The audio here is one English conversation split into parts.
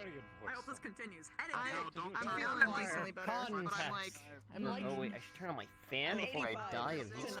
I hope this continues. I'm feeling decently better, but I'm like... Oh wait, I should turn on my fan before I die of heat.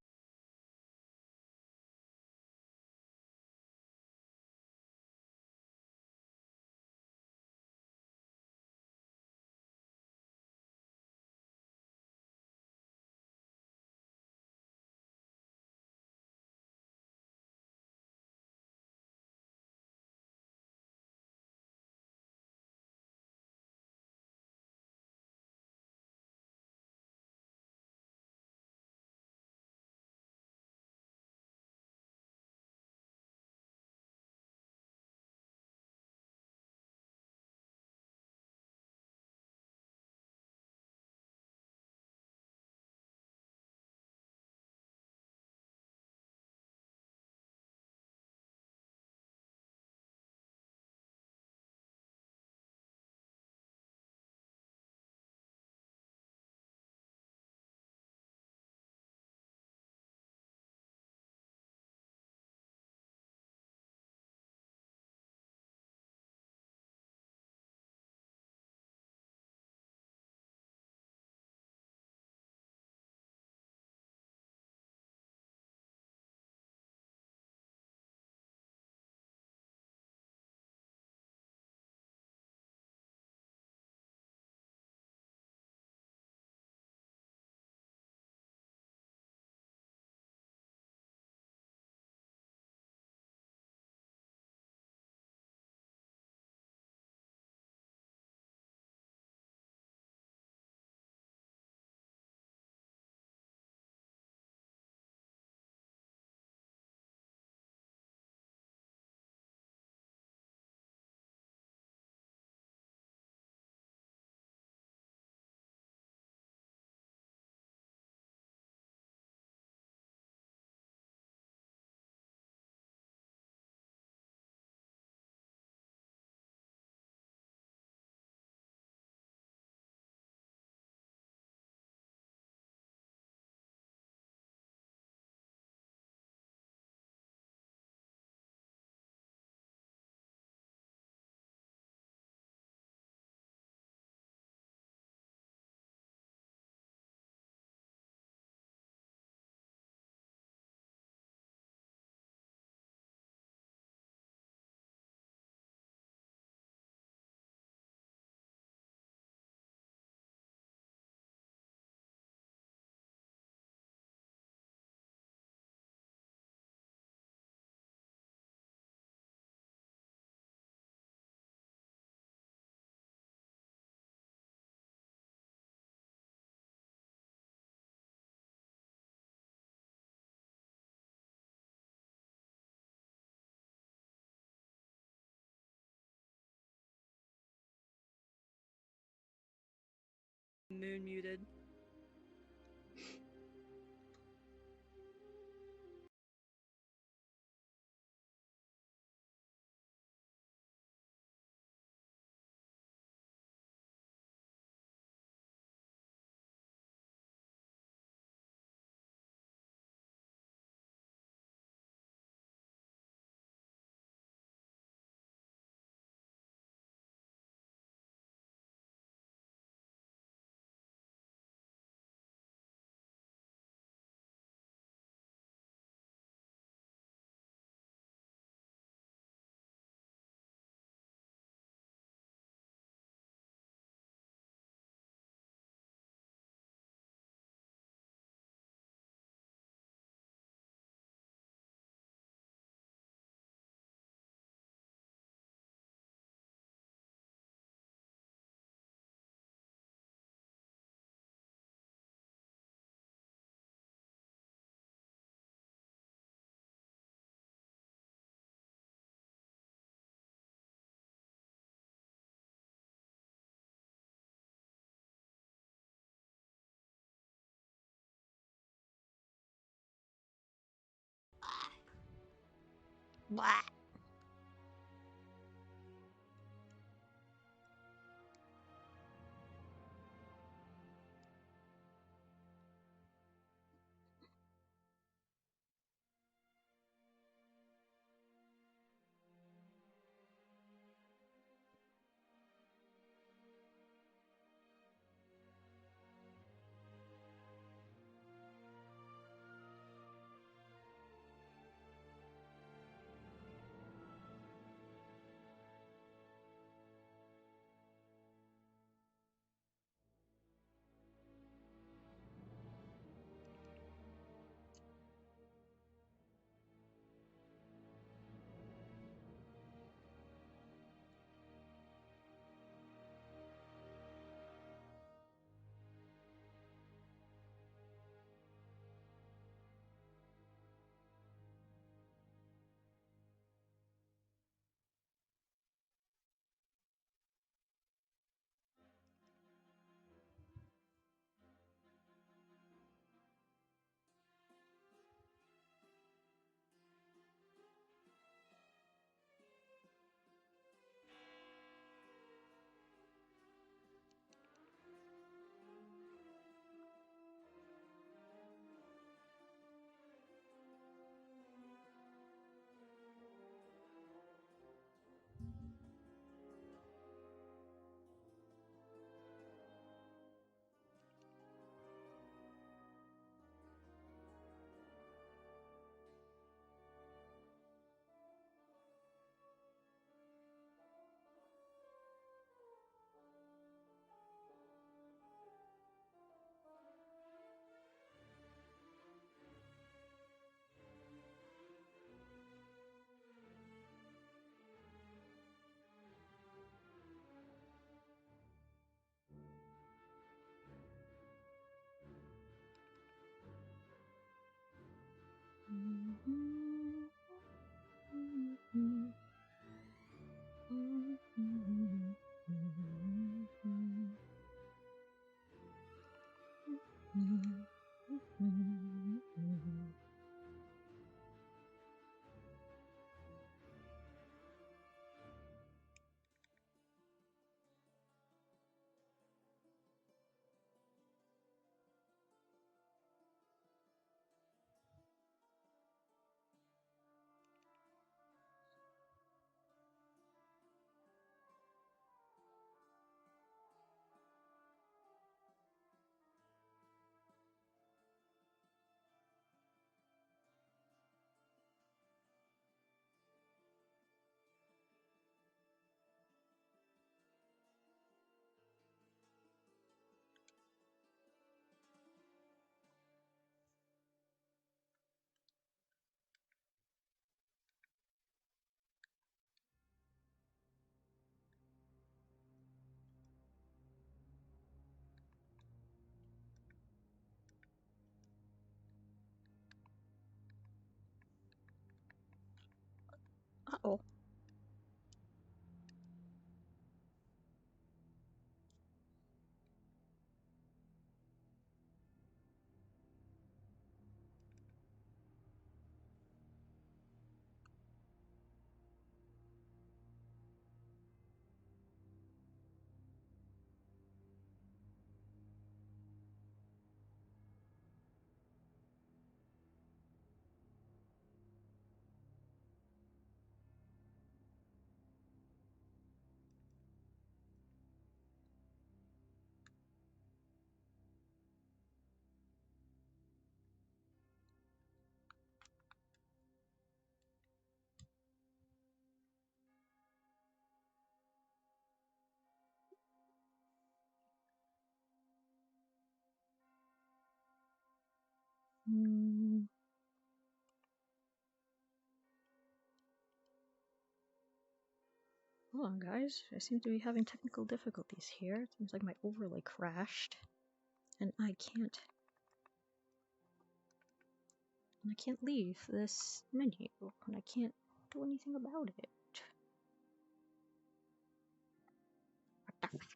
Moon muted. Blah. Oh. Hold on, guys. I seem to be having technical difficulties here. It seems like my overlay crashed, and I can't leave this menu, and I can't do anything about it. What the fuck?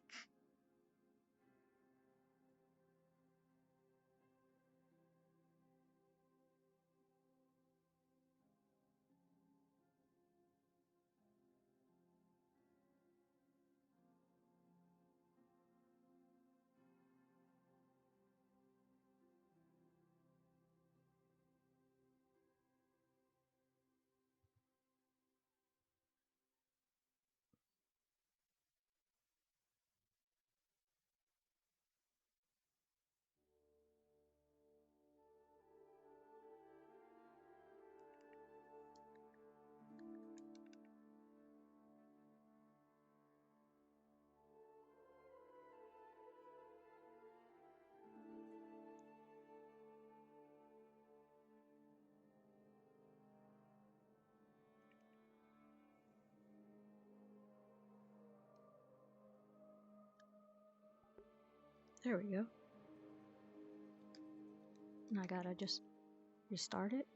There we go. And I gotta just restart it.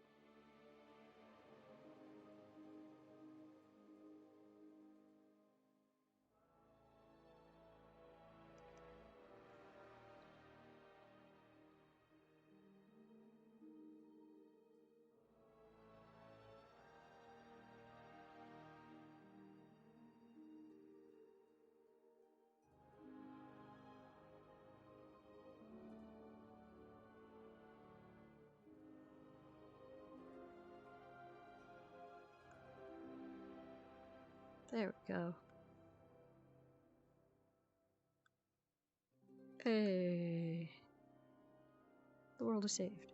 There we go. Hey. The world is saved.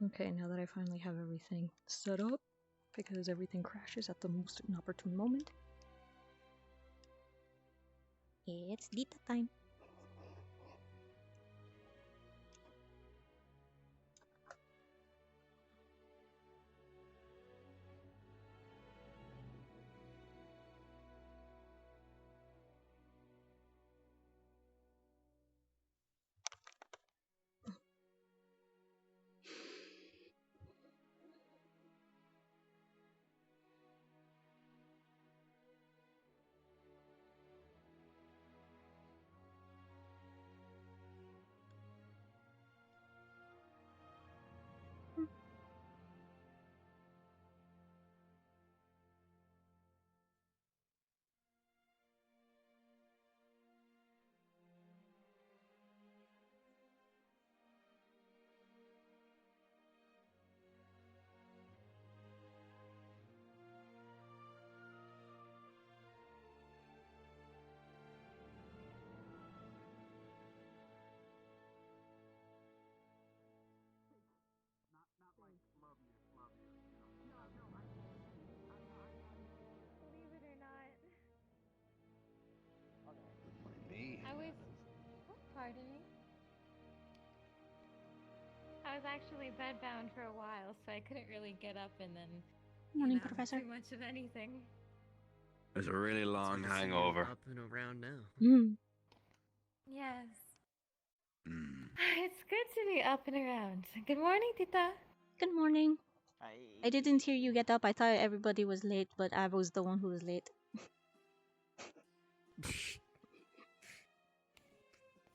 Okay, now that I finally have everything set up, because everything crashes at the most inopportune moment, it's Deeta time. pardon me? I was actually bedbound for a while, so I couldn't really get up and then Morning, Professor. too much of anything. There's a really long Good to see you hangover. Up and around now. Yes. Mm. It's good to be up and around. Good morning, Deeta. Good morning. I didn't hear you get up. I thought everybody was late, but I was the one who was late.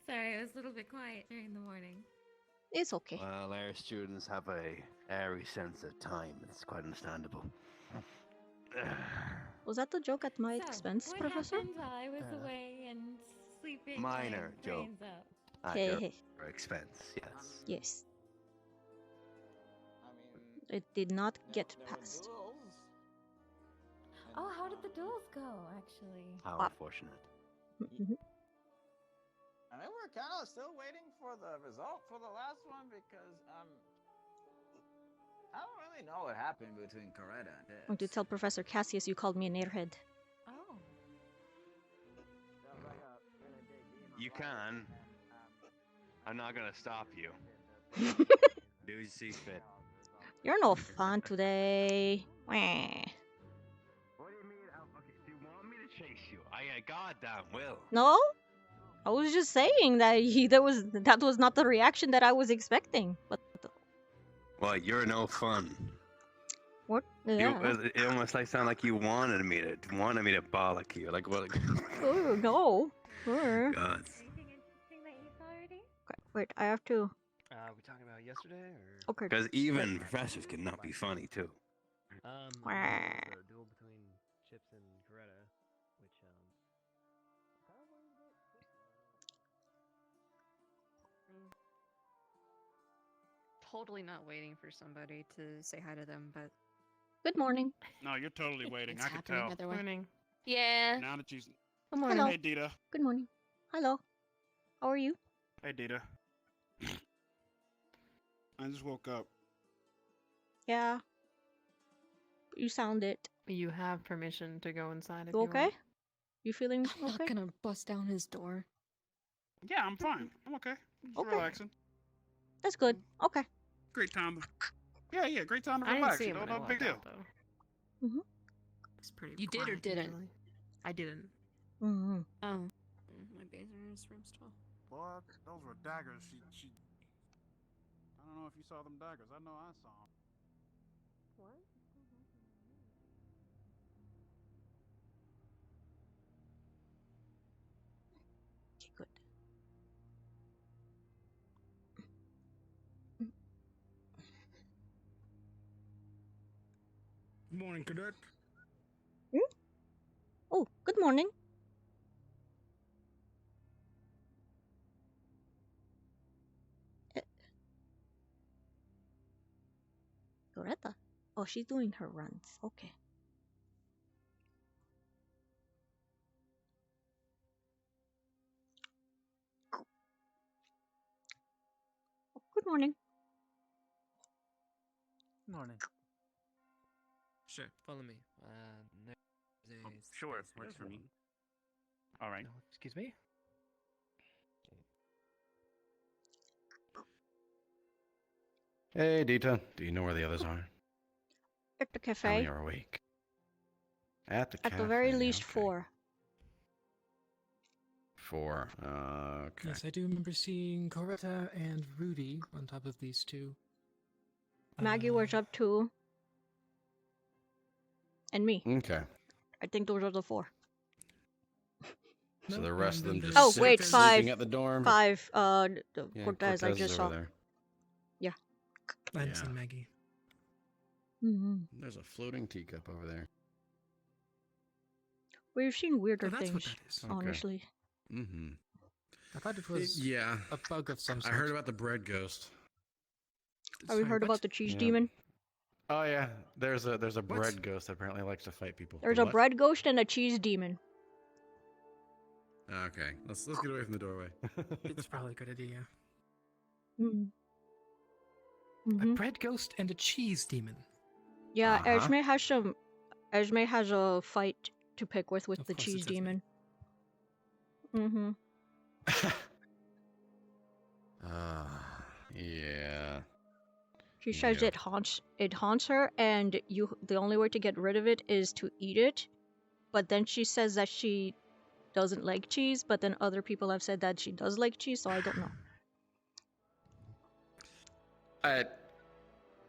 Sorry, I was a little bit quiet during the morning. It's okay. Well, our students have a airy sense of time. It's quite understandable. Was that the joke at my So, expense, what Professor? happened while I was away and sleeping Minor my joke. brains up? At Hey, your hey. expense, yes. Yes. It did not get passed. Oh, how did the duels go, actually? How Wow. unfortunate. I mean, we're kind of still waiting for the result for the last one because I don't really know what happened between Coretta and I want to tell Professor Cassius you called me an airhead. Oh. You can. I'm not gonna stop you. Do as you see fit. You're no fun today. Wah. What do you mean? Okay, do you want me to chase you? I goddamn will. No? I was just saying that that was not the reaction that I was expecting. But Well, you're no fun. what? Yeah. It almost like sounded like you wanted me to bollock you. Like what? Oh, no. Sure. God. Anything interesting that you saw already? Okay, wait, I have to. We talking about yesterday or? Okay. Because even professors cannot be funny too. Wah. The duel between Chips and Coretta, which Totally not waiting for somebody to say hi to them, but Good morning. No, you're totally waiting. it's I can happening tell. either way. Morning. Yeah. Now that you. Good morning. Hello. Hey, Deeta. Good morning. Hello. How are you? Hey, Deeta. I just woke up. Yeah. You sound it. You have permission to go inside if You you okay? want. You feeling I'm not okay? gonna bust down his door. Yeah, I'm fine. I'm okay. Just Okay. relaxing. That's good. Okay. Great time. Yeah, great time to I didn't relax. see You him know, when I no big walked deal. out, though. Mhm. It's pretty. You did or quiet didn't? usually. I didn't. Mm-hmm. Oh. My baser is room still. Boy, those were daggers. She. I don't know if you saw them daggers. I know I saw them. What? Okay, good. Good morning, Cadet. Oh, good morning. Loretta. Oh, she's doing her runs. Okay. Good morning. Morning. Sure, follow me. There's a Sure, space works here for me. me. All right. No, excuse me. Hey, Deeta. Do you know where the others are? At the How many cafe. are awake? At the At cafe. the very least, okay. 4. 4. Okay. Yes, I do remember seeing Coretta and Rudy on top of these two. Maggie was up 2. And me. Okay. I think those are the 4. So No, the rest of them and just there's Oh, sit wait, sleeping 5. at the dorm. 5. Yeah, Cortez, I Cortez just is saw. over there. I hadn't Yeah. seen Maggie. Mm-hmm. There's a floating teacup over there. We've seen weirder Oh, that's what things, that is. Okay. honestly. Mm-hmm. I thought it was Yeah. a bug of some I sort. heard about the bread ghost. Have you Sorry, heard what? about the cheese Yeah. demon? Oh yeah, there's a bread ghost that apparently likes to fight people. There's The a what? bread ghost and a cheese demon. Okay, let's get away from the doorway. It's probably a good idea. Mm. A Mm-hmm. bread ghost and a cheese demon. Yeah, Uh-huh. Esme has a fight to pick with Of the course cheese it's Esme. demon. Mm-hmm. She says Yeah. it haunts her, and the only way to get rid of it is to eat it. But then she says that she doesn't like cheese, but then other people have said that she does like cheese, so I don't know.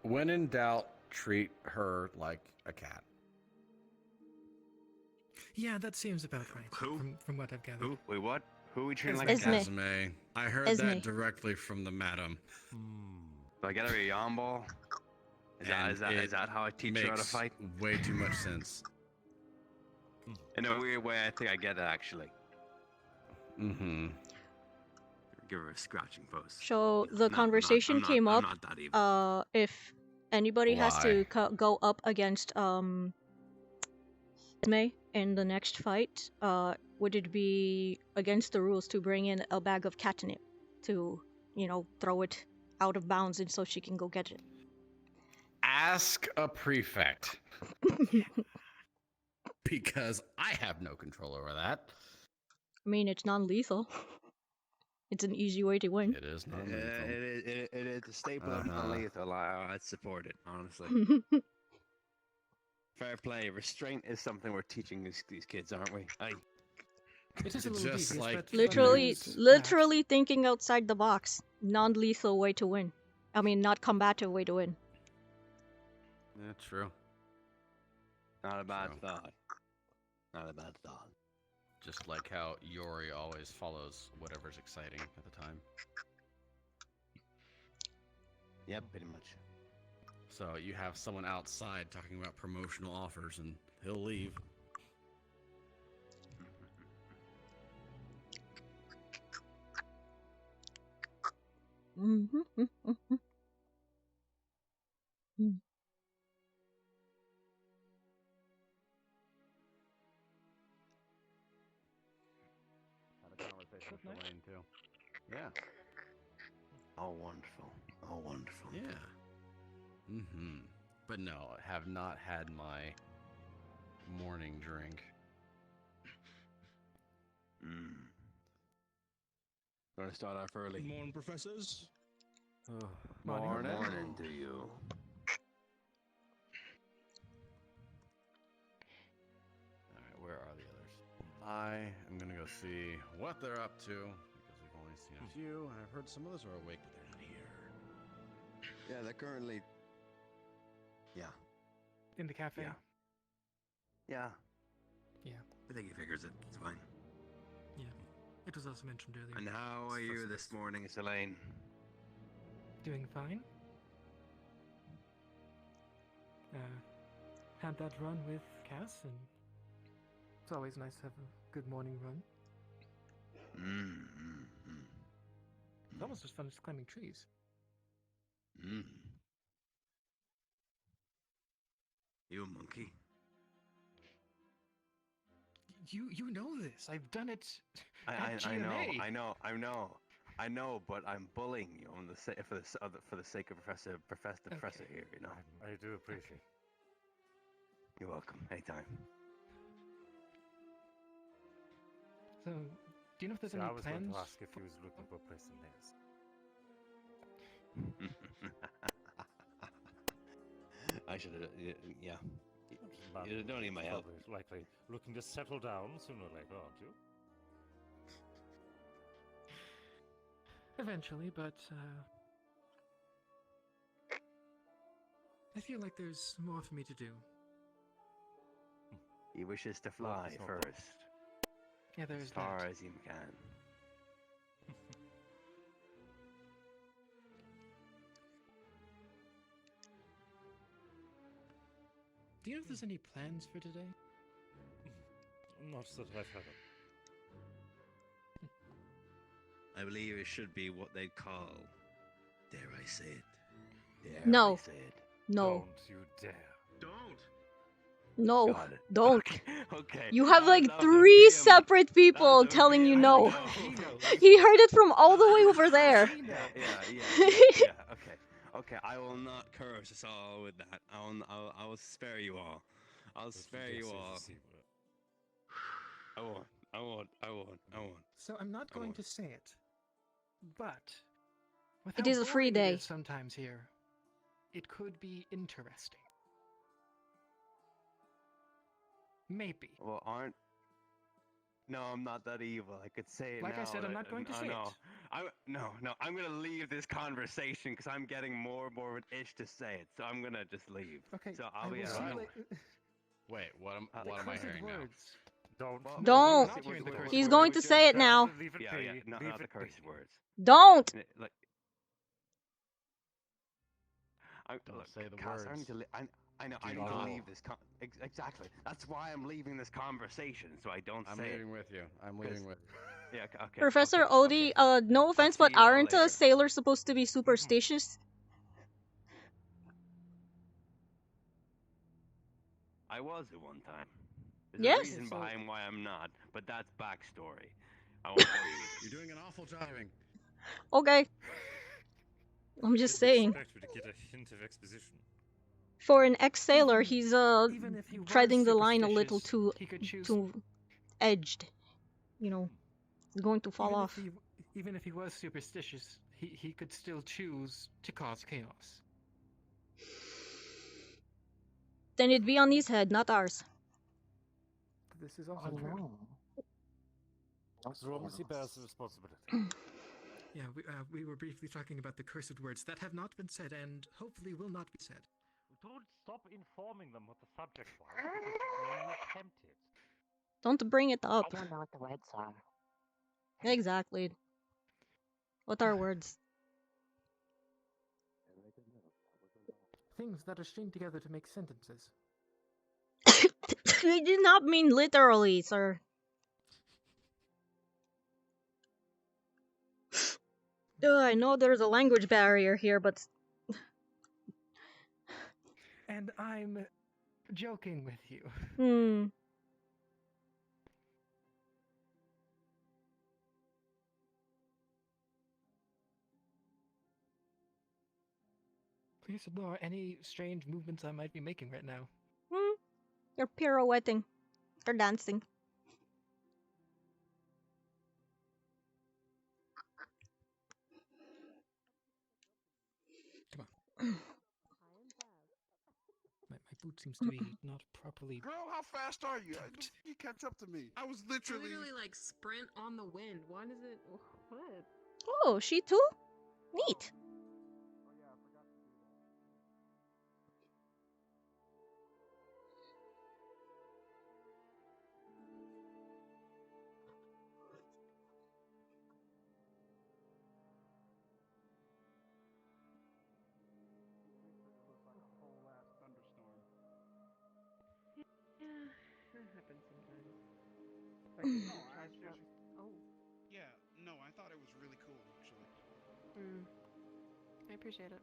When in doubt, treat her like a cat. Yeah, that seems about right. Who? From what I've gathered. Who? Wait, what? Who are we treating like a Esme. cat? Esme. I heard Esme. that directly from the madam. Do I get her a yawn ball? Is that how I teach her how to Makes fight? way too much sense. In a weird way, I think I get it actually. Mm-hmm. Give her a scratching post. So the conversation came up. I'm not that evil. If anybody has to go up against Esme in the next fight, would it be against the rules to bring in a bag of catnip to, throw it out of bounds and so she can go get it? Ask a prefect. Because I have no control over that. I mean, it's non-lethal. It's an easy way to win. It is non-lethal. It is a staple of non-lethal. I'd support it, honestly. Fair play. Restraint is something we're teaching these kids, aren't we? Aye. It is a little Just devious, like but Literally thinking outside the box. Non-lethal way to win. I mean, not combative way to win. Yeah, true. Not a bad thought. Not a bad thought. Just like how Yori always follows whatever's exciting at the time. Yep, pretty much. So you have someone outside talking about promotional offers and he'll leave. Had a conversation with Elaine too. Yeah. Oh, wonderful. Oh, wonderful. Yeah. Mm-hmm. But no, I have not had my morning drink. Gonna start off early. Good morning, professors. Oh, Morning to you. Alright, where are the others? I am gonna go see what they're up to, because we've only seen a few, and I've heard some others are awake, but they're not here. Yeah, they're currently... Yeah. In the cafe. Yeah. Yeah. I think he figures it. It's fine. Yeah. It was also mentioned earlier. And how are you this morning, Elaine? Doing fine. Had that run with Cass, and it's always nice to have a good morning run. It's almost as fun as climbing trees. You a monkey? You know this. I've done it. I at GMA. I know, but I'm bullying you on for the sake of Professor here. You know. I do appreciate. You're welcome. Anytime. So, do you know if there's any I was plans? going to ask if he was looking for pressing nails. I should have. Yeah. You don't need my help. Likely looking to settle down sooner or later, aren't you? Eventually, but I feel like there's more for me to do. He wishes to fly first. Yeah, there's as far that. as he can. Do you know if there's any plans for today? Not that I've heard of. I believe it should be what they'd call, dare I say it? Dare No. I say it? No. Don't you dare. Don't. No. Got it. Don't. Okay. You have like That was 3 a separate people telling you no. He heard it from all the way over there. Yeah. Okay. I will not curse us all with that. I will spare you all. I'll spare you all. I won't. So I'm not going to say it, but with It how is a free boring it day. is sometimes here, it could be interesting. Maybe. Well, aren't. No, I'm not that evil. I could say it Like now. I said, I'm not going to say no. it. No. I'm gonna leave this conversation because I'm getting more and more of an itch to say it. So I'm gonna just leave. Okay, So I I'll be will see out. you later. Wait, what am The I cursed hearing now? words. Don't. Well, Don't. Not hearing the cursed He's words. going to say it now. Leave it Yeah, be. yeah. Not Leave the it be. curse words. Don't. Like, Don't look, say the Cass, words. I know. I Do need to not. leave this. Exactly. That's why I'm leaving this conversation, so I don't I'm say leaving with you. I'm leaving with you. Yeah. Okay. Professor okay, Odie, okay. no offense, but see you all aren't later. sailors supposed to be superstitious? I was at one time. There's Yes. a reason behind why I'm not, but that's backstory. I won't bore you with it. You're doing an awful driving. Okay. I'm just saying. Expect me to get a hint of exposition. For an ex-sailor, he's Even if he was treading the line a little superstitious, he could choose. too edged. You know, going to fall off. Even if he was superstitious, he could still choose to cause chaos. Then it'd be on his head, not ours. This is also true. Diplomacy bears the responsibility. Yeah, we were briefly talking about the cursed words that have not been said and hopefully will not be said. Don't stop informing them what the subject was, because you may attempt it. Don't bring it up. I don't know what the words are. Exactly. What are words? Things that are stringed together to make sentences. We did not mean literally, sir. I know there's a language barrier here, but... And I'm joking with you. Hmm. Please ignore any strange movements I might be making right now. You're pirouetting. You're dancing. Come on. My boot seems to be not properly. Girl, how fast are you? You catch up to me. I was literally like sprint on the wind. Why does it? What? Oh, she too? Neat. Yeah, that happens sometimes. Yeah, no, I thought it was really cool, actually. I appreciate it.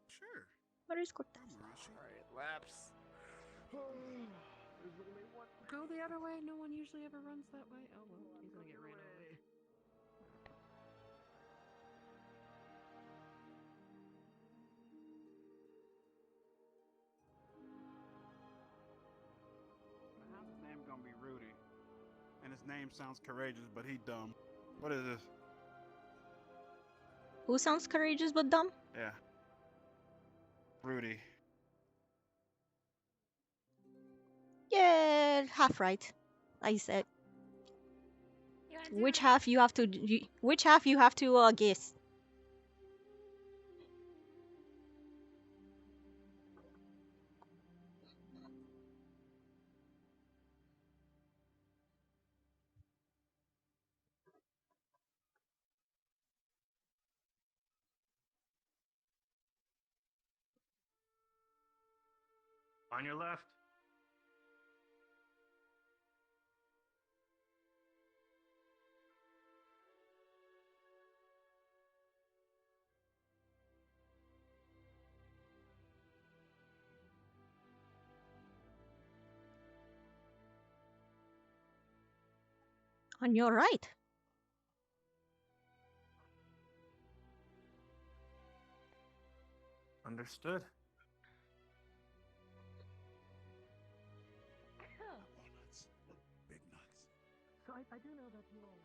Sure. What is Cortez? Alright, laps. Go the other way. No one usually ever runs that way. Oh well, he's gonna get ran over. How's his name gonna be Rudy? And his name sounds courageous, but he dumb. What is this? Who sounds courageous but dumb? Yeah. Rudy. Yeah, half right. I said. Which half you have to? Which half you have to guess? On your left. On your right. Understood. Nuts. Big nuts. So I do know that you all.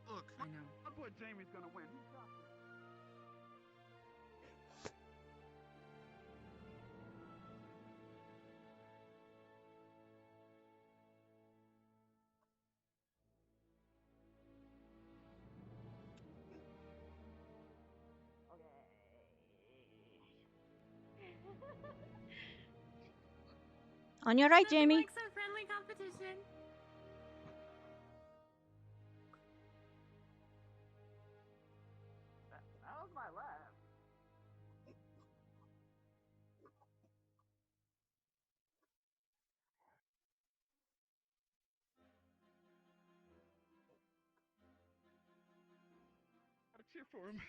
Look, I know. my boy Jamie's gonna win. On your right, Nothing Jamie. like some friendly competition. That was my laugh. Gotta cheer for him.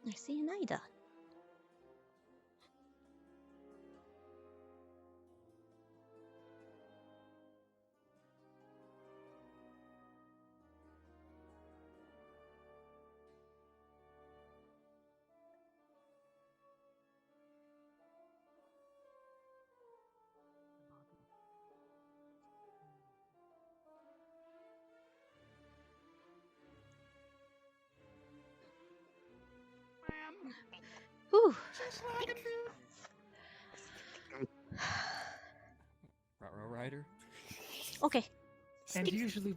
I see an Ida. Whew. Rider. Okay. And usually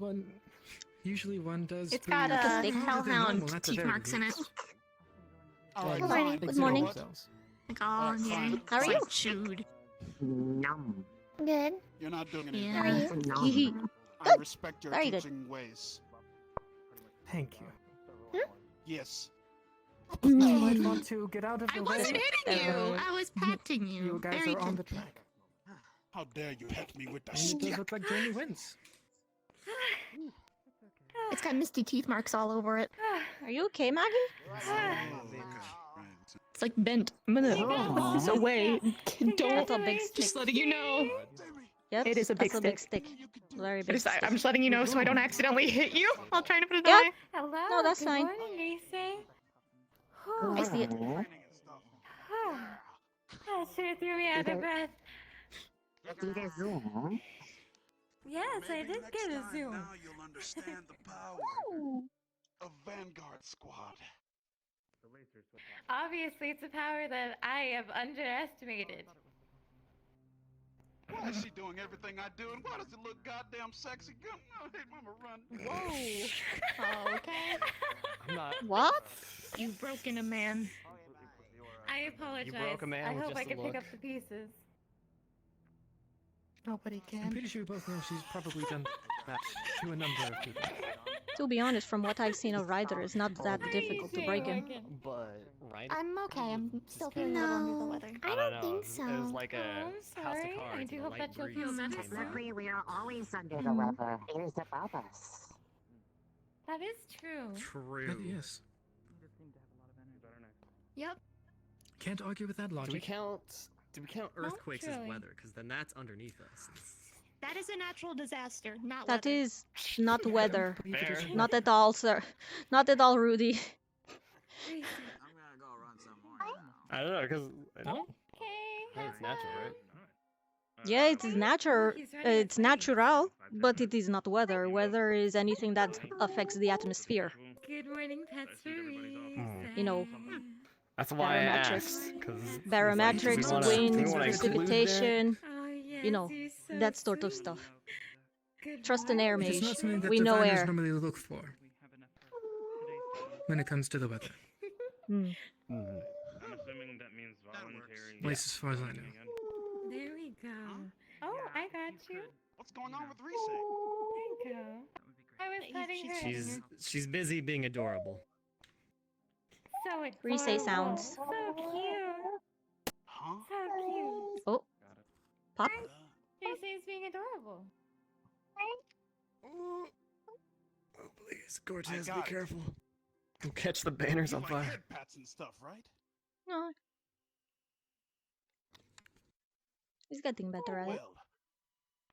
one does. It's got Like a stick. hellhound teeth marks in it. Good morning. Good morning. Like, oh, yeah. How are It's you? like chewed. Good. You're not doing anything. Yeah. How are you? Hee I respect your Very good. teaching ways. Thank you. Yes. I might want to get out of I the way. wasn't hitting you. I was patting you. You guys Very are on the gently. track. How dare you hit me with the And it does stick? look like Jamie wins. It's got misty teeth marks all over it. Are you okay, Maggie? Oh, okay. It's like bent. I'm gonna put this away. Don't. That's a big stick. Just letting you know. Yep. It is a big That's a big stick. Very big stick. I'm just letting you know so I don't accidentally hit you while trying to put it Yeah. away. Hello. No, that's Good fine. morning, Issei. I see it. That sure threw me out of breath. Yes, I did get a zoom. Now you'll understand the power of Vanguard Squad. Obviously, it's a power that I have underestimated. Why is she doing everything I do, and why does it look goddamn sexy? No, hey, mama, run. Whoa. Okay. I'm not. What? You've broken a man. I apologize. broke a man I with hope just I a can pick look. up the pieces. Nobody I'm can. pretty sure we both know she's probably done that to a number of people. To be honest, from what I've seen of Ryder, it's not that difficult to break him. But right. I'm okay. I'm still feeling a little under the weather. I don't think so. It was like a Oh, I'm house sorry. of cards. I and do a hope light that you'll breeze feel came better on. soon. We are always under the weather. It is above us. That is true. True. Yes. Yep. Can't argue with that Do logic. we count Earthquakes as truly. weather, because then that's underneath us. That is a natural disaster, not That weather. is not weather. Fair. Not at all, sir. Not at all, Rudy. I'm gonna go run some more now. I don't know, because Okay. it's natural, right? Yeah, it is natural. It's natural, but it is not weather. Weather is anything that affects the atmosphere. Good morning, pets for You know, That's why I Barometrics. asked. Because barometrics, winds, precipitation, Oh, yes, you know, you're so that sort of sweet. stuff. Good Trust an air Which is mage. not something that We know diviners air. normally look for when it comes to the weather. Hmm. I'm assuming that means volunteering. At least as far as I know. There we go. Oh, I got you. What's going on with Reese? There you go. I was petting her. she's busy being adorable. So adorable. Reese sounds. So cute. Huh? So cute. Oh, pop. Reese's being adorable. Oh, please, Cortez, I be got it. careful. Don't catch the banners You on like fire. head pats and stuff, right? No. He's getting better at it.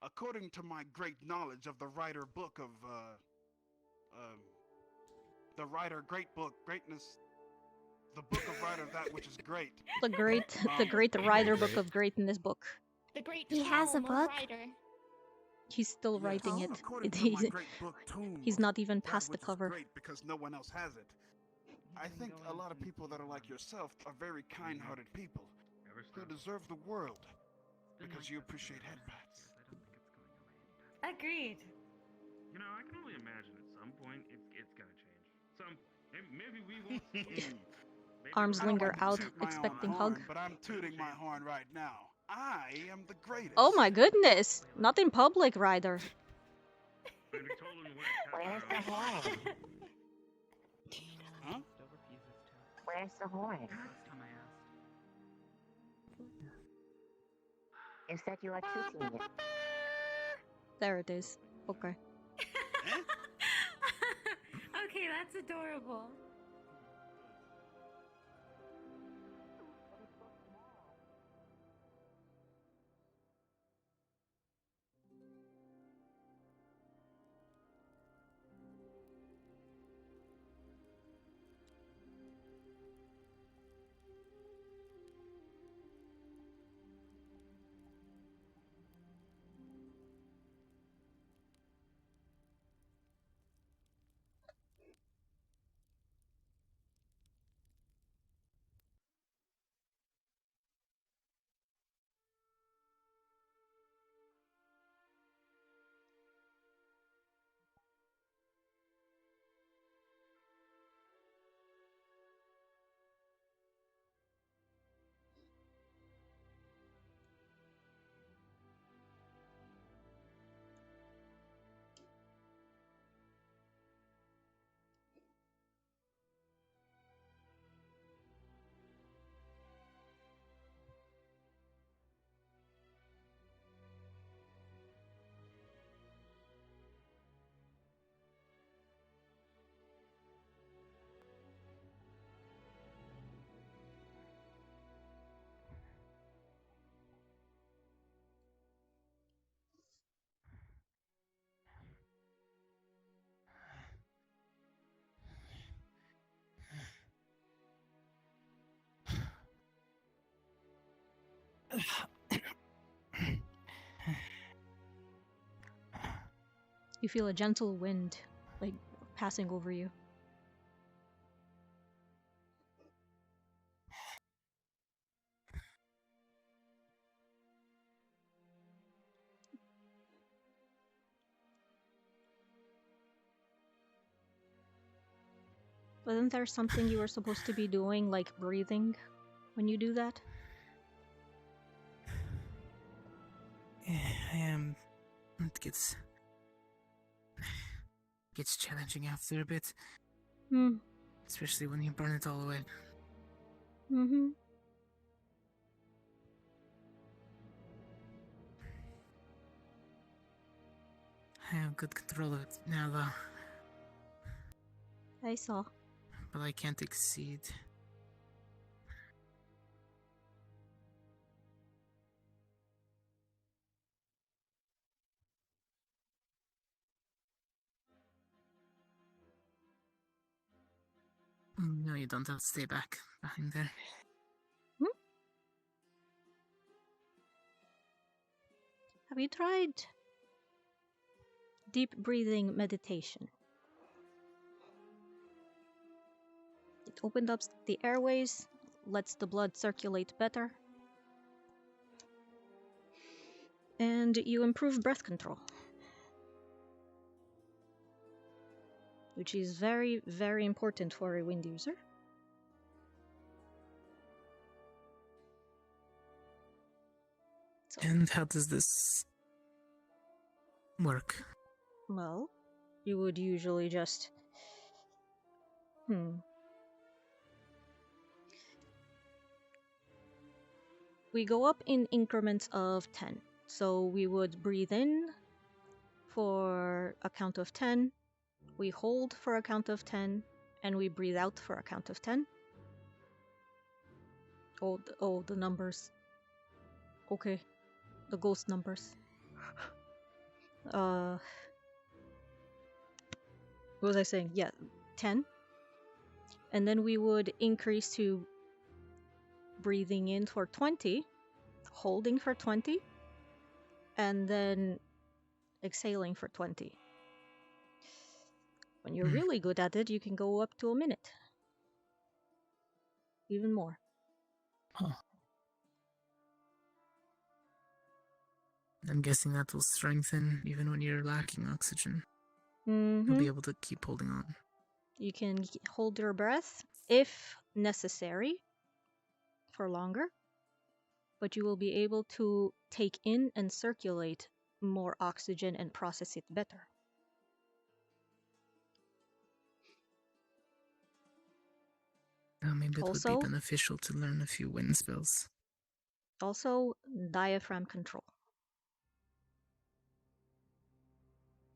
Well, according to my great knowledge of the writer book of, the writer great book, greatness, the book of writer of that which is great. The great writer book of greatness book. The great He has a tome of book? writer. He's still writing it. According to my great book, Tome He's of not even that past the which is cover. great because no one else has it. I think a lot of people that are like yourself are very kind-hearted people who deserve the world because you appreciate head pats. Agreed. You know, I can only imagine at some point it's gonna change. Some point. Maybe we won't see it. Arms linger out, Toot my own expecting horn, hug. but I'm tooting my horn right now. I am the greatest. Oh my goodness! Not in public, Ryder. Where's the horn? Huh? Where's the horn? You said you are tooting it. There it is. Okay. Okay, that's adorable. You feel a gentle wind, like, passing over you. Wasn't there something you were supposed to be doing, like breathing, when you do that? It gets challenging after a bit. Hmm. Especially when you burn it all away. Mm-hmm. I have good control of it now, though. I saw. But I can't exceed. No, you don't have to stay back behind there. Have you tried deep breathing meditation? It opens up the airways, lets the blood circulate better, and you improve breath control, which is very, very important for a wind user. And how does this work? Well, you would usually just... We go up in increments of 10. So we would breathe in for a count of 10, we hold for a count of 10, and we breathe out for a count of 10. Oh, the numbers. Okay, the ghost numbers. what was I saying? Yeah, 10. And then we would increase to breathing in for 20, holding for 20, and then exhaling for 20. When you're really good at it, you can go up to a minute. Even more. Huh. I'm guessing that will strengthen even when you're lacking oxygen. You'll be able to keep holding on. You can hold your breath if necessary for longer, but you will be able to take in and circulate more oxygen and process it better. Maybe it would Also- be beneficial to learn a few wind spells. Also, diaphragm control.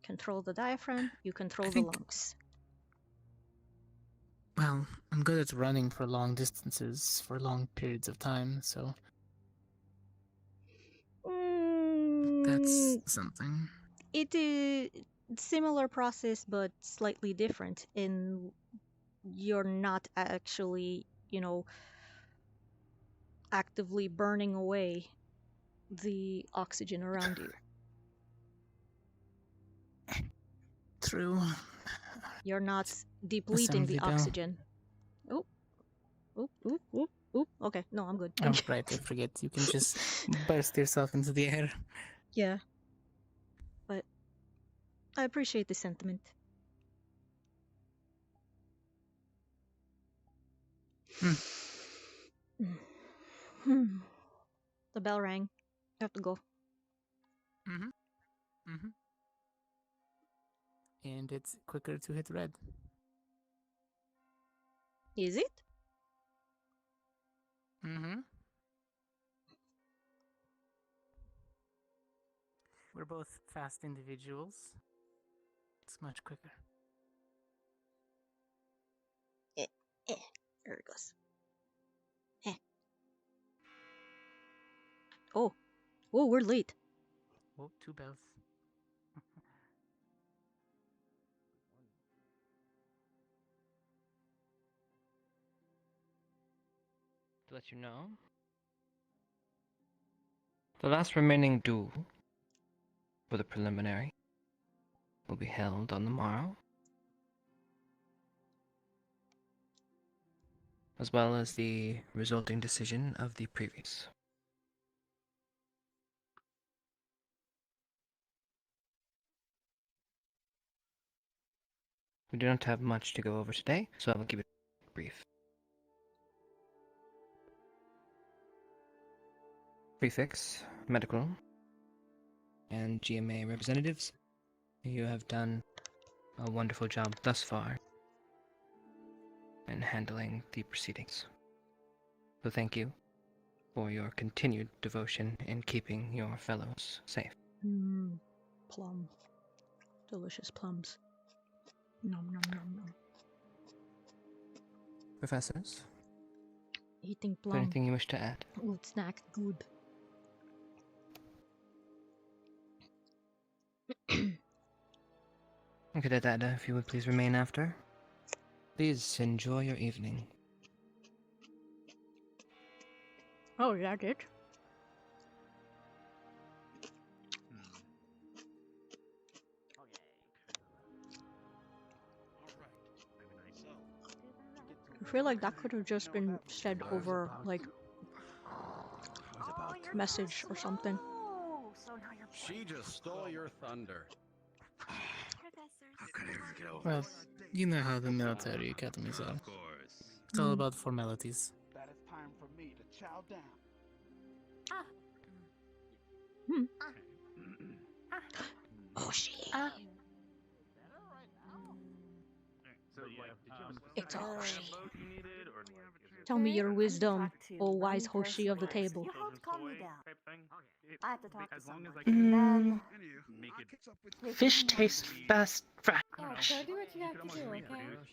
Control the diaphragm, you control the lungs. Well, I'm good at running for long distances for long periods of time, so that's something. It is similar process, but slightly different. In you're not actually, actively burning away the oxygen around you. True. You're not depleting the Assembly bell. oxygen. Oh. Oop, oop, oop, oop. Okay, no, I'm good. Oh, right, I forget. You can just burst yourself into the air. Yeah. But I appreciate the sentiment. The bell rang. I have to go. And it's quicker to hit red. Is it? We're both fast individuals. It's much quicker. There it goes. Oh, we're late. Oh, 2 bells. To let you know, the last remaining due for the preliminary will be held on the morrow, as well as the resulting decision of the previous. We do not have much to go over today, so I will keep it brief. Prefix, medical, and GMA representatives, you have done a wonderful job thus far in handling the proceedings. So thank you for your continued devotion in keeping your fellows safe. Plum. Delicious plums. Nom nom nom nom. Professors, Eating is plum. there anything you wish to add? Good snack, good. Okay, Dada, if you would please remain after. Please enjoy your evening. Oh, is that it? I feel like that could have just been said over, like, message or something. She just stole your thunder. How could I ever get over Well, this? you know how the military academies are. Of course. It's all about formalities. That is time for me to chow down. Oh, shit. So It's all Hoshi. you needed, or Tell me your wisdom, O wise Hoshi of the table. You have to calm me down. I have to talk to As long as I someone. can Then make it. Fish tastes best fresh. Yeah, go do what you have to do, okay?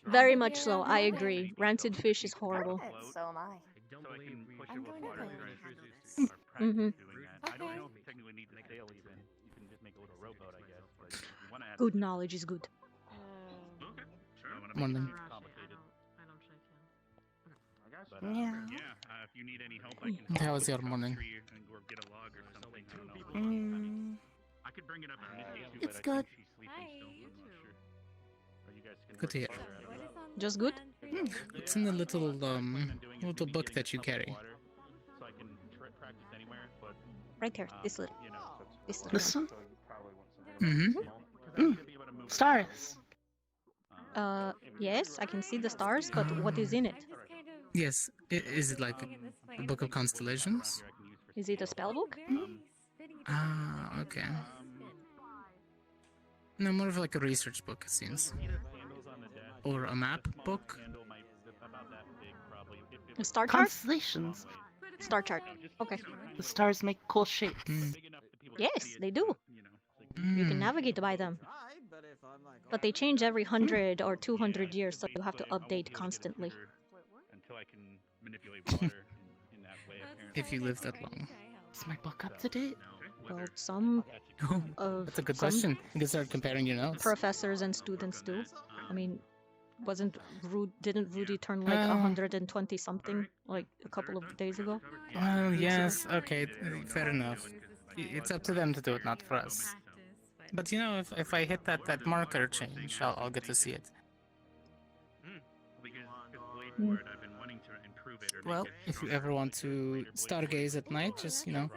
Very much so, I agree. Rancid fish is horrible. So am I. So I can push I'm it with going to water go through handle it. this. Or practice Mhm. doing that. I don't Okay. know if you technically need to sail even. You can just make a little rowboat, I guess. Good knowledge is good. Okay, sure. Morning. Yeah. If you need any help, I can How was your morning? or get a log or something. I don't know. I could bring it up in Nikki too, It's but I good. think she's sleeping still. I'm not sure. Or you guys can Good to hear. Just good? It's in the little book that you carry. So I can practice anywhere, but Right there. This little. you know, This little. This one? Mm-hmm. Stars. Yes, I can see the stars, but what is in it? Yes. Is it like a book of constellations? Is it a spell book? Ah, okay. No, more of like a research book, it seems. Or a map book. A star chart? Constellations. Star chart. Okay. The stars make cool shapes. Yes, they do. You can navigate by them. But they change every 100 or 200 years, so you have to update constantly. Until I can manipulate water in that way, apparently. If you live that long. Is my book up to date? Well, some Oh, that's a good some question. You can start comparing your notes. professors and students do. I mean, didn't Rudy turn like 120 something like a couple of days ago? Well, yes, okay, fair enough. It's up to them to do it, not for us. But you know, if I hit that marker change, I'll get to see it. I've been wanting to improve it. Well, if you ever want to stargaze at night, just, you know,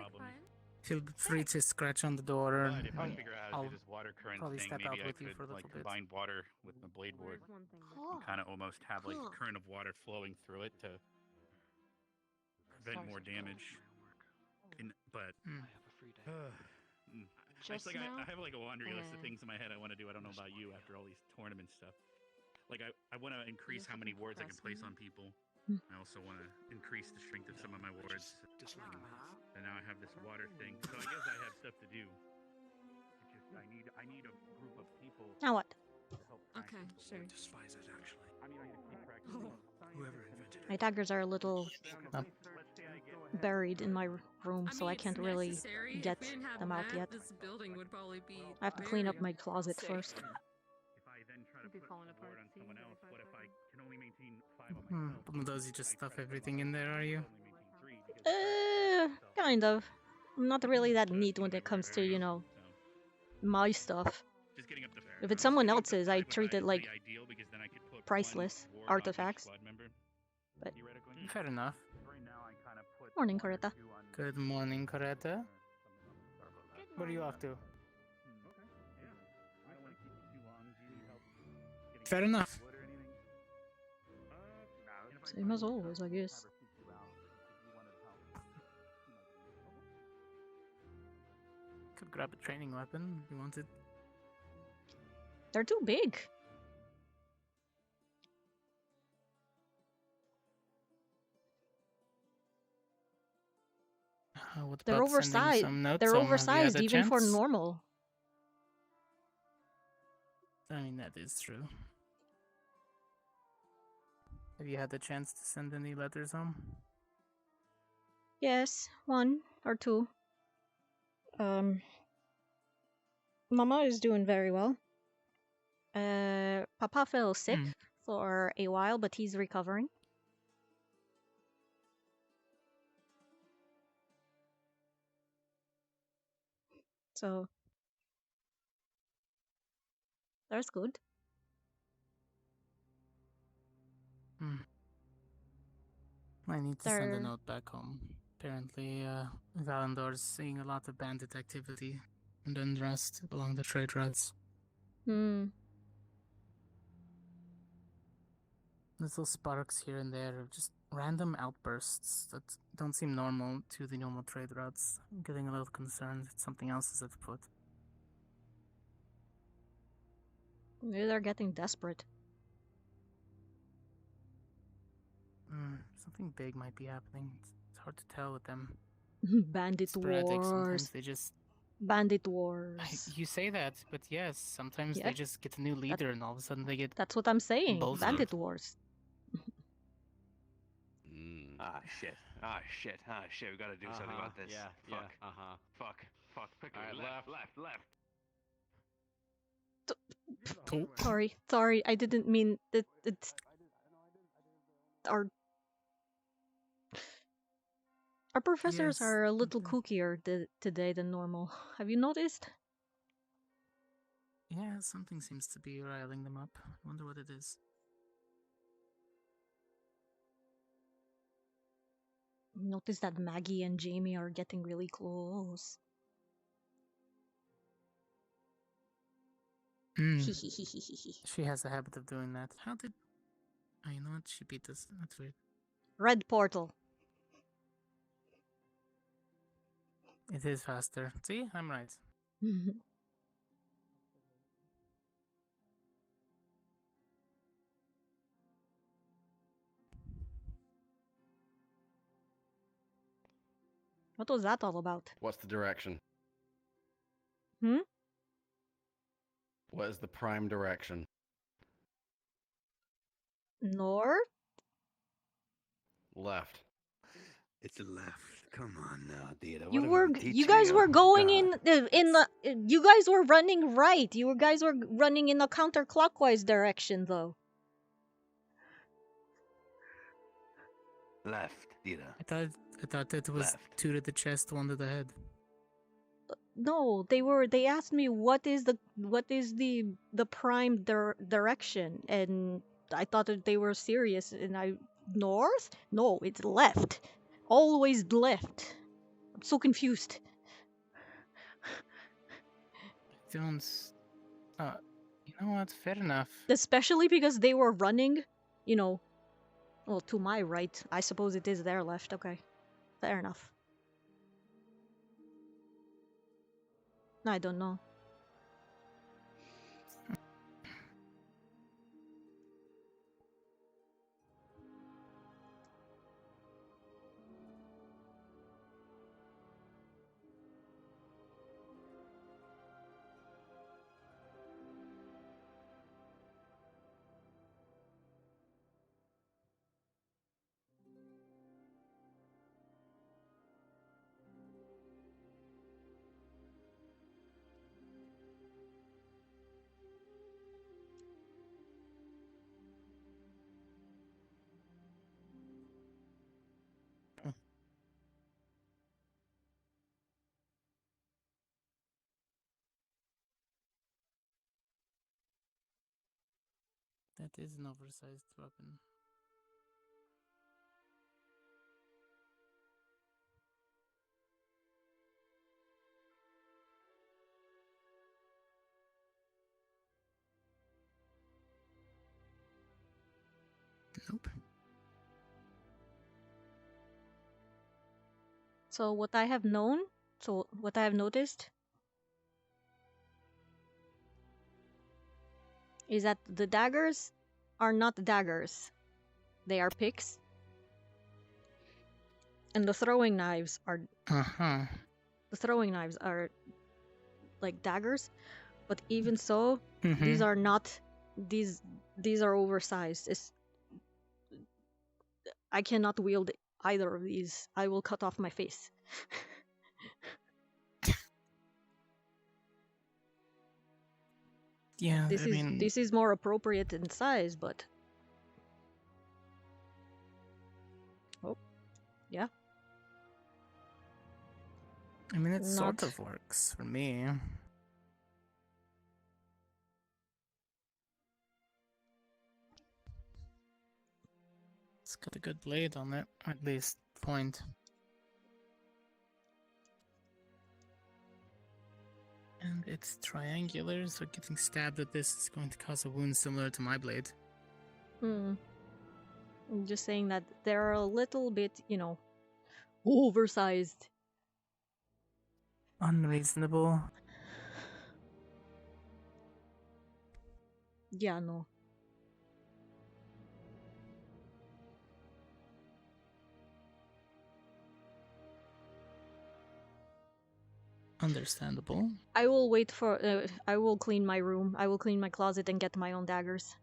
feel free to scratch on the door. But if I And figure out how to I'll do this water current probably thing, step out maybe I with you could for a little like bit. combine water with the blade board and kind of almost have like a current of water flowing through it to prevent more damage. But it's like I have like a laundry list of things in my head I want to do. I don't know about you after all these tournament stuff. Like I want to increase how many wards I can place on people. I also want to increase the strength of some of my wards. And now I have this water thing, so I guess I have stuff to do. It's just I need a group of people. Now what? Okay, sure. Despise it, actually. I mean, I keep practicing. Whoever invented My daggers are a little buried in my room, so I can't really get them out yet. This building would probably be I have to clean up my closet first. If I then try to put more on someone else, what if I can only maintain 5 on myself? One of those you just stuff everything in there, are you? Kind of. I'm not really that neat when it comes to, you know, my stuff. If it's someone else's, I treat it like priceless artifacts. But Fair enough. morning, Coretta. Good morning, Coretta. Where are you off to? Fair enough. Same as always, I guess. Could grab a training weapon if you wanted. They're too big. What They're about sending oversized. some notes They're on, have you had oversized a even for chance? normal. I mean, that is true. Have you had the chance to send any letters home? Yes, 1 or 2. Mama is doing very well. Papa fell sick for a while, but he's recovering. So that's good. I need to send a They're- note back home. Apparently, Valandor's seeing a lot of bandit activity and unrest along the trade routes. Little sparks here and there, just random outbursts that don't seem normal to the normal trade routes. I'm getting a little concerned that something else is afoot. Maybe they're getting desperate. Something big might be happening. It's hard to tell with them. Bandit Sporadic, wars. sometimes they just... Bandit wars. You say that, but yes, sometimes Yeah. they just get a new leader and all of a sudden they get... That's what I'm saying. bolstered. Bandit wars. Shit. We gotta do something about this. Fuck. Fuck. Pick Alright, left. Oh. Sorry, I didn't mean that. It's our professors Yes. are a little kookier today than normal. Have you noticed? Yeah, something seems to be riling them up. I wonder what it is. Notice that Maggie and Jamie are getting really close. She has a habit of doing that. How did... Oh, you know what? She beat us. That's weird. Red portal. It is faster. See? I'm right. What was that all about? What's the direction? Hmm? What is the prime direction? North? Left. It's left. Come on now, Deeta. You guys were going in the you guys were running right. You guys were running in a counterclockwise direction though. Left, Deeta. I thought it was Left. 2 to the chest, 1 to the head. No, they asked me what is the prime direction, and I thought that they were serious, and I north? No, it's left. Always left. I'm so confused. Jones. You know what? Fair enough. Especially because they were running, you know, well, to my right. I suppose it is their left. Okay. Fair enough. I don't know. That is an oversized weapon. Nope. So what I have noticed is that the daggers are not daggers. They are picks. And the throwing knives are the throwing knives are like daggers, but even so, these are not these are oversized. I cannot wield either of these. I will cut off my face. Yeah, this is more appropriate in size, but oh, yeah. I mean, it sort of works for me. It's got a good blade on it, or at least point. And it's triangular, so getting stabbed with this is going to cause a wound similar to my blade. I'm just saying that they're a little bit, you know, oversized. Unreasonable. Yeah, no. Understandable. I will wait for. I will clean my room. I will clean my closet and get my own daggers.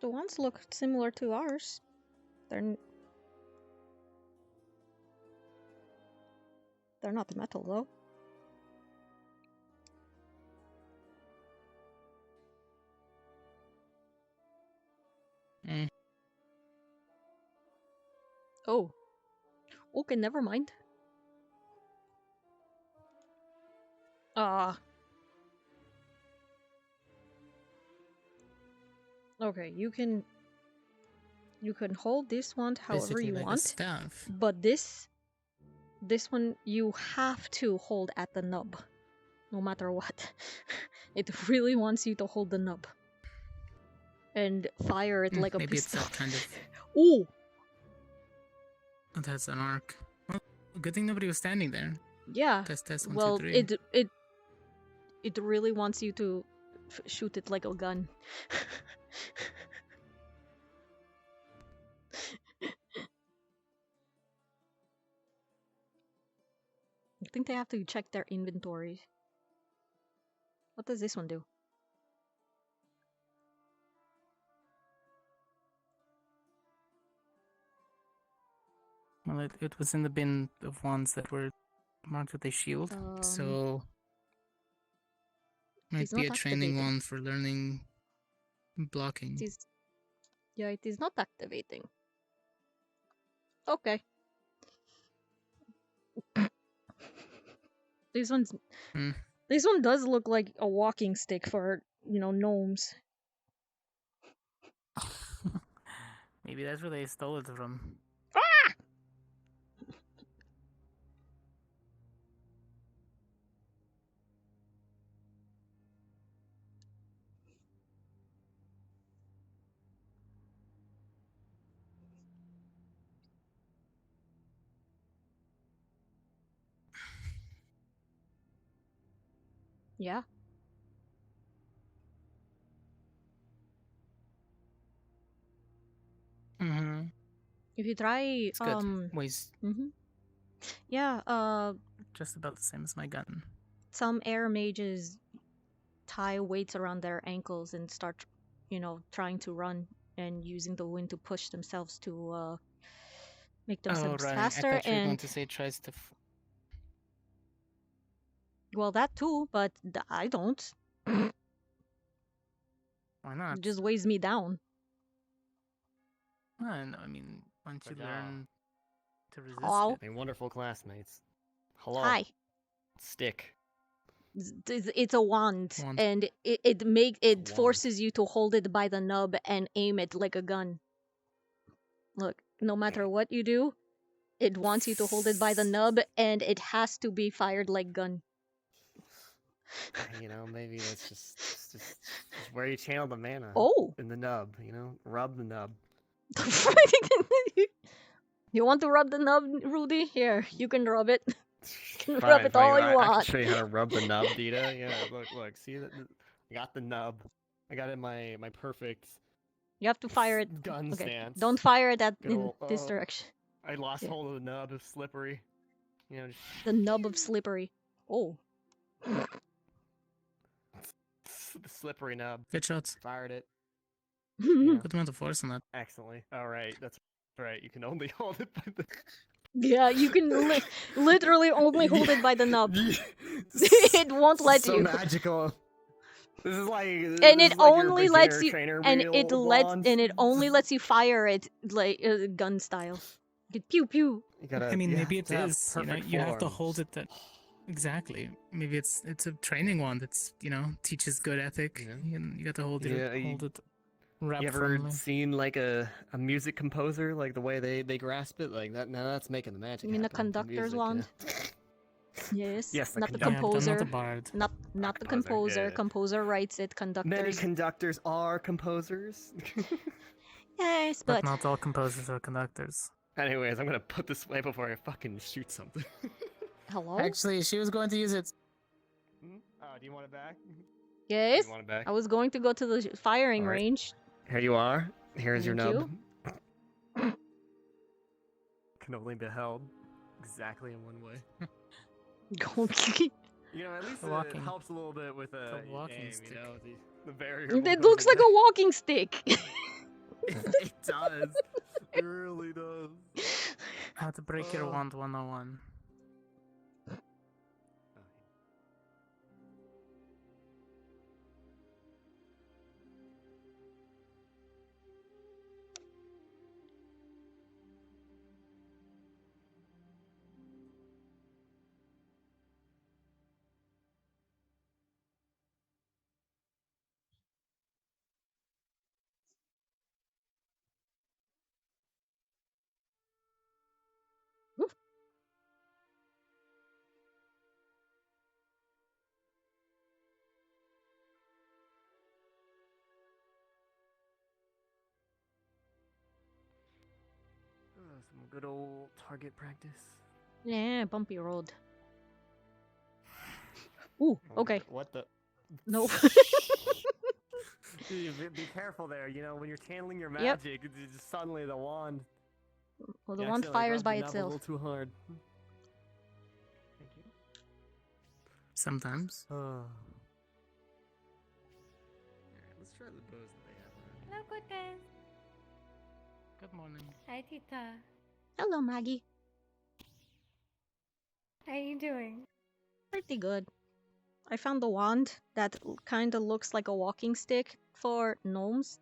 The ones look similar to ours. They're not metal though. Mm. Oh. Okay, never mind. Okay, you can hold this one however Basically you like a want. staff. But this one you have to hold at the nub. No matter what. It really wants you to hold the nub. And fire it like a Maybe pistol. it's that kind of. Ooh! It has an arc. Well, good thing nobody was standing there. Yeah. Test 1, Well, 2, 3. it really wants you to shoot it like a gun. I think they have to check their inventories. What does this one do? Well, it was in the bin of ones that were marked with a shield, so might it's be not a training activating. one for learning blocking. Yeah, it is not activating. Okay. This one does look like a walking stick for, gnomes. Maybe that's where they stole it from. Yeah. Mm-hmm. If you try, It's good. Weighs yeah, just about the same as my gun. some air mages tie weights around their ankles and start, trying to run and using the wind to push themselves to make themselves right. faster. I thought you were going And to say tries to. well, that too, but I don't. Why not? It just weighs me down. I mean, once you learn to resist Hello? it. My wonderful classmates. Hello. Hi. Stick. It's a wand, and it forces you to hold it by the nub and aim it like a gun. Look, no matter what you do, it wants you to hold it by the nub, and it has to be fired like gun. Maybe that's just where you channel the mana. Oh. In the nub, rub the nub. You want to rub the nub, Rudy? Here, you can rub it. You can Fine, rub it all you I want. can show you how to rub the nub, Deeta. Yeah, look, see that? I got the nub. I got it in my perfect. You have to fire it. Gun stance. Don't fire it in Good this old- direction. I lost Yeah. hold of the nub. It's slippery. Just The nub of slippery. Oh. the slippery nub. Good shots. Fired it. Good amount of force on that. Excellently. All right, that's right. You can only hold it by the. Yeah, you can literally only hold it by the nub. It won't let so you. magical. This is like. And it only lets you, and it only lets you fire it like gun style. Pew pew. I mean, maybe it is. You have to hold it that. Exactly. Maybe it's a training one that's teaches good ethic. You got to hold it. Hold it. You ever seen like a music composer, like the way they grasp it, like that? Now that's making the magic. You mean the happen. conductor's Music, wand? Yes. Yes, the not the conductor. composer. Not the bard. Not the composer. yeah. Composer writes it. Many Conductors. conductors are composers. Yes, But but not all composers are conductors. Anyways, I'm gonna put this away before I fucking shoot something. hello. Actually, she was going to use it. Do you want it back? Yes. You want it back? I was going to go to the firing All right. range. Here you are. Here's your Thank nub. Can only be held exactly in one way. At least it helps a little bit with The walking aim, stick. the variable. It looks like a walking stick. It does. It really does. How to break your wand 101. Some good old target practice. Yeah, bumpy road. Ooh, okay. What the? Nope. Be careful there. You know, when you're channeling your Yep. magic, it's just suddenly the wand. Well, the you wand accidentally fires rubbed by the knob itself. A little too hard. Thank you. Sometimes. Alright, let's try the bows that they have. Hello, good guys. Good morning. Hi, Tita. Hello, Maggie. How you doing? Pretty good. I found the wand that kind of looks like a walking stick for gnomes.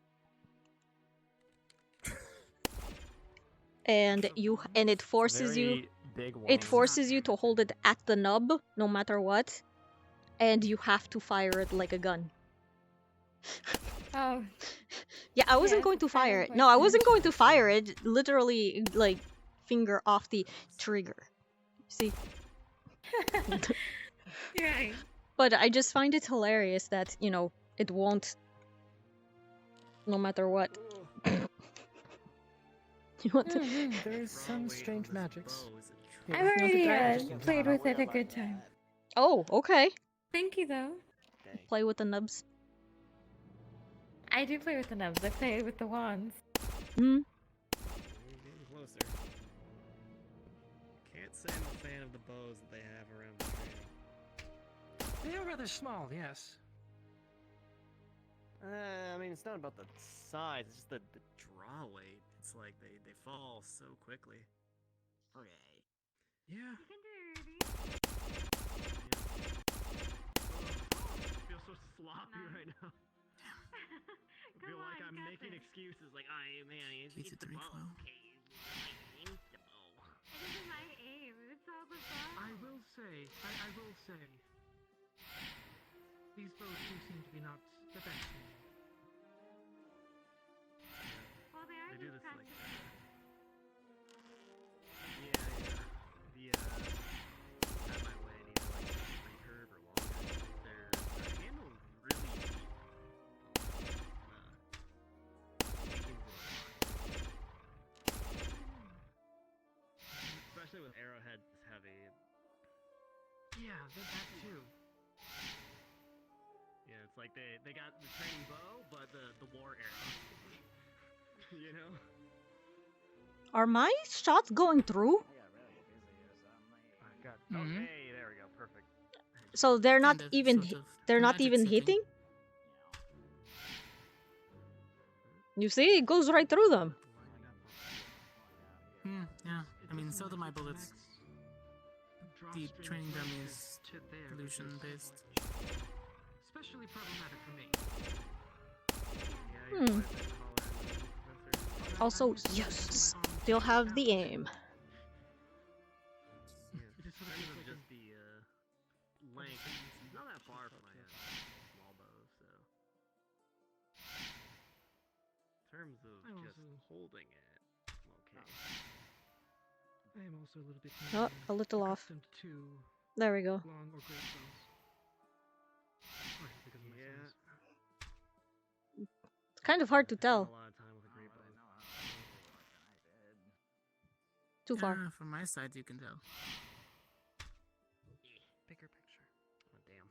And it forces you big wand. it forces you to hold it at the nub no matter what, and you have to fire it like a gun. Oh. Yeah, I wasn't Yes, going to it's kind fire of it. No, I wasn't important. going to fire it. Literally, like, finger off the trigger. See? Right. But I just find it hilarious that, you know, it won't, no matter what. You want to... There's some strange magics. I've already played with it a good time. Oh, okay. Thank you, though. Play with the nubs. I do play with the nubs. I play with the wands. Hmm. We're getting closer. Can't say I'm a fan of the bows that they have around the training. They are rather small, yes. I mean, it's not about the size, it's just the draw weight. It's like they fall so quickly. Okay. Yeah. You can do it, Ruby. I feel so sloppy right now. I feel like I'm making excuses, like, it's the bow. Okay, it's the bow. It isn't my aim. It's all the bow. I will say, these bows do seem to be not the best. Well, they are They do just this like practice. At my way, and either like recurve or longer. They're handled really especially with arrowheads heavy. Yeah, that too. Yeah, it's like they got the training bow, but the war arrow. You know? Are my shots going through? God. Mhm. Okay, there we go. Perfect. So they're not Kind of, even sort of. they're not Magic even setting. hitting? You see, it goes right through them. Yeah. I mean, so do my bullets. The training dummy is illusion based. Especially problematic for me. Hmm. Also, yes, still have the aim. In terms of just the length, it's not that far from my small bow, so. In terms of just holding it, okay. I am also a little bit Oh, a little off. accustomed to There we go. long or great bows. Partially because of my size. It's kind of hard to tell. A lot of time with a great bow. Too far. From my side, you can tell. Bigger picture. Oh, damn.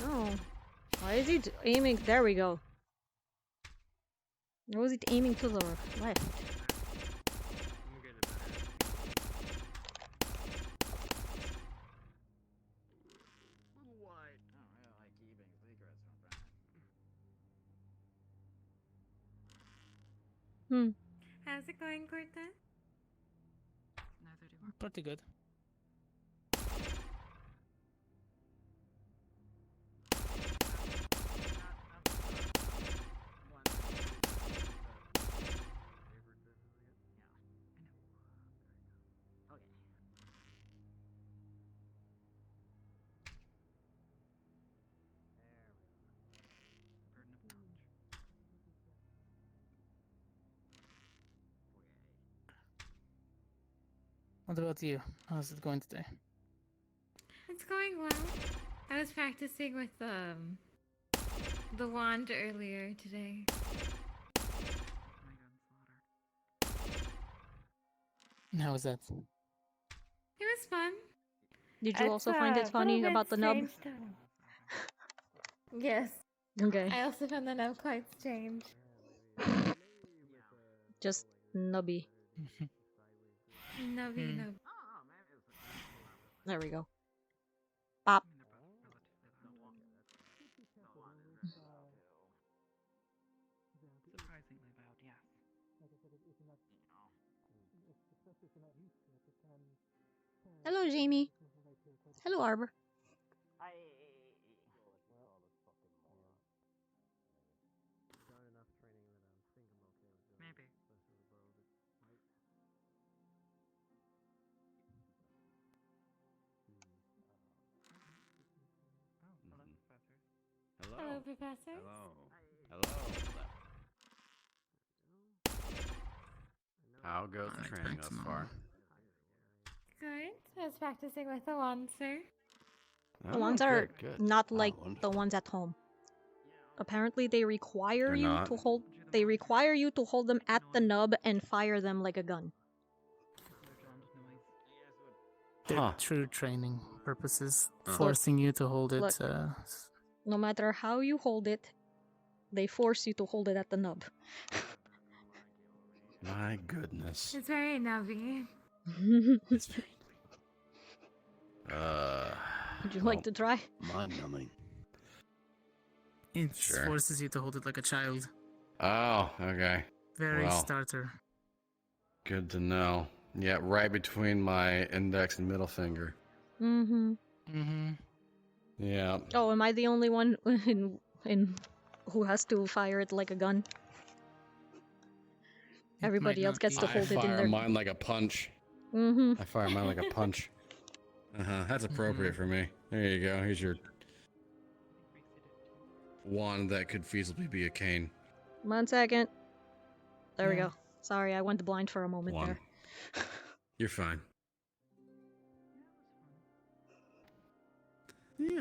Oh. Why is it aiming? There we go. Or was it aiming to the left? I'm getting it better. Little wide. How's it going, Cortez? Pretty good. What about you? How's it going today? It's going well. I was practicing with the wand earlier today. How was that? It was fun. Did you also find it funny about the nub? Yes. Okay. I also found the nub quite strange. Just nubby. Nubby nub. There we go. Pop. Surprisingly loud, yeah. Hello, Jamie. Hello, Arbor. Maybe. Hello, Professor. How goes the training thus far? Good. I was practicing with the wand, sir. The ones are not like the ones at home. Apparently, they require They're you not? to hold. They require you to hold them at the nub and fire them like a gun. They're true training purposes, forcing you to hold it. Look. No matter how you hold it, they force you to hold it at the nub. My goodness. It's very nubby. Would you like to try? Mind-numbing. It Sure. forces you to hold it like a child. Oh, okay. Very Well, starter. good to know. Yeah, right between my index and middle finger. Mm-hmm. Mm-hmm. Yeah. Oh, am I the only one in who has to fire it like a gun? Everybody else gets to hold it in I fire their. mine like a punch. Mm-hmm. I fire mine like a punch. That's appropriate for me. There you go. Here's your wand that could feasibly be a cane. 1 second. There we Yeah. go. Sorry, I went blind for a moment One. there. You're fine. Yeah.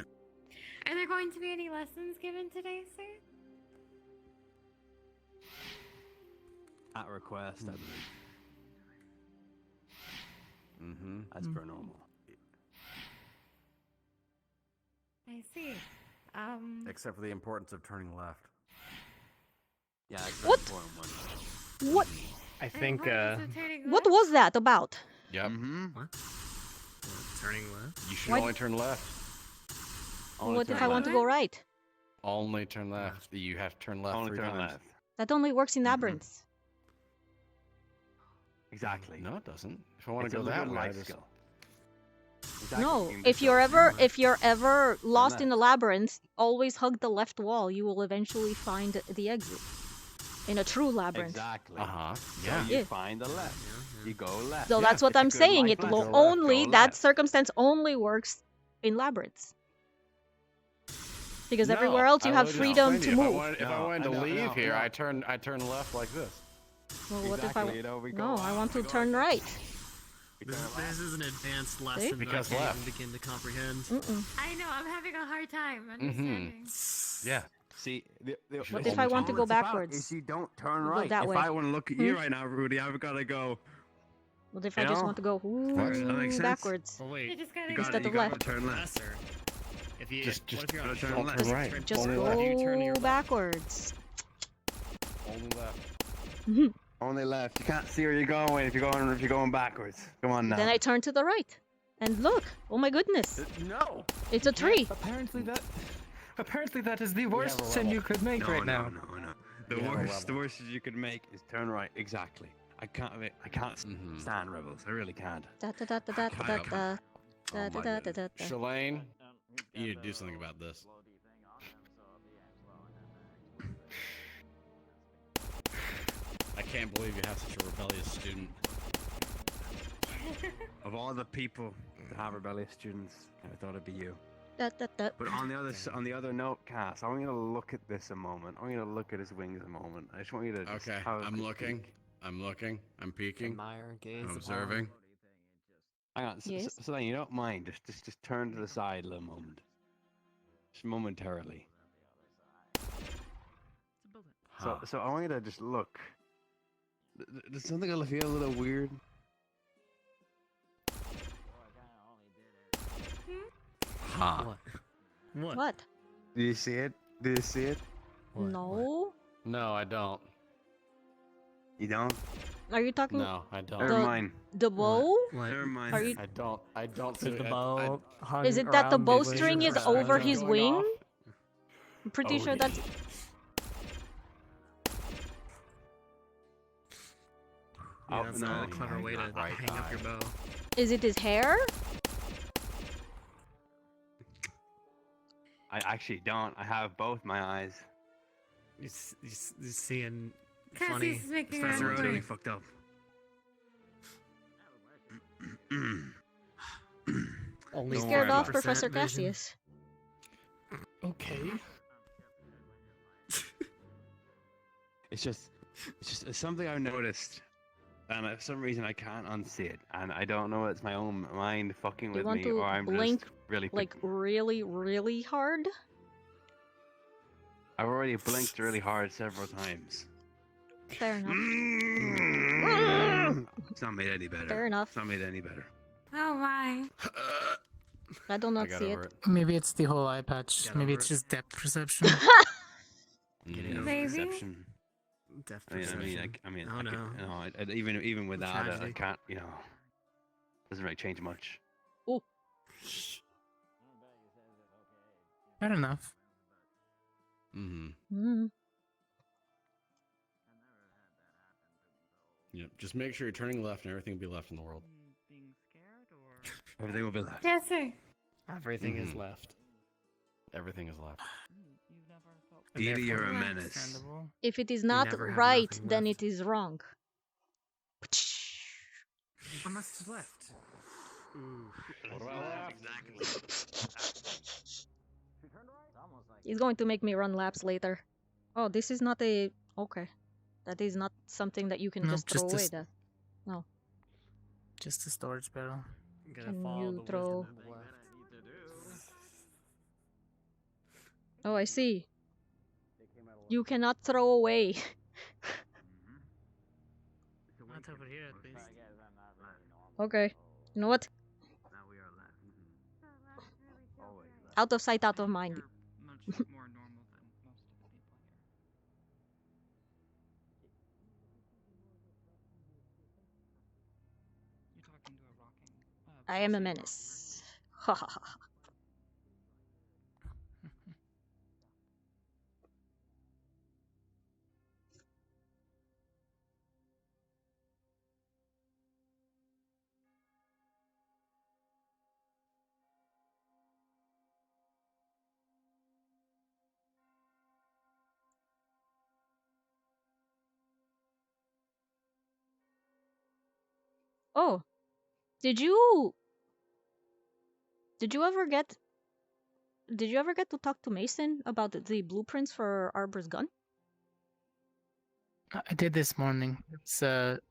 Are there going to be any lessons given today, sir? At request, I believe. Mm-hmm. As per normal. I see. Except for the importance of turning left. Yeah, it's What? very important one. What? I think, What was that about? Yep. What? Turning left? You should Why- only turn left. What if I want to go right? Only turn left. You have to turn left Only 3 turn times. left. That only works in labyrinths. Exactly. No, it doesn't. If I want It's to a go that good way, I life just... skill. Exactly. No, You if just you're go ever lost left. in the labyrinth, always hug the left wall. You will eventually find the exit. In a true labyrinth. Exactly. Uh-huh. So Yeah. you Yeah. find the left. You go left. So that's what It's a I'm good saying. life It will lesson. only Go that left. circumstance only works in labyrinths. Because everywhere else you I have would freedom explain to you. move. If I No, wanted to I know, leave here, no. I turn left like this. Well, what if Exactly, I? you know, we go No, I out, want we to go turn like right. This is an advanced lesson that I Because can't left. even begin to comprehend. I know, I'm having a hard time understanding. Yeah. See, What if I want to go backwards? Is you don't turn Go right. that if way. I want to look at you right now, Rudy, I've got to go. What if You I just know? want to go Does that make sense? backwards? Oh wait, You just gotta You go. gotta, Instead you of gotta left. turn left. Professor. If you Just what if you're on don't turn short left. Turn right. Just Only go left. You turn to your left. backwards. Only left. Only left. You can't see where you're going if you're going backwards. Come on now. Then I turn to the right. And look! Oh my goodness! No. It's a tree. Apparently that is the We worst have a sin level. you could make No, right no, now. no. The You have a worst rebel. you could make is turn right. Exactly. I can't stand rebels. I really can't. Da da da da da da da. Da da da da da. Shalane, you need to do something about this. I can't believe you have such a rebellious student. Of all the people to have rebellious students, I thought it'd be you. Da da da. But on the other note, Cass, I want you to look at this a moment. I want you to look at his wings a moment. I just want you to. Just Okay, have a I'm quick looking. peek. I'm looking. I'm peeking. Admire, gaze I'm upon. observing. Hang on, Yes? so then you don't mind. Just turn to the side a little moment. Just momentarily. It's a bullet. So I want you to just look. Does something feel a little weird? Huh. What? What? Do you see it? Do you see it? No. No, I don't. You don't? Are you talking No, I don't. Never mind. the bow? Never mind. Are you? I don't Is the bow hung Is it that the around bowstring is wings? over his Going wing? off. I'm pretty sure that's. Yeah, that's no, not a clever way to right hang up your bow. Is it his hair? I actually don't. I have both my eyes. You're seeing Cassie's funny. making Professor out Odie. with- fucked up. Only Don't Scared worry off about it. Professor vision. Cassius. Okay. It's just it's something I've noticed, and for some reason I can't unsee it, and I don't know if it's my own mind fucking Do you with want me, to or I'm blink, just really. like really, really hard? I've already blinked really hard several times. Fair enough. It's not made any better. Fair enough. It's not made any better. Oh my. I do I not got see it. over it. Maybe it's the whole eye patch. Get Maybe over it's it. just depth perception. Getting over Baby? Perception. Depth I mean, perception. I Oh, could, no. you know, even with that, I Tragedy. can't, you know, doesn't really change much. Oh, Fair enough. Mm-hmm. mm. Yep. Just make sure you're turning left, and everything will be left in the world. Being scared or Everything will be left. Yes, sir. Everything is Mhm. left. Everything is left. you've never felt And Deeta, you're a therefore- menace. Understandable. If it is We not never have right, nothing then left. it is wrong. Unless it's left. What about left? He's going to make me run laps later. Oh, this is not a... Okay. That is not something that you can Nope, just throw just away. this- That... No. Just a storage barrel. I'm gonna Can follow you the wisdom throw- of the left. Oh, I see. You cannot throw away. Not over here, at least. Okay. You know what? Out of sight, out of mind. much more normal than most of the people here. You're talking to a rocking. I am a menace. Ha ha ha. Oh, did you ever get to talk to Mason about the blueprints for Arbor's gun? I did this morning. It's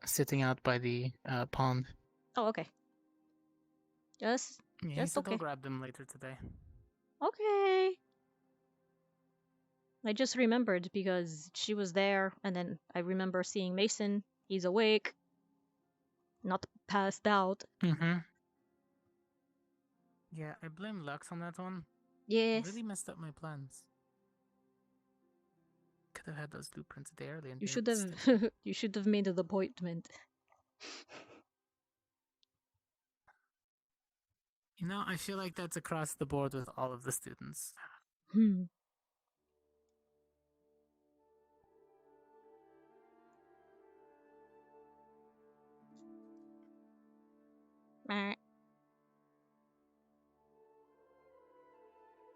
sitting out by the pond. Oh, okay. Just Yeah, he Just said okay. he'll grab them later today. okay. I just remembered because she was there, and then I remember seeing Mason. He's awake, not passed out. Mm-hmm. Yeah, I blame Lux on that one. Yes. Really messed up my plans. Could have had those blueprints a day early. And You did should instead. have you should have made an appointment. You know, I feel like that's across the board with all of the students. Hmm. Meh.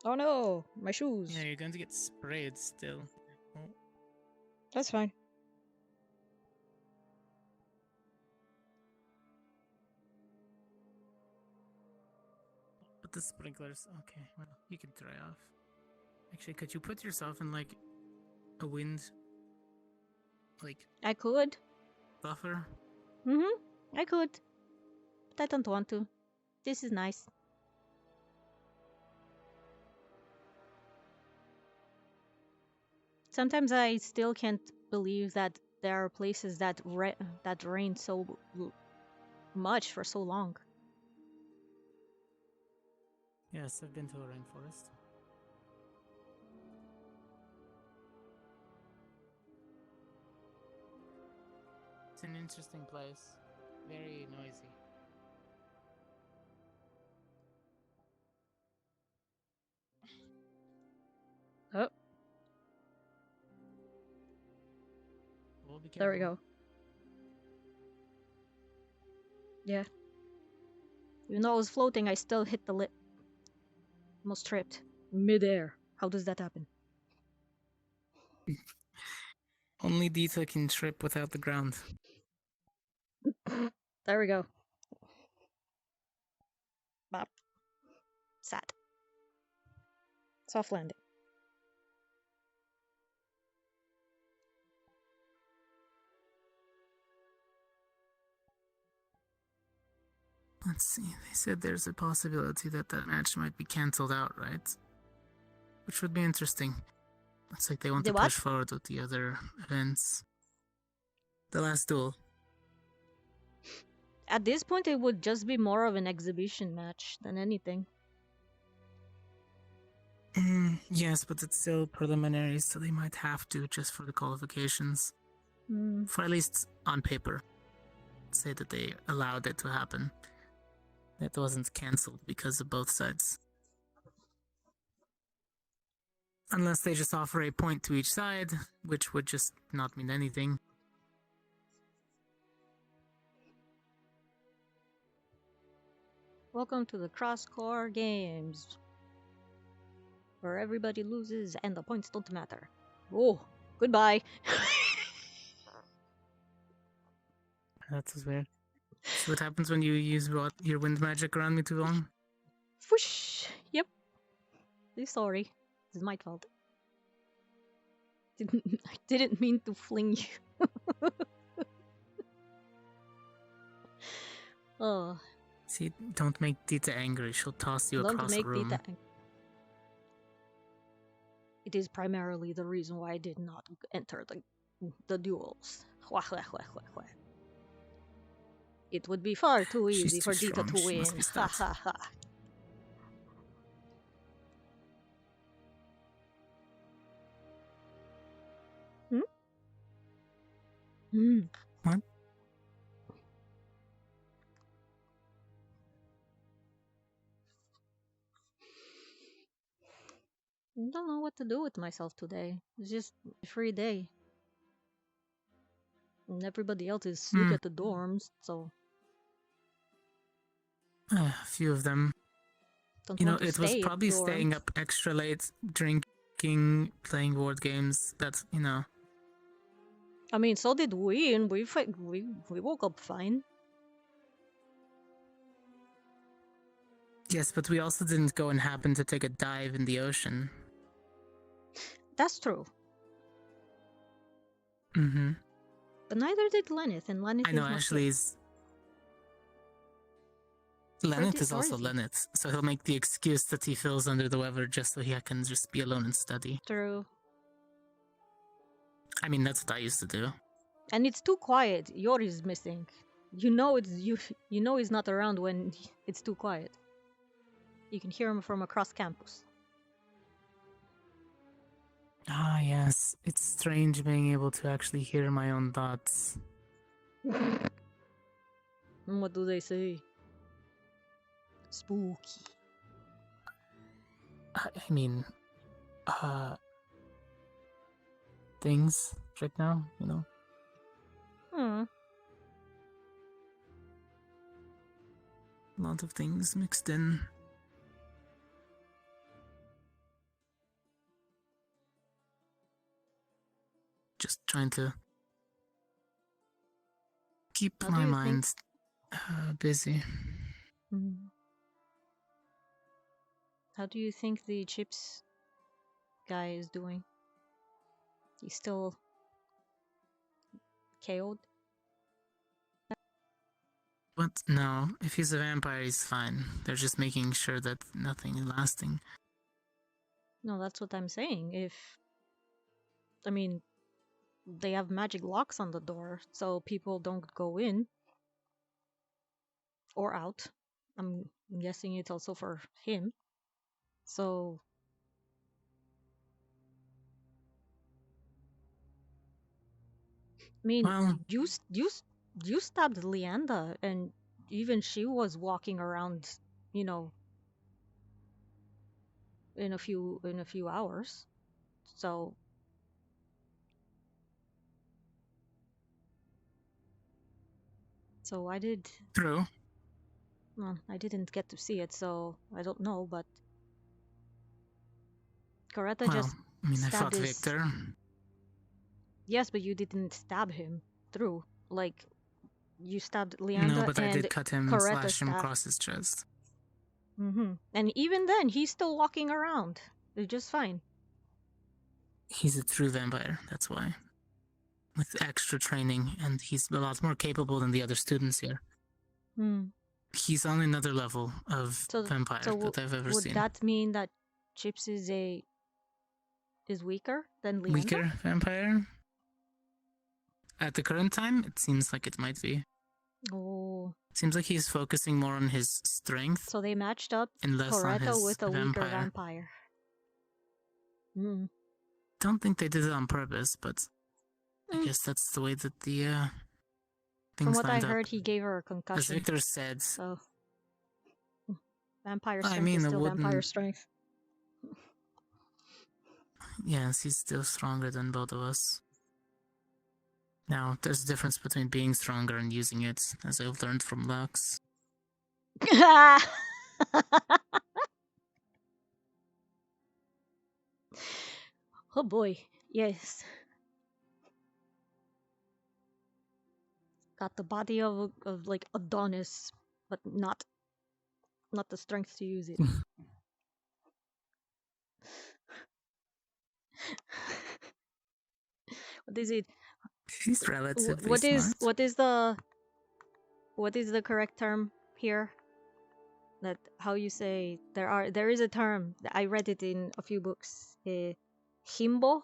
Oh no, my shoes. Yeah, you're going to get sprayed still. Oh. That's fine. But the sprinklers, okay, well, you can try off. Actually, could you put yourself in like a wind, like I could. buffer? I could. But I don't want to. This is nice. Sometimes I still can't believe that there are places that rain so much for so long. Yes, I've been to a rainforest. It's an interesting place. Very noisy. Oh. We'll be There we careful. go. Yeah. Even though I was floating, I still hit the lip. Almost tripped. Midair. How does that happen? Only Deeta can trip without the ground. There we go. Bop. Sad. Soft landing. Let's see, they said there's a possibility that that match might be cancelled outright. Which would be interesting. Looks like they want The to what? push forward with the other events. The last duel. At this point, it would just be more of an exhibition match than anything. Yes, but it's still preliminary, so they might have to just for the qualifications. For at least on paper. Say that they allowed it to happen. That wasn't cancelled because of both sides. Unless they just offer a point to each side, which would just not mean anything. Welcome to the cross-core games, where everybody loses and the points don't matter. Oh, goodbye. That's weird. So what happens when you use your wind magic around me too long? Whoosh. Yep. I'm sorry. This is my fault. I didn't mean to fling you. Oh. See, don't make Deeta angry. She'll toss you Don't across make the room. Deeta angry. It is primarily the reason why I did not enter the duels. It would be far too She's easy too for Deeta strong. to She win. must be Ha stout. ha ha. What? I don't know what to do with myself today. It's just a free day. And everybody else is sick at the dorms, so A few of them. don't You know, want to it was stay at probably staying dorms. up extra late, drinking, playing board games. That's, you know. I mean, so did we, and we woke up fine. Yes, but we also didn't go and happen to take a dive in the ocean. That's true. Mm-hmm. But neither did Lenneth, and Lenneth I is know not Ashley's... Lenneth is where also is he? Lenneth, so he'll make the excuse that he feels under the weather just so he can just be alone and study. True. I mean, that's what I used to do. And it's too quiet. Yori's missing. You know you know he's not around when it's too quiet. You can hear him from across campus. Ah, yes. It's strange being able to actually hear my own thoughts. What do they say? Spooky. I mean, things right now, you know? lot of things mixed in. Just trying to keep How do my you mind busy. How do you think the chips guy is doing? He's still KO'd? But no, if he's a vampire, he's fine. They're just making sure that nothing is lasting. No, that's what I'm saying. I mean, they have magic locks on the door, so people don't go in or out. I'm guessing it's also for him. So I mean, well, you stabbed Leanda, and even she was walking around, you know, in a few hours. So I did. True. Well, I didn't get to see it, so I don't know. But Coretta just I mean, I stabbed fought his... Victor. Yes, but you didn't stab him through. Like, you stabbed Leanda, No, but and I did cut him, Coretta slash him stabbed... across his chest. And even then, he's still walking around. It's just fine. He's a true vampire, that's why. With extra training, and he's a lot more capable than the other students here. He's on another level of vampire that I've ever seen. Would that mean that Chips is weaker than Leanda? Weaker vampire? At the current time, it seems like it might be. Oh. Seems like he's focusing more on his strength. So they matched up and less on Coretta his with a weaker vampire. vampire. Don't think they did it on purpose, but I guess that's the way that the From things what I lined heard, up. he gave her a concussion. As Victor said. So vampire strength I mean, is it still vampire wouldn't... strength. Yes, he's still stronger than both of us. Now, there's a difference between being stronger and using it, as I've learned from Lux. Oh boy, yes. Got the body of like Adonis, but not the strength to use it. What is it? He's relatively What is smart. what is the correct term here? That how you say there is a term. I read it in a few books. Himbo.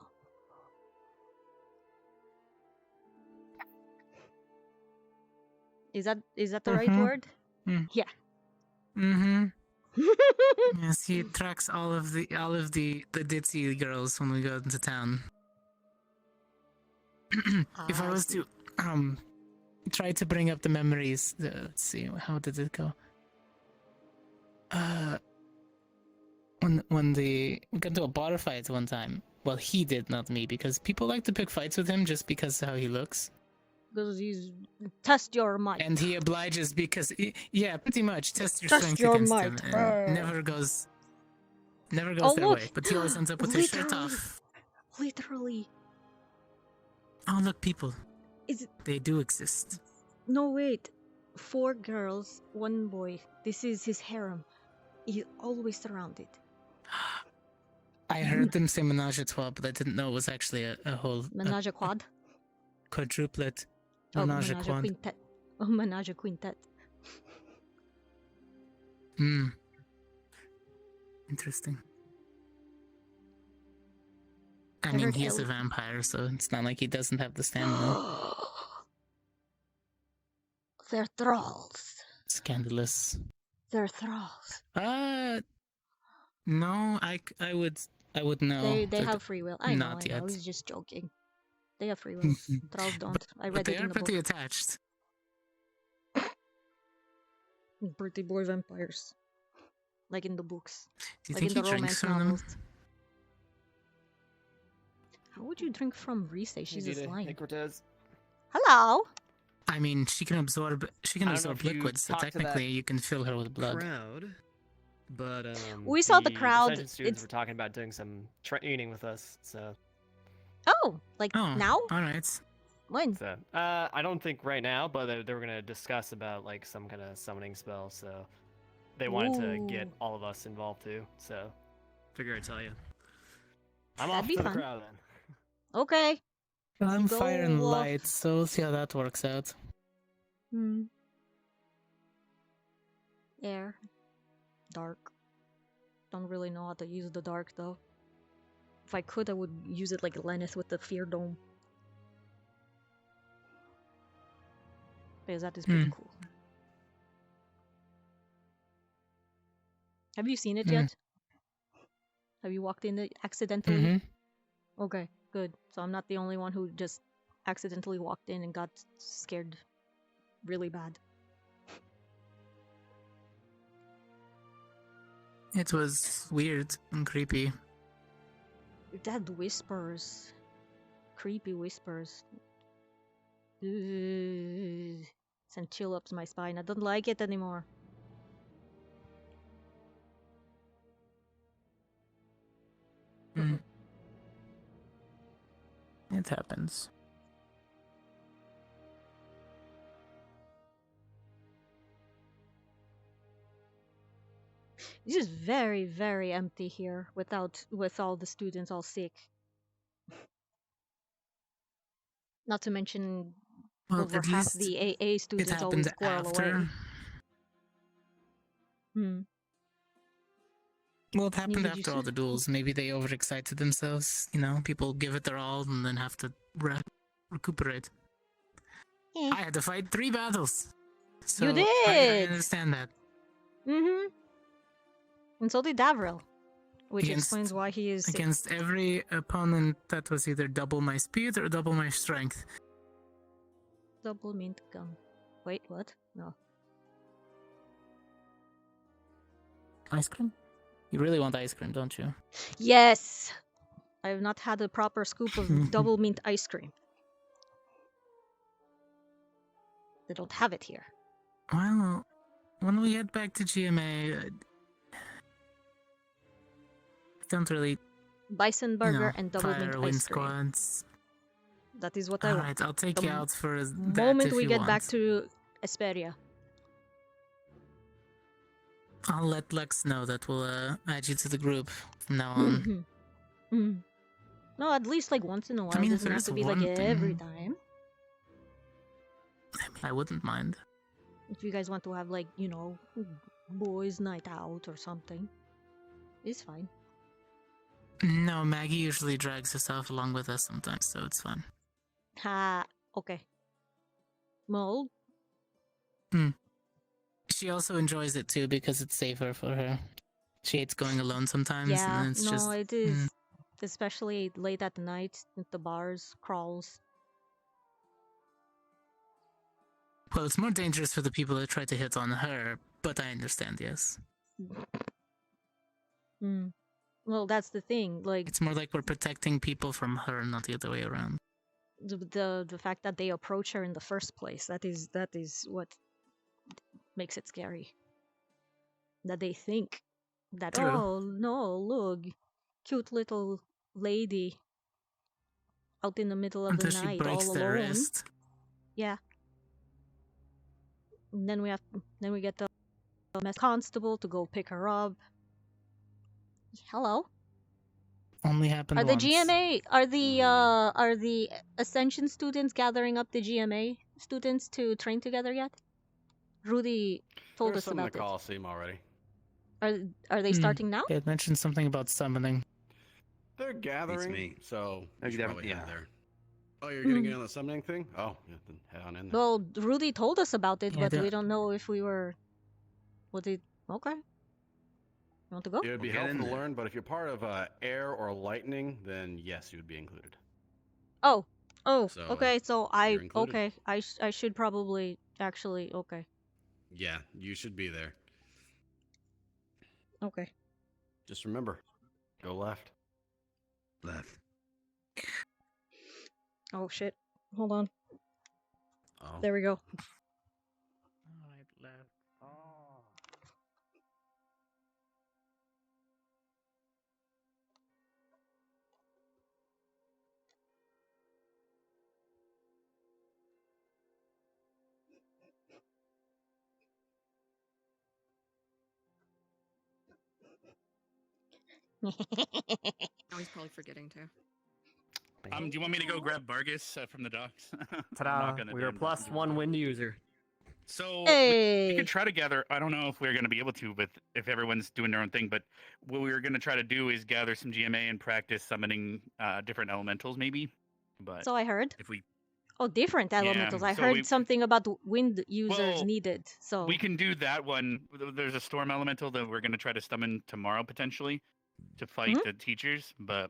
Is that the right word? Yeah. Yes, he tracks all of the ditzy girls when we go into town. If I was to try to bring up the memories, let's see, how did it go? When we got into a bar fight one time. Well, he did, not me, because people like to pick fights with him just because of how he looks. Because he's test your might. And he obliges because, yeah, pretty much, test your Test strength your against might. him. And never goes their look, way. But he always ends up with his shirt off. Literally. Oh, look, people. Is it... They do exist. No, wait. 4 girls, 1 boy. This is his harem. He's always surrounded. I heard them say menage a trois, but I didn't know it was actually a whole... Menage a quad? Quadruplet. Menage a quintet. Oh, menage a quintet. Interesting. I mean, he is a vampire, so it's not like he doesn't have the stamina. They're thralls. Scandalous. They're thralls. No, I would know. They have free will. I know. Yet. I was just joking. They have free will. Thralls don't. I read it in the book. They are pretty attached. Pretty boy vampires. Like in the books. Do you like think in the he drinks romance from novels. them? How would you drink from Rise? She's a slime. Hey, Cortez. Hello. I mean, she can absorb. She can I don't know absorb if you liquids, so talked to that technically you can fill her with blood. crowd, but We saw the crowd, Ascension students it's- were talking about doing some training with us, so. Oh, like Oh, now? all right. When? So, I don't think right now, but they were gonna discuss about like some kind of summoning spell, so they wanted to get Ooh. all of us involved too. So, Figure I'd tell you. I'm That'd off be to the fun. crowd then. Okay. I'm Go fire and off. light, so we'll see how that works out. Hmm. Air. Dark. Don't really know how to use the dark though. If I could, I would use it like Lenneth with the Fear Dome. Because that is pretty cool. Have you seen it yet? Have you walked in it accidentally? Okay, good. So I'm not the only one who just accidentally walked in and got scared really bad. It was weird and creepy. It had whispers. Creepy whispers. Ugh. Sent chill up my spine. I don't like it anymore. It happens. It's just very, very empty here with all the students all sick. Not to mention Well, over at half least the AA it students always happened squirrel after. away. Well, it happened Did you after all see- the duels. Maybe they overexcited themselves. You know, people give it their all and then have to recuperate. I had to fight 3 battles. So You I did! understand that. Mm-hmm. And so did Davril. Which Against- explains why he is sick. Against every opponent that was either double my speed or double my strength. Double mint gum. Wait, what? No. Ice cream? You really want ice cream, don't you? Yes! I have not had a proper scoop of double mint ice cream. They don't have it here. Well, when we head back to GMA, don't really. Bison burger and double fire mint win ice cream. squads. That is what I want. Alright, I'll take The you out for that moment if we you get want. back to Esperia. I'll let Lex know that we'll add you to the group from now on. No, at least like once in a while. mean, It if doesn't have there's to be like one every thing- time. I wouldn't mind. If you guys want to have like, you know, boys' night out or something, it's fine. No, Maggie usually drags herself along with us sometimes, so it's fun. Ha, okay. Well, She also enjoys it too because it's safer for her. She hates going alone sometimes, yeah, and it's no, just. it is. Especially late at night at the bars, crawls. Well, it's more dangerous for the people that try to hit on her, but I understand, yes. Well, that's the thing. Like It's more like we're protecting people from her, not the other way around. the fact that they approach her in the first place. That is what makes it scary. That they think that True. oh no, look, cute little lady out in the middle of Until the she night breaks all their alone. wrist. Yeah. And then we get the constable to go pick her up. Hello. Only happened Are the once. GMA are the Ascension students gathering up the GMA students to train together yet? Rudy told There's us some in about the it. Coliseum already. Are they starting now? They had mentioned something about summoning. They're gathering, me. so Oh, you should yeah, probably head yeah. there. Oh, you're getting in on the summoning thing? Oh, yeah, then head on in there. Well, Rudy told us about it, Yeah, but we don't know if we were. Was it okay? You want to go? It would be We'll get in helpful to there. learn, but if you're part of air or lightning, then yes, you would be included. Oh, So, okay. So you're included. I should probably actually okay. Yeah, you should be there. Okay. Just remember, go left. Left. Oh shit. Hold on. Oh. There we go. Alright, left. Oh. Oh, he's probably forgetting too. Do you want me to go grab Vargas from the docks? Ta-da! We are +1 wind user. So Hey. we could try to gather. I don't know if we're going to be able to, but if everyone's doing their own thing. But what we were going to try to do is gather some GMA and practice summoning different elementals, maybe. But So I heard. if we Oh, different elementals. I so heard we- something about wind users Well, needed. So we can do that one. There's a storm elemental that we're going to try to summon tomorrow potentially to fight the teachers, but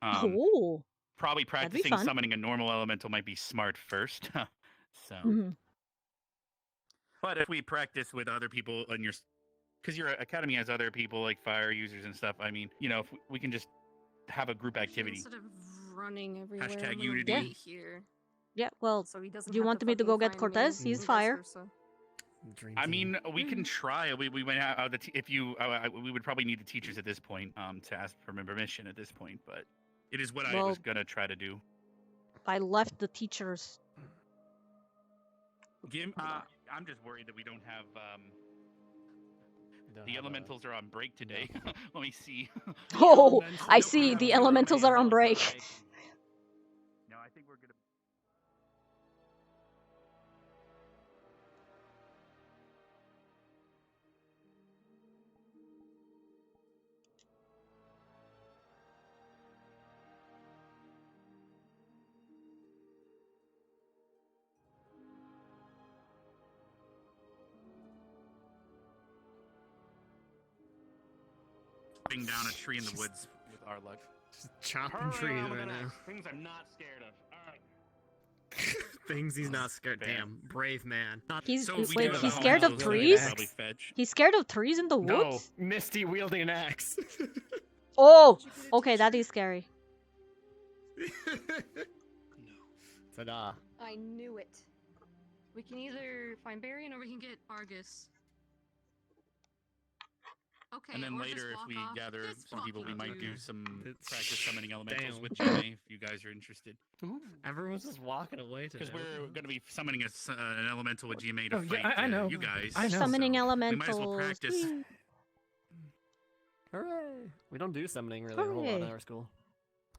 oh, probably be practicing fun. summoning a normal elemental might be smart first. So, Mhm. but if we practice with other people on your, because your academy has other people like fire users and stuff. I mean, you know, if we can just have a group activity. Instead of running everywhere, Hashtag I'm gonna unity. wait here. Yeah, well, So he doesn't do you have want to me to go fucking get find me Cortez? and He's vice fire. versa. I mean, we can try. We might have if you. We would probably need the teachers at this point to ask for permission at this point. But it is what I Well- was gonna try to do. I left the teachers. I'm just worried that we don't have. The elementals are on break today. Let me see. Oh, I see. The elementals are on break. No, I think we're gonna. Chopping down a tree in the woods with our luck. Chopping trees right now. Things I'm not scared of. Alright. Things he's not scared. Damn, brave man. He's So we wait, do he's have scared of elementals that trees? probably fetch. He's scared of trees in the No, woods? Misty wielding an axe. Oh, okay, that is scary. Ta-da! I knew it. We can either find Barian or we can get Argus. Okay, And then or later, just if walk we off. gather Just some people, we fucking might do. do some practice summoning elementals Damn. with GMA if you guys are interested. Everyone's just walking away today. Because we're going to be summoning an elemental with GMA to Oh, yeah, fight I know. you guys. I know. Summoning so elementals. We might as well practice. Whee! Hooray! We don't do summoning really a whole lot in Hooray. our school.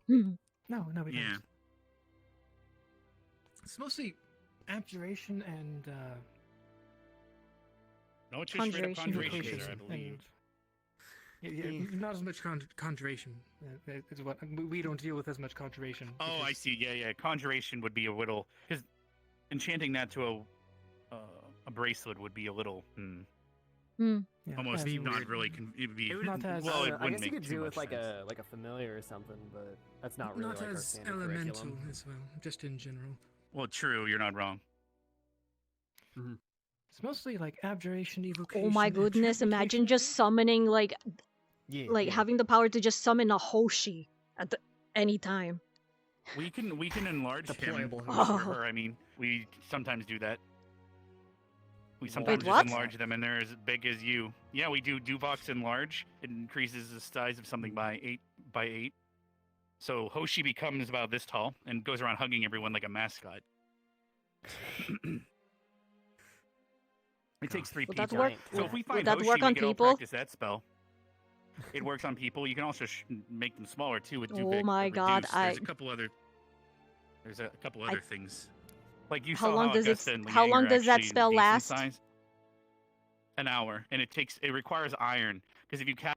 Hmm. No, we Yeah. don't. It's mostly abjuration and No, it's just straight up Conjuration. conjuration there, I believe. not as much conjuration. Is what we don't deal with as much conjuration. Oh, I see. Yeah. Conjuration would be a little because enchanting that to a bracelet would be a little almost that'd be not weird. really. It'd be Not as- well. It I wouldn't guess you make could too do much with sense. like a familiar or something, but that's not really Not like our as standard elemental curriculum. as well, just in general. Well, true. You're not wrong. It's mostly like abjuration, evocation. Oh my goodness, imagine just summoning like having the power to just summon a Hoshi at any time. We can enlarge him Deployable. or her. I mean, we sometimes do that. We sometimes what? just enlarge them, and they're as big as you. Yeah, we do Duvox enlarge. It increases the size of something by 8. So Hoshi becomes about this tall and goes around hugging everyone like a mascot. It takes 3 Would people. that work? So if we find Would that Hoshi, work on we can all people? practice that spell. It works on people. You can also make them smaller too with Oh my god, There's a couple other. There's a couple other things. Like you How saw long how does it- Augusta and how Liang long are does that actually spell decent last? size. An hour, and it requires iron because if you cast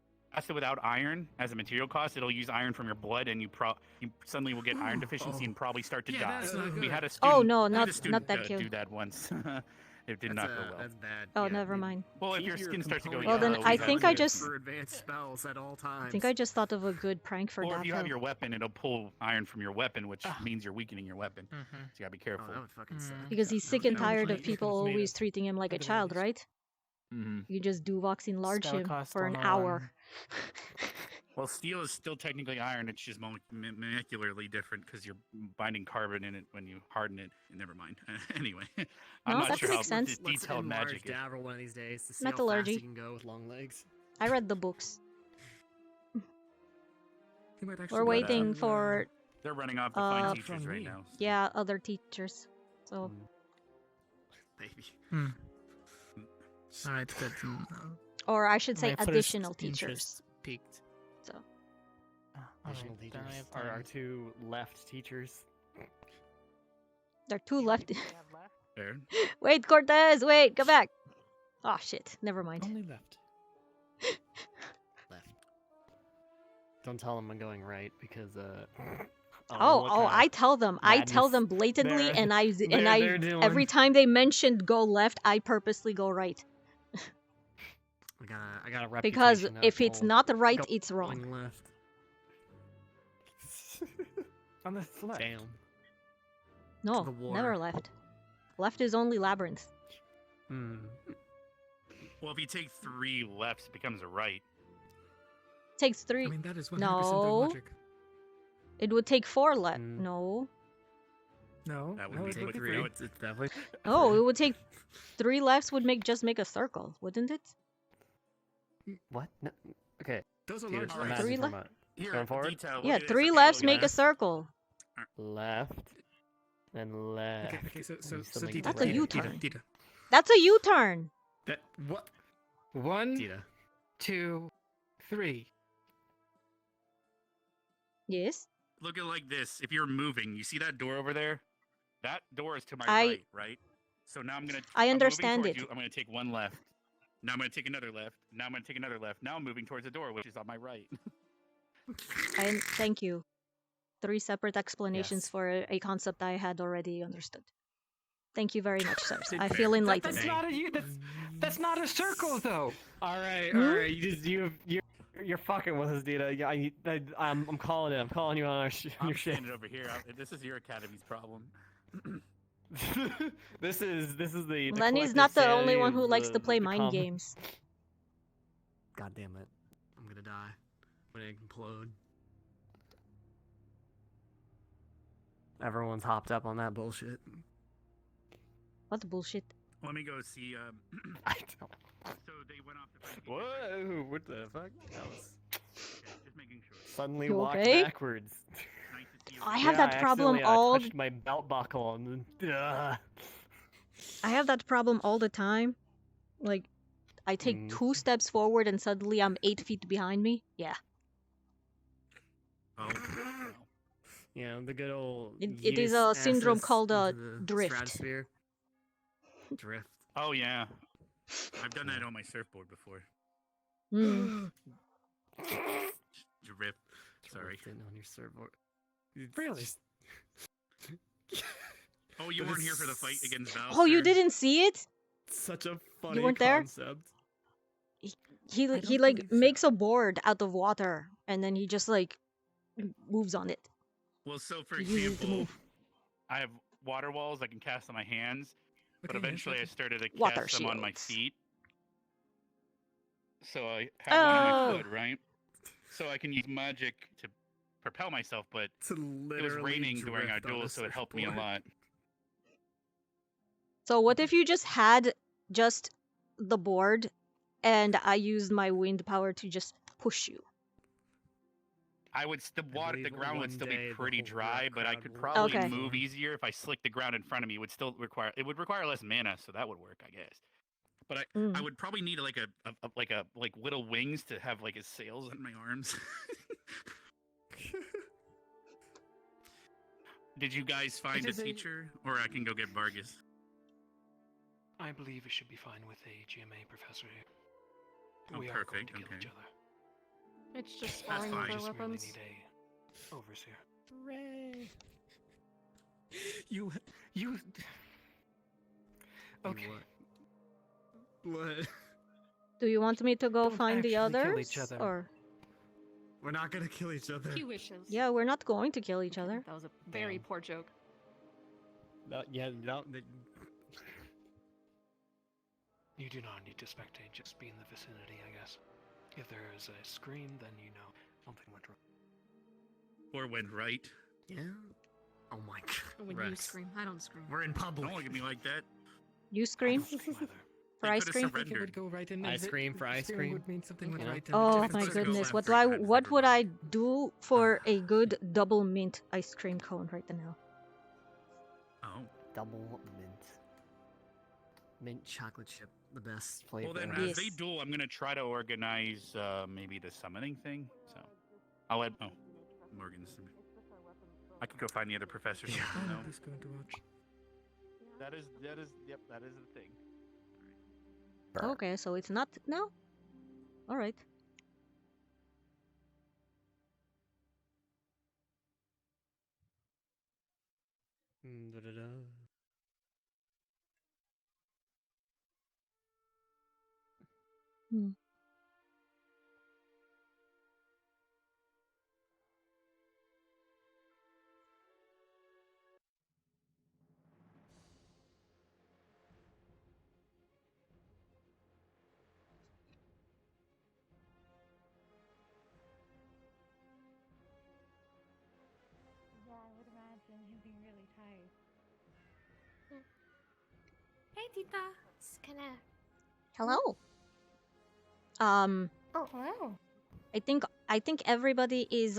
it without iron as a material cost, it'll use iron from your blood, and you suddenly will get iron deficiency and probably start to die. that's not We good. had a Oh, student. no, I had not- a student, not that cute. do that once. It did not go well. That's bad. Oh, Yeah, never mind. Well, if your skin starts to go Well, then yellow, I we have think to I do just- some- For advanced spells at all times. I think I just thought of a good prank for Or that. if you have though. your weapon, it'll pull iron from your weapon, which means you're weakening your weapon. So you gotta be careful. Oh, that would fucking suck. Because he's sick and tired of people It's made always of treating him like a child, abilities. right? Mm-hmm. You just do Vox enlarge Spell him cost for an 101. hour. Well, steel is still technically iron. It's just molecularly different because you're binding carbon in it when you harden it. Never mind. Anyway, I'm No, not that sure how makes sense. detailed magic is. Dabber one of these days to see how fast Metallurgy. he can go with long legs. I read the books. He might actually We're be waiting able to, for They're running off to find teachers right now. yeah, other teachers. So Maybe. All right, good. or I should say My first additional interest teachers. Peaked. So Additional teachers are our two left teachers. there are two left. Fair. Wait, Cortez, wait, come back. Oh shit, never mind. Only left. Left. Don't tell them I'm going right because I tell them. I tell them blatantly, and I every time they mentioned go left, I purposely go right. I got a reputation. Because of if it's not right, go- it's wrong. left. On the left. Damn. No, the war. never left. Left is only labyrinth. Well, if you take 3 lefts, it becomes a right. Takes 3. I mean, that is 100% no. logic. It would take 4 left. No. No. That no, would it take would be 3. three. It's definitely. Oh, it would take 3 lefts would just make a circle, wouldn't it? What? No. Okay. Those are Dude, large I'm lefts. asking 3 for left. my- Here, Going forward? Deeta, look Yeah, at this, 3 okay, lefts look make at a this. circle. Left. Then left. Okay, so something Deeta, That's a Deeta, U-turn. Deeta. That's a U-turn. That what? 1, Deeta. 2, 3. Yes. Look at it like this. If you're moving, you see that door over there? That door is to my I- right? So now I'm gonna. I I'm moving understand towards it. You. I'm gonna take 1 left. Now I'm gonna take another left. Now I'm gonna take another left. Now I'm moving towards the door, which is on my right. Thank you. 3 separate explanations Yes. for a concept I had already understood. Thank you very much, sirs. I Fair. feel enlightened. That's not a that's not a circle though. All right, Hmm? all right. You're fucking with us, Deeta. I'm calling it. I'm calling you on I'm your shit. standing over here. This is your academy's problem. This is the. Lenny's collective not the sanity only one of who likes the- to play the mind common- games. God damn it. I'm gonna die. I'm gonna implode. Everyone's hopped up on that bullshit. What bullshit? Let me go see. I don't. So they went off to find. Whoa! What the fuck? That was Just making sure. suddenly You walked okay? backwards. Nice to see you. I have Yeah, that problem accidentally, all. I touched my belt buckle and then. I have that problem all the time. Like, I take 2 steps forward and suddenly I'm 8 feet behind me. Yeah. Oh, wow. Yeah, the good old. It is use a syndrome access called into the drift. stratosphere. Drift. Oh yeah, I've done that on my surfboard before. Mm. Drip. Sorry. Drifting on your surfboard. Really? Oh, you weren't here for the fight against Val. Oh, you sir? didn't see it? Such a funny weren't there? concept. He don't like believe so. makes a board out of water and then he just like moves on it. Well, so for He uses it to example, move. I have water walls I can cast on my hands, but Okay, yes, eventually I okay. started to Water cast them on my shields. feet. So I have one on Oh. my foot, right? So I can use magic to propel myself, but To it was literally raining during our drift on duel, a so it helped me a surfboard. lot. So what if you just had just the board and I used my wind power to just push you? I would the water, the believe ground would one still day be the pretty whole dry, rock but I crowd could will probably Okay. move easier if I slicked the ground in front of me. It would require less mana, so that would work, I guess. But I Mm. would probably need like like little wings to have like as sails on my arms. Did you guys find a is a- teacher, or I can go get Vargas? I believe it should be fine with a GMA professor here. Oh, We are going perfect, to kill okay. each other. It's just That's falling fine. over Just merely weapons. need a overseer. Hooray! You. Okay. What? Do you want me to go Don't find the actually kill others? each other. Or We're not gonna kill each other. He wishes. yeah, we're not going to kill each other. That was a very Damn. poor joke. You do not need to spectate, just be in the vicinity, I guess. If there is a scream, then you know Or went right. Yeah. Oh my god. When you scream, I don't scream. We're in public. Don't look at me like that. You scream? For ice cream? I think it would go right in. Ice cream for ice cream. Would mean something with You know? right in. Oh my goodness! What would I do for a good double mint ice cream cone right now? Oh. Double mint. Mint chocolate chip, the best flavor. Well, then, as they duel, I'm gonna try to organize maybe the summoning thing. So, I'll let Morgan's. I could go find the other professors. Yeah. No. I'm just going to watch. That is the thing. Okay, so it's not now? Alright. Hmm. Yeah, I would imagine him being really tired. Hey, Deeta. It's kinda. Hello. Oh, hello. I think everybody is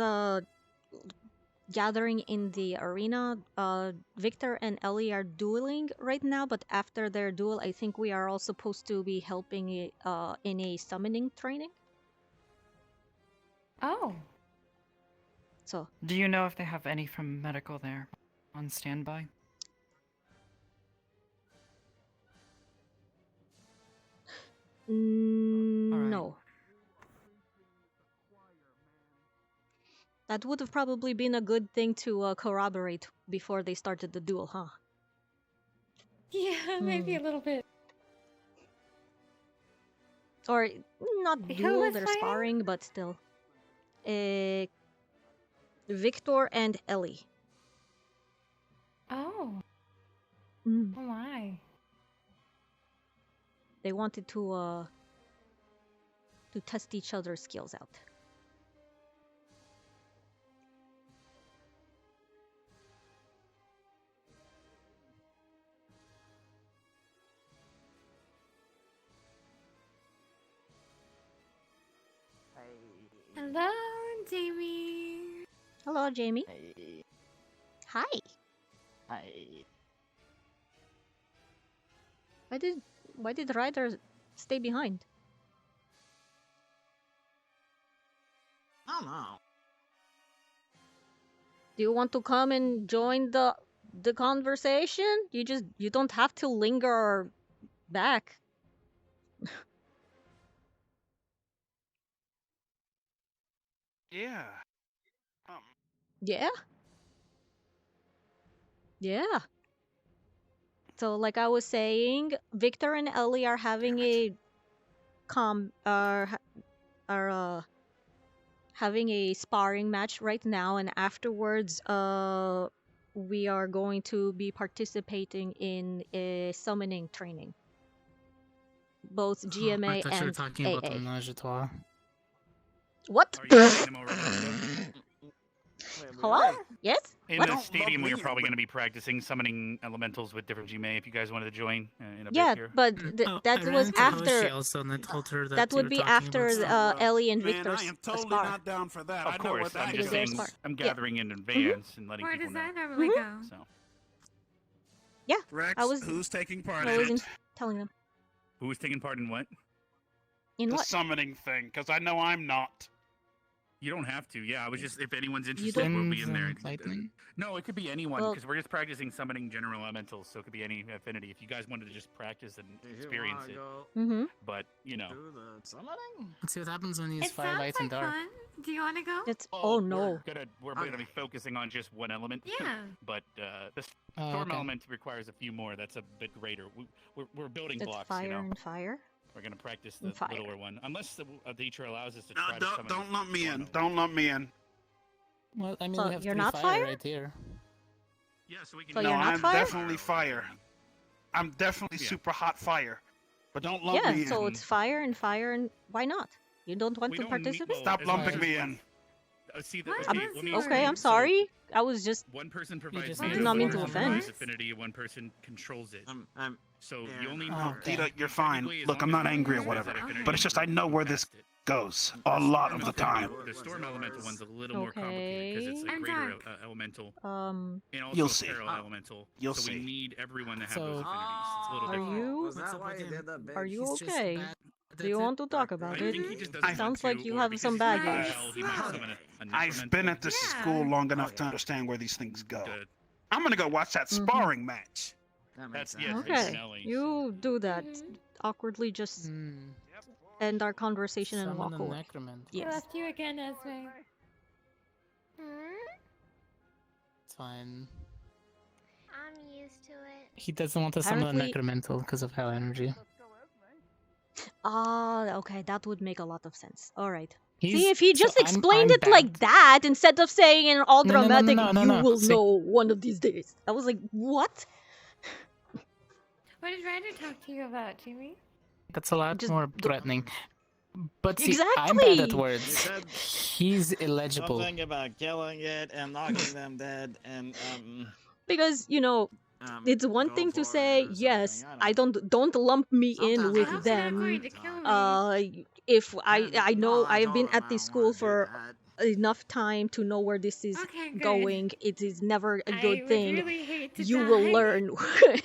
gathering in the arena. Victor and Ellie are dueling right now, but after their duel, I think we are all supposed to be helping in a summoning training. Oh. So. Do you know if they have any from medical there on standby? No. That would have probably been a good thing to corroborate before they started the duel, huh? Yeah, maybe a little bit. Or not Who duel, was they're fighting? sparring, but still. Victor and Ellie. Oh. Mm. Oh my. They wanted to test each other's skills out. Hello, Jamie. Hello, Jamie. Hi. Hi. Why did Ryder stay behind? I don't know. Do you want to come and join the conversation? You don't have to linger back. Yeah. Yeah. Yeah. So like I was saying, Victor and Ellie are having a having a sparring match right now, and afterwards we are going to be participating in a summoning training. Both GMA I thought you were and talking AA. about the menage a trois. What? Hello? Yes? In What? the stadium, we are probably going to be practicing summoning elementals with different GMA. If you guys wanted to join in a Yeah, bit here. but that I ran was into after. Hoshi also, and I told her that That you would were be talking after about Ellie and Man, Victor's I am totally spar. not down for that. Of I know course, what that I'm Because just they're saying, smart. I'm Yeah. gathering in advance and letting Where people does know. that normally go? So, Yeah, Rex, I was. who's taking part I in was it? telling them. who was taking part in what? In The what? summoning thing, because I know I'm not. You don't have to. Yeah, I was just if anyone's You interested, we'll be in there. Winds and lightning? No, it could be anyone Well- because we're just practicing summoning general elementals, so it could be any affinity. If you guys wanted to just practice and experience it, Mm-hmm. but you know, Do the summoning? Let's see what happens when you use It sounds firelight and like dark. fun. Do you want to go? It's oh no. we're gonna be focusing on just one element. Yeah. But the Oh, storm okay. element requires a few more. That's a bit greater. We're building It's blocks. fire You know, and fire. we're gonna practice and the fire. littler one, unless the teacher allows us to No, try to summon. don't lump me in. Storm Don't lump me in. Well, I mean, So we have you're three not fire fire? right here. Yeah, so we can. So No, you're not I'm fire? definitely fire. I'm definitely Yeah. super hot fire. But don't lump Yeah, me so in. it's fire and why not? You don't want We to don't need- participate? well, Stop as long lumping as- me in. See, the, What? okay, let me Okay, explain. I'm So, sorry. I was just. one person provides just I mana, did not mean one to person offend. provides affinity, and one person controls it. So you only Oh, Okay. Deeta, you're fine. technically, as Look, long I'm as not one angry or person has whatever, that affinity, but it's just I know you where can this cast it. goes a lot And of the the time. storm elemental one's a little more complicated because it's a And greater dark. Elemental, Um. and also You'll a see. peril elemental. You'll so we see. need everyone to have So- those affinities. It's a little Are different. you? Was that why you did the big? Are you He's just okay? bad. Do you want to talk about I it? think he just doesn't It want sounds to, like you or have because some he's not baggage. well, he might summon a I've necromental. been at this Yeah. school long enough to understand where these things go. Good. I'm gonna go watch that Mhm. sparring match. That's yeah, Okay, Finelli, you do that. Awkwardly just end our conversation and Summon walk a away. necromancer. I Yes. left you again, Esme. It's fine. I'm used to it. He doesn't want to summon a Apparently- necromental because of hell energy. Ah, okay, that would make a lot of sense. All right. He's- See, if he just so explained I'm it like that instead of saying in all No, no, no, dramatic, no, no, you no. will See- know one of these days. I was like, what? What did Ryder talk to you about, Jimmy? That's a lot more threatening. But see, I'm Exactly. bad at You words. said He's illegible. something about killing it and knocking them dead and Because you know, it's one go thing to for it say or yes. something, I don't lump me in Sometimes with I just them. going to kill me. If I know no, I I've been told him at I this don't school wanna do for that. enough time to know where this is Okay, good. going. It is never a I good would thing. really hate to You die. will learn. I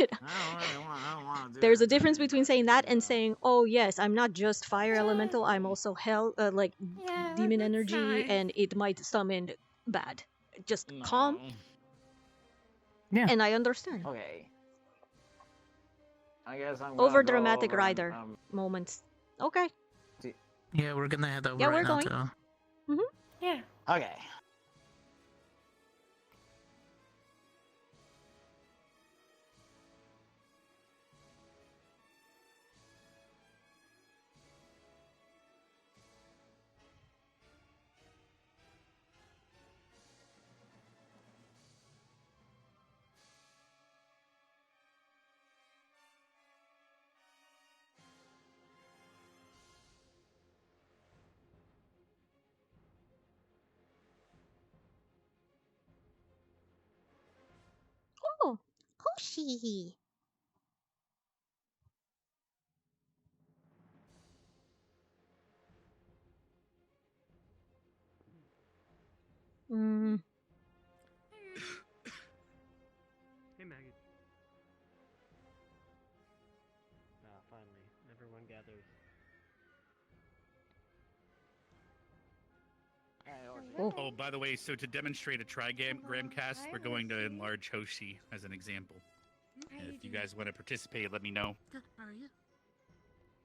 don't want to do There's that a to difference between saying that and anybody, saying, "Oh yes, I'm not just fire elemental. I'm also hell, like Yeah, demon that's energy, fine. and it might summon bad." Just No. calm, Yeah. and I understand. Okay. I guess I'm Over gonna go dramatic over and, rider moments. Okay. Yeah, we're gonna head over Yeah, right we're now going. to... Yeah. Okay. Oh, Hoshi. Mm, Hey, Maggie. Ah, finally, everyone gathers. Oh, by the way, so to demonstrate a trigram cast, we're going to enlarge Hoshi as an example. And if you guys want to participate, let me know. How are you?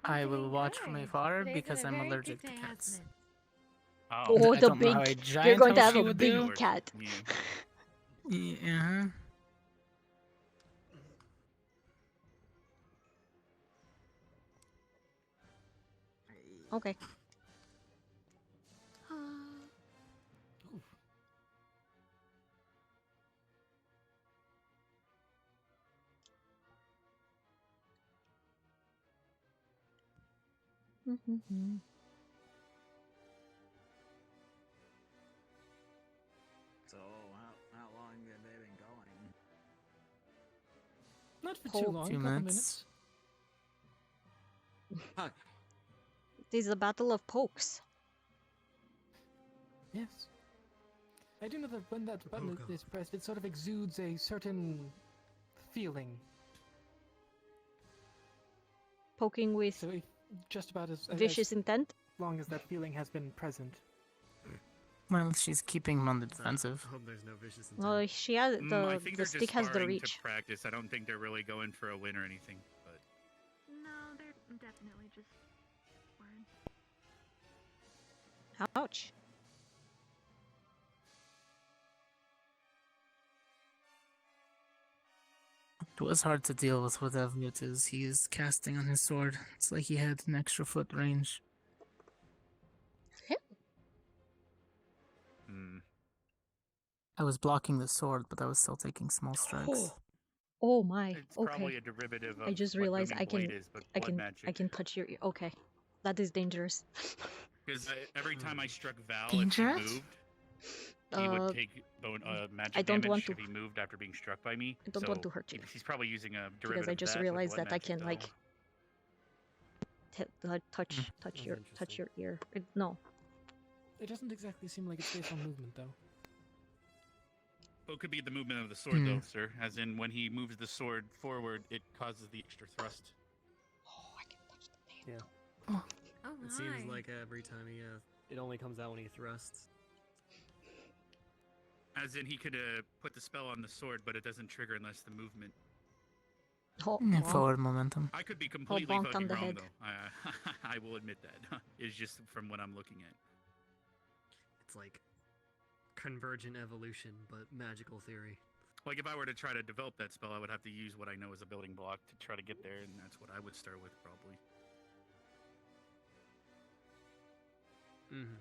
I will watch from afar Today's because been a I'm very allergic good to day, cats. hasn't it? Oh, I the don't know how a big. You're giant going to have Hoshi a would big do. cat. Yeah. Okay. So how long have they been going? Not for Whole too long. Few Couple minutes. minutes. This is a battle of pokes. Yes. I do know that when that button is pressed, it sort of exudes a certain feeling. Poking with So if just about as vicious intent. long as that feeling has been present. Well, she's keeping him on the defensive. I hope there's no vicious Well, she has I the think the they're stick just has the sparring reach. to practice. I don't think they're really going for a win or anything. But No, they're definitely just words. Ouch. It was hard to deal with whatever it is he is casting on his sword. It's like he had an extra foot range. I was blocking the sword, but I was still taking small strikes. Oh my. it's Okay. probably a derivative of I just what realized Booming Blade is, but blood magic. I can touch your ear. Okay. That is dangerous. Because every time I struck Val, if Dangerous? she moved, he would take magic I don't damage want to. if he moved after being struck by me. I don't want to hurt you. He's probably using a derivative Because I just of that with realized blood that I magic, can though. like touch your ear. No. It doesn't exactly seem like it's based on movement, though. Well, it could be the movement of the sword, though, sir. As in, when he moves the sword forward, it causes the extra thrust. Yeah. Oh, It seems like every time it only comes out when he thrusts. As in, he could put the spell on the sword, but it doesn't trigger unless the movement. Forward momentum. I could be completely bonked on fucking the wrong, head. though. I will admit that. It's just from what I'm looking at. It's like convergent evolution, but magical theory. Like, if I were to try to develop that spell, I would have to use what I know as a building block to try to get there, and that's what I would start with, probably. Mm-hmm.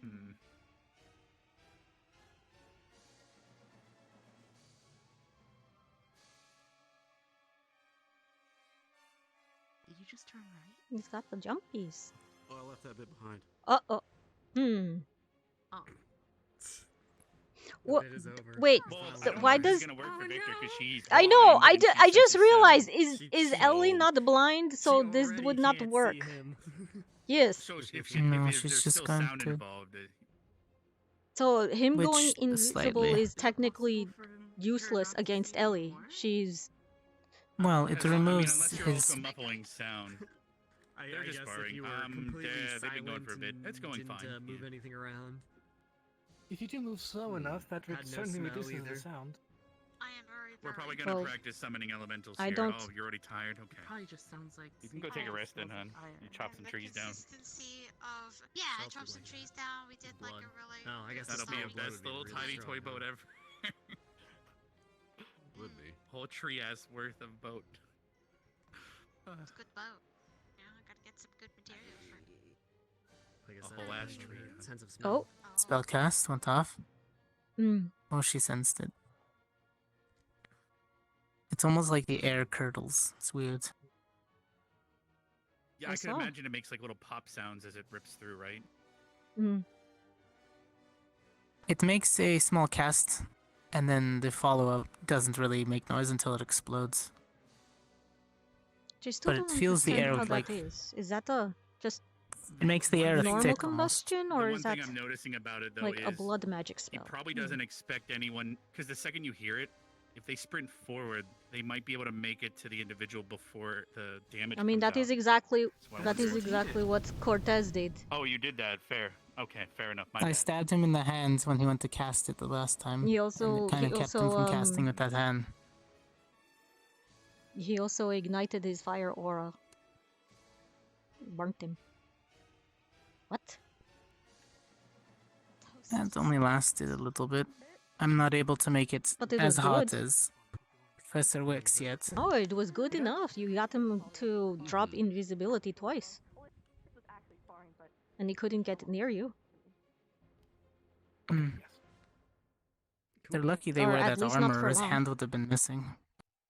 Hmm. Did you just turn right? He's got the jumpies. Oh, I left that bit behind. Uh-oh. Oh. What? It is over. Wait, Well, so I don't know why if this is does... gonna work for Victor, 'cause she's I know, blind and she I just senses realized, sound. is Ellie not blind, so this would not work. Yes. So if No, there's she's still just going sound to- involved, So him Which going invisible slightly. is technically useless against Ellie. She's... Well, it I mean, removes unless you're his. also muffling sound. They're just guess barring. if you were completely They've been going silent for a bit. and It's going didn't, fine. move anything around. If you do move slow enough, that Had no certainly smell reduces either. the sound. We're probably gonna Well, practice summoning elementals I here. don't- Oh, you're already tired? Okay. Probably just sounds like. You can go take a rest then, hon. You chop some trees down. Consistency of I chopped some trees down. We did like a really. Oh, I guess That'll be a the best little tiny toy boat ever. Would be. Whole tree ass worth of boat. It's a good boat. Yeah, I gotta get some good material for it. I guess A that whole ass adds tree. another sense of smell. Oh. Spellcast went off. Mm. Oh, she sensed it. It's almost like the air curdles. It's weird. Yeah, I I can saw. imagine it makes like little pop sounds as it rips through, right? Mm. It makes a small cast, and then the follow-up doesn't really make noise until it explodes. I still But it don't fills the understand air how with, that like- is. Is that a just It makes the air normal thick almost. combustion, The or one is that thing I'm noticing about it though like a is blood magic he spell? probably doesn't expect anyone, because the second you hear it, if they sprint forward, they might be able to make it to the individual before the damage. I mean, comes that is out. exactly what I that is wondered. exactly what Cortez did. Oh, you did that. Fair. Okay, fair enough. My I bad. stabbed him in the hand when he went to cast it the last time. He and also- it kind he of kept him also, from casting with that hand. He also ignited his fire aura. Burnt him. What? That only lasted a little bit. I'm not able to make it But it as was hot good. as Professor Wicks yet. Oh, it was good enough. You got him to drop invisibility twice. And he couldn't get near you. Mm. They're lucky they Or wear at that least not armor, for or his long. hand would have been missing.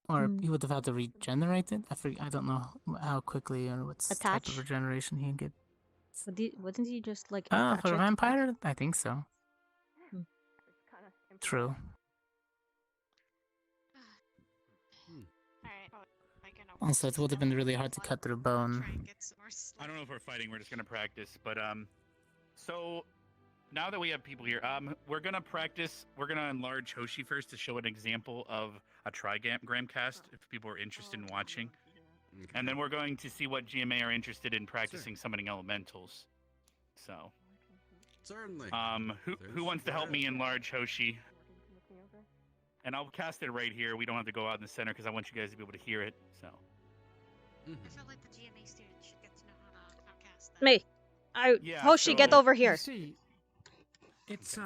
Or Mm. he would have had to regenerate it. I don't know how quickly or what type Attach? of regeneration he'd get. Wasn't he just like Ah, attach for a it? vampire? I think so. Hmm. True. Also, it would have been really hard to cut through bone. I don't know if we're fighting. We're just gonna practice. But so now that we have people here, we're gonna practice. We're gonna enlarge Hoshi first to show an example of a trigram cast if people are interested in watching, and then we're going to see what GMA are interested in practicing summoning elementals. So, Certainly. who wants to help me enlarge Hoshi? And I'll cast it right here. We don't have to go out in the center because I want you guys to be able to hear it. So. I feel like the GMA students should get to know how to cast that. Yeah, Hoshi, get so- over You here. see, it's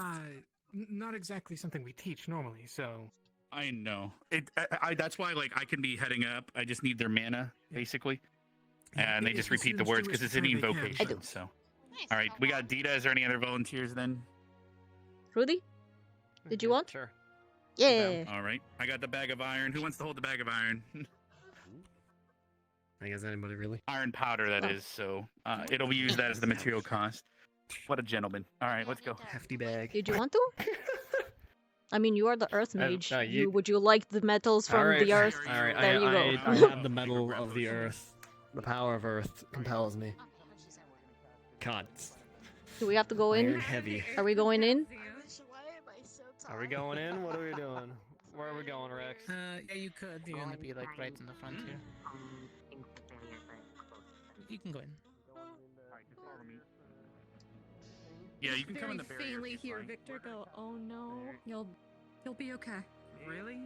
not exactly something we teach normally, so I know. That's why, like, I can be heading up. I just need their mana, basically. And they if just the repeat the students words do because as it's an prepared they can. invocation. So, all right, we got Deeta. Is there any other volunteers then? Rudy, did you want? Sure. Yeah. All right, I got the bag of iron. Who wants to hold the bag of iron? I guess anybody really. Iron powder, that is. So it'll be used as the material cost. What a gentleman. All right, let's go. Hefty bag. Did you want to? I mean, you are the Earth Mage. you- Would you like the metals from Alright, the Earth? Alright, There you I go. have the metal of the earth. The power of earth compels me. God. Do we have to go in? Iron heavy. Are we going in? Are we going in? What are we doing? Where are we going, Rex? Yeah, you could. You're gonna be like right in the front here. You can go in. Yeah, you can come in the Very barrier. faintly hear Victor go, "Oh no, you'll be okay." Really?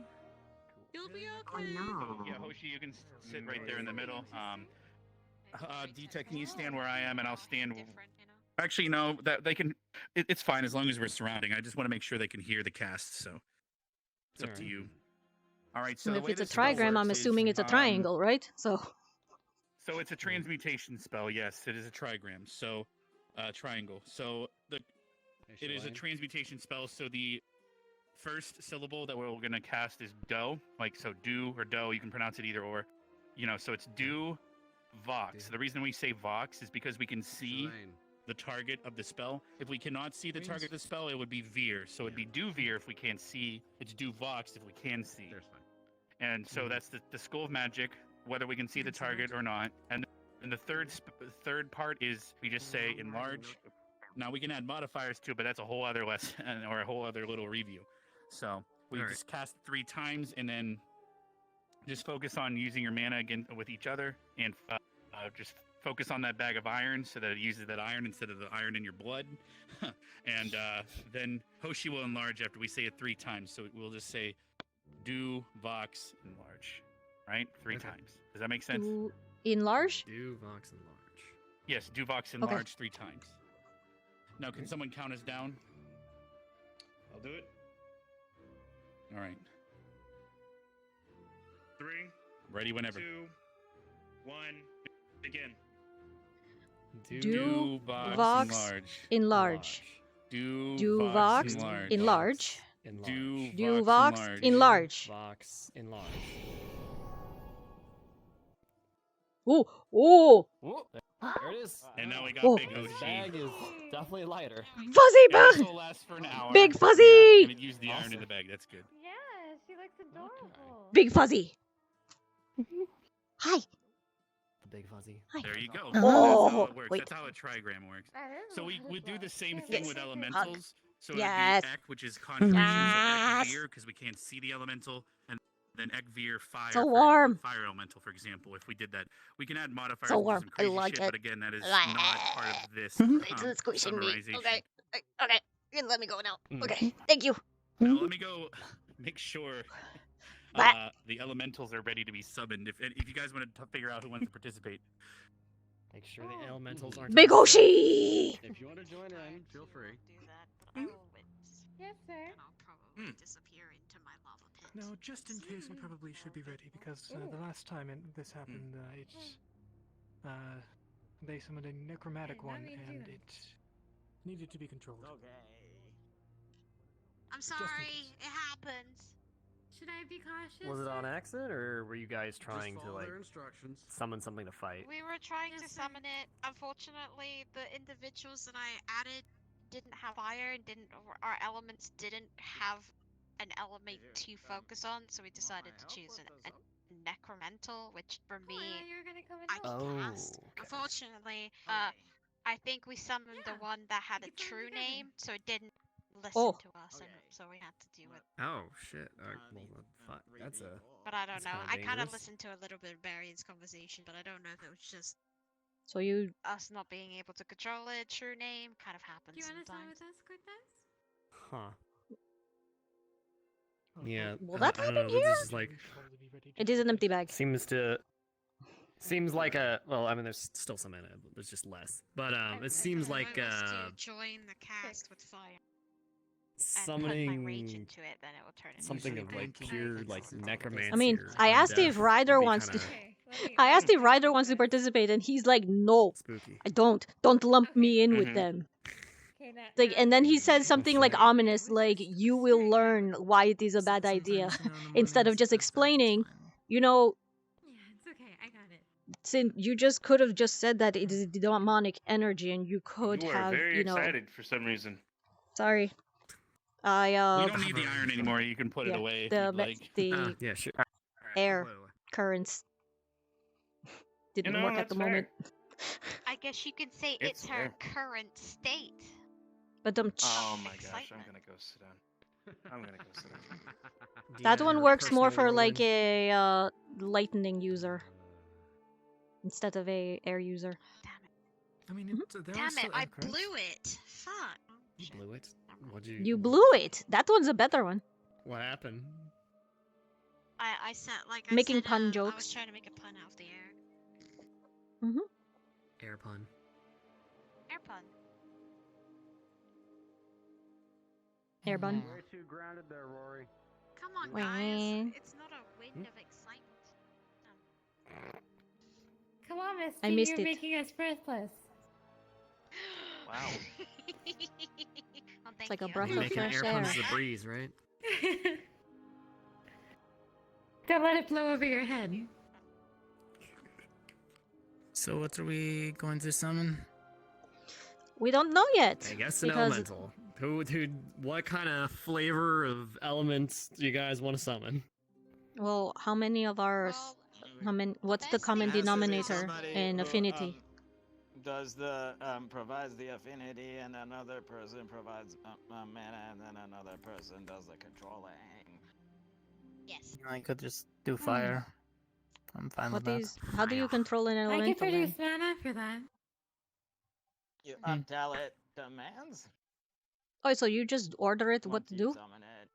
You'll be Oh, okay. Yeah, Hoshi, you can sit right there in the middle. Deeta, can you stand where I am, and I'll stand. Actually, no, that they can. It's fine as long as we're surrounding. I just want to make sure they can hear the cast. So it's up to you. All right. So the if way it's a this spell trigram, I'm works assuming is, it's a triangle, right? So. So it's a transmutation spell. Yes, it is a trigram. So, triangle. So it is a transmutation spell. So the first syllable that we're gonna cast is do. Like so, do or do. You can pronounce it either or. You know, so it's do, vox. The reason we say vox is because we can see the target of the spell. If we cannot see the target of the spell, it would be veer. So it'd be do veer if we can't see. It's do vox if we can see. And so that's the school of magic, whether we can see the target or not. And the third part is we just say enlarge. Now we can add modifiers to it, but that's a whole other lesson or a whole other little review. So we just cast 3 times and then just focus on using your mana again with each other and just focus on that bag of iron so that it uses that iron instead of the iron in your blood. And then Hoshi will enlarge after we say it 3 times. So we'll just say do, vox, enlarge. Right? 3 times. Does that make sense? Do enlarge? Do, vox, enlarge. Yes, do, vox, enlarge 3 times. Now, can someone count us down? I'll do it. All right. 3. Ready whenever. 2. 1. Begin. Do, vox, vox, enlarge. enlarge. Do, vox, enlarge. enlarge. Do, vox, enlarge. Vox, enlarge. Ooh, ooh. There it is. And now we got Whoa. Big This Hoshi. bag is definitely lighter. Fuzzy It bug. also lasts for an hour. Big Yeah, Fuzzy. and it used the iron in the bag. That's good. Yeah, she looks adorable. Big Fuzzy. Hi. The big fuzzy. There you go. Oh, That's how it works. wait. That's how a trigram works. That is So we would do the same thing Yes. with Hug. elementals. So Yes. it'd be Ek, which is concentration, so Yes. Ek Veer, because we can't see the elemental, and then Ek Veer Fire. So for warm. Fire elemental, for example. If we did that, we can add modifiers So and do warm. some I crazy like shit, it. but again, that is not part of this It's squishing me. summarization. Okay. Okay. You can let me go now. Mm. Okay. Thank you. Now let me go make sure But- the elementals are ready to be summoned. If you guys want to figure out who wants to participate. Make sure the elementals aren't. Big on set. Hoshi. If you want to join in, feel free. Yes, sir. Disappear into my lava pit. No, just in case, we probably should be ready because the last time this happened, they summoned a necromantic one, and it needed to be controlled. I'm sorry, it happens. Should I be cautious? Was it on accident, or were you guys trying to follow like their instructions. summon something to fight? We were trying to summon it. Unfortunately, the individuals that I added didn't have fire and our elements didn't have an element to focus on, so we decided to choose a necromental, which for me, You're gonna come in I help. cast. Unfortunately, I think we summoned the one that had a true name, so it didn't listen to us, and so we had to do it. Oh shit! Well, fuck. That's a. But I don't that's know. kinda I kind of dangerous. listened to a little bit of Barry's conversation, but I don't know if it was just So you. us not being able to control it. True name kind of happens Do you want to sometimes. with us, Cortez? Huh. Yeah. Will that I don't happen know, here? This is like It is an empty bag. seems to. Seems like a well. I mean, there's still some in it. But there's just less. But it seems like join the cast with fire. summoning And put my rage into it, then it will turn into something of like pure like necromancy. I mean, or I asked if undeath Ryder would be wants to. kinda I asked if Ryder wants to participate, and he's like, "No, spooky. I don't. Don't lump me in with Mhm. them." Okay, Like, and then he said something like ominous, like, "You will learn why it is a bad idea," instead of just explaining. You know, Yeah, it's okay. I got it. since you just could have just said that it is demonic energy, and you could You were have, very you know. excited for some reason. Sorry, I We don't need the iron anymore. You can put it yeah, away if the you'd like. the yeah, sure. air currents didn't know, work at that's the moment. I guess you could say It's it's her current state. But Oh my gosh, I'm gonna go sit down. I'm gonna go sit down. that Yeah, one your works more for personal like a lightning user instead of a air user. I mean, Damn it, I blew it. Fuck. You blew it. What'd you? You blew it. That one's a better one. What happened? I said like Making I said, pun I was jokes. trying to make a pun out of the air. Air pun. Air pun. Air bun. Way too grounded there, Rory. Come on, Wah. guys. It's not a wind of excitement. Come on, Misty. I missed You're it. making us breathless. Wow. Well, It's like a you. breath of Making fresh air air. puns to the breeze, right? Don't let it blow over your head. So what are we going to summon? We don't know yet. I guess an because elemental. Who? What kind of flavor of elements do you guys want to summon? Well, how many of ours? How many? What's the common denominator in affinity? Does the provides the affinity, and another person provides mana, and then another person does the controlling. Yes. I could just do fire. I'm fine with What that. is? How do you control an I elemental? can produce mana for that. You until it demands. Oh, so you just order it what to do? Summon it.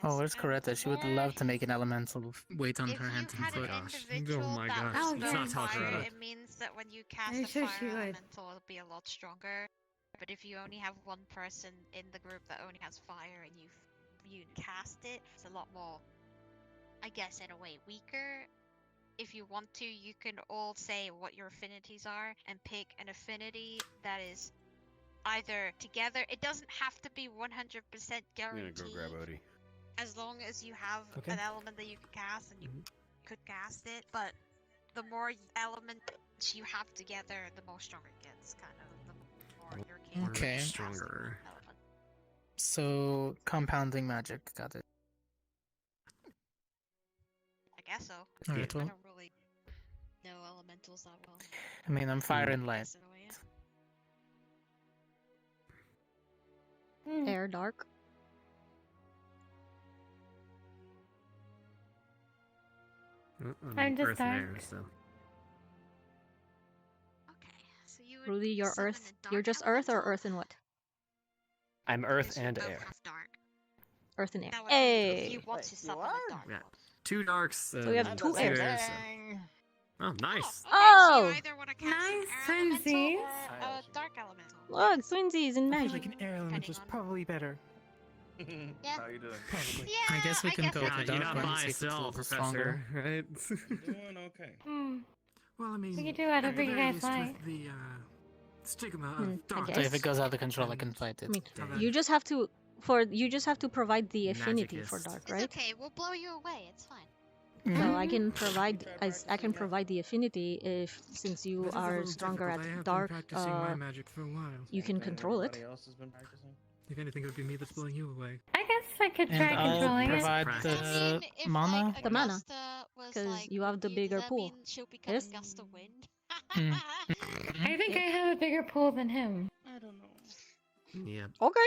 Oh, where's Coretta? She would love to make an elemental wait on If her you hand and had foot. an individual that gosh, was let's very not tell fire, Coretta. it means that when you cast I'm a sure fire she would. elemental, it'll be a lot stronger. But if you only have one person in the group that only has fire and you cast it, it's a lot more, I guess, in a way, weaker. If you want to, you can all say what your affinities are and pick an affinity that is either together. It doesn't have to be 100% I'm gonna guaranteed. go grab Odie. As long as you have Okay. an element that you can cast and you could cast it, but the more elements you have together, the more stronger it gets, kind of. The more you're capable Okay. of casting Stronger. an element. So compounding magic, got it. I guess so. Alright, I well, don't really know elementals that well. I mean, I'm fire and light. Guess in a way, yeah. Air, dark. I'm just Earth and air, dark. so. So you would Rudy, you're summon Earth. a You're dark just Earth or elemental? Earth and what? I'm Earth and Both air. have dark. Earth and air. That would mean if Hey. you want to summon a dark Yeah. Two darks. So we have and two airs. airs, so- Oh, nice. Oh! So you either want to cast Nice, an air elemental twinsies. or a dark elemental. Look, twinsies in I feel magic. like an air element is probably better. Yeah. How you doing? Probably. Yeah, I guess we can guess go so. with the You're dark not one. by See if it's a yourself, little stronger. Professor. Right? Doing okay. Well, I mean, We can do at whatever the you very guys least like. with the stigma I of dark. So if it goes out of control, I can fight I it. mean, you just have to provide the affinity for Magicist. dark, It's right? okay. We'll blow you away. It's fine. So I can provide I can provide the affinity since you That is a are little stronger difficult. I have at been dark. practicing my magic for a while. You can control it. Everybody else has been practicing. If anything, it would be me that's blowing you away. I guess I could try And I'll controlling it. provide I the mean, if mana. like The mana, Augusta was 'cause like you have the with bigger does that pool. mean she'll become Yes? Augusta Wind? I think I have a bigger pool than him. I don't know. Yeah. Okay.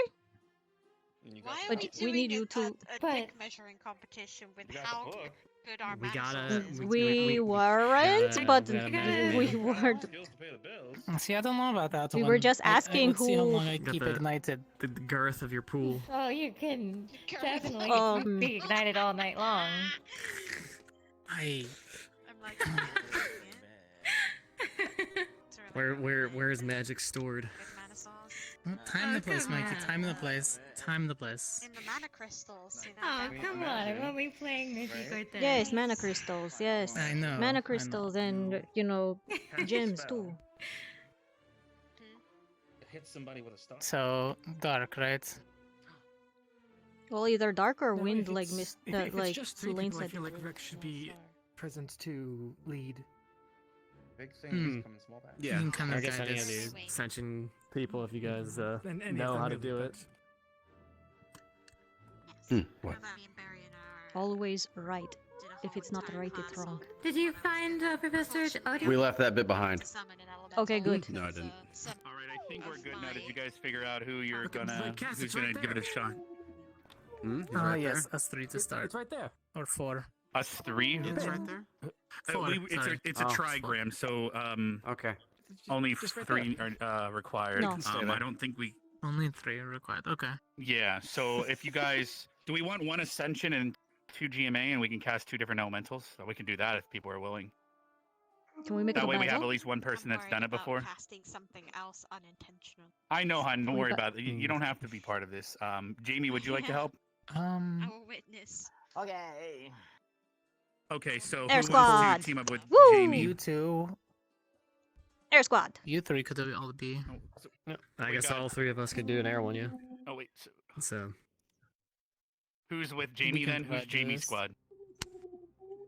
You Why are But we we doing need you a to. But- dick measuring competition with You got how the book. good our We mana gotta- source is? We weren't, gotta- but we gotta we measure. weren't. Skills to pay the bills. See, I don't know about that We one. were just I asking would see how who- long I Got keep the- ignited. The girth of your pool. Oh, you can definitely Um, be ignited all night long. I Where is magic stored? Time the place, Mikey. Time the place. Time the place. In the mana crystals, you know. Oh, come on. Weren't we playing Mythic right there? Yes, mana crystals. Yes. I know. Mana crystals and gems too. Hit somebody with a star. So dark, right? Well, either dark or No, wind, if like it's- Mist, if like it's just three Lane people, I said. feel like Rex should be present to lead. Big things Hmm. come in small batches. You can kind I of guess guide any of us. the Ascension people, if you guys And any of know them how to really, do but- it. What? Always right. If it's not right, it's wrong. Did you find Professor Odin? We left that bit behind. Okay, good. No, I didn't. All right, I think we're good now. Did you guys figure out who you're Okay, gonna Cass, who's it's gonna right give it a there. shot? Yes, us three to start. It's right there. Or 4. Us three? It's right there. 4. It's a trigram, so Okay. only just right 3 are required. No. I don't think we. Only 3 are required. Okay. Yeah. So if you guys, do we want 1 Ascension and 2 GMA, and we can cast 2 different elementals? So we can do that if people are willing. Can we make That it a way we have battle? at least one person that's done it before. Casting something else unintentional. I know, hon. Don't We worry got- about it. You don't have to be part of this. Jamie, would you like to help? I will witness. Okay. Okay, so Air who wants Squad. to team up with Woo! Jamie? You 2. Air Squad. You 3 could all be. I We guess got- all 3 of us could do an air one, yeah. Oh wait. So Who's with Jamie can then? Who's put Jamie's this. squad?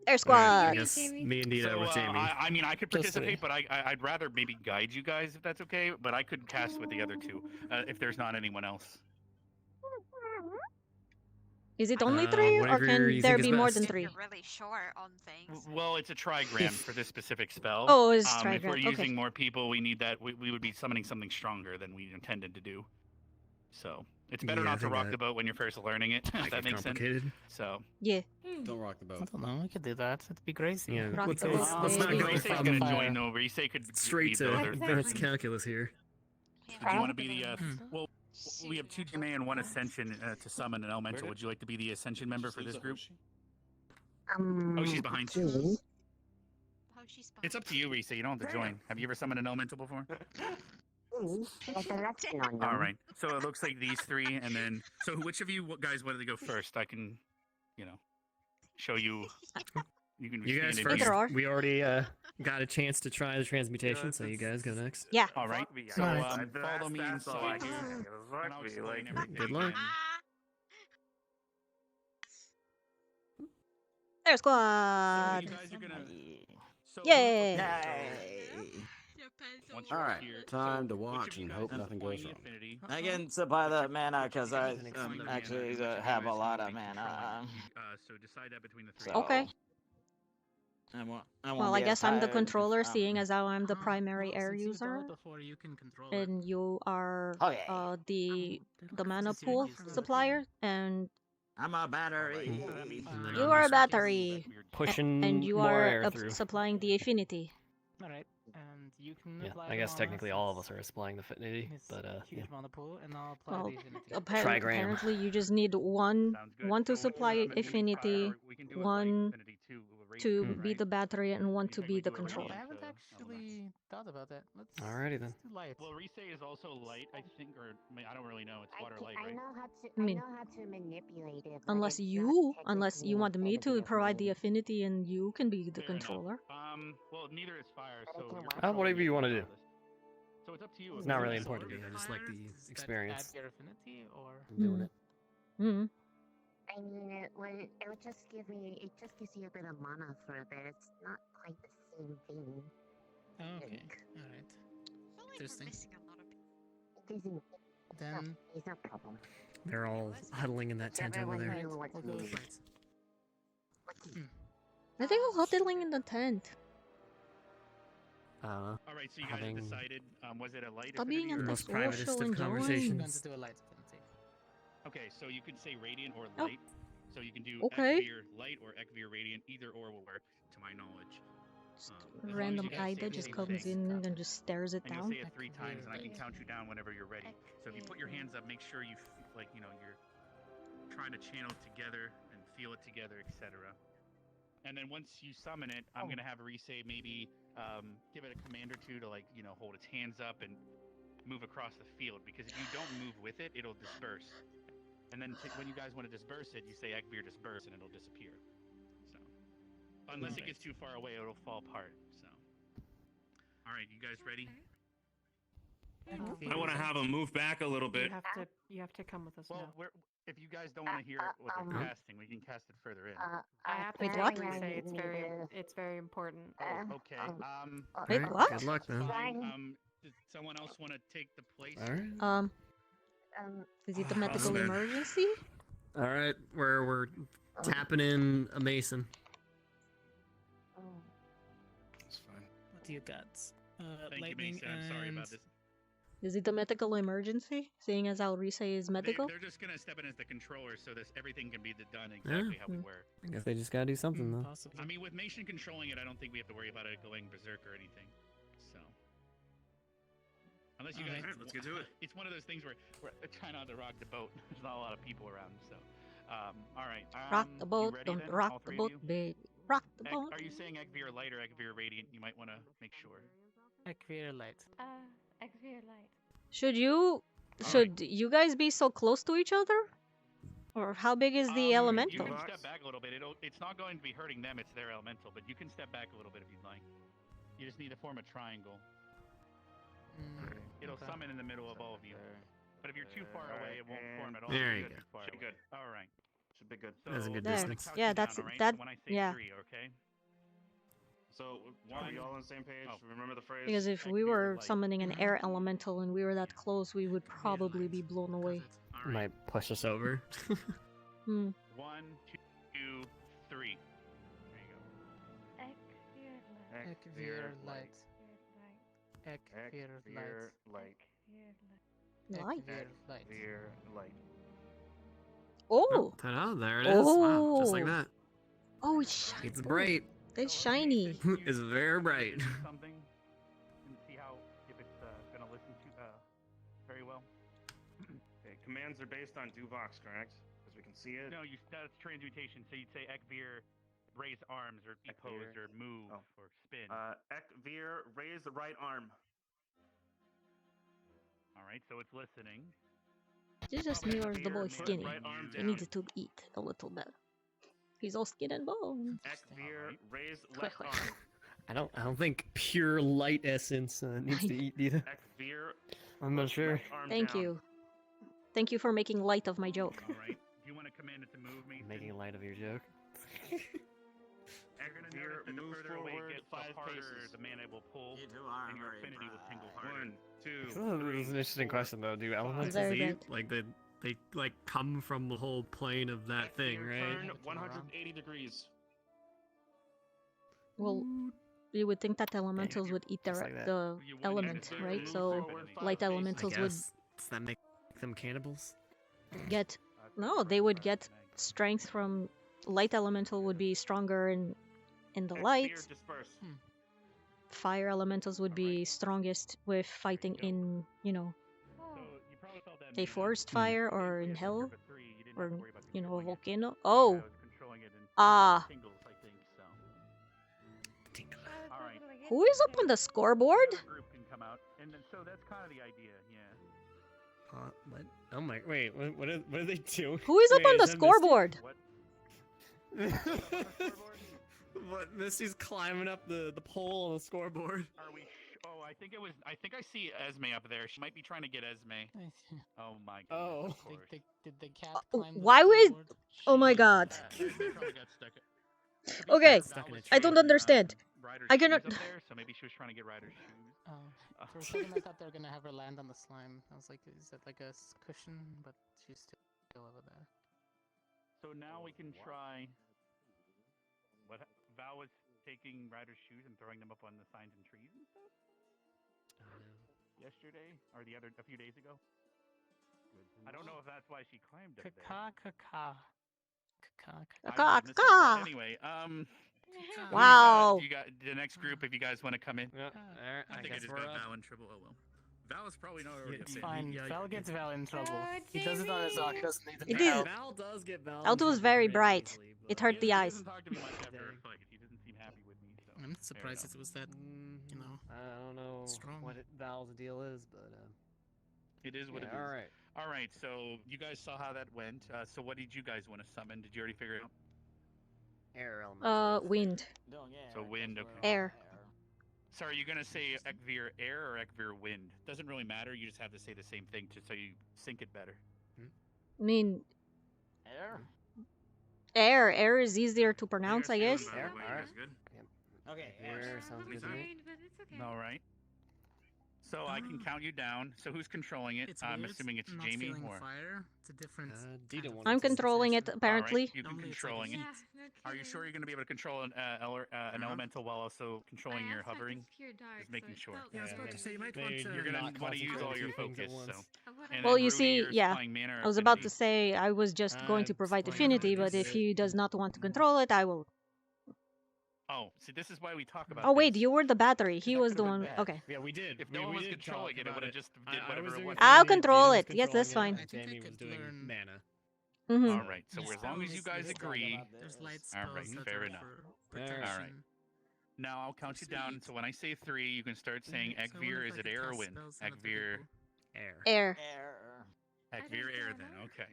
Air I Squad. guess me and Deeta So, with Jamie. I mean, I could Just participate, but I'd rather maybe guide you guys if that's okay. But I could cast with the other 2 if there's not anyone else. Is it only 3, or whatever can you there think is be more best. than If 3? you're really short on things. Well, it's a trigram for this specific spell. Oh, it's If we're trigram, okay. using more people, we need that. We would be summoning something stronger than we intended to do. So it's better Yeah, I not to think rock that the boat when you're first learning it. If Make that it makes sense. complicated. So Yeah. Don't rock the I boat. don't know. We could do that. It'd be crazy. Yeah, Rock let's, the let's, boat, let's not baby. go Issei's from gonna join over. Issei could straight be to the other. advanced calculus here. Do you want to be the? Well, we have 2 GMA and 1 Ascension to summon an elemental. Would you like to be the Ascension member for this group? Oh, she's behind you. Oh, she's It's up to you, Risa. You don't have to join. Have you ever summoned an elemental before? All right. So it looks like these 3, and then so which of you guys wanted to go first? I can, show you. You can. You guys stand in first. Either here. or. We already got a chance to try the transmutation, so you guys go next. Yeah. All right. So follow me inside here. and I'll explain everything Good luck. again. Air So Squad. you guys are gonna. So Yay. once you're All right, here, time so to which watch of you and guys hope is nothing applying goes the wrong. affinity? I can supply the mana because I actually Which of you have a guys lot you of think mana. control? So decide that between the 3. So, Okay. I won't Well, I be guess I'm the tired. controller, seeing as how I'm the primary air Since you've done user, it before, you can control it. and you are Okay. the mana This is pool your supplier, and I'm a battery. And then you I'm are a just battery, pushing and you more are air through. supplying the affinity. Alright, and you can Yeah, apply I guess the mana technically all of us since are supplying the affinity, it's but a huge yeah. mana pool, and I'll apply Well, the affinity. Trigram. apparently you just need one Sounds good. to So, supply we can do affinity, fire, or we can do it light one affinity too, with to radiant, be right? the battery, and one You to think be we the do it controller. I radiant, haven't elements? actually thought about that. Let's Alrighty then. do light. Well, Rise is also light, I think, or I don't really know. It's water light, I right? know how to. I mean, I know how to manipulate it. but Unless it's not unless you technically want me to competitive provide the mode. affinity and you can be the Fair enough. controller. Well, neither is fire, so you're Whatever controlling you it want to do. regardless. So it's up to you. It's If not you really want to important to sword me. I or just like the Does that experience. add your affinity, or of doing it. Mm-hmm. I mean, it would just give me. It just gives you a bit of mana for a bit. It's not quite the same thing. Oh, okay, Like, alright. I feel like Interesting. we're missing a lot of people. it doesn't. Then It's no problem. They're all huddling in that tent over Everyone there. knows what we'll to go do. with light. I think I'm huddling in the tent. All right, so you guys having decided. Was it a light Stop being affinity or? the most antisocial privatest of and conversations. Going to do a light affinity. Okay, so you could say radiant or Oh. light. So you can do Okay. Ekvir light or Ekvir radiant. Either or will work, to my knowledge. Just as long as random you guys eye say that the just same comes thing. in and just stares it And you'll down. say it 3 times, and I can count you down whenever you're ready. So if you put your hands up, make sure you you're trying to channel together and feel it together, etc. And then once you summon it, I'm gonna have Rise maybe give it a command or two to hold its hands up and move across the field. Because if you don't move with it, it'll disperse. And then when you guys want to disperse it, you say Ekvir disperse, and it'll disappear. So unless it gets too far away, it'll fall apart. So all right, you guys ready? I want to have him move back a little bit. You have to come with us Well, now. if you guys don't want to hear what they're casting, we can cast it further in. I have to Wait, tell what? you, Rise, it's very important. Okay. Wait, what? Good luck then. Does someone else want to take the place? All right. Is it the medical man. emergency? All right, we're tapping in a mason. It's fine. What do you got? Thank Lightning you, Mason. I'm sorry about this. Is it the medical emergency? Seeing as Al-Risa is medical? They're just gonna step in as the controller, so everything can be done exactly how we were. I guess they just gotta do something though. I mean, with Mason controlling it, I don't think we have to worry about it going berserk or anything. So, unless you guys, let's get to it. It's one of those things where we're trying not to rock the boat. There's not a lot of people around, so. All right. Rock the boat, you ready don't then, rock all the three boat, of you? baby. Rock the boat. Are you saying Ekvir light or Ekvir radiant? You might want to make sure. Ekvir light. Exvere light. Should you guys be so close to each other? Or how big is the elemental? You can step back a little bit. It's not going to be hurting them. It's their elemental, but you can step back a little bit if you'd like. You just need to form a triangle. It'll summon in the middle of all of you. But if you're too far away, it won't form at all. There You're you too far Should be away. good. All right. Should be good. That's a good There. distance. Count Yeah, you that's down, all right? that. So when I say Yeah. 3, okay? So are we all on the same page? Remember the phrase? Because if we were summoning an air elemental and we were that close, we would probably be blown away. Might push us over. 1, 2, 3. There you go. Exvere light. Ekvir light. Ekvir light. Light. Ekvir light. Oh! Ta-da, there it is. Wow, just like Oh. that. Oh, it's shiny. It's bright. It's shiny. It's very bright. Something and see if it's going to listen to very well. Okay, commands are based on Duvox, correct? Because we can see it. No, that's transmutation. So you'd say Ekvir raise arms or be posed or move or spin. Ekvir, raise the right arm. All right, so it's listening. This just mirrors the boy skinny. Right arm He down. needs to eat a little better. He's all skin and bones. Ekvir, raise left arm. I don't think pure light essence needs to eat either. Ekvir, I'm not sure. right arm Thank down. you. Thank you for making light of my joke. All right. Do you want to command it to move, Mason? Making light of your joke. You're going to notice that the move further away forward it gets, 5 the harder paces. the mana will pull, and your affinity will tingle harder. 1, 2, So that was an interesting question though. Do elementals Very eat? good. Like they like come from the whole plane of that thing, right? Turn 180 degrees. Well, you would think that elementals would eat Just like that. the element, right? So light elementals would Does that make them cannibals? get no, they would get strength from light elemental would be stronger in the light. Ekvir, disperse. Fire elementals would be strongest with fighting in, So you probably felt that a forest fire or in hell or worry about a volcano. Oh, I was controlling it and ah, tingles, I think so. Tingle. All right. who is up on the scoreboard? Another group can come out, and then, so that's kind of the idea, yeah. What? Oh my! Wait. What are they doing? Who is up Wait, on the is that scoreboard? What? What? Missy's climbing up the pole on the scoreboard. Are we? Oh, I think I see Esme up there. She might be trying to get Esme. Oh my god. Oh. Of course. Did the cat climb the Why would? scoreboard? Oh my god. Esme probably got stuck. Okay, Val was I don't trading, understand. Ryder's I cannot. shoes up there, so maybe she was trying to get Ryder's shoes. Oh, for a second I thought they were gonna have her land on the slime. I was like, is that like a cushion? But she's still over there. So now we can try. What Val was taking Ryder's shoes and throwing them up on the signs and trees and stuff. Yesterday or a few days ago. I don't know if that's why she climbed up there. Caca. Caca, caca. Anyway, Wow. You got the next group if you guys want to come in. Yeah, I think I guess just we're got up. Val in trouble. Oh well. Val is probably not already It's offended. fine. Yeah, Val gets Val in trouble. Oh, He does it on his own. He doesn't need It the is. help. Val does get Val. Auto was very bright. It hurt the He eyes. doesn't talk to me much after a fight. He doesn't seem happy with me. So. I'm surprised it was that, you know. I don't know strong. what Val's deal is, but It is what it is. all right. All right. So you guys saw how that went. So what did you guys want to summon? Did you already figure it out? Air element. Wind. So wind. Okay. Air. So are you gonna say Ekvir air or Ekvir wind? Doesn't really matter. You just have to say the same thing so you sync it better. I mean, Air? air. Air is easier to pronounce, I guess. Air. All right. Good. Okay, Air sounds good to me. All right. So I can count you down. So who's controlling it? It's I'm weird. assuming it's Not Jamie feeling or. fire. It's a different. Deeta kind of wanted I'm to controlling it, sensation. apparently. All right, you've been Normally it's like controlling it. heat. Are you sure you're going to be able to control an elemental while also controlling your hovering? Just making sure. Yeah, I was about to say you might want to. You're going to want to use all your focus. So. And Well, then you Rudy, see, you're yeah. supplying mana or I was about affinity. to say I was just going to provide affinity, but if he does not want to control it, I will. Oh, see, this is why we talk about. Oh wait, this. you were the battery. He was the could've been one. bad. Okay. Yeah, we did. If no one was controlling it, it would have just did whatever it was. I'll control it. Yes, that's fine. Jamie was doing mana. Mhm. All right. So as long as you guys agree. There's light All spells right. that Fair are enough. for All right. protection. Now I'll count you down. So when I say 3, you can start saying So I wonder Ekvir. if Is I it could air or cast wind? spells on other Ekvir. people. Air. Air. Ekvir air then. Okay.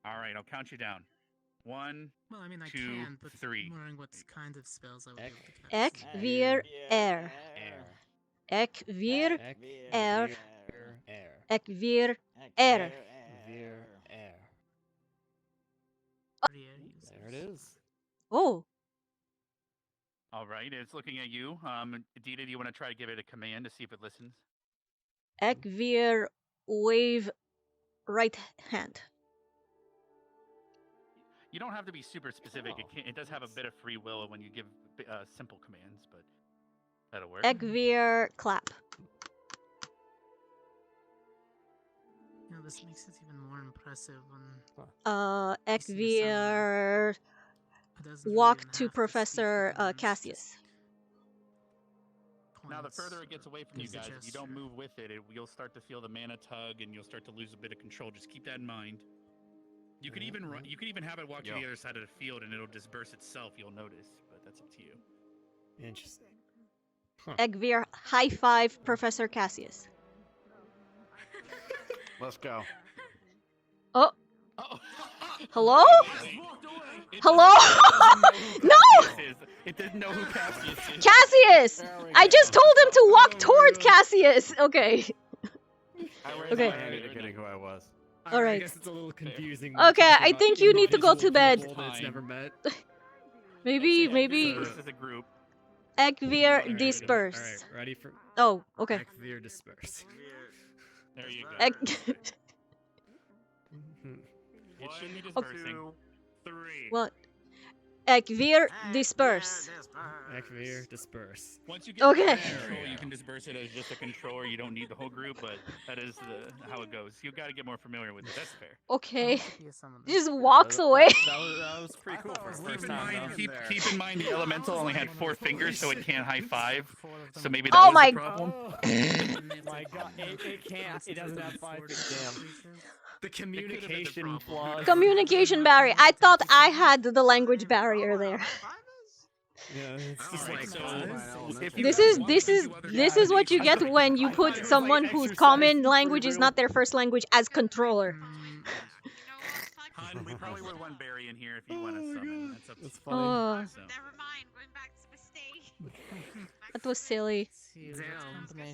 All right. I'll count you down. 1, Well, I mean, I 2, can, but 3. I'm wondering what kind of spells I would be able to cast. Ekvir air. Air. Ekvir air. Air. Ekvir air. Veer air. There it is. Oh. All right. It's looking at you. Deeta, do you want to try to give it a command to see if it listens? Ekvir wave right hand. You don't have to be super specific. It does have a bit of free will when you give simple commands, but that'll work. Ekvir clap. You know, this makes it even more impressive when Ekvir it doesn't walk really even to have Professor speak, Cassius. Now, the further it gets away from you gives a guys, if you don't gesture. move with it, you'll start to feel the mana tug, and you'll start to lose a bit of control. Just keep that in mind. You could even run. You could even have it walk to the other side of the field, and it'll disperse itself. You'll notice, but that's up to you. Interesting. Ekvir high five Professor Cassius. Let's go. Oh. Hello? Hello? No! It didn't know who Cassius is. Cassius! I just told him to walk toward Cassius. Okay. Okay. Indicating who I was. All right. I guess it's a little confusing. Okay, I think you need to go to bed. That's never met. Maybe. This is a group. Ekvir disperse. All right, ready for? Oh, okay. Ekvir disperse. There you go. It should be dispersing. 3. Well, Ekvir disperse. Ekvir disperse. Once you get Okay. control, you can disperse it as just a controller. You don't need the whole group, but that is how it goes. You got to get more familiar with it. That's fair. Okay. He just walks away. That was pretty cool for the first time. Keep in mind the elemental only had 4 fingers, so it can't high five. So maybe Oh that was my- the problem. My God, it can't. It doesn't have 5 damn. The communication flaws. Communication barrier. I thought I had the language barrier there. Yeah, it's just like This is what you get when you put someone whose common language is not their first language as controller. Hun, we probably would one berry in here if you want to summon. That's up to you. Oh, So. Never mind, going back to the stage. that was silly.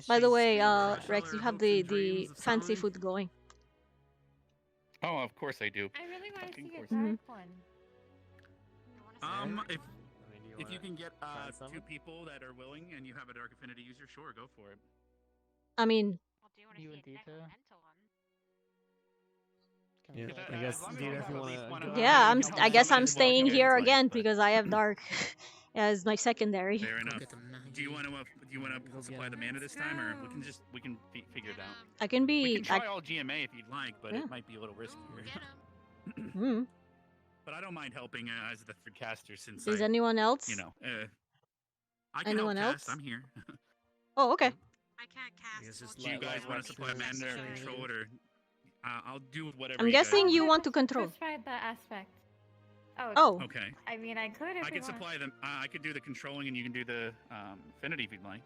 By the way, Rex, you have the fancy food going. Oh, of course I do. I really want to Fucking see a course. dark one. If you can get 2 people that are willing and you have a dark affinity user, sure, go for it. I mean, You and Deeta. Yeah, I guess Deeta, if you wanna. yeah, I guess I'm staying here again because I have dark as my secondary. Fair enough. Do you want to supply the mana this time, or we can figure it out? I can be. We can try all GMA if you'd like, but Yeah. it might be a little riskier. Hmm. But I don't mind helping as the third caster since Is I, anyone else? you know, I can Anyone help else? cast. I'm here. Oh, okay. I can't cast. Do you guys want to supply mana or control it, or I'll do whatever. I'm you guessing guys you want. want to control. Try the aspect. Oh. Okay. I mean, I could if I you could want. supply them. I could do the controlling, and you can do the affinity if you'd like.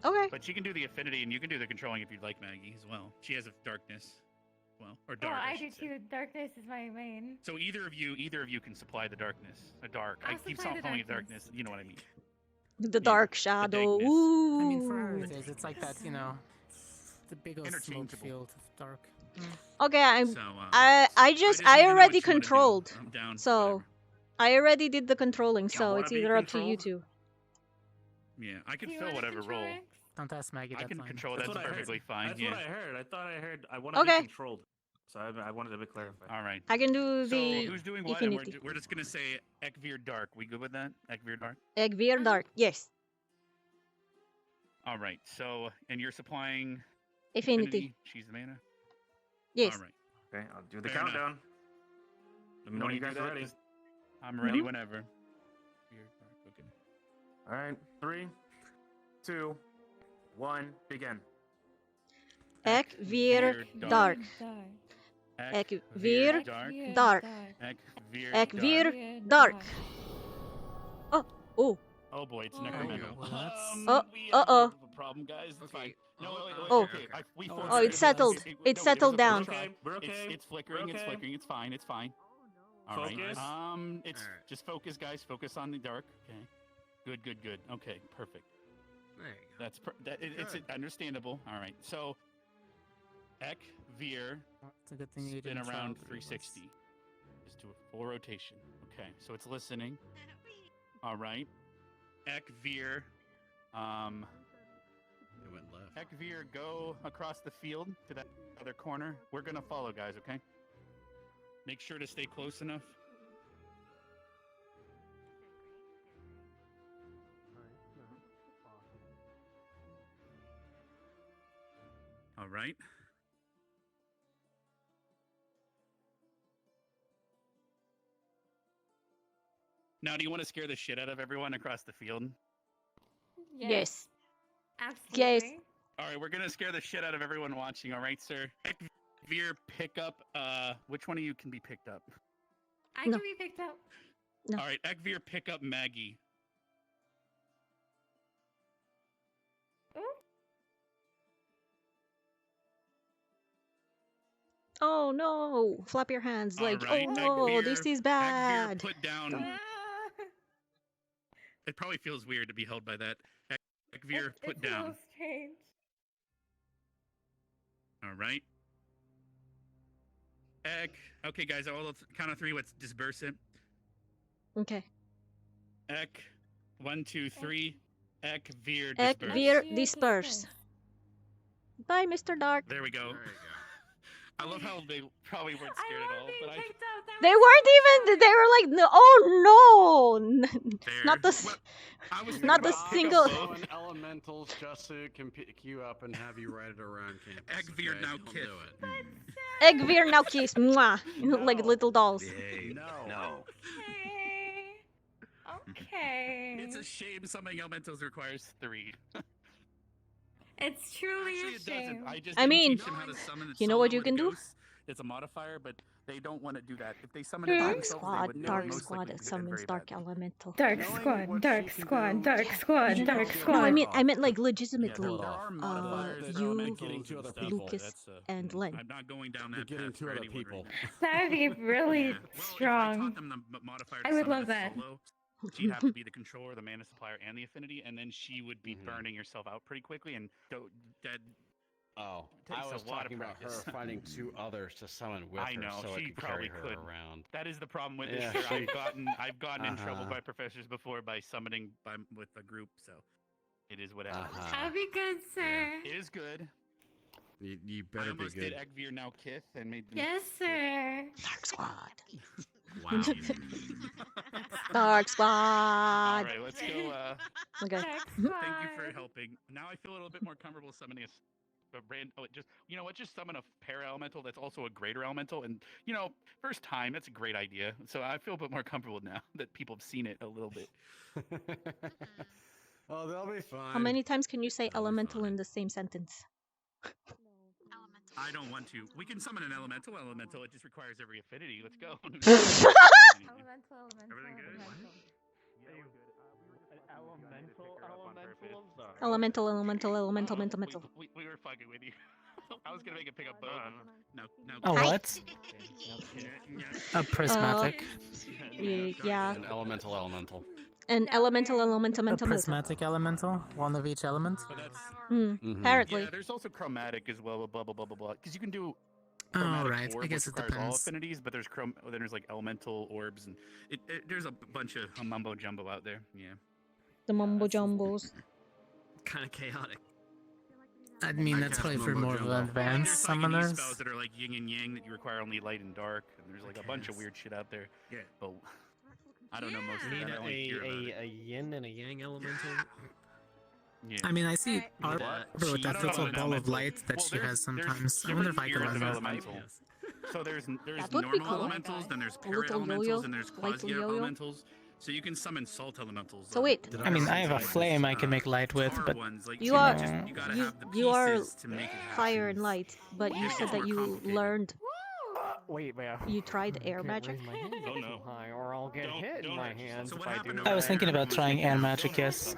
Okay. But she can do the affinity, and you can do the controlling if you'd like, Maggie, as well. She has a darkness, well, or dark. Well, I should do say. too. Darkness is my main. So either of you can supply the darkness, a dark. I'll I keep supply the calling it darkness. darkness. You know what I mean? The dark shadow. dankness. Ooh. I mean, for ours, it's like that, you know, the big old smoke Interchangeable. field of dark. Okay, I'm. So, I just I need to know already what you wanna do. controlled. I'm down. So, I already did the controlling. So wanna it's be either up to you controlled? two. Yeah, I can Do you fill wanna whatever control role. it? Don't ask Maggie. I That's can fine. control. That's That's what I heard. perfectly fine. That's yeah. what I heard. I thought I heard. I want to Okay. be controlled. So I wanted to be clarified. All right. I can do So the who's doing what? And infinity. we're just gonna say Ekvir Dark. We good with that? Ekvir Dark. Egvir dark. Yes. All right. So and you're supplying Affinity. She's the mana. Yes. All right. Okay, I'll do the Fair enough. countdown. Let me know when you do guys that, are ready. just- I'm ready Mhm. whenever. Ekvir Dark. Okay. All right, 3, 2, 1, begin. Ekvir dark. Ekvir dark. Ekvir dark. Oh. Oh. Oh boy, it's necromancer. Oh. Uh-oh. A problem, guys. It's fine. No, wait. Oh. Okay. We Oh, it's settled. It's settled down. We're okay. It's flickering. It's flickering. It's fine. It's fine. All right. Focus. It's just focus, guys. Focus on the dark. Okay. Good. Okay. Perfect. There you go. That's it's understandable. All right. So, Ekvir It's a good thing you spin didn't around travel 360. Just do a full rotation. Okay. So it's listening. All right. Ekvir. It went left. Ekvir, go across the field to that other corner. We're gonna follow, guys. Okay. Make sure to stay close enough. All right. Now, do you want to scare the shit out of everyone across the field? Yes. Absolutely. Yes. All right, we're gonna scare the shit out of everyone watching. All right, sir. Ekvir, pick up. Which one of you can be picked up? I No. can be picked up. No. All right, Ekvir, pick up Maggie. Ooh. Oh no! Flap your hands like, All right, oh no, Ekvir, this is Ekvir, bad. put down. It probably feels weird to be held by that. Ekvir, put It's a down. little strange. All right. Okay, guys. I'll count of 3. Let's disperse it. Okay. 1, 2, 3. Ekvir, disperse. Ekvir disperse. Bye, Mr. Dark. There we go. I love how they probably weren't scared at all, but They weren't even. They were like, no, oh no, not the, I was not the single. Throwing elementals just so it can pick you up and have you ride it around campus. Ekvir okay? now Don't kiss. do it. Ekvir now kiss, mwah, like little dolls. No. Okay. It's a shame summoning elementals requires 3. It's truly Actually, a it shame. doesn't. I just I didn't mean, teach them how to summon you know what solo you with can do? ghosts. It's a modifier, but they don't want to do that. If they summon it by Dark themselves, they squad, would know dark most squad likely that to end summons very dark badly. elemental. Dark squad, dark squad, dark squad, dark squad. No, I meant like legitimately. There are modifiers that You, are getting to other people. Lucas, and Len. I'm not going down that Getting path to for other anyone people. That would be really Well, if I strong. taught them the modifier to I would summon love a that. solo, she'd have to be the controller, the mana supplier, and the affinity, and then she would be burning herself out pretty quickly, and that Oh, takes I was a lot talking of about her practice. finding 2 others to summon with I her know, so she it could probably carry her could. around. That is the problem with Yeah, it, sir. she- I've gotten in trouble Uh-huh. by professors before by summoning with a group, so it is what happens. That'd be good, sir. It is good. You I better be almost good. did Ekvir now Kith and made them Yes, sir. Dark squad. Wow. Dark All squad. right, let's go. Okay. Thank you for helping. Now I feel a little bit more comfortable summoning a brand. Oh, just just summon a para elemental that's also a greater elemental, and first time, that's a great idea. So I feel a bit more comfortable now that people have seen it a little bit. Oh, they'll be fine. How many times can you say elemental in the same sentence? I don't want to. We can summon an elemental. It just requires every affinity. Let's go. Elemental. Everything good? Elemental. We were fucking with you. I was gonna make it pick up both. No. A what? A prismatic. Yeah. An elemental. An elemental. A prismatic elemental, one of each element. Apparently. Yeah, there's also chromatic as well. Blah blah blah blah blah. Because you can do. Oh right, orb, I guess it which requires all depends. affinities, but there's like elemental orbs and there's a bunch of mumbo jumbo out there. Yeah. The mumbo jumbos. Kind of chaotic. I mean, that's probably for more of the advanced There's like summoners. spells that are like yin and yang that you require only light and dark, and there's like a bunch of weird shit out there. Yeah. But I don't know most of You it. need I only hear about it. a yin and a yang elemental. Yeah. I mean, I see What? Arbor with that I don't little know ball of elemental. light that Well, she has there's sometimes. I wonder if I can different learn tiers of that. elemental. So there's That would be normal cool. elementals, then there's A little para-elementals, yo-yo, and there's light quasi yo-yo. elementals. So you can summon salt elementals. So wait. I mean, I have a flame I can make light with, but You are you fire and light, but you said that you learned. Wait, man. You tried air magic. Oh no. High, or I'll get hit in my hands if I do. I was thinking about trying air magic. Yes.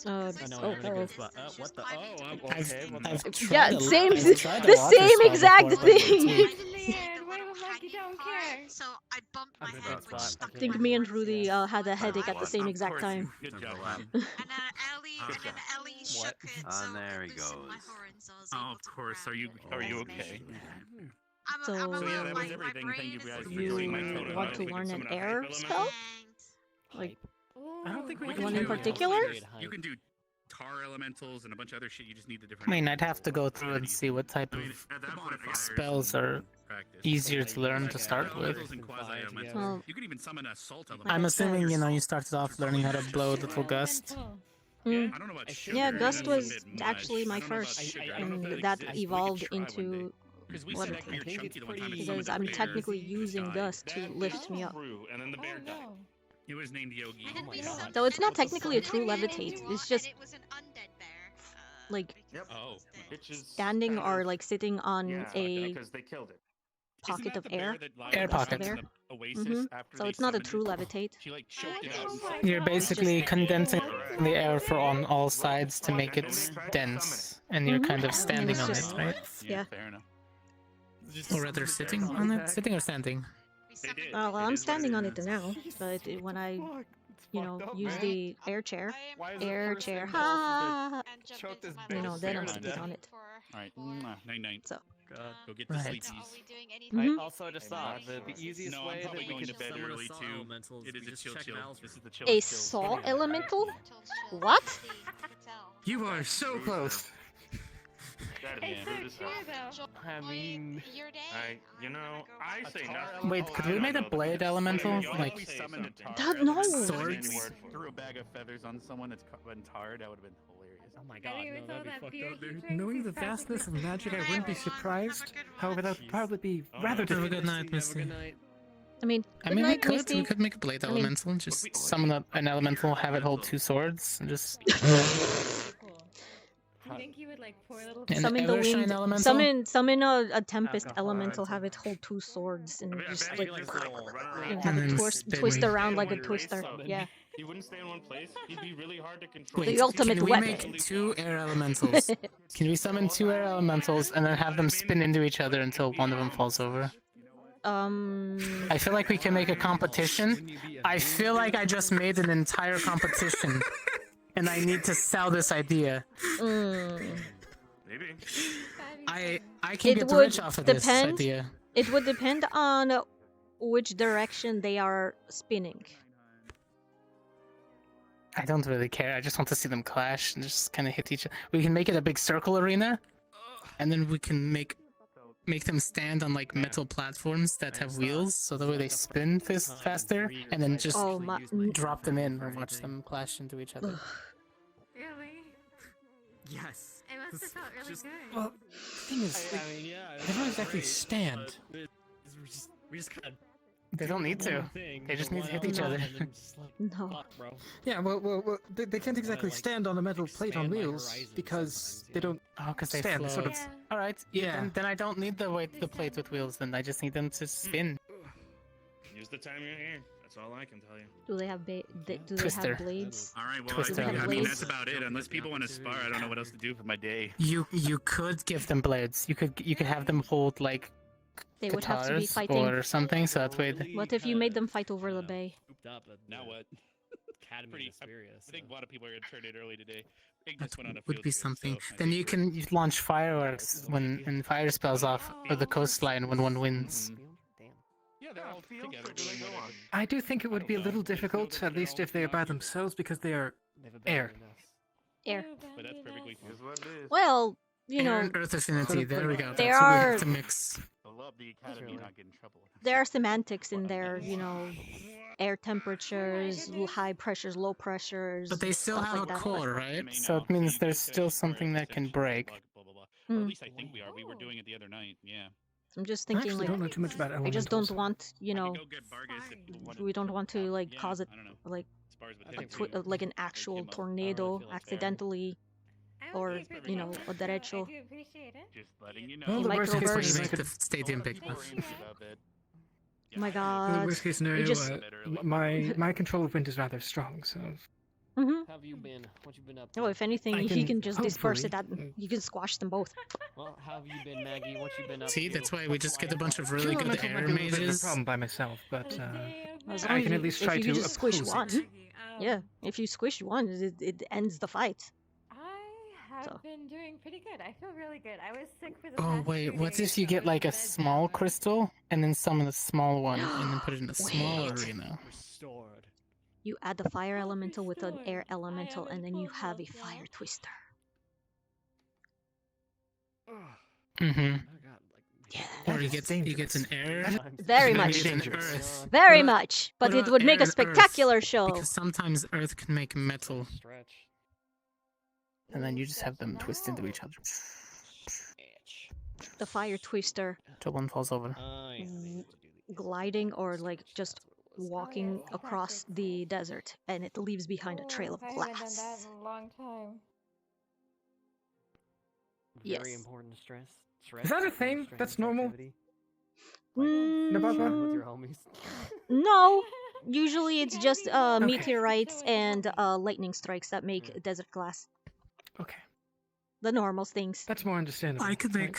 Oh, What the? Oh, I'm I've okay. tried yeah, a- same, I've tried a the water same spell exact before, but it's thing. weird. So I bumped my head, which I stuck think me and Rudy had a headache at the same exact time. Good job. Ellie shook it, so there he it loosened my goes. horns, so I was Oh, able of to course. Are you okay? So, So yeah, that was everything. Thank you guys for you joining my totem. want to learn an air spell? Like, I don't think we one in particular? You can do tar elementals and a bunch of other shit. You just need the I different. mean, I'd have to go through and see what type of At that point, spells are easier to learn to start with. Elementals and quasi-elementals. Well- You could even summon a salt elemental. I'm assuming, you started off learning how to blow little gust. I don't know about sugar. Yeah, Gust That's a was bit much. actually my I don't know about first, sugar. I don't know if and that that exists. We could evolved try one day. into 'Cause we what said it that we were is. chunky the one time and Because summoned I'm a bear. technically using Gust to lift me up. And then the bear died. It was named Yogi. So it's not technically a true levitate. It's just like Oh, which is standing or like sitting on a because they killed it. pocket of air. Air pocket. There. Oasis after So they it's not a summoned true it. levitate. She like choked it out. You're basically condensing the air for on all sides to make it dense, and you're kind of standing on it, right? Yeah. Fair enough. Or rather, sitting on it? Sitting or standing? Well, I'm standing on it now, but when I, use the air chair, ha, then I'm sitting on it. Alright, night night. So. Go get to Right. sleepies. Mhm. I also just thought the easiest No, I'm way that probably we going could to bed summon early assault too. elementals, It we is a just chill check chill. Val's This is the chill A chill. saw elemental? What? You are so close. That is I mean, I say nothing. Wait, could we make a blade elemental? Like, No. swords? Threw a bag of feathers on someone that's been tarred. That would have been hilarious. oh my I god, didn't even no, tell that'd be that fucked beer up, dude. he Knowing the drank. vastness of magic, I wouldn't be surprised. However, that would probably be rather Have a difficult. good night, Have a Misty. good night. I mean, I good mean, night, Misty. we could make a blade I mean- elemental, just summon up an elemental, have it hold two swords, and just I think you would like pour a little. An Summon the Evershine wind. elemental? Summon a tempest Alcohol elemental. Have it hold two swords and just like And have it then twist spin. around like a twister. Yeah. He wouldn't stay in one place. He'd be really hard to control. The ultimate can we weapon. make two air elementals? Can we summon two air elementals and then have them spin into each other until one of them falls over? I feel like we can make a competition. I feel like I just made an entire competition, and I need to sell this idea. Maybe. I can It get would rich off of this depend. idea. It would depend on which direction they are spinning. I don't really care. I just want to see them clash and just kind of hit each other. We can make it a big circle arena, and then we can make them stand on like metal platforms that have wheels, so that way they spin faster, and then just Oh my! drop them in and watch them clash into each other. Really? Yes. It must have felt really just- good. Well, the thing is, I mean, yeah. they don't exactly stand. We just kind of They don't need to. They just need to hit each other. No. Yeah, well they can't exactly stand on a metal plate on wheels because they don't. Oh, because they stand. float. Sort of. All right. Yeah. Then I don't need the plate with wheels. Then I just need them to spin. Use the time you're here. That's all I can tell you. Do they have do they Twister. have blades? All right, well, Twister. I mean, blades? that's about it. Unless people want to spar, I don't know what else to do for my day. You could give them blades. You could have them hold like They would have to be guitars fighting. or something. So that way. What if you made them fight over the bay? Now what? Academy of Asperia. I think a lot of people are gonna turn it early today. Big That just went on a would field be trip, something. so I Then think you can launch fireworks when fire spells off of the coastline when one wins. Yeah, they're all together doing whatever. I do think it would be a little difficult, at least if they are by themselves, because they are air. Air. But that's perfectly fine. Well, you Air know, and Earth affinity. There we go. There That's what we are- have to mix. I love the academy not getting in trouble. there are semantics in there. You know, air temperatures, high pressures, low pressures. But they still stuff have like a that. core, right? So it means there's still something that can break. Or at least I think we are. We were doing it the other night. Yeah. I'm just I thinking, actually like, don't know too much about I just don't elementals. want, you know, Go get Vargas if you wanted we don't want to like Yeah, cause it I don't know. like Spars with a him. like an actual tornado accidentally, or you know, a derecho. I do appreciate it. Just letting you know. Well, the worst case Microburst. You scenario, make the stadium big enough. Oh my the god. worst case scenario, just- my control of wind is rather strong, so Mm-hmm. How have you been? What you been up to? Oh, if anything, I he can just disperse hopefully- it at. You can squash them both. Well, how have you been, Maggie? What you been up See, to? that's why we just get a bunch of really good elemental air might be a little bit of a mages. problem by myself, but As I long can as at least if try you to just squish oppose one. it. Yeah, if you squish one, it ends the fight. I have So. been doing pretty good. I feel really good. I was sick for the Oh past wait, 2 what days, if you so get I'm like a bed small bound. crystal and then summon a small one and then put it in a small Wait. arena? Restored. You add the fire elemental with an restored. air I elemental, am and then you full have a health, fire y'all. twister. Mm-hmm. Oh god, like Or you get an air. Very and then much. you get an earth. Very What about- much, but what it about would make air a and spectacular earth? show. Because sometimes earth can make metal, stretch. and then you just have them twist into each other The fire twister till one falls over. I Mm, gliding or like just walking across the desert, and it leaves behind a trail of I haven't done that glass. in a long time. Very Yes. important stress. Is that a thing? That's normal? Activity. Mm, Nababa? With your homies. no, usually it's gotta just be more meteorites so it's and lightning strikes that make desert glass. okay, The normal things. that's more understandable. I could right?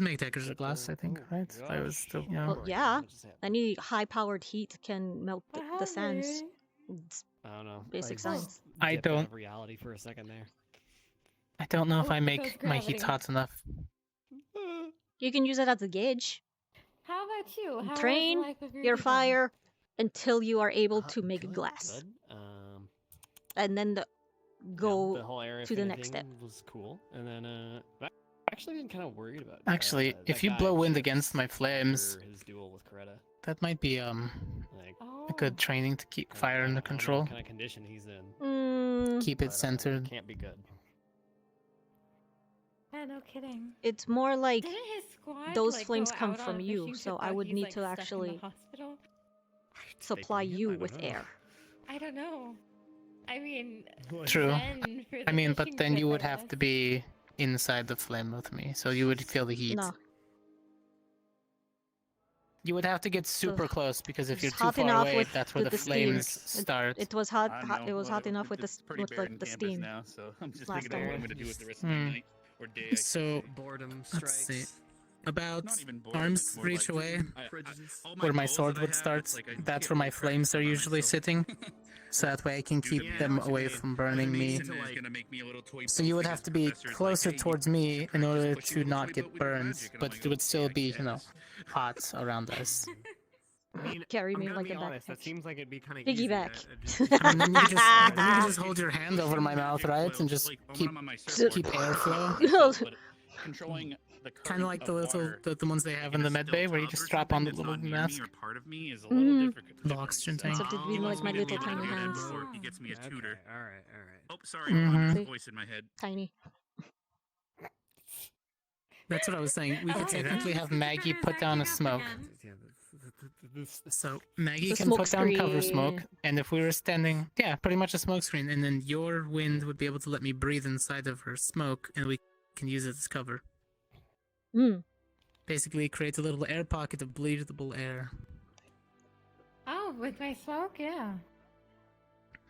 make deckers of glass. I think, right? If I was still, Well, yeah, any high-powered heat can melt the sands. It's I don't know. basic I science. I dipped out don't- of reality for a second there. I don't know if I Oh, make because my heat gravity. hot enough. You can use it as a gauge. How about you? How was the Train life of your Deeta? fire until you are able to make Good, glass, good. and then The whole area to the next step. was cool, and then I actually been kind of worried about. Actually, that if you guy blow wind Chips against my flames, after his duel with Coretta. that might be Like, a good training to keep fire under control. What kind of condition he's in. Keep it centered. Can't be good. Yeah, no kidding. It's more like Didn't his squad, those like, flames go come out on from a you, fishing so trip I while would he's, need like, to stuck in the actually hospital? supply you with air. I don't know. I mean, True. Zen for I the mean, but fishing then trip, you I would have guess. to be inside the flame with me, so you would feel the heat. No. You would have to get super close because if It's you're too hot far enough away, with, that's where with the flames steams. start. It was hot. I don't hot know, it was hot whatever. enough with It's the pretty with barren like the campus steam. now, so I'm just last thinking about what I'm time. gonna do with the rest of my night or day. I So, boredom let's see. About Not even boredom, arms it's more reach like away, all where my goals sword that I would have, start, it's like I that's get where my more flames are practice on usually myself. sitting. So that way I can keep them away from burning me. So you would have to be closer towards me in order to not get burned, but it would still be, you know, hot around us. I mean, Carry I'm me gonna like be a honest, backpack. that seems like it'd be kind of Piggyback. And then you just hold your hand over my mouth, right, and just keep airflow. Controlling the Kind of like the current of little water the ones they have in the med bay where you just strap on the that's little not near me mask. or part of me is a little Mhm. different. The oxygen tank. Except it'd be He like wants my me to little be able to tiny do that hands. before he gets me a tutor. All right. Oh, sorry, Mhm. there's a voice in my head. Tiny. That's what I was saying. We could Okay, technically that's- have Maggie put down a smoke. Yeah, So Maggie The can smoke put down cover screen. smoke, and if we were standing, yeah, pretty much a smoke screen, and then your wind would be able to let me breathe inside of her smoke, and we can use it as cover. Mm. Basically, create a little air pocket of breathable air. Oh, with my smoke, yeah.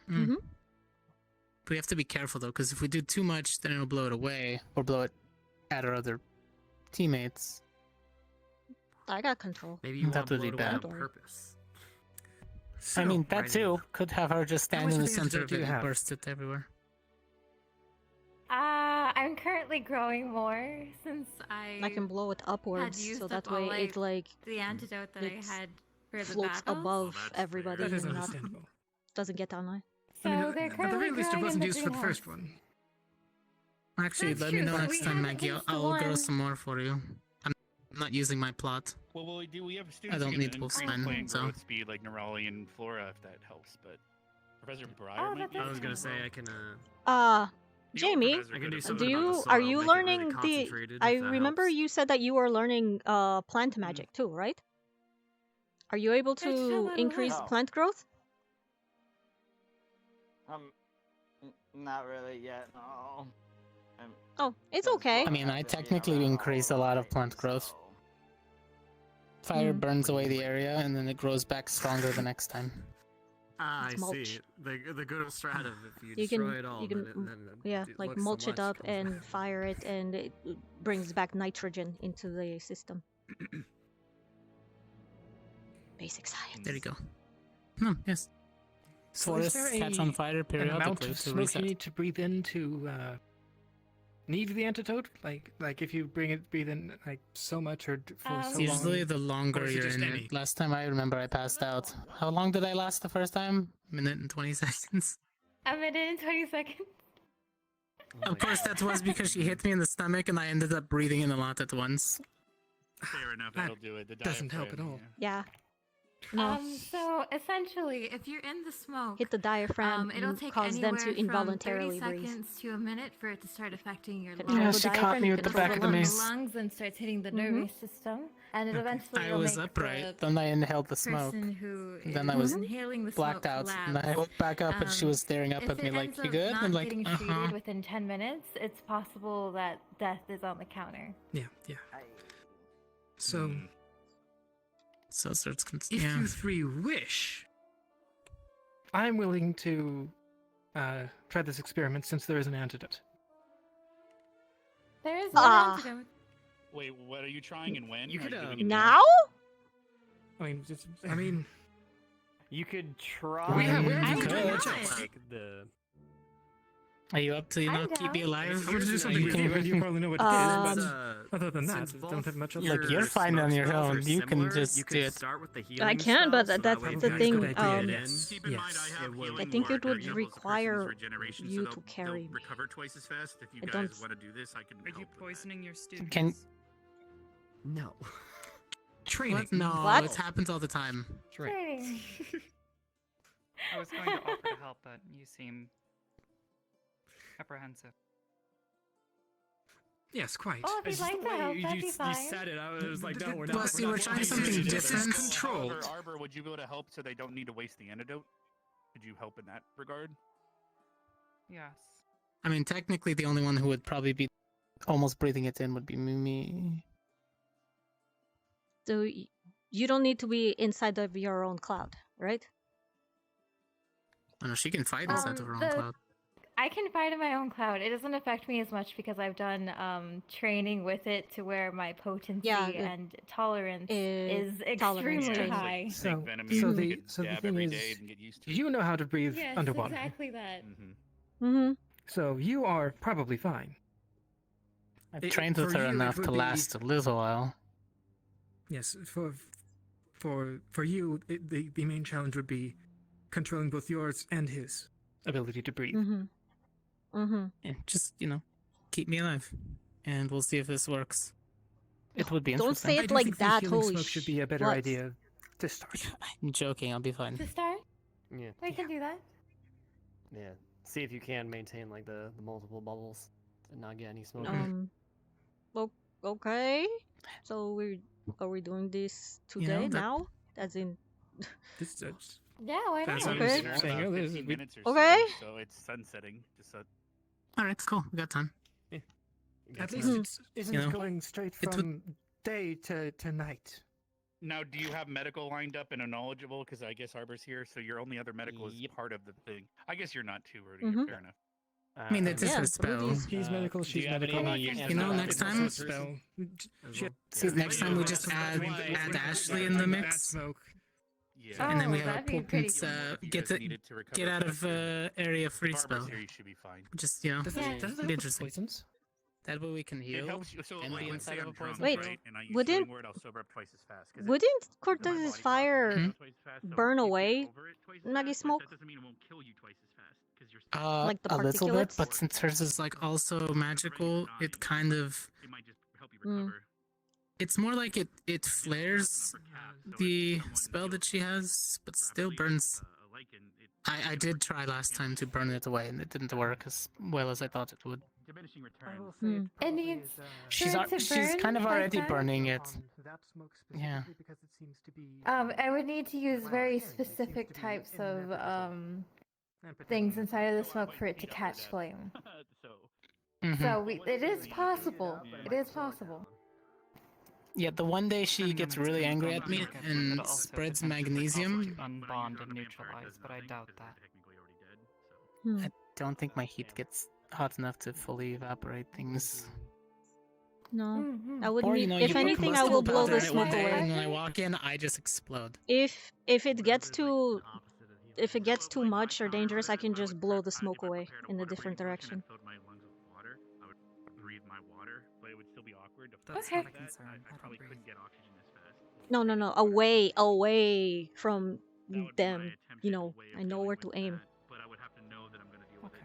Mm. We have to be careful though, because if we do too much, then it'll blow it away or blow it at our other teammates. I got control. Maybe you That want to would be blow it away bad. on purpose. I mean, that Right. too could have her just stand much in the of the center antidote of do it you and have? burst it everywhere. I'm currently growing more since I can blow it upwards, used so up that all, way it like the antidote that I it's had for the floats battles. above everybody That is and not understandable. doesn't get down there. So I mean, they're at the currently very least, it growing in wasn't the used for the greenhouse. first one. Actually, That's let me true, know but next we time, have Maggie. at least I'll grow one. some more for you. I'm not using my plot. Well, we have students don't who need can wolf increase spine, plant so- growth speed like Nerali and Flora if that helps, but Professor Breyer Oh, might that be I does was gonna able say to- I can. Jamie, I can do do something about the you soil, are you make it learning really the? concentrated, I if that remember helps. you said that you were learning plant magic too, right? Are you able Bitch, tell to that a increase lot. plant growth? Not really yet. No. Oh, it's okay. I mean, I technically increase a lot of plant growth. Fire burns away the area, and then it grows back stronger the next time. Ah, I It's mulch. see. The good strat of if you, You destroy can it all, you can then yeah it like looks so mulch it much, up comes and fire it, and it brings back nitrogen into the system. Basic science. There you go. Yes. So is Forests there catch on fire an amount periodically of to smoke reset. you need to breathe in to need the antidote? Like if you breathe in like so much or for so long. Usually, the or longer is it you're just in any? it. Last time I remember, I passed out. How long did I last the first time? A minute and 20 seconds. A minute and 20 seconds. Of course, that was because she hit me in the stomach, and I ended up breathing in a lot at once. Fair enough, that'll do it. The doesn't help at diaphragm, all. Yeah. No. So essentially, if you're in the smoke, Hit the diaphragm it'll and take cause them anywhere to involuntarily from 30 breathe. seconds to a minute for it to start affecting your Control lungs. the diaphragm, you control the lungs. lungs and starts hitting the nervous system, and it eventually I will was make upright, the then I inhaled the smoke. person who Then I is was inhaling the blacked smoke out, collapse. and then I woke back up, and she was staring up If at me it like, ends "You up good?" not I'm like, getting "Uh treated huh." within 10 minutes, it's possible that death is on the counter. Yeah. So, So it starts. if Yeah. you three wish, I'm willing to try this experiment since there is an antidote. There is Ah. no antidote. Wait, what are you trying and when? You Are could, doing it Now? I mean, You could try. we're I doing could. it. like the. Are you up to I'm keep me down. alive? I'm gonna do something You with can- you, and you probably know what it is. But other than that, since I don't have much else. Look, you're fine on your own. You can just you do could it. start with the I healing can, but spell, so that's that way the if you thing. guys don't get in, Keep in mind, I have it will- healing I think ward it would that doubles a person's require regeneration, you so to they'll carry me. recover twice as fast. If you I guys don't- want to do this, I can. Are you poisoning your students? Can No. Training. what? No, What? it happens all the time. Training. I was going to offer to help, but you seem apprehensive. Yes, quite. Oh, if It's you'd just like the to way help, you that'd be fine. said it. I was like, no, we're Well, not. see, we're we're not trying doing something this. This is different. controlled. Arbor, would you be able to help so they don't need to waste the antidote? Could you help in that regard? Yes. I mean, technically, the only one who would probably be almost breathing it in would be me. So you don't need to be inside of your own cloud, right? I know she can fight inside of her own cloud. I can fight in my own cloud. It doesn't affect me as much because I've done training with it to where my potency and tolerance is tolerance extremely training. high. So, venom so and the you so the dab thing every is, day and get used to you know how to breathe Yes, underwater. exactly that. Mm-hmm. So you are probably fine. I've trained with for her you, it enough would to be- last a little while. Yes, for you, the main challenge would be controlling both yours and his ability to breathe. Mm-hmm. Mm-hmm. Yeah, just, keep me alive. And we'll see if this works. It would be Don't interesting. say I it do like think the that. healing Holy smoke should be a better what? idea to start. I'm joking, I'll be fine. To start, Yeah. we can do that. Yeah. See if you can maintain like the multiple bubbles and not get any smoke. Okay. So are we doing this today that- now? as in. This Yeah, why not? That's what Okay. I'm saying earlier. 15 minutes or Okay. so, so it's sunsetting. Just so All right, cool. We got time. At least it isn't You know, going straight it would- from day to night. now, do you have medical lined up and a knowledgeable? Because I guess Arbor's here, so your only other medical is part of the thing. I guess you're not too, Rudy. Mhm. Fair enough. I mean, it is Yeah. her spell. He's medical, do she's you have medical. any You know, next It's also time- a spell. See, next time we just add Ashley in the mix, Smoke. Yeah. and then we Oh, have a that'd be pretty potent cool. You get guys needed to recover get out of faster. area free If spell. Arbor's here, you should be fine. Just you know, Does Yeah. it does it be help with interesting. poisons? That way we can It heal helps you. So, and like, be let's inside say of I'm a drunk, poison. Wait, right? And I use wouldn't- healing word, I'll sober up twice as fast. 'cause Wouldn't my Cortez's body fire processes twice as fast, so burn if you away recover it twice as Nagi fast, smoke? That doesn't mean it won't kill you twice as fast. Because you're Like the A little bit, particulates? but since hers is like also magical, it kind of it might just help you Mm. recover. it's more like it flares the spell that she has, but still burns. I did try last time to burn it away, and it didn't work as well as I thought it would. Diminishing returns. Hmm. It needs. She's for it to she's burn kind of like already that? burning it. That smoke Yeah. specifically because it seems to be. I would need to use very specific types of things inside of the smoke for it to catch flame. Mhm. So it is possible. It is possible. Yeah, the one day she gets really angry at me But and also spreads potentially magnesium, unbond and neutralize, but I doubt that. Hmm. I don't think my heat gets hot enough to fully evaporate things. No, I would Or, need. you know, If you put anything, I will combustible blow powder the in it one smoke day, and away. when I walk in, I just explode. If it gets too, if it gets too much or dangerous, I can just blow the smoke away in a different direction. Filled my lungs with water. I would breathe my water, but it would still be awkward. To That's fight not a that. concern. I I don't probably breathe. couldn't get oxygen this fast. No, away from them. You know, I know where to aim. But I would have to know that I'm going to deal with it.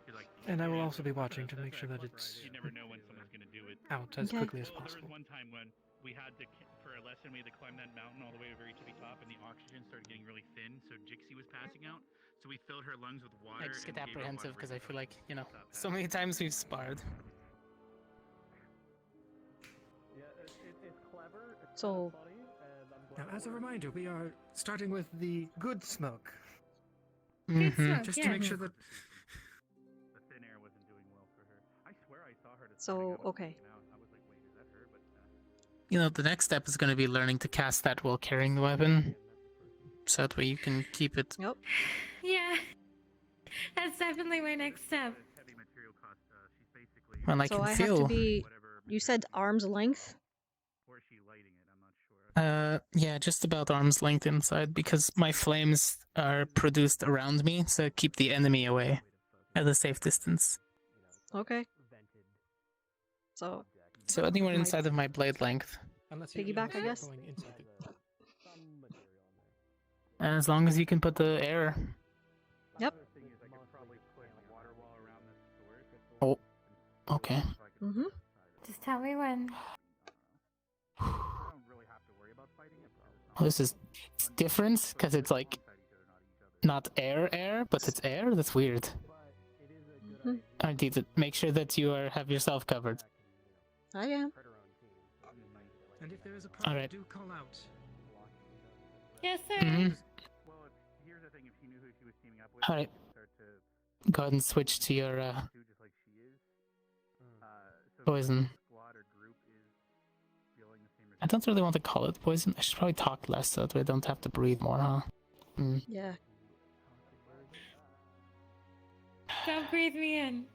'Cause, like, And I will yeah, also be that's watching to that's make sure very that clever. it's You never know when someone's going to do it. out as Okay. quickly as Well, there was possible. one time when we had to, for a lesson, we had to climb that mountain all the way to the very tippy top, and the oxygen started getting really thin, so Jixie was passing out. So we filled her lungs with water. I just get and gave her apprehensive water because I feel like, you know, without so many times we've sparred. So, Now, as a reminder, we are starting with the good smoke. Mhm. Just to make sure that. The thin air wasn't doing well for her. I swear I saw her. so okay. I was like, wait, is that her? But You know, the next step is going to be learning to cast that while carrying the weapon. So that way you can keep it. Yep. Yeah. That's definitely my next step. Well, I So can I have feel. to be. You said arm's length. Yeah, just about arm's length inside because my flames are produced around me, so keep the enemy away at a safe distance. Okay. So So anywhere inside of my blade length. Unless piggyback, I guess. Going inside the... And as long as you can put the air. Yep. Oh, okay. Mhm. Just tell me when. Oh, this is it's different because it's like not air, but it's air. That's weird. Mhm. I need to make sure that you have yourself covered. I am. And if there is a problem, Alright. do call out. Yes, sir. Mhm. All right. Go ahead and switch to your poison. I don't really want to call it poison. I should probably talk less so that I don't have to breathe more, huh? Mm. Yeah. Don't breathe me in.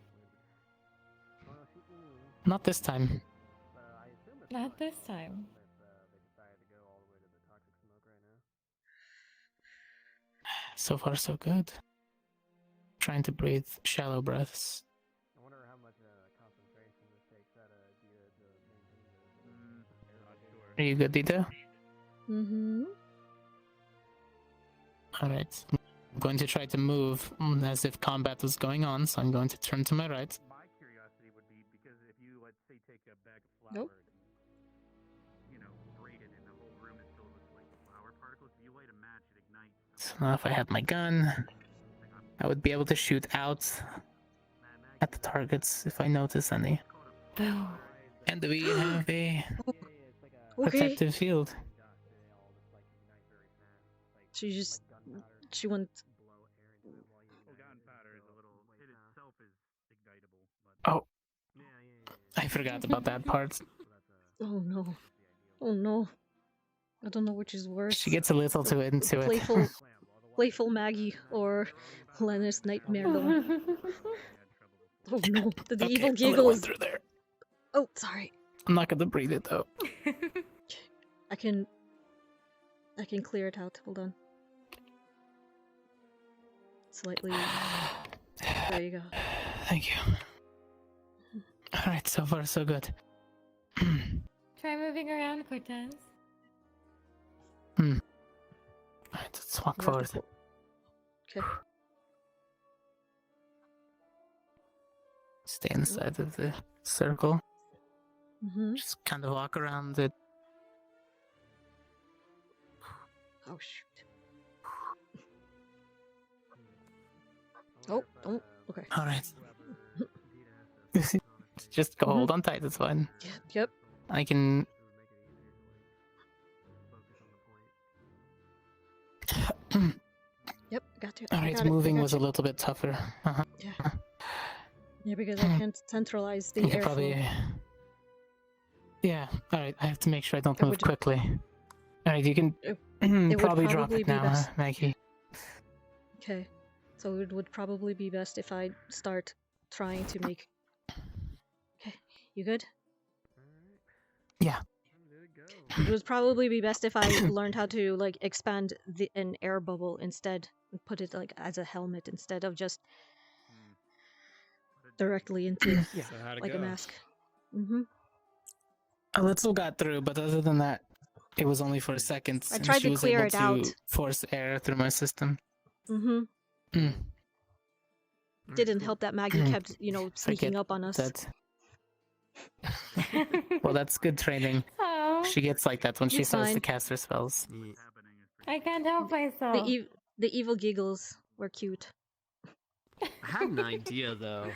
Not this time. Not this time. So far, so good. Trying to breathe shallow breaths. Are you good, Deeta? Mm-hmm. Alright. I'm going to try to move as if combat was going on, so I'm going to turn to my right. my curiosity would be because if you, let's say, take a bag of flour, Nope. and, you know, braid it, and the whole room is filled with like flour particles. If you light a match, it ignites. So now if I had my gun, I would be able to shoot out at the targets if I notice any. Boom. And we have a Okay. protective field. She went. Oh, I forgot about that part. Oh no. Oh no. I don't know which is worse. She gets a little too into it. Playful Maggie or Lennis Nightmare Dawn. Oh no, the Okay, evil a little giggles. went through there. Oh, sorry. I'm not gonna breathe it though. I can clear it out. Hold on. Slightly. There you go. Thank you. Alright, so far so good. Try moving around, Cortez. Alright, let's walk forward. Okay. Stay inside of the circle. Mm-hmm. Just kind of walk around it. Oh shoot. Oh, don't. Okay. Alright. Just go hold on tight, it's fine. Yep. I can... Yep, got you. Alright, moving was a little bit tougher. Yeah. Yeah, because I can't centralize the You could airflow. probably... Yeah, alright, I have to make sure I don't move quickly. Alright, you can would probably drop probably it be now, best. Maggie. Okay. So it would probably be best if I start trying to make... Okay, you good? Yeah. It would probably be best if I learned how to like expand an air bubble instead and put it like as a helmet instead of just directly into So how'd it like go? a mask. Mm-hmm. A little got through, but other than that, it was only for seconds. I and tried she to was clear able it to out. force air through my system. Mm-hmm. Mm. Didn't help that Maggie kept, sneaking up on us. That. Well, that's good training. Oh, She gets like that when she It's starts to fine. cast her spells. I can't help myself. The evil giggles were cute. I had an idea though.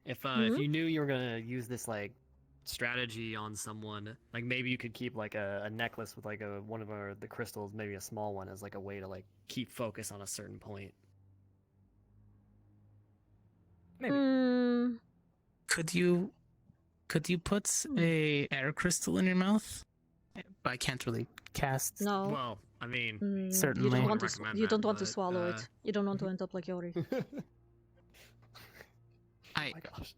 If you knew you were gonna use this like strategy on someone, like maybe you could keep like a necklace with like one of the crystals, maybe a small one, as like a way to like keep focus on a certain point. Maybe. Could you put a air crystal in your mouth? I can't really cast. No. Well, I mean, certainly. You don't want to. recommend You that, don't want to but, swallow it. You don't want to end up like Yori. Oh my gosh.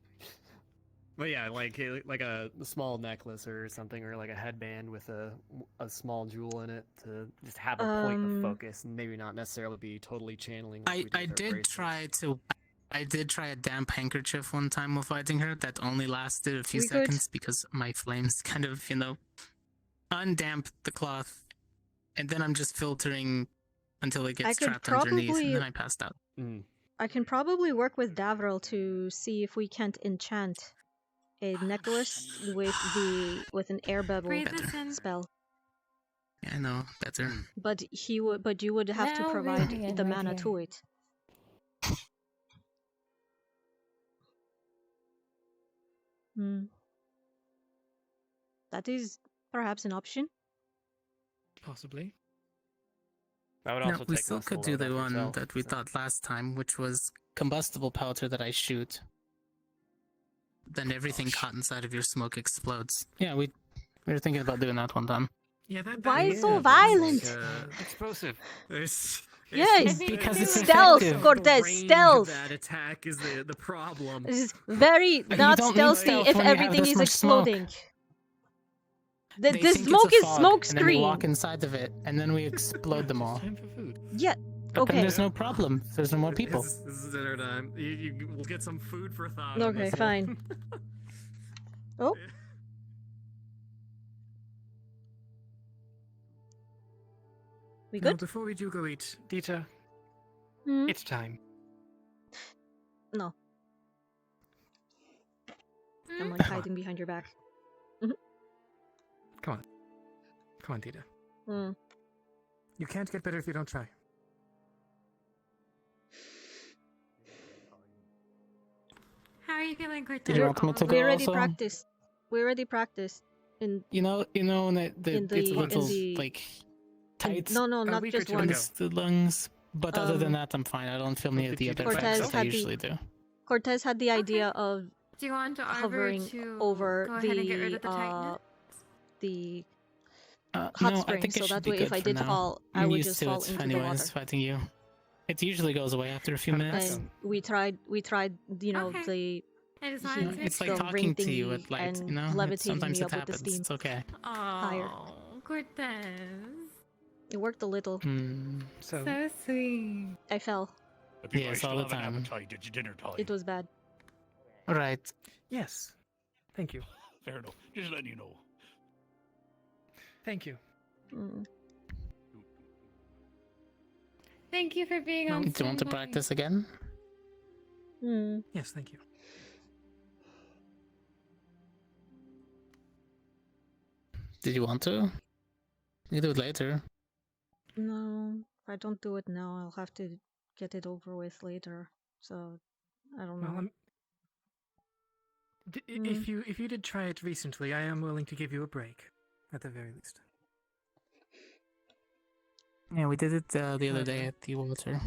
But yeah, like a small necklace or something, or like a headband with a small jewel in it to just have a point of focus, and maybe not necessarily be totally channeling. Like I did try a damp handkerchief one time while fighting her. That only lasted a few We could- seconds because my flames kind of, undamped the cloth, and then I'm just filtering until it gets could trapped underneath, probably- and then I passed out. I can probably work with Davril to see if we can't enchant a necklace with an air bubble Breathe this in. spell. Yeah, I know, better. But you would have to Now provide breathe in the right mana here. to it. That is perhaps an option. Possibly. That would No, also we take still most of could the do load the off one yourself, that we so- thought last time, which was combustible powder that I shoot. Then everything caught inside of your smoke explodes. Yeah, we were thinking about doing that one time. Yeah, that. Why yeah, so that's violent? explosive. Yes, because it's stealth, effective. Cortez, stealth. That attack is the problem. This is very You not don't need stealthy stealth if when you have everything this is much smoke. exploding. They The think it's smoke a is fog, smoke and then we walk screen. inside of it, and then we explode them all. Time for food. Yeah. But then Okay. there's no problem. There's no more people. This is dinner time. We'll get some food for thought. on Okay, this fine. one. Oh. We Now, good? before we do go eat, Deeta, Hmm? it's time. No. I'm like hiding behind your back. come on, Deeta. Hmm. You can't get better if you don't try. How are you feeling, Cortez? Did you want me to go We already also? practiced. We already practiced. In You know, when In it's the- a little in the- like tight. No, not just one. The lungs. But other than Um, that, I'm fine. I don't feel any of the other Cortez effects that I had usually do. Cortez had the idea of Do you want Arbor hovering to over go ahead and get rid of the tightness? the hot No, I spring, think it so should that be way good if I for did now. fall, I I'm would used just to fall it into the anyways, water. fighting you. It usually goes away after a few minutes. And we tried, you know, I just wanted to make It's like the talking ring to you thingy at light, and you know? levitating Sometimes me it up with the happens. steam. It's okay. Higher. Oh, Cortez. It worked a little. So sweet. I fell. Yes, all the time. It's dinner time. It was bad. Right. Yes. Thank you. Fair enough. Just letting you know. Thank you. Thank you for being on Do you want to standby. practice again? Yes, thank you. Did you want to? You can do it later. No, if I don't do it now, I'll have to get it over with later. So, I don't know. Well, if you did try it recently, I am willing to give you a break, at the very least. Yeah, we did it the other day at the water.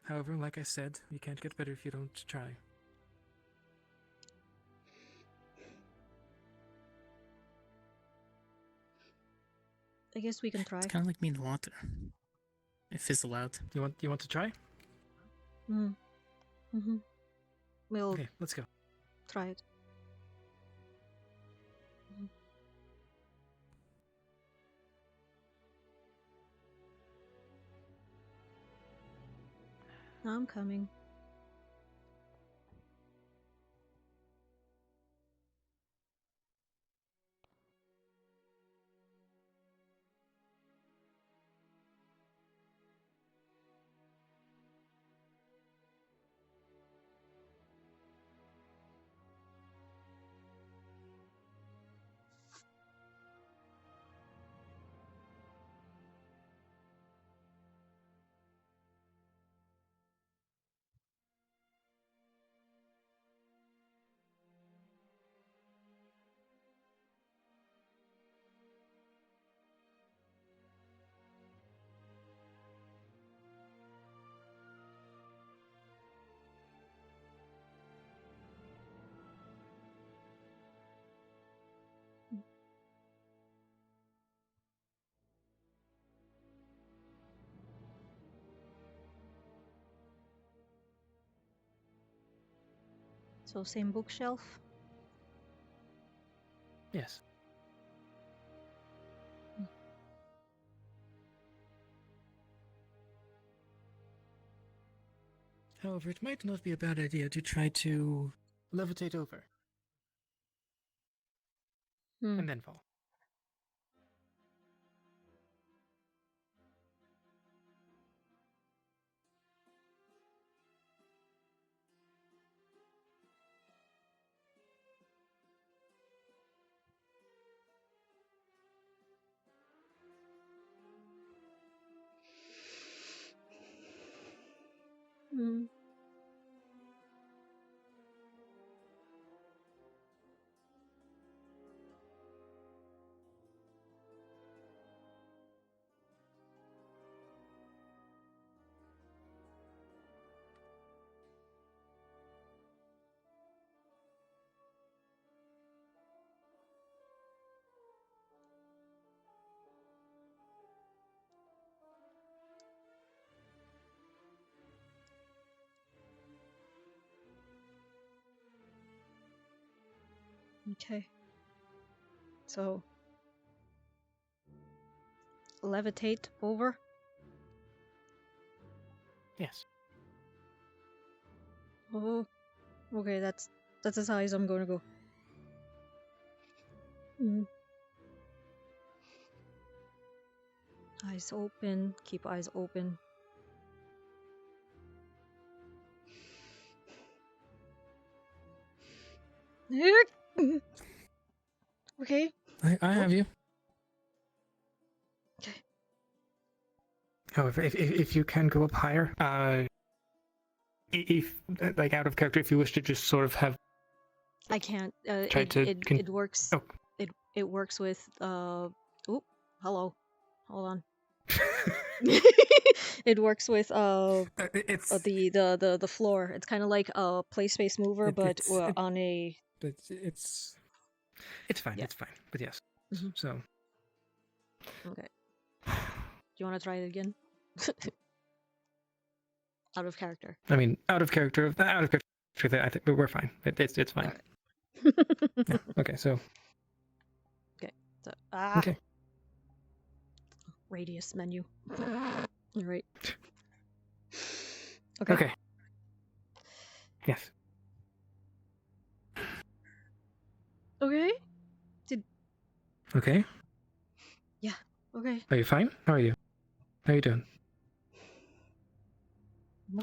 However, like I said, you can't get better if you don't try. I guess we can try. It's kind of like me in the water. It fizzle out. You want to try? We'll Okay, let's go. try it. I'm coming. So same bookshelf? Yes. However, it might not be a bad idea to try to levitate over. And then fall. Okay. So, levitate over? Yes. Oh, okay, that's as high as I'm gonna go. Eyes open, keep eyes open. Okay. I have you. However, if you can go up higher, if like out of character, if you wish to just sort of have, I can't. Try to It works. Oh. It works with. Hello. Hold on. It works with the floor. It's kind of like a play space mover, but on a. But it's fine. Yeah. It's fine. But yes. Mhm. So. Okay. Do you want to try it again? Out of character. I mean, out of character. I think we're fine. It's fine. Yeah. Okay. So. Okay. So Okay. Radius menu. All right. Okay. Okay. Yes. Okay. Okay. Yeah. Okay. Are you fine? How are you? How are you doing?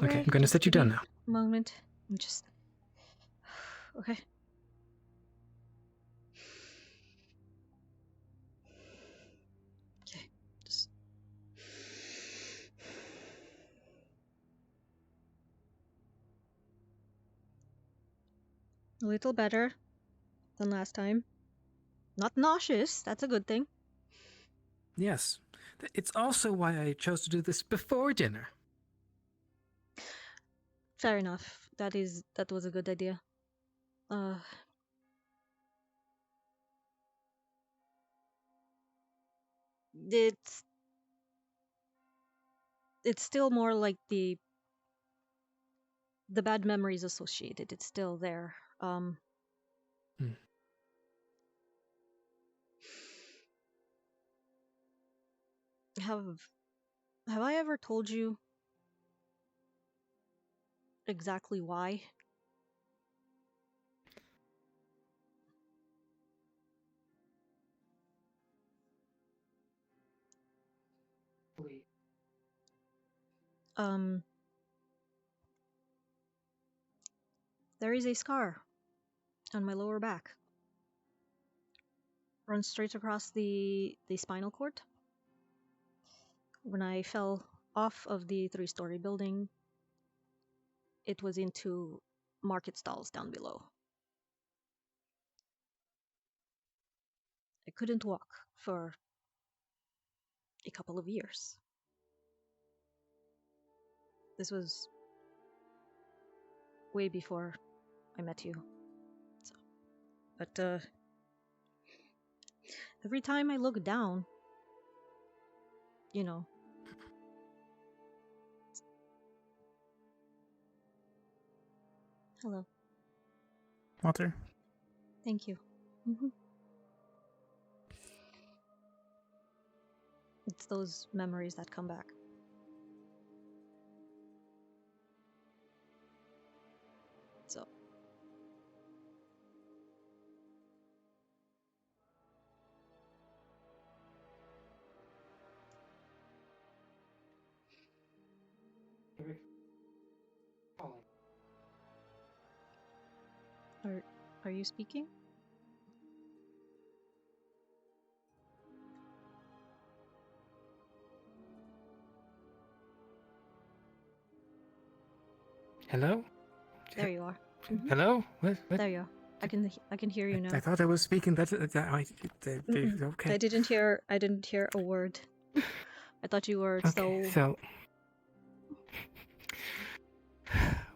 Okay, I'm gonna just set you give down me now. a moment. I'm just. Okay. Okay. Just. A little better than last time. Not nauseous. That's a good thing. Yes. It's also why I chose to do this before dinner. Fair enough. That was a good idea. It's still more like the bad memories associated. It's still there. Have I ever told you exactly why? There is a scar on my lower back. Runs straight across the spinal cord. When I fell off of the 3-story building, it was into market stalls down below. I couldn't walk for a couple of years. This was way before I met you. But every time I look down, you know. Hello. Water. Thank you. It's those memories that come back. So. Are you speaking? Hello? There you are. Hello? What? There you are. I can hear you now. I thought I was speaking. Okay. I didn't hear a word. I thought you were So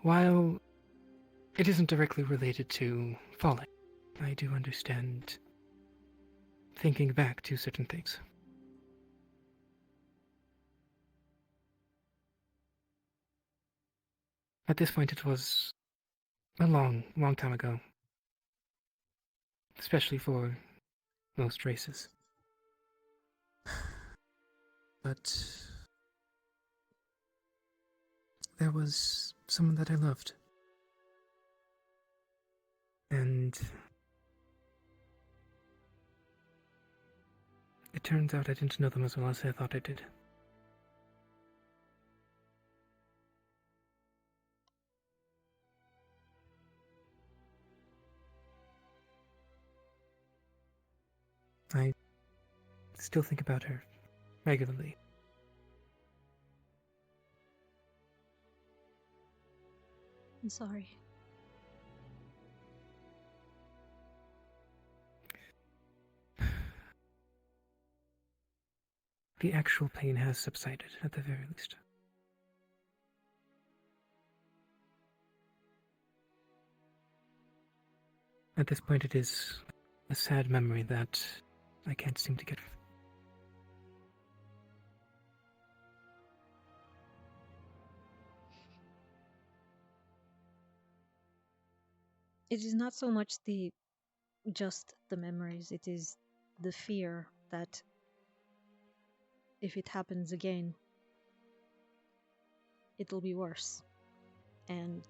while it isn't directly related to falling, I do understand thinking back to certain things. At this point, it was a long, long time ago. Especially for most races. But there was someone that I loved. And it turns out I didn't know them as well as I thought I did. I still think about her regularly. I'm sorry. the actual pain has subsided, at the very least. At this point, it is a sad memory that I can't seem to get rid of. It is not so much just the memories, it is the fear that if it happens again, it'll be worse. And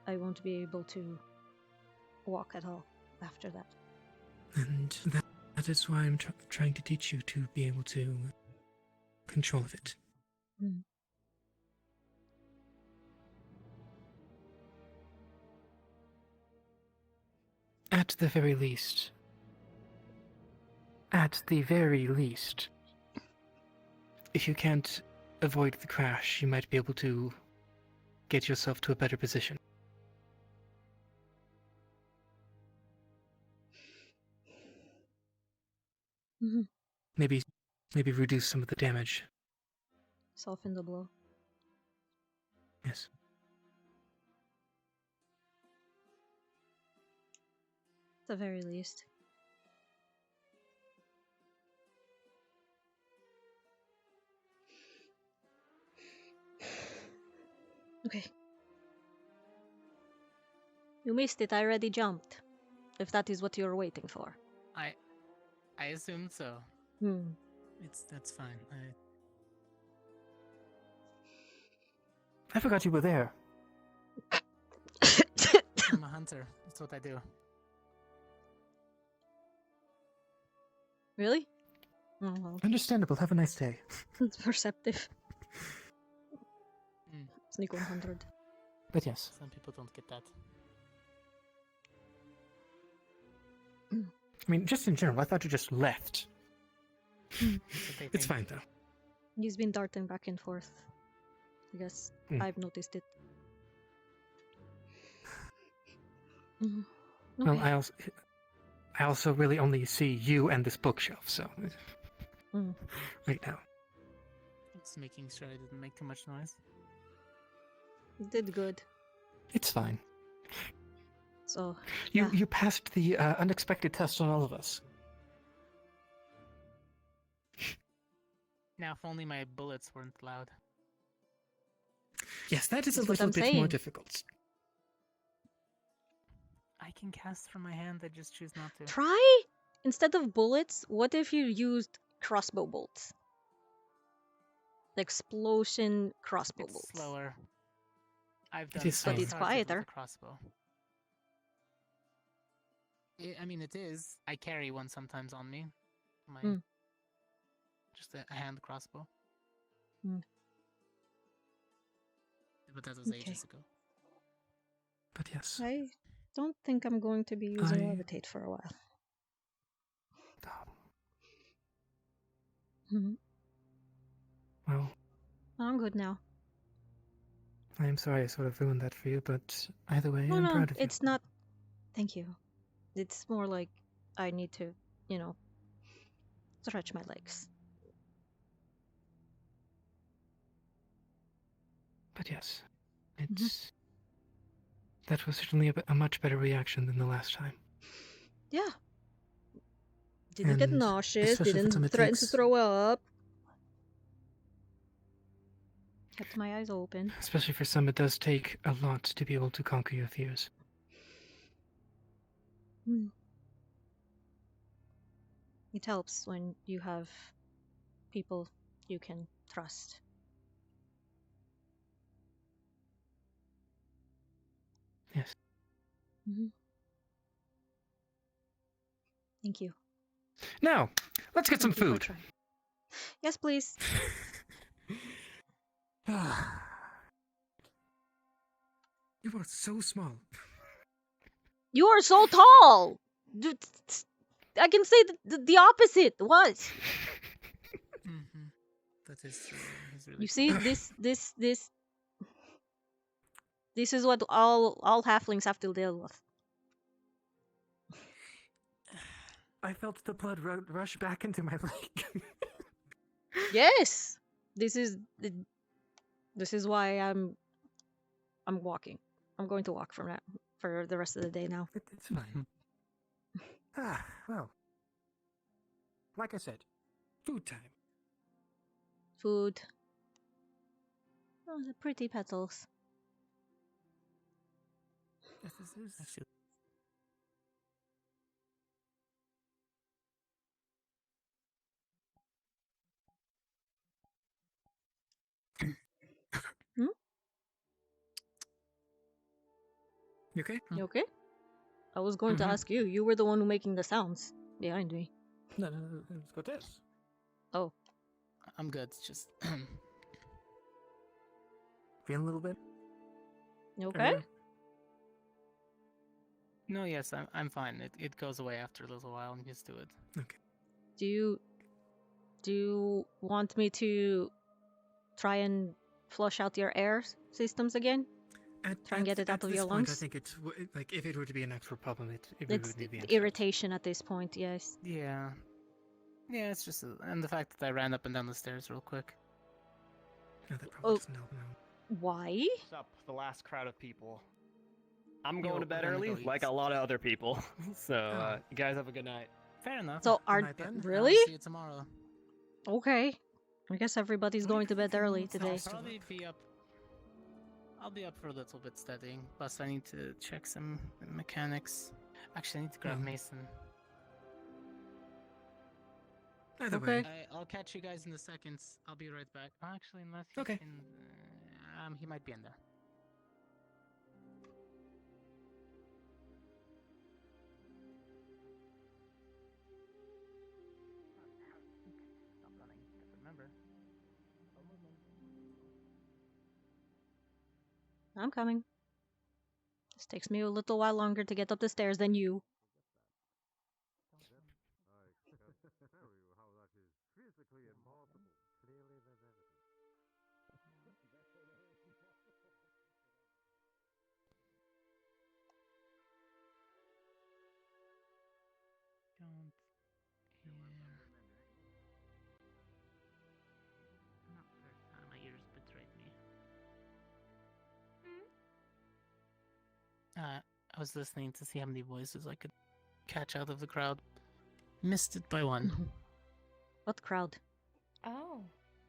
I won't be able to walk at all after that. And that is why I'm trying to teach you to be able to control of it. Mm. At the very least, if you can't avoid the crash, you might be able to get yourself to a better position. Mm-hmm. Maybe reduce some of the damage. Soften the blow. Yes. At the very least. Okay. You missed it, I already jumped. If that is what you're waiting for. I assumed so. That's fine. I forgot you were there. I'm a hunter. That's what I do. Really? Oh, well. Understandable. Have a nice day. It's perceptive. Sneak 100. But yes. Some people don't get that. I mean, just in general, I thought you just left. It's fine, though. He's been darting back and forth. I guess I've noticed it. Okay. Well, I also really only see you and this bookshelf, so... Right now. Just making sure I didn't make too much noise. You did good. It's fine. So, You passed the unexpected test on all of us. Now, if only my bullets weren't loud. Yes, that is That's a what little I'm bit more saying. difficult. I can cast from my hand, I just choose not to. Try? Instead of bullets, what if you used crossbow bolts? Explosion crossbow bolts. Slower. I've It done is But slower. it's charges with quieter. a crossbow. I mean, it is. I carry one sometimes on me. Just a hand crossbow. But that was ages ago. But yes. I don't think I'm going to be using levitate for a while. Well, I'm good now. I am sorry I sort of ruined that for you, but either way, No, I'm no, proud of you. it's not. Thank you. It's more like I need to, stretch my legs. But yes, it's... That was certainly a much better reaction than the last time. Yeah. Didn't get And nauseous, especially for didn't something that threaten to takes- throw up. Kept my eyes open. Especially for some, it does take a lot to be able to conquer your fears. It helps when you have people you can trust. Yes. Thank you. Now, let's get some Thank you for food. trying. Yes, please. You are so small. You are so tall. I can say the opposite. What? That is true. He's really You see, tall. this is what all halflings have to deal with. I felt the blood rush back into my leg. Yes. This is why I'm walking. I'm going to walk from now for the rest of the day now. It's fine. Well. Like I said, food time. Food. Oh, the pretty petals. Yes, this is actually. Hmm? You okay? You okay? I was going to ask you. You were the one who making the sounds behind me. No, let's go this. Oh. I'm good. It's just feeling a little bit. You okay? No, yes, I'm fine. It goes away after a little while. I'm used to it. Okay. Do you want me to try and flush out your air systems again? Try and get it out of your lungs? I think it's like if it were to be an actual problem, it It's would need the irritation at this point. Yes. Yeah. Yeah, it's just and the fact that I ran up and down the stairs real quick. No, that probably doesn't help. No. Why? What's up, the last crowd of people? I'm Yo, going to bed we're gonna early, go eat. like a lot of other people. So, you guys have a good night. Fair enough. So really? See you tomorrow. Okay. I guess everybody's going to bed early today. I'll probably be up. I'll be up for a little bit studying. Plus, I need to check some mechanics. Actually, I need to grab Mason. Either way. I'll catch you guys in a second. I'll be right back. Actually, unless he's Okay. he might be in there. Stop running. Remember. I'm coming. This takes me a little while longer to get up the stairs than you. Don't hear. Not the first time my ears betrayed me. I was listening to see how many voices I could catch out of the crowd. Missed it by one. What crowd? Oh.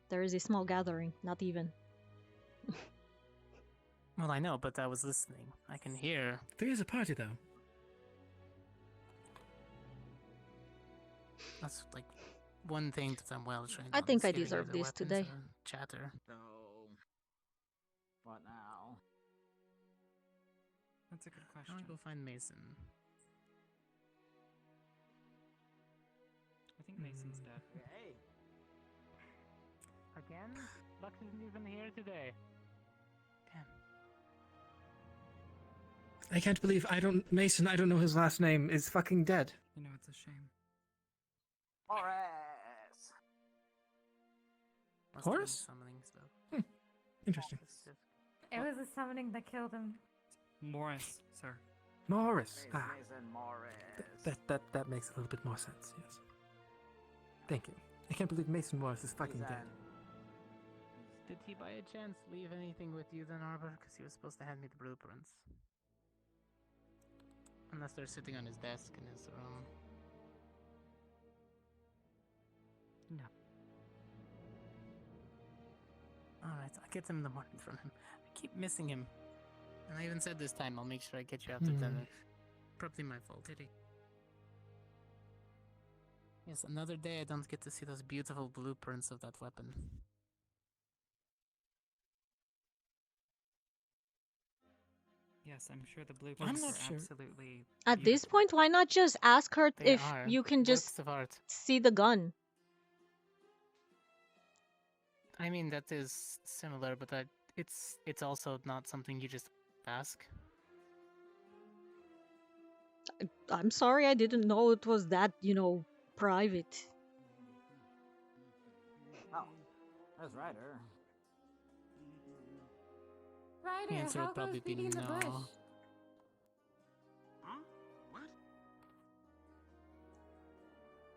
There is a small gathering, not even. Well, I know, but I was listening. I can hear. There is a party, though. That's like one thing that I'm well trained I on, think is I hearing deserve either this weapons today. or chatter. So, what now? That's a good I question. want to go find Mason. I think Mason's dead. Hey. Again? Lux isn't even here today. Damn. I can't believe Mason, I don't know his last name, is fucking dead. You know, it's a shame. Horace! Must have been Horace? summoning stuff. Interesting. It was the summoning that killed him. Morris, sir. Morris. Mason Morris. That makes a little bit more sense, yes. Thank you. I can't believe Mason Morris is fucking dead. Did he by a chance leave anything with you then, Arbor? Because he was supposed to hand me the blueprints. Unless they're sitting on his desk in his room. No. Alright, I'll get him in the morning from him. I keep missing him. And I even said this time I'll make sure I get you out to dinner. Probably my fault. Pity. Yes, another day I don't get to see those beautiful blueprints of that weapon. Yes, I'm sure the blueprints not are sure. absolutely. At this point, why not just ask her They if are you can just works of art. see the gun? I mean, that is similar, but it's also not something you just ask. I'm sorry, I didn't know it was that, private. Oh, there's Ryder. Ryder, The answer how would probably goes be beating the no. bush? Huh? What?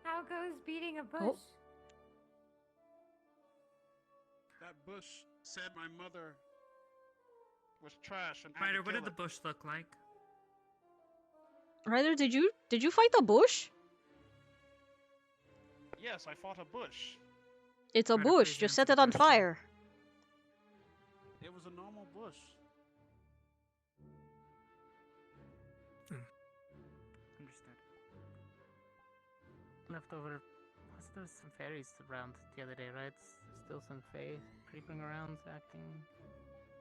How goes beating a bush? Oh. bush said my mother was trash and Ryder, what did the bush look like? Ryder, did you fight a bush? Yes, I fought a bush. It's a bush. Just set it on fire. It was a normal bush. Understood. Leftover. There was some fairies around the other day, right? Still some fae creeping around, acting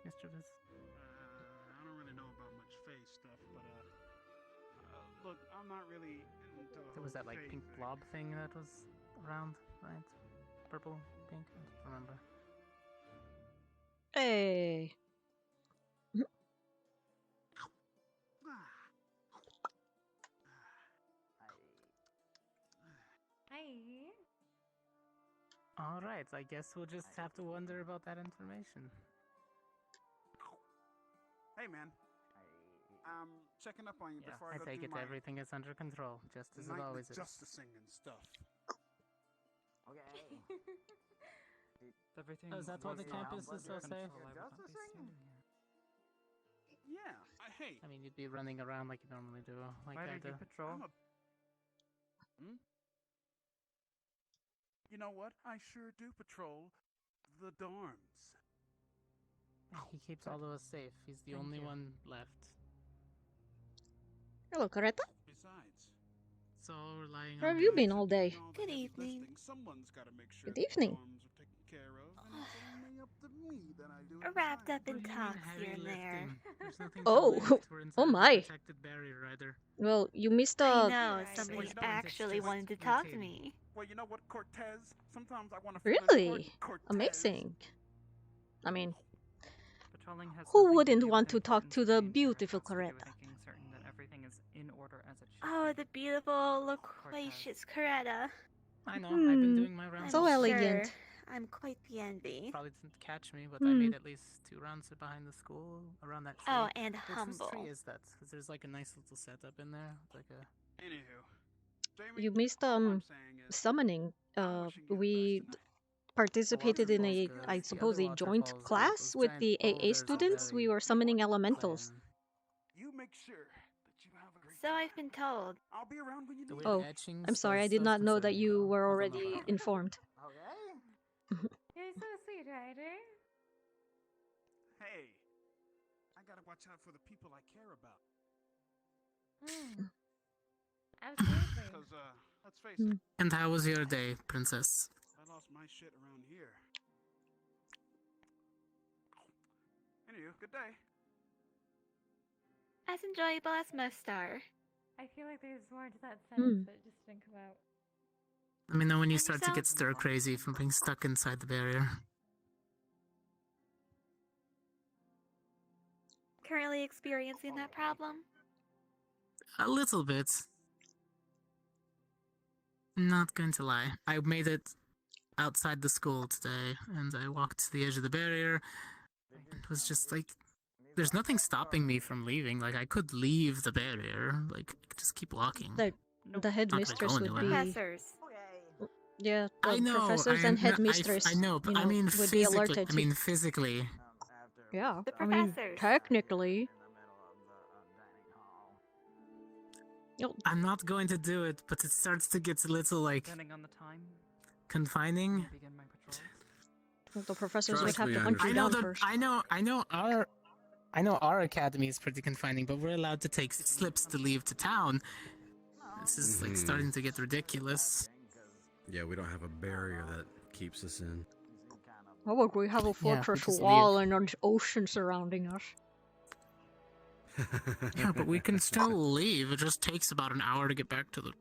mischievous. I don't really know about much face stuff, but look, I'm not really into the There was that like fae pink thing. blob thing that was around, right? Purple, pink. I don't remember. Hey. Hi. All right, I guess we'll just have to wonder about that information. Hey, man. I'm checking up on you Yeah, before I I go take do it my everything is under control, just as it nightly always is. justicing and stuff. Everything Oh, is that why the was campus under is so control, safe? I would not be standing here. Yeah, hey. I mean, you'd be running around like you normally do. Like Why I did do. you patrol? You know what? I sure do patrol the dorms. He keeps all of us safe. He's the Thank only you. one left. Hello, Caretta. Besides, So relying Where on have you the- been all day? Good evening. Someone's got to make sure Good evening. the dorms are taken care of, and it's only up to me that I do it. Wrapped up in What do you mean talks heavy here and there. lifting? There's nothing Oh, to lift. We're inside oh the my. protected barrier, Ryder. Well, you missed I a. know, Well, somebody you know, actually wanted to talk to me. Well, you know what, Cortez? Sometimes I want to Really amazing. I mean, Patrolling has who nothing to wouldn't do with want to talk importance to the being beautiful there. It has to do with Caretta? making certain that everything is in order as it should Oh, be. the beautiful, loquacious Coretta. I know. I've been Hmm, doing my rounds. so I'm elegant. Sure. I'm quite the envy. Probably didn't catch me, but I made at least 2 rounds behind the school around that tree. Oh, and Wait, humble. whose tree is that? Because there's like a nice little setup in there. Like a. Anywho, You missed summoning. We participated in a, I suppose, a joint class with the AA students. We were summoning elementals. you make sure that you have a great So I've been told. I'll be around when you need Oh, I'm sorry, I did not know that you were already informed. You're so sweet, Ryder. Hey, I gotta watch out for the people I care about. Absolutely. Because, let's face it, And how was your day, princess? I lost my shit around here. Anywho, good day. As enjoyable as most are. I feel like there's more to that sentence, but it just didn't come out. Let me know when you And start to get yourself? stir crazy from being stuck inside the barrier. Currently experiencing that problem? A little bit. Not going to lie. I made it outside the school today, and I walked to the edge of the barrier. It was just like, there's nothing stopping me from leaving. Like, I could leave the barrier. Like, I could just keep walking. The headmistress would be. Professors. Yeah, I the know. professors and headmistress. I know, but you I know, mean would be physically. alerted I mean physically. yeah, The I mean professors. technically. I'm not going to do it, but it starts to get a little like Depending on the time, confining. I begin my patrols. The professors would Trust have me, to I hunt you down that. first. I know our academy is pretty confining, but we're allowed to take slips to leave to town. This is like starting to get ridiculous. Yeah, we don't have a barrier that keeps us in. How about we have a fortress just wall and an ocean surrounding us? Yeah, but we can still leave. It just takes about an hour to get back to the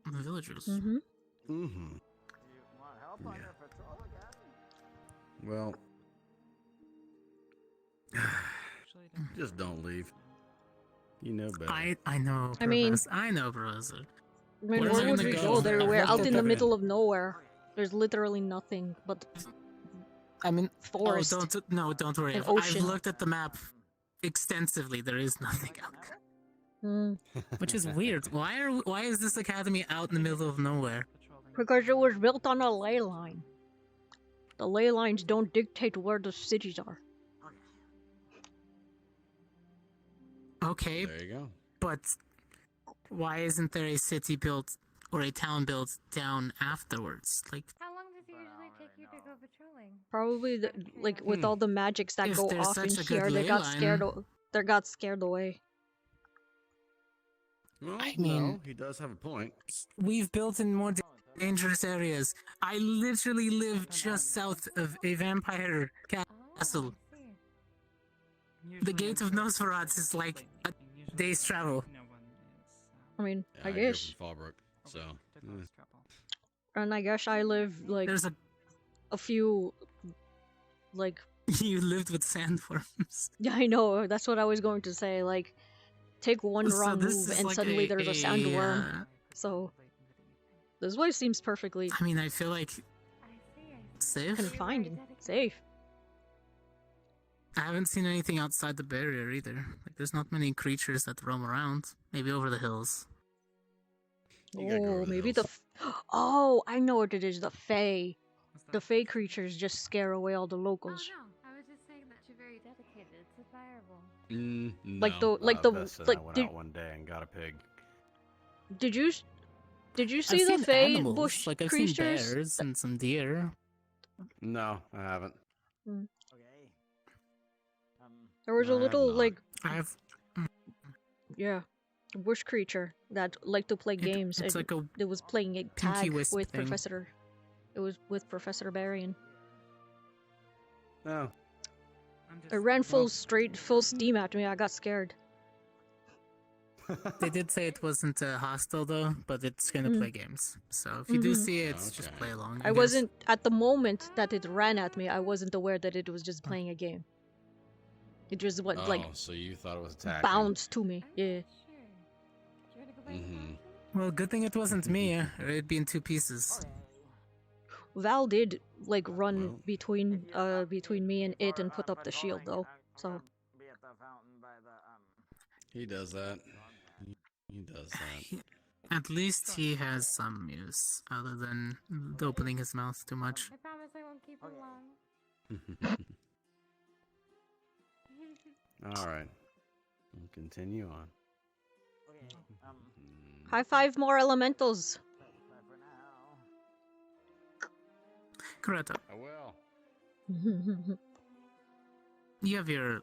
villages. Mm-hmm. Mm-hmm. Yeah. Well, just don't leave. You know better. I know. I mean- Professor. I know, Professor. I mean, Where where am I would gonna we go? go there? I've We're looked out at in the everything. middle of nowhere. There's literally nothing but I mean, forest. Oh, don't worry. and I've ocean. looked at the map extensively. There is nothing out there. Mm. Which is weird. Why is this academy out in the middle of nowhere? Because it was built on a ley line. The ley lines don't dictate where the cities are. Okay, There you go. but why isn't there a city built or a town built down afterwards? Like, How long does it usually take you to go patrolling? Probably like with all the magics that If go there's off in such a good here, they ley got scared. line- They got scared away. Well, I mean- no, he does have a point. we've built in more dangerous areas. I literally live just south of a vampire castle. The Gate of Nosferatu is like a day's travel. I mean, Yeah, I grew up guess. in Fallbrook, so. And I guess I live like There's a few, like. You lived with sandworms. Yeah, I know. That's what I was going to say. Like, take one So wrong this move is and like suddenly there's a sandworm. uh, So this way seems perfectly. I mean, I feel like safe. Confined and safe. I haven't seen anything outside the barrier either. Like, there's not many creatures that roam around. Maybe over the hills. Oh, maybe the. Oh, I know what it is. The Fae. The Fae creatures just scare away all the locals. Oh, no, I was just saying that you're very dedicated. It's admirable. Like No, the I went out one day and got a pig. Did you see I've the seen Fae animals. bush Like, I've creatures? seen bears and some deer. No, I haven't. There was a I have little not. like I have. bush creature that liked to play games. it's and like a it was playing a pinky tag wisp with thing. Professor. It was with Professor Barian. No. It ran full steam at me. I got scared. They did say it wasn't hostile though, but it's gonna play games. So if you do see it, just play along. I guess. wasn't at the moment that it ran at me. I wasn't aware that it was just playing a game. It just what Oh, like so you thought it was attacking? bounced to me. Yeah. Well, good thing it wasn't me, or it'd be in two pieces. Val did like run between me and it and put up the shield though. So He does that. He does that. At least he has some use, other than opening his mouth too much. I promise I won't keep him long. All right. We'll continue on. high five more elementals. Corretto. I will. You have your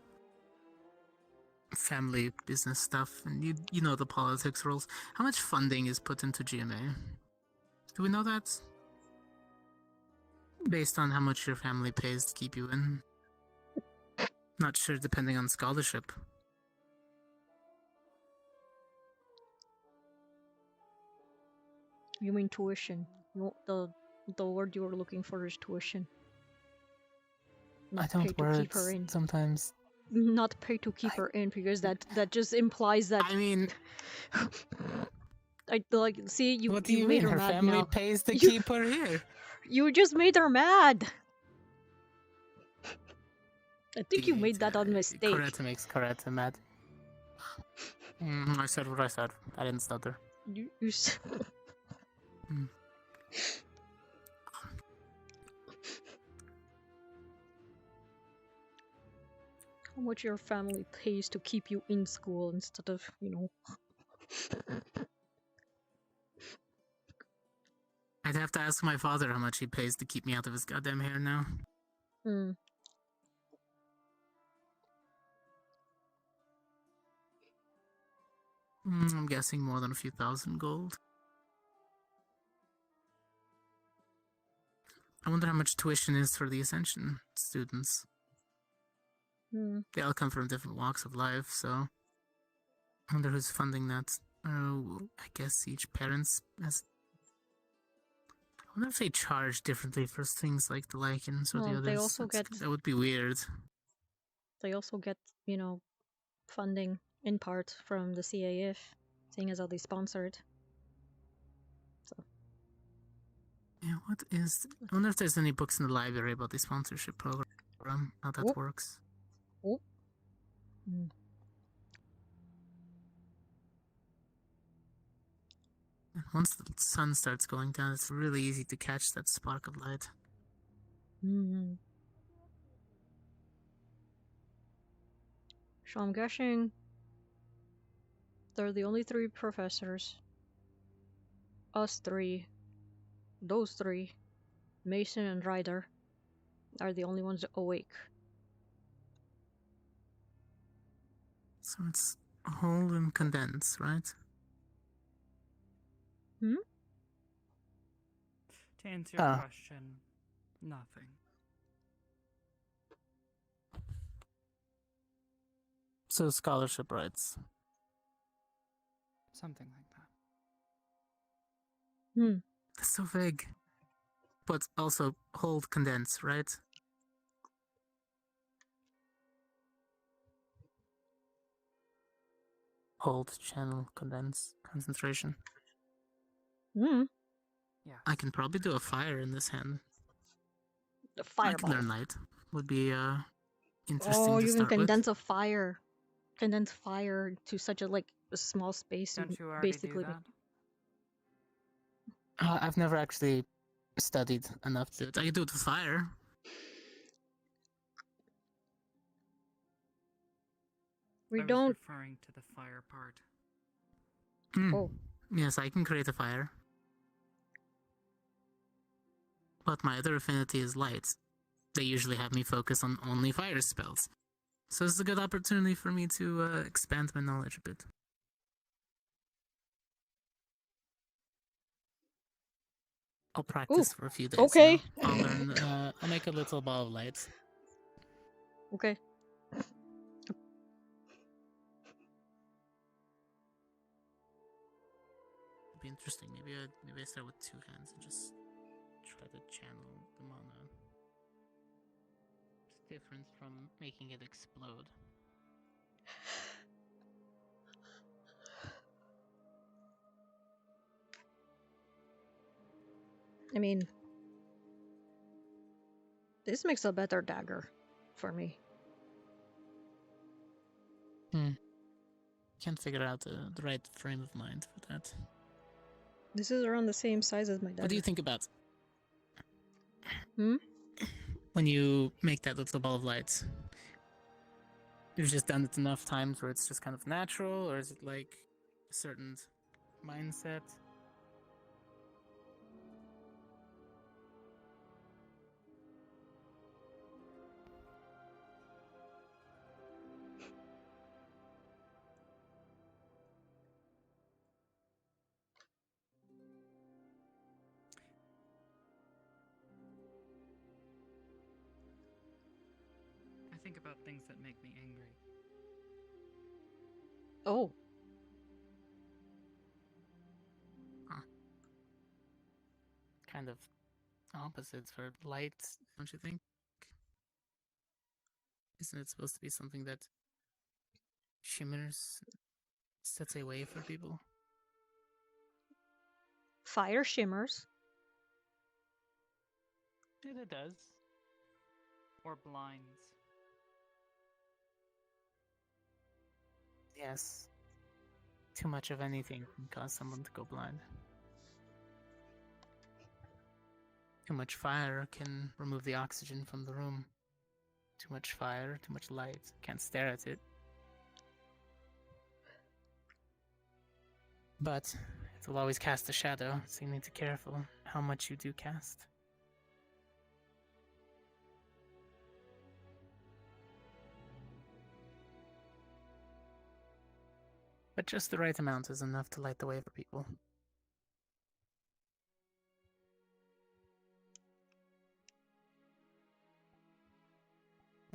family business stuff, and you know the politics rules. How much funding is put into GMA? Do we know that? Based on how much your family pays to keep you in? Not sure, depending on scholarship. You mean tuition? The word you were looking for is tuition. I Not don't pay to keep her words in. sometimes. Not pay to keep her in because that just implies that. I mean, I like see you. What do you you made mean? her Her mad family now. pays to You- keep her here. You just made her mad. I think you made that on mistake. Coretta makes Coretta mad. I said what I said. I didn't stutter. You Mm. How much your family pays to keep you in school instead of, I'd have to ask my father how much he pays to keep me out of his goddamn hair now. Hmm. I'm guessing more than a few thousand gold. I wonder how much tuition is for the Ascension students. They all come from different walks of life, so I wonder who's funding that. Oh, I guess each parent's has. I wonder if they charge differently for things like the lichens or the Well, others. they also That would be weird. They also get, funding in part from the CAF, seeing as how they sponsor it. Yeah, what is? I wonder if there's any books in the library about the sponsorship program, how that works. Oh. And once the sun starts going down, it's really easy to catch that spark of light. Hmm. So I'm guessing they're the only three professors. Us three, those three, Mason and Ryder, are the only ones awake. So it's hold and condense, right? Hmm? To answer your question, nothing. So scholarship rights. Something like that. Hmm. That's so vague. But also hold condense, right? Hold, channel, condense, concentration. Hmm. Yeah. I can probably do a fire in this hand. The I could fireball. learn light. Would be interesting Oh, to you can start with. condense a fire. Condense fire to such a small space. Don't you already basically do that? I've never actually studied enough to do it. I could do it with fire. We I don't. was referring to the fire part. Oh. Yes, I can create a fire. But my other affinity is light. They usually have me focus on only fire spells. So this is a good opportunity for me to expand my knowledge a bit. I'll practice for a few days. Okay. I'll learn. I'll make a little ball of light. Okay. It'd be interesting. Maybe I start with two hands and just try to channel the mana. It's different from making it explode. I mean, this makes a better dagger for me. Can't figure out the right frame of mind for that. This is around the same size as my dagger. What do you think about? Hmm? When you make that little ball of light, you've just done it enough times where it's just kind of natural, or is it like a certain mindset? I think about things that make me angry. Oh. Kind of opposites for light, don't you think? Isn't it supposed to be something that shimmers, sets a way for people? Fire shimmers. Yeah, it does. Or blinds. Yes. Too much of anything can cause someone to go blind. Too much fire can remove the oxygen from the room. Too much fire, too much light. Can't stare at it. But it will always cast a shadow, so you need to be careful how much you do cast. But just the right amount is enough to light the way for people.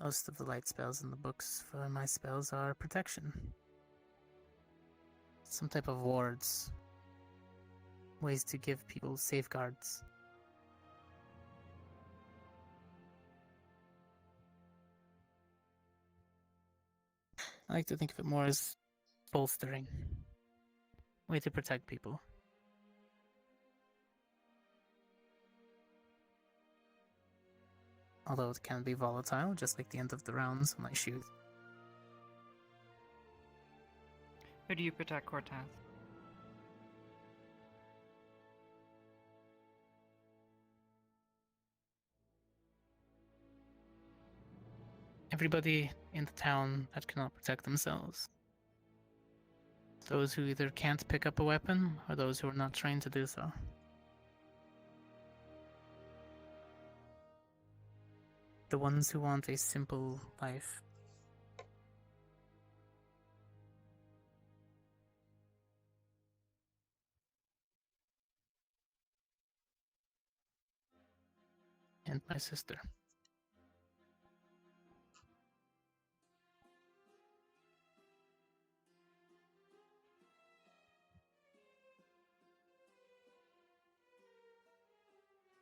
Most of the light spells in the books for my spells are protection. Some type of wards. Ways to give people safeguards. I like to think of it more as bolstering. Way to protect people. Although it can be volatile, just like the end of the rounds when I shoot. Who do you protect, Cortez? everybody in the town that cannot protect themselves. Those who either can't pick up a weapon, or those who are not trained to do so. The ones who want a simple life. And my sister.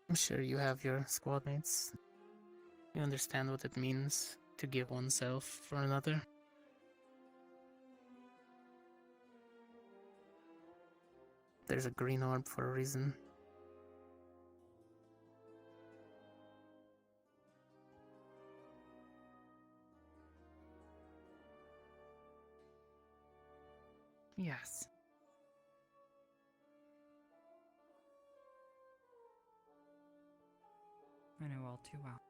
I'm sure you have your squad mates. You understand what it means to give oneself for another. There's a green orb for a reason. Yes. I know all too well.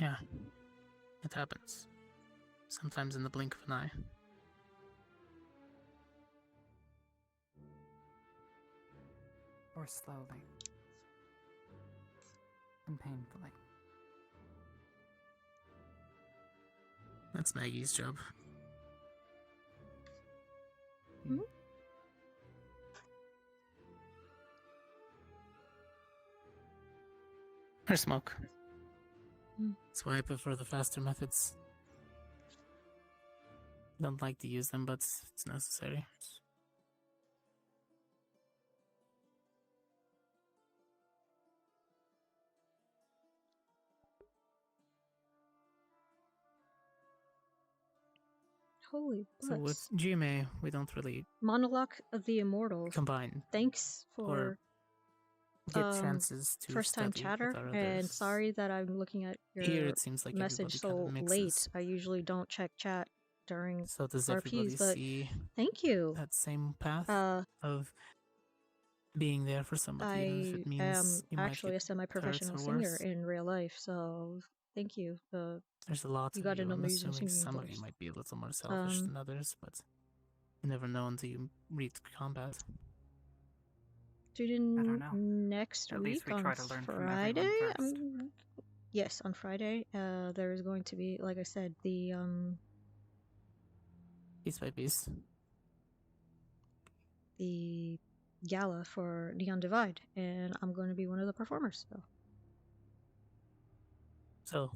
Yeah, it happens. Sometimes in the blink of an eye. Or slowly. And painfully. That's Maggie's job. Hmm? Or smoke. That's why I prefer the faster methods. Don't like to use them, but it's necessary. Holy So with butts. GMA, we don't really Monologue of the Immortals. combine. Thanks Or for get chances to first time study chatter, with our and others. sorry that I'm looking at Here your it seems like message everybody so kinda late. mixes. I usually don't check chat during So does everybody RPs, but see thank you. that same path Uh, of being there for somebody, even if I it means am you might actually get a semi-professional hurt or singer worse? in real life, so thank you. There's a lot You of got you. an I'm amazing assuming singing some of you voice. might be a little more selfish than others, but you never know until you reach combat. Tune I don't in know. next At week least we on try to learn from Friday. everyone first. Yes, on Friday. There is going to be, like I said, the Piece by piece. the gala for Neon Divide, and I'm going to be one of the performers. So,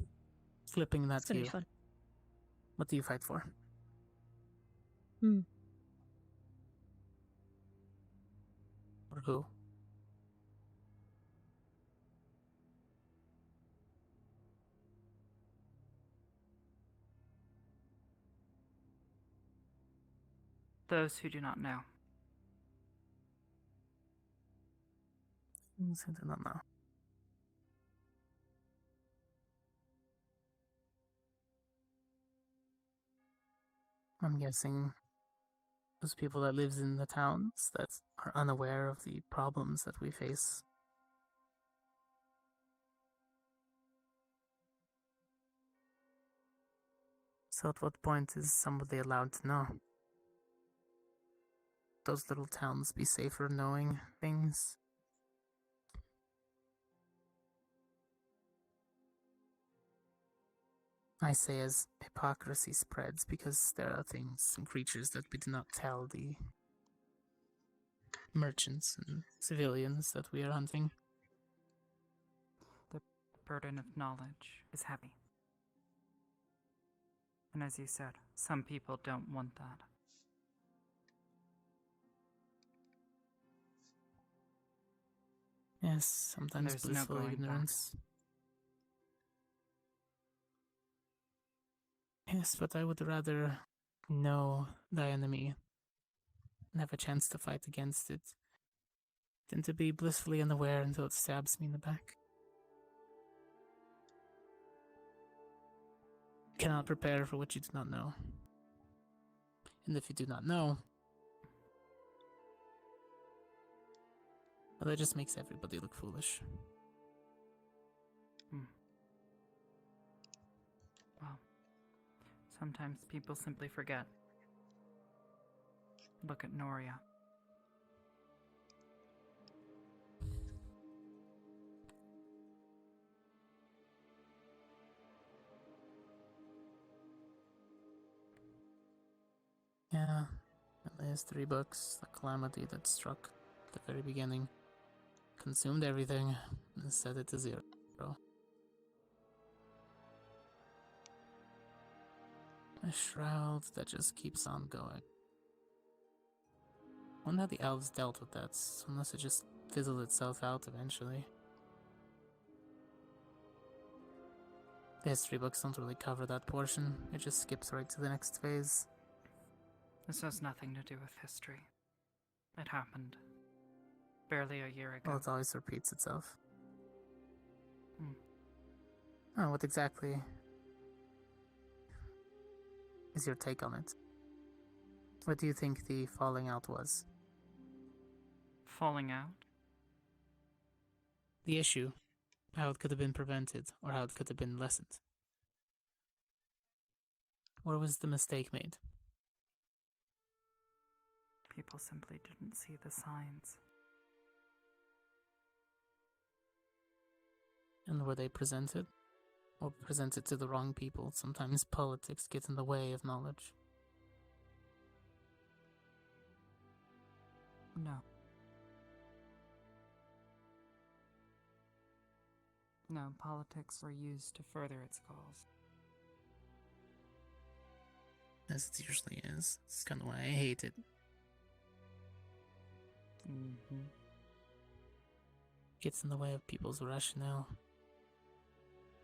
flipping that It's to gonna be you. fun. What do you fight for? Or who? Those who do not know. Those who do not know. I'm guessing those people that lives in the towns that are unaware of the problems that we face. So at what point is somebody allowed to know? Those little towns be safer knowing things? I say as hypocrisy spreads, because there are things and creatures that we do not tell the merchants and civilians that we are hunting. The burden of knowledge is heavy. And as you said, some people don't want that. Yes, sometimes There's no blissful going ignorance. Yes, but I would rather know thy enemy and have a chance to fight against it than to be blissfully unaware until it stabs me in the back. You cannot prepare for what you do not know. And if you do not know, But that just makes everybody look foolish. Well, sometimes people simply forget. Look at Noria. Yeah, at least 3 books. The calamity that struck at the very beginning consumed everything and set it to 0. A shroud that just keeps on going. Wonder how the elves dealt with that, unless it just fizzled itself out eventually. The history books don't really cover that portion, it just skips right to the next phase. This has nothing to do with history. It happened barely a year ago. Well, it always repeats itself. Oh, what exactly is your take on it? What do you think the falling out was? Falling out? The issue. How it could have been prevented, or how it could have been lessened. Where was the mistake made? People simply didn't see the signs. And were they presented? Or presented to the wrong people? Sometimes politics get in the way of knowledge. No. No, politics were used to further its cause. As it usually is. It's kind of why I hate it. Gets in the way of people's rationale.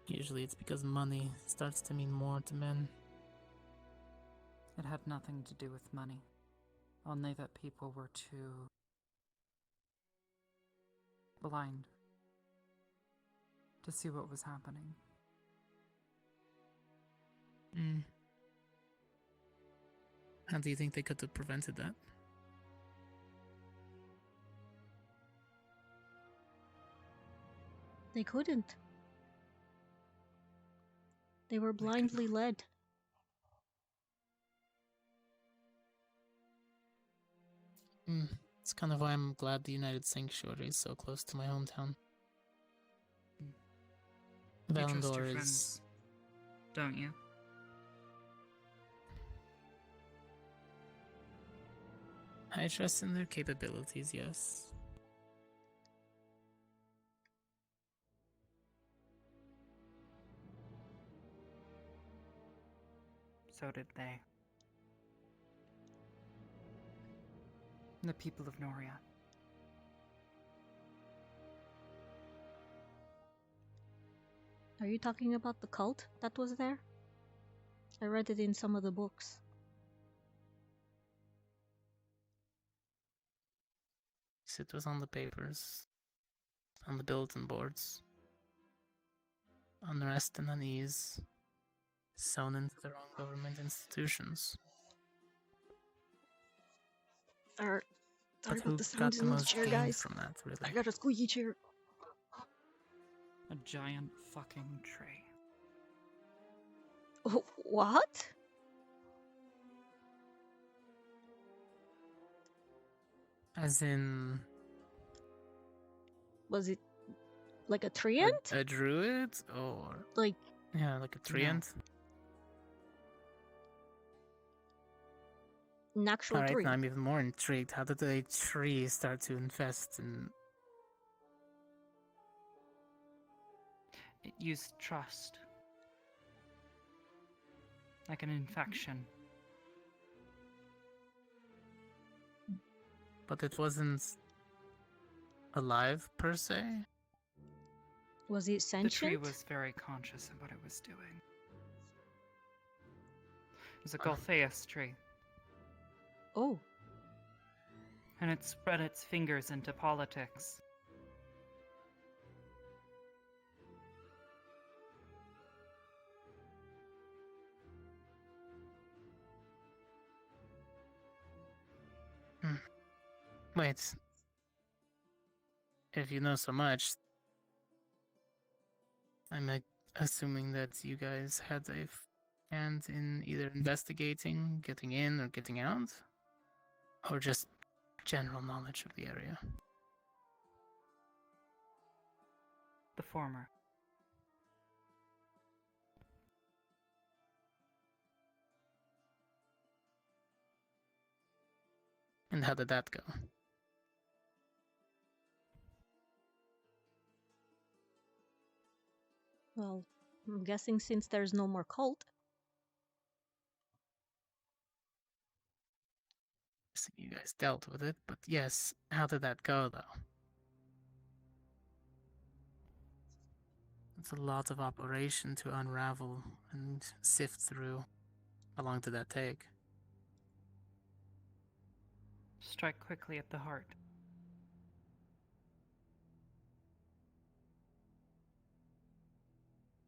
Usually it's because money starts to mean more to men. It had nothing to do with money. Only that people were too blind to see what was happening. How do you think they could have prevented that? They couldn't. They were blindly led. It's kind of why I'm glad the United Sanctuary is so close to my hometown. You trust your Valandor friends, is... don't you? I trust in their capabilities, yes. So did they. The people of Noria. Are you talking about the cult that was there? I read it in some of the books. It was on the papers, on the bulletin boards. Unrest and unease, sewn into the wrong government institutions. Sorry But about who the got sounds the in the most chair, gain guys. from that, really? I got a squeaky chair. A giant fucking tray. Oh, what? As in... Was it like a treant? A druid? Or... Like... Yeah, like a treant? An actual Alright, tree. now I'm even more intrigued. How did a tree start to infest in... It used trust. Like an infection. But it wasn't... alive, per se? Was it sentient? The tree was very conscious of what it was doing. It was a Goltheus tree. Oh. And it spread its fingers into politics. Wait. if you know so much, I'm assuming that you guys had a hand in either investigating, getting in, or getting out, or just general knowledge of the area. The former. And how did that go? Well, I'm guessing since there's no more cult. So you guys dealt with it, but yes, how did that go though? It's a lot of operation to unravel and sift through. How long did that take? Strike quickly at the heart.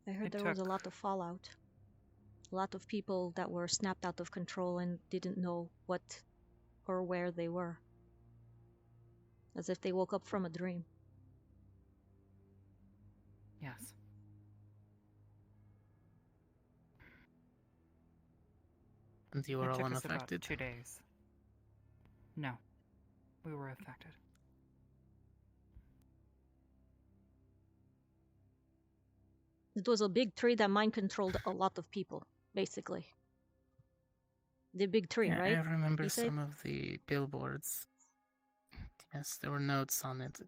I heard there was a lot of fallout. A lot of people that were snapped out of control and didn't know what or where they were. As if they woke up from a dream. Yes. And you were It all took us about unaffected? 2 days. No. We were affected. It was a big tree that mind controlled a lot of people, basically. The big tree, Yeah, right? I remember You said? some of the billboards. Yes, there were notes on it.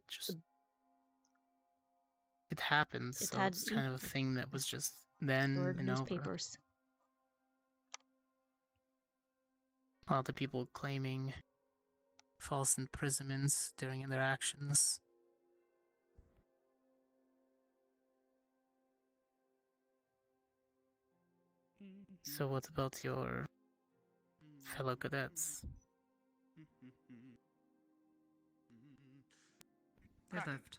It happened, It so had it's kind of a thing that was just then stored and over. newspapers. A lot of people claiming false imprisonments during their actions. So what about your fellow cadets? They lived.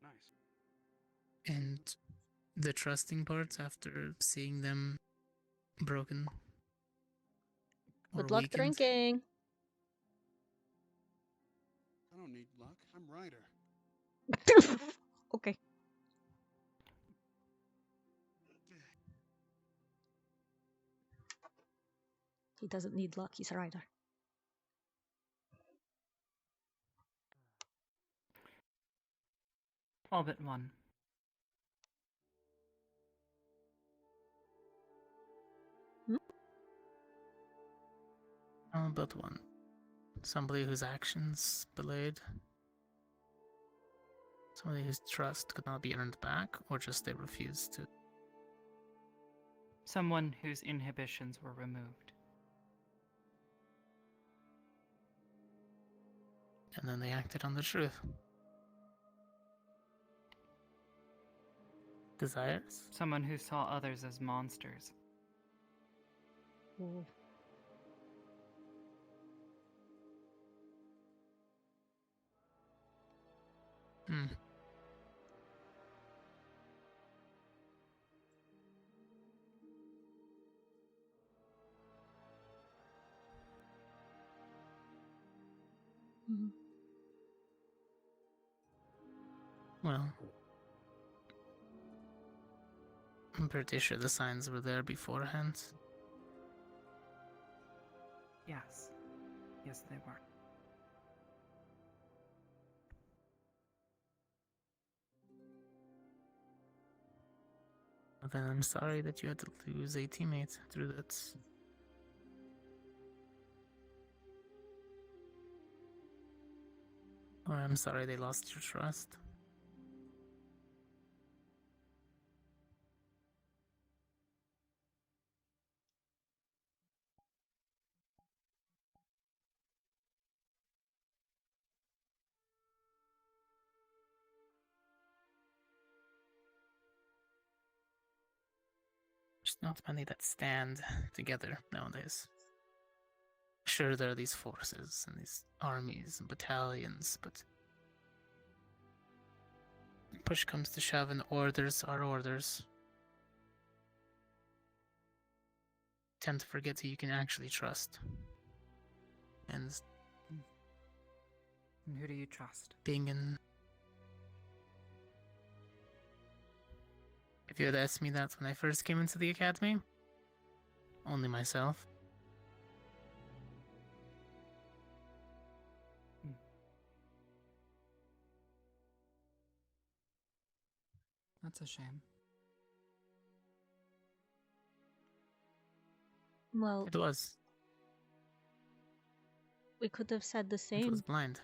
Nice. And the trusting parts after seeing them broken? Or Good luck weakened? drinking. I don't need luck. I'm Ryder. Okay. He doesn't need luck, he's a rider. All but one. All but one. Somebody whose actions belayed. Somebody whose trust could not be earned back, or just they refused to. Someone whose inhibitions were removed. And then they acted on the truth. Desires? Someone who saw others as monsters. Ooh. Hmm. Well, I'm pretty sure the signs were there beforehand. Yes. Yes, they were. Then I'm sorry that you had to lose a teammate through that. Or I'm sorry they lost your trust. There's not many that stand together nowadays. Sure, there are these forces and these armies and battalions, but push comes to shove and orders are orders. Tend to forget who you can actually trust. And who do you trust? being in If you had asked me that when I first came into the academy, only myself. That's a shame. Well, It was. we could have said the It was same. blind.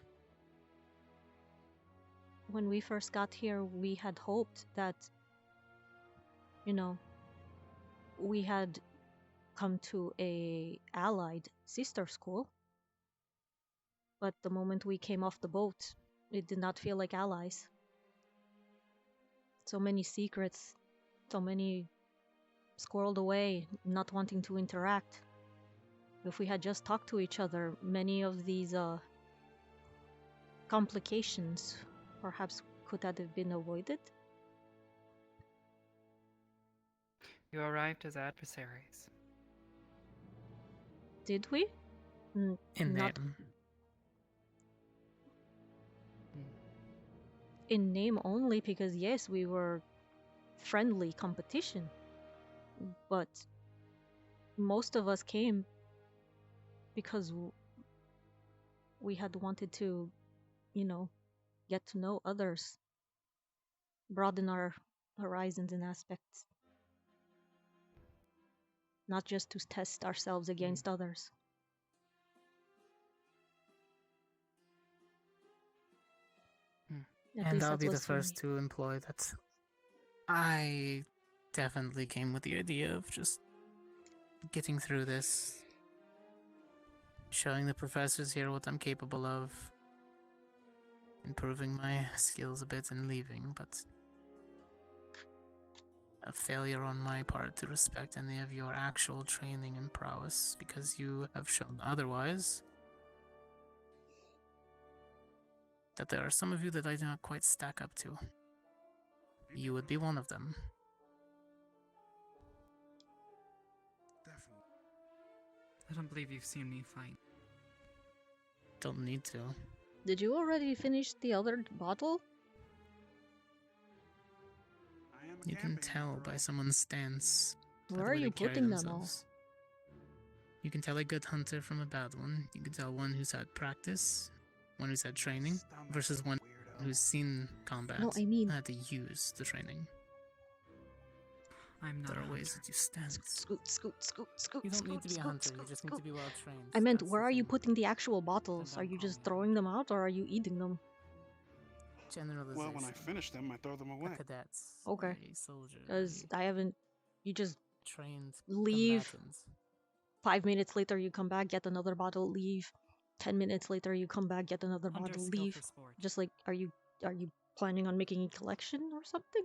When we first got here, we had hoped that, you know, we had come to a allied sister school. But the moment we came off the boat, it did not feel like allies. So many secrets, so many squirreled away, not wanting to interact. If we had just talked to each other, many of these complications perhaps could have been avoided. You arrived as adversaries. Did we? In Not name. in name only, because yes, we were friendly competition. But most of us came because we had wanted to, you know, get to know others, broaden our horizons and aspects, not just to test ourselves against others. At And least I'll that be the was for me. first to employ that. I definitely came with the idea of just getting through this, showing the professors here what I'm capable of, improving my skills a bit and leaving, but a failure on my part to respect any of your actual training and prowess, because you have shown otherwise. That there are some of you that I do not quite stack up to. You would be one of them. I don't believe you've seen me fight. Don't need to. Did you already finish the other bottle? You can tell by someone's stance. by Where the are way you they carry putting them all? themselves. You can tell a good hunter from a bad one. You can tell one who's had practice, one who's had training, versus one who's seen combat No, I mean- and had to use the training. I'm not There a are ways hunter. that you stand. Scoot, scoot, scoot, scoot. You don't scoot, need to be a scoot, hunter, scoot, you just need scoot. to be well trained. I meant, That's where the are you thing. putting the actual bottles? Are you just throwing them out, or are you eating them? Generalization. Well, when I finish them, I throw them away. Cadets, Okay. a soldier, Because I haven't. You just trained leave. combatant. 5 minutes later, you come back, get another bottle, leave. 10 minutes later, you come back, get another Hunter bottle, skill leave. for sport. Just like, are you planning on making a collection or something?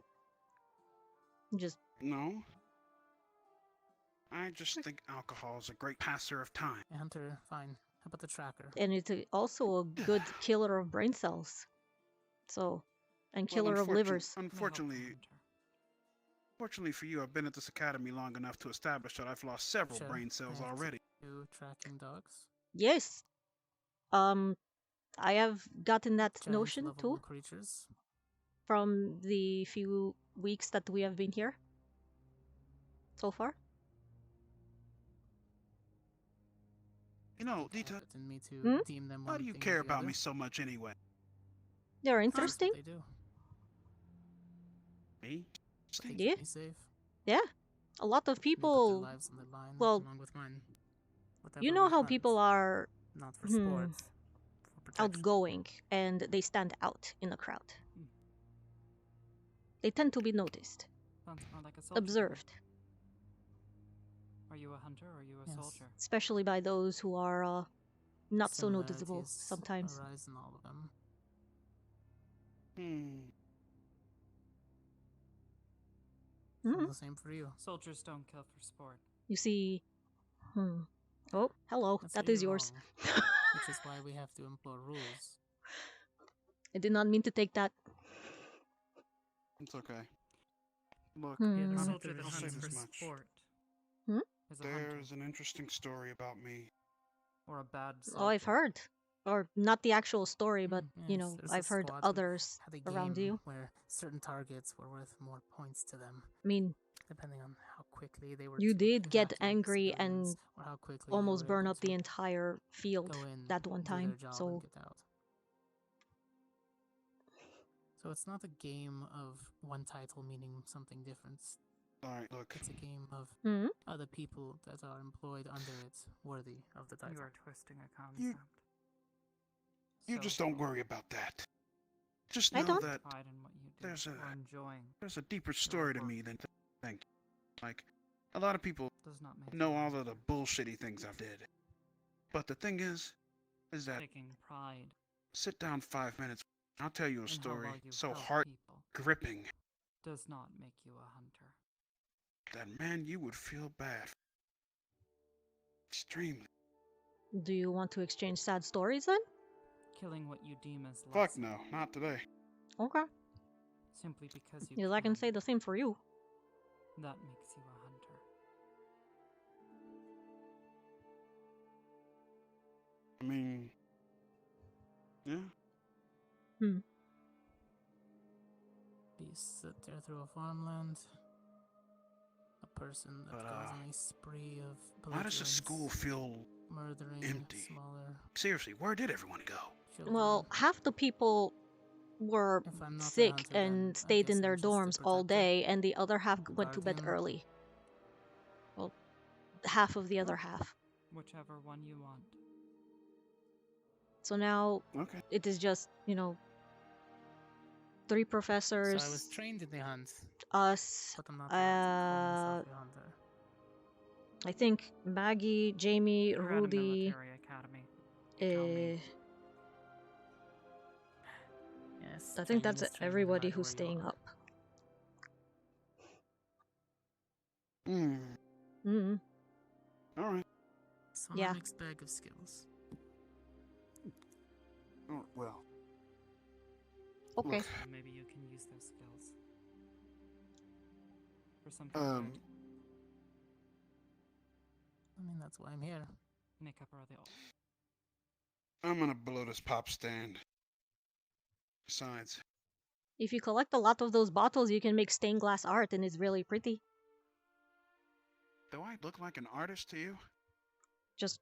Just No. I just think alcohol is a great passer of time. Hey, Hunter, fine. How about the tracker? and it's also a good killer of brain cells. So, and killer of livers. Unfortunately for you, I've been at this academy long enough to establish that I've lost several Sure, brain cells I have already. 2 tracking dogs. Yes. I have gotten that Giant notion lovable too creatures. from the few weeks that we have been here so far. You know, Deeta, In me to Hmm? deem them why one do you thing or care the about other. me so much anyway? They're That's what interesting. They do. Me? They keep Yeah. me safe. Yeah. A lot of They put their people. lives on the line, Well, along with mine. Whatever you know we how hunt, people are not for sport, for protection. outgoing and they stand out in a crowd. They tend to be noticed, Sounds more like a soldier. observed, Are you a hunter or are you a Yes. soldier? especially by those who are not so noticeable Similarities sometimes. arise in all of them. All the same for you. Soldiers don't kill for sport. You see, oh, hello, That's that where is you're yours. wrong, which is why we have to employ rules. I did not mean to take that. It's okay. Look, Hmm. The other I'll soldier that say hunts this for much. sport Hmm? is a hunter. There's an interesting story about me. Or a bad soldier. Oh, I've heard. or not the actual story, but you Yes, know, there's a I've heard squad who others had a around game you. where certain targets were worth more points to them. I mean, depending on how quickly they were you to did get evacuate angry civilians and or how quickly they almost were burn able up the to entire field go in, that one do time. their job, So and get out. So it's not a game of one title meaning something different. Alright, look. It's a game of are the people that are employed under it worthy of the title. You are twisting a concept. You just don't worry about that. Just know that Pride in what you do there's or enjoying a deeper story to me than you think. Like, a lot of people does not make know all of the bullshitty things I've did. But the thing is that taking pride. sit down 5 minutes, I'll tell you a in how story well you so help heart people gripping does not make you a hunter. that, man, you would feel bad. Extremely. do you want to exchange sad stories then? Killing what you deem as Fuck less no, not today. Okay. simply because you Because I can can, say the same for you. that makes you a hunter. I mean, yeah. You sit there through a farmland. A person that goes on a spree of Why does the belligerence, school feel murdering empty? smaller Seriously, where did everyone go? children. Well, half the people were If I'm not the sick hunter, then and I stayed guess in their I'm just a dorms all protector. day, and the other half went to bed Guardian. early. Well, half of the other half. Whichever one you want. So now it is just, you know, 3 professors, So I was trained in the hunt, us, but I'm not allowed to call myself a hunter. I think Maggie, Jamie, You're at a Rudy, military academy. Yes, I think training that's is training no everybody matter who's where you staying are. up. Alright. So I'm Yeah. a mixed bag of skills. Oh, well. Okay. Look, Maybe you can use those skills for something good. I mean, that's why I'm here. Make up early. I'm gonna blow this pop stand. Besides, If you collect a lot of those bottles, you can make stained glass art, and it's really pretty. do I look like an artist to you? Just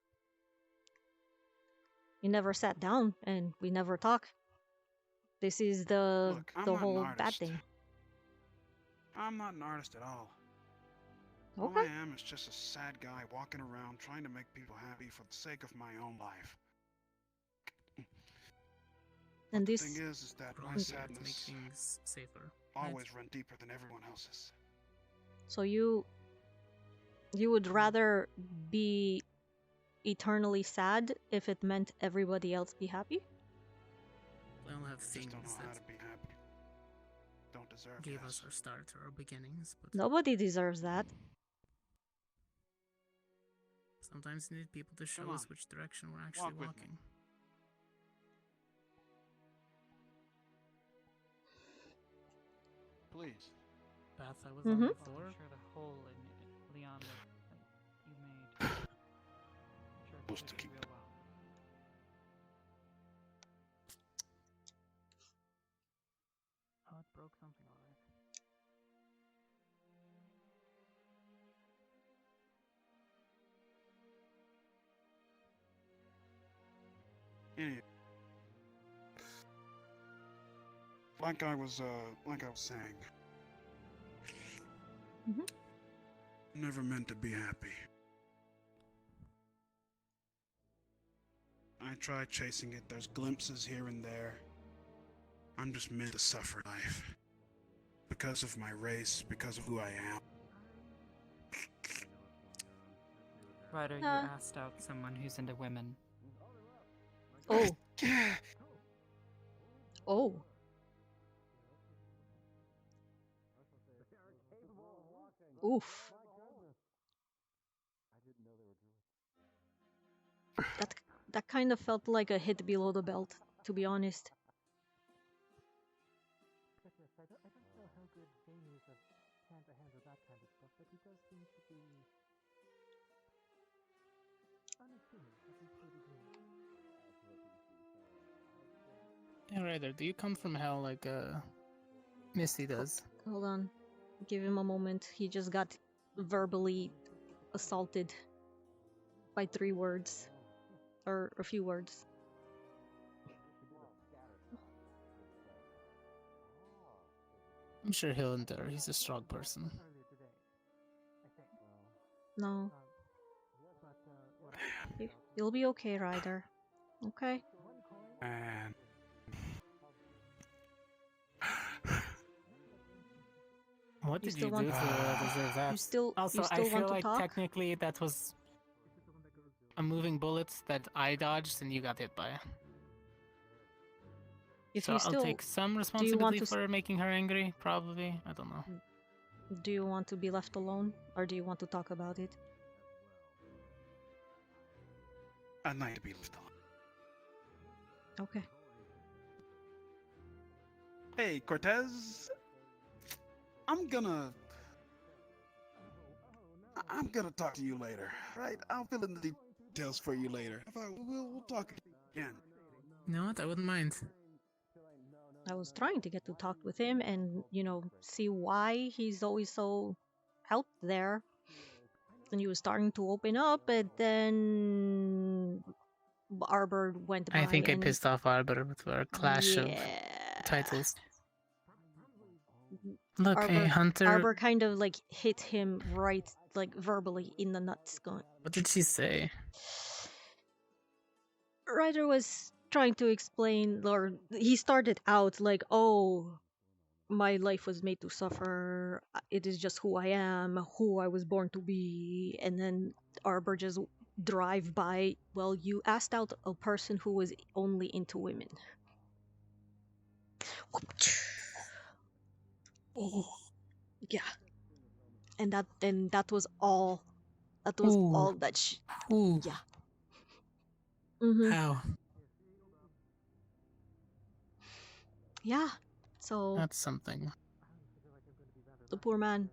you never sat down, and we never talk. This is the Look, I'm the not an whole bad artist. thing. I'm not an artist at all. Okay. All I am is just a sad guy walking around trying to make people happy for the sake of my own life. And The this thing is that my Here to make sadness things safer. always run deeper than everyone else's. So you would rather be eternally sad if it meant everybody else be happy? We all have Just things don't know how that to be happy. Don't deserve gave this. us our start or our beginnings, but Nobody deserves that. sometimes you need people to show Come us on. which direction we're actually Walk with me. walking. Please. Path I was Mhm. on before. I'm sure the hole in Leon that you made. I'm sure Supposed it to did keep real well. Oh, it broke something alright. Anyway. Like I was saying. Never meant to be happy. I try chasing it, there's glimpses here and there. I'm just meant to suffer life. Because of my race, because of who I am. Ryder, you asked out someone who's into women. Oh. Oh. Oof. That kind of felt like a hit below the belt, to be honest. But yes, I don't know how good Jamie is at handle that kind of stuff, but he does seem to be unassuming, at least to a degree. Hey, Ryder, do you come from hell like Misty does? Hold on. Give him a moment. He just got verbally assaulted by 3 words. Or a few words. I'm sure he'll endure. He's a strong person. No. You'll be okay, Ryder. Okay? Man. What You did still you want do to deserve that? You still Also, I want feel to like talk? technically that was a moving bullet that I dodged and you got hit by. If So you I'll still take some do you want responsibility to for making her angry, probably. I don't know. do you want to be left alone or do you want to talk about it? I'd like to be left alone. Okay. Hey, Cortez. I'm gonna talk to you later, right? I'll fill in the details for you later. We'll talk again. You know what? I wouldn't mind. I was trying to get to talk with him and, see why he's always so out there. And he was starting to open up, but then Arbor went by I think I and pissed off Arbor with our clash of titles. Look, Arbor, hey, Hunter. Arbor kind of like hit him right, like verbally in the nuts. Going. What did she say? Ryder was trying to explain, or he started out like, "Oh, my life was made to suffer. It is just who I am, who I was born to be." And then Arbor just drive by. Well, you asked out a person who was only into women. Oh, yeah. And that was all. That was Ooh. all that. Ooh. Yeah. Mm-hmm. How? Yeah. So. That's something. The poor man.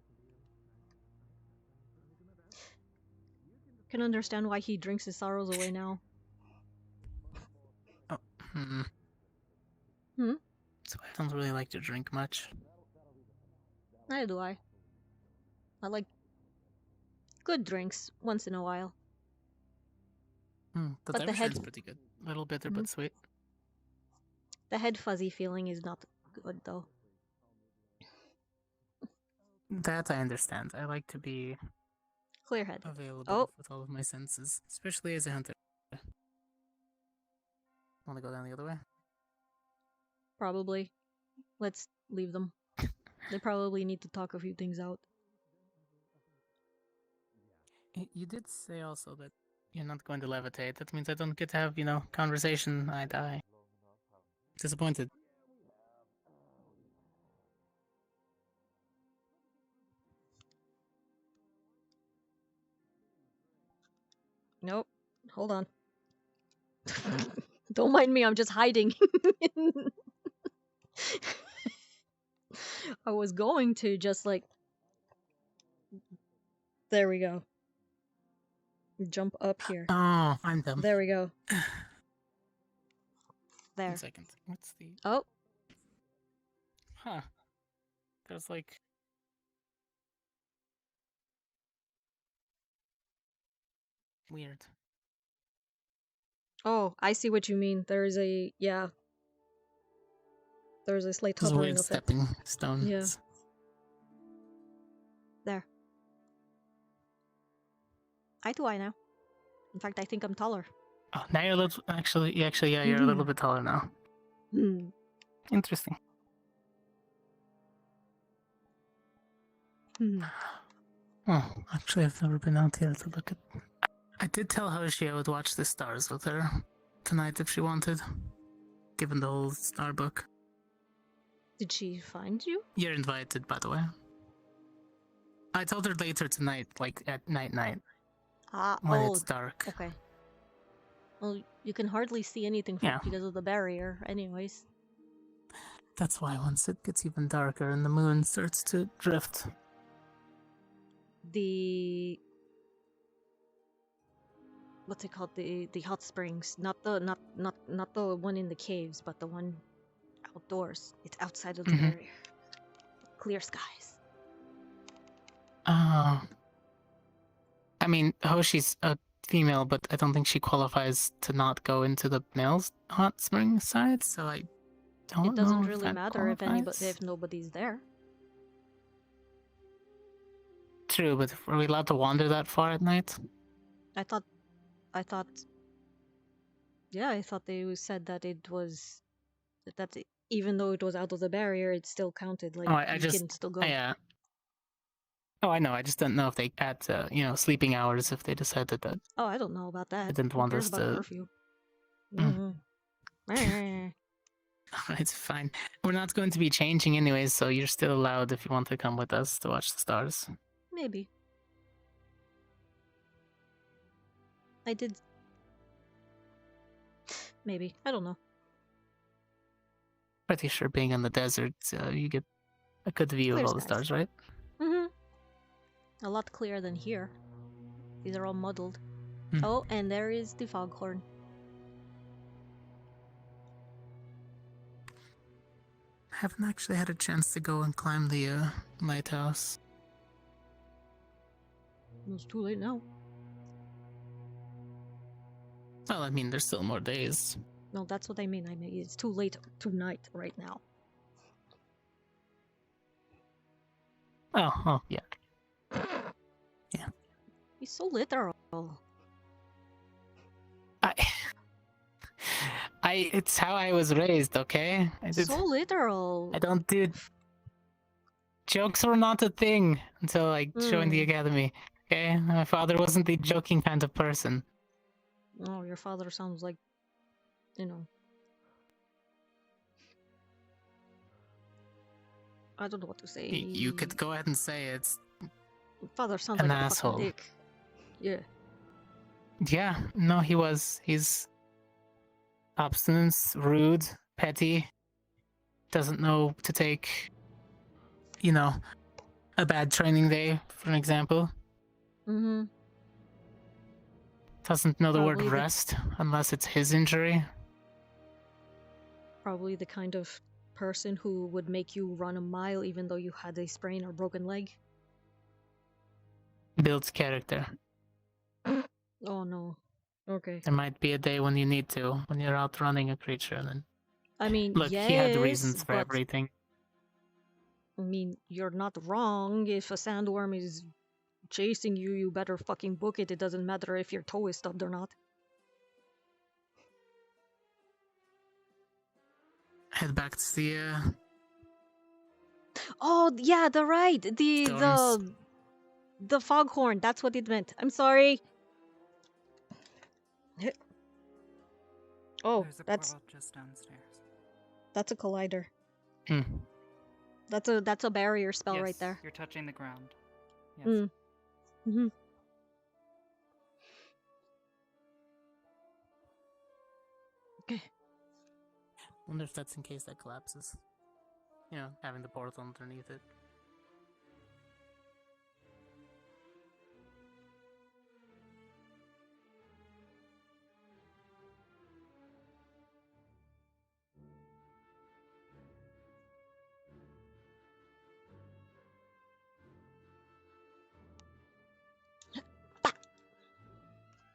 Can understand why he drinks his sorrows away now. Oh. Hmm. So I don't really like to drink much. Neither do I. I like good drinks once in a while. The but the head is pretty good. A little bitter but sweet. The head fuzzy feeling is not good though. That I understand. I like to be clear-headed, available with all of my senses, especially as a hunter. Want to go down the other way? Probably. Let's leave them. They probably need to talk a few things out. You did say also that you're not going to levitate. That means I don't get to have, conversation eye to eye. Disappointed. Nope. Hold on. Don't mind me, I'm just hiding. I was going to just like... There we go. Jump up here. Oh, I'm dumb. There we go. There. 1 second. What's the... Oh. Huh. There's like... Weird. Oh, I see what you mean. There is a... Yeah. There's a slight hovering weird effect. stepping stones. Yeah. There. Eye to eye now. In fact, I think I'm taller. Oh, now you're a little... Actually, yeah, you're a little bit taller now. Interesting. Oh, actually, I've never been out here to look at... I did tell Hoshi I would watch the stars with her tonight if she wanted, given the whole star book. Did she find you? You're invited, by the way. I told her later tonight, like at night. When it's dark. Okay. Well, you can hardly see anything because of the barrier, anyways. That's why once it gets even darker and the moon starts to drift. What's it called? The hot springs, not the one in the caves, but the one Outdoors. It's outside of the barrier. Clear skies. I mean, Hoshi's a female, but I don't think she qualifies to not go into the male's hot spring side, so I don't It doesn't know if really that matter qualifies. if nobody's there. True, but are we allowed to wander that far at night? I thought yeah, I thought they said that it was even though it was out of the barrier, it still counted. Like I you just, can still go. Oh, I know. I just don't know if they add, sleeping hours if they decided that. Oh, I don't know about that. I didn't Who want cares us about to. curfew? It's fine. We're not going to be changing anyways, so you're still allowed if you want to come with us to watch the stars. Maybe. I did. Maybe. I don't know. Pretty sure being in the desert, you get a good view Clear of all the skies. stars, right? A lot clearer than here. These are all muddled. Oh, and there is the foghorn. I haven't actually had a chance to go and climb the lighthouse. It's too late now. Well, I mean, there's still more days. No, that's what I mean. I mean, it's too late tonight, right now. Oh, yeah. Yeah. He's so literal. It's how I was raised, okay? So literal. I don't do... Jokes were not a thing until I joined the academy, okay? My father wasn't the joking kind of person. Oh, your father sounds like, I don't know what to say. You could go ahead and say it's... Father sounds an like a asshole. fucking dick. Yeah. Yeah, no, he was. He's obstinate, rude, petty, doesn't know to take, a bad training day, for an example. Doesn't know the word Probably rest unless it's his injury. Probably the kind of person who would make you run a mile even though you had a sprain or broken leg. Builds character. Oh no. Okay. There might be a day when you need to, when you're out running a creature, and then... I mean, Look, yes, he had reasons for but, everything. I mean, you're not wrong. If a sandworm is chasing you, you better fucking book it. It doesn't matter if your toe is stubbed or not. Head back to the, Oh, yeah, the right. The foghorn. That's what it meant. I'm sorry. Oh, There's a that's portal just downstairs. That's a collider. Hmm. That's a barrier spell Yes, right there. You're touching the ground. Yes. Mm-hmm. Okay. wonder if that's in case that collapses. Having the portal underneath it.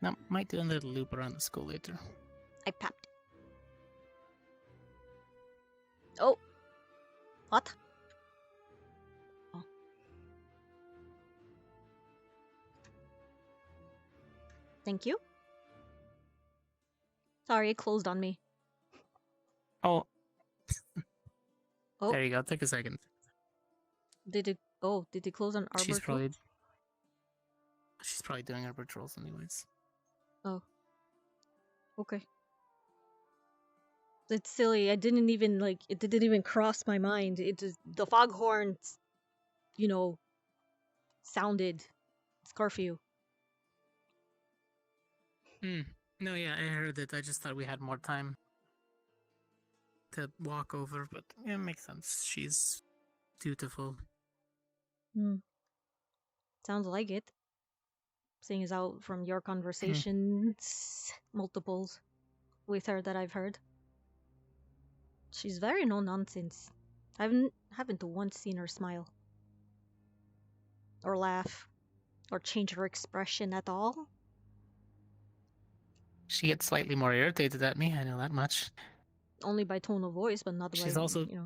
Now, might do a little loop around the school later. I popped. Oh. What? Oh. Thank you. Sorry, it closed on me. Oh. Oh. There you go. Take a second. Did it close on Arbor? She's probably doing her patrols anyways. Oh. Okay. It's silly. It didn't even cross my mind. The foghorn, sounded. It's curfew. No, yeah, I heard it. I just thought we had more time to walk over, but yeah, it makes sense. She's dutiful. Sounds like it. Seeing as out from your conversations, multiples with her that I've heard. She's very no nonsense. I haven't once seen her smile. Or laugh. Or change her expression at all. She gets slightly more irritated at me, I know that much. Only by tone of voice, but not She's by, also... you know.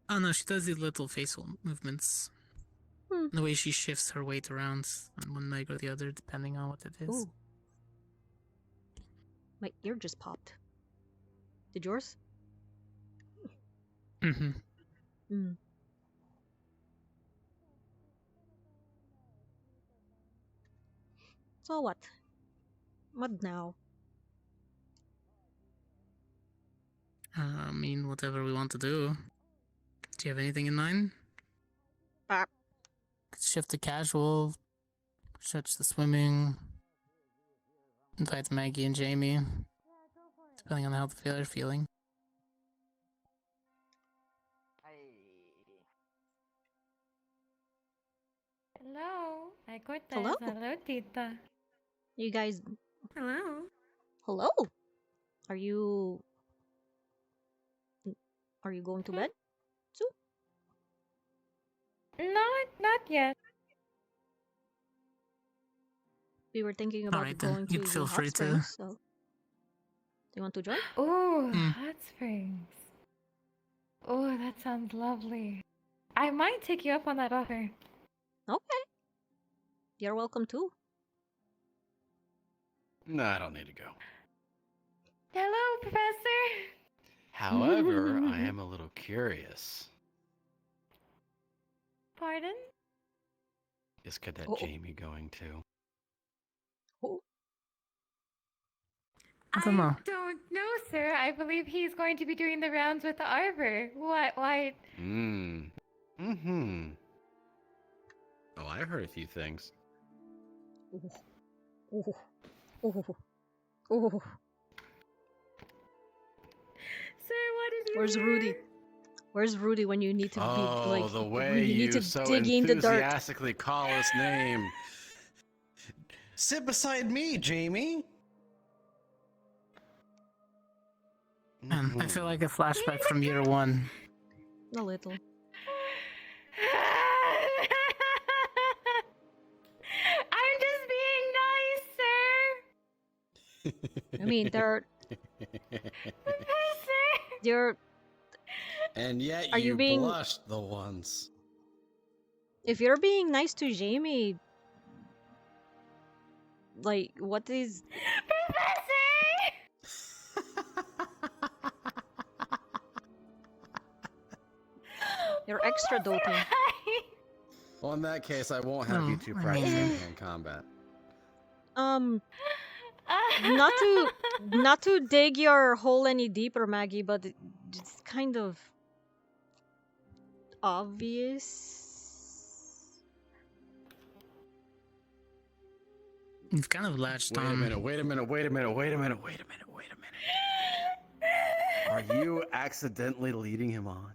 Oh no, she does these little facial movements. The way she shifts her weight around on one leg or the other, depending on what it is. Ooh. My ear just popped. Did yours? Mm-hmm. Mm. So what? What now? I mean, whatever we want to do. Do you have anything in mind? Shift to casual, switch to swimming, invite Maggie and Jamie, depending on how they're feeling. Hello. Hi, Cortez. Hello. Hello, Deeta. You guys... Hello. Hello? Are you going to bed? Sue? Not yet. We were thinking about Alright then, going you to feel the hot free to... springs, so... Do you want to join? Oh, hot springs. Oh, that sounds lovely. I might take you up on that offer. Okay. You're welcome too. No, I don't need to go. Hello, Professor. However, I am a little curious. Pardon? Is Cadet Oh. Jamie going to? I don't know. Don't know, sir. I believe he's going to be doing the rounds with the Arbor. What? Why? Mm-hmm. Oh, I heard a few things. Ooh. Ooh. Ooh. Ooh. Sir, what did you Where's hear? Rudy? Where's Rudy when you need to be like the when way you need to so dig in the dirt? enthusiastically call his name. Sit beside me, Jamie. Man, I feel like a flashback from year one. A little. I'm just being nice, sir. I mean, they're And yet Are you being- blushed the once. if you're being nice to Jamie, like what is You're extra doting. Well, in that case, I won't have you two practice hand-to-hand combat. Not to dig your hole any deeper, Maggie, but it's kind of obvious. You've kind of latched Wait on. a minute. Are you accidentally leading him on?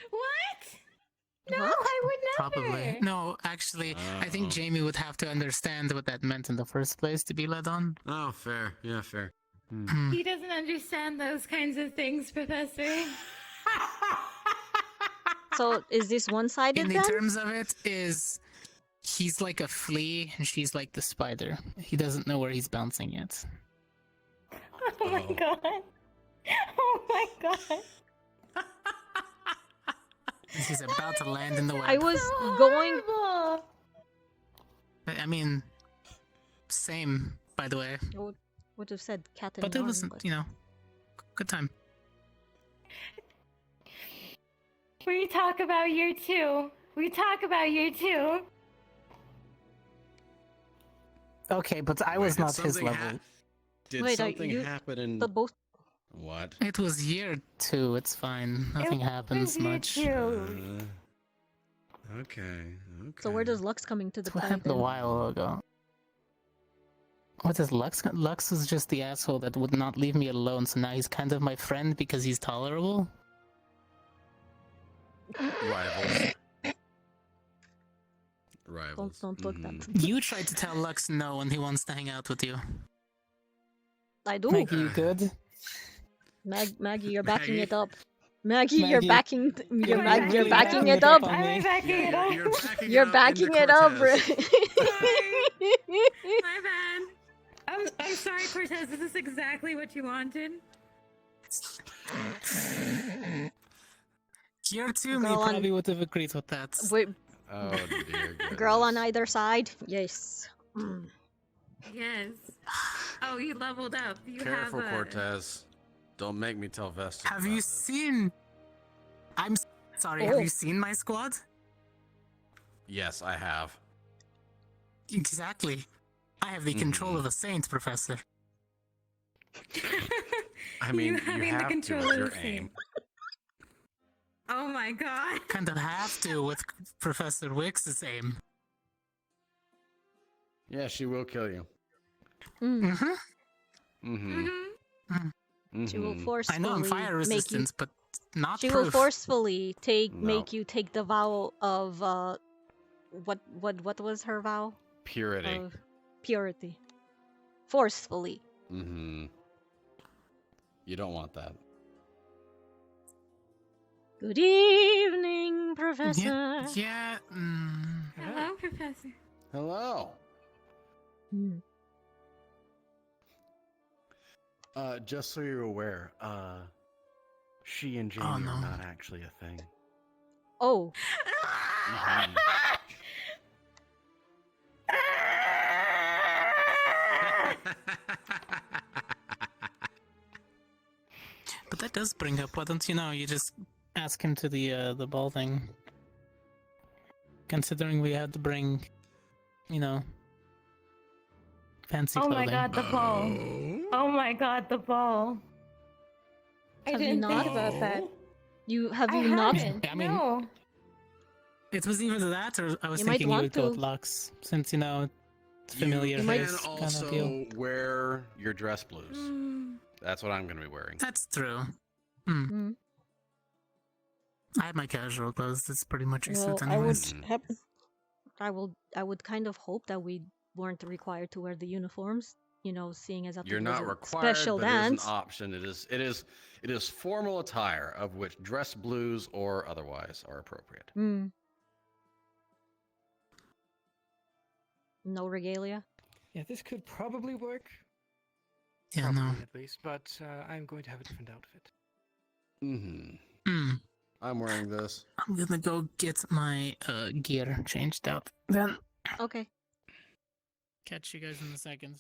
What? No, I would never. Probably. No, actually, I think Jamie would have to understand what that meant in the first place to be led on. Oh, fair. Yeah, fair. He doesn't understand those kinds of things, Professor. So is this one-sided In the then? terms of it, is he's like a flea and she's like the spider. He doesn't know where he's bouncing yet. Oh my god. Oh my god. He's about to land in the web. I was going. I mean, same, by the way. I would have said cat and But it yarn, was, but... you know, good time. We talk about year two. Okay, but I was not his level. Did Wait, something you happen in... the both? What? It was year 2, it's fine. Nothing happens much. Okay. So where does Lux coming to the What play happened a then? while ago? What is Lux? Lux is just the asshole that would not leave me alone, so now he's kind of my friend because he's tolerable? Rivals. Don't look that. You tried to tell Lux no when he wants to hang out with you. I do. Maggie, you good? Maggie, you're backing Maggie? it up. Maggie, you're Maggie, backing you're you're really backing backing it it up. up on me. I'm backing it up. You're backing it up. Sorry. My bad. I'm sorry, Cortez. Is this exactly what you wanted? Here too, me Girl on- probably would have agreed with that. Wait, Oh dear goodness. girl on either side. Yes. Mm. Yes. Oh, you leveled up. You Careful, have a... Cortez. Don't make me tell Vesta. Have you seen? I'm sorry. Oh. Have you seen my squad? Yes, I have. Exactly. I have the control of a saint, Professor. I mean, you having the have to control with of your the aim. Oh my god. Kind of have to with Professor Wix's aim. Yeah, she will kill you. Mm-hmm. Mm-hmm. She will Mhm. forcefully I know I'm fire make you. resistance, but not She proof. will forcefully No. make you take the vow of what was her vow? Purity. Of purity. Forcefully. Mm-hmm. You don't want that. Good evening, Professor. Yeah. Hello, Professor. Hello. Hmm. Just so you're aware, she and Jamie Oh, no. are not actually a thing. Oh. Mhm. But that does bring up. Why don't you just ask him to the ball thing? Considering we had to bring, fancy Oh clothing. my god, the ball. Oh my god, the ball. I Have you didn't not? think about that. Have I you not? haven't. I mean, no. It was either that, or I was You might thinking you want would go with to. Lux, since it's familiar You face can kind of deal. also wear your dress blues. That's what I'm going to be wearing. That's true. Mm. I have my casual clothes. That's pretty much a Well, suit, anyways. I would kind of hope that we weren't required to wear the uniforms. Seeing as that You're it was not a required, special but it is dance. an option. It is formal attire of which dress blues or otherwise are appropriate. Mm. No regalia. Yeah, this could probably work. Yeah, Probably, no. at least, but I'm going to have a different outfit. Mm-hmm. I'm wearing this. I'm gonna go get my gear changed out. Then Okay. catch you guys in a second.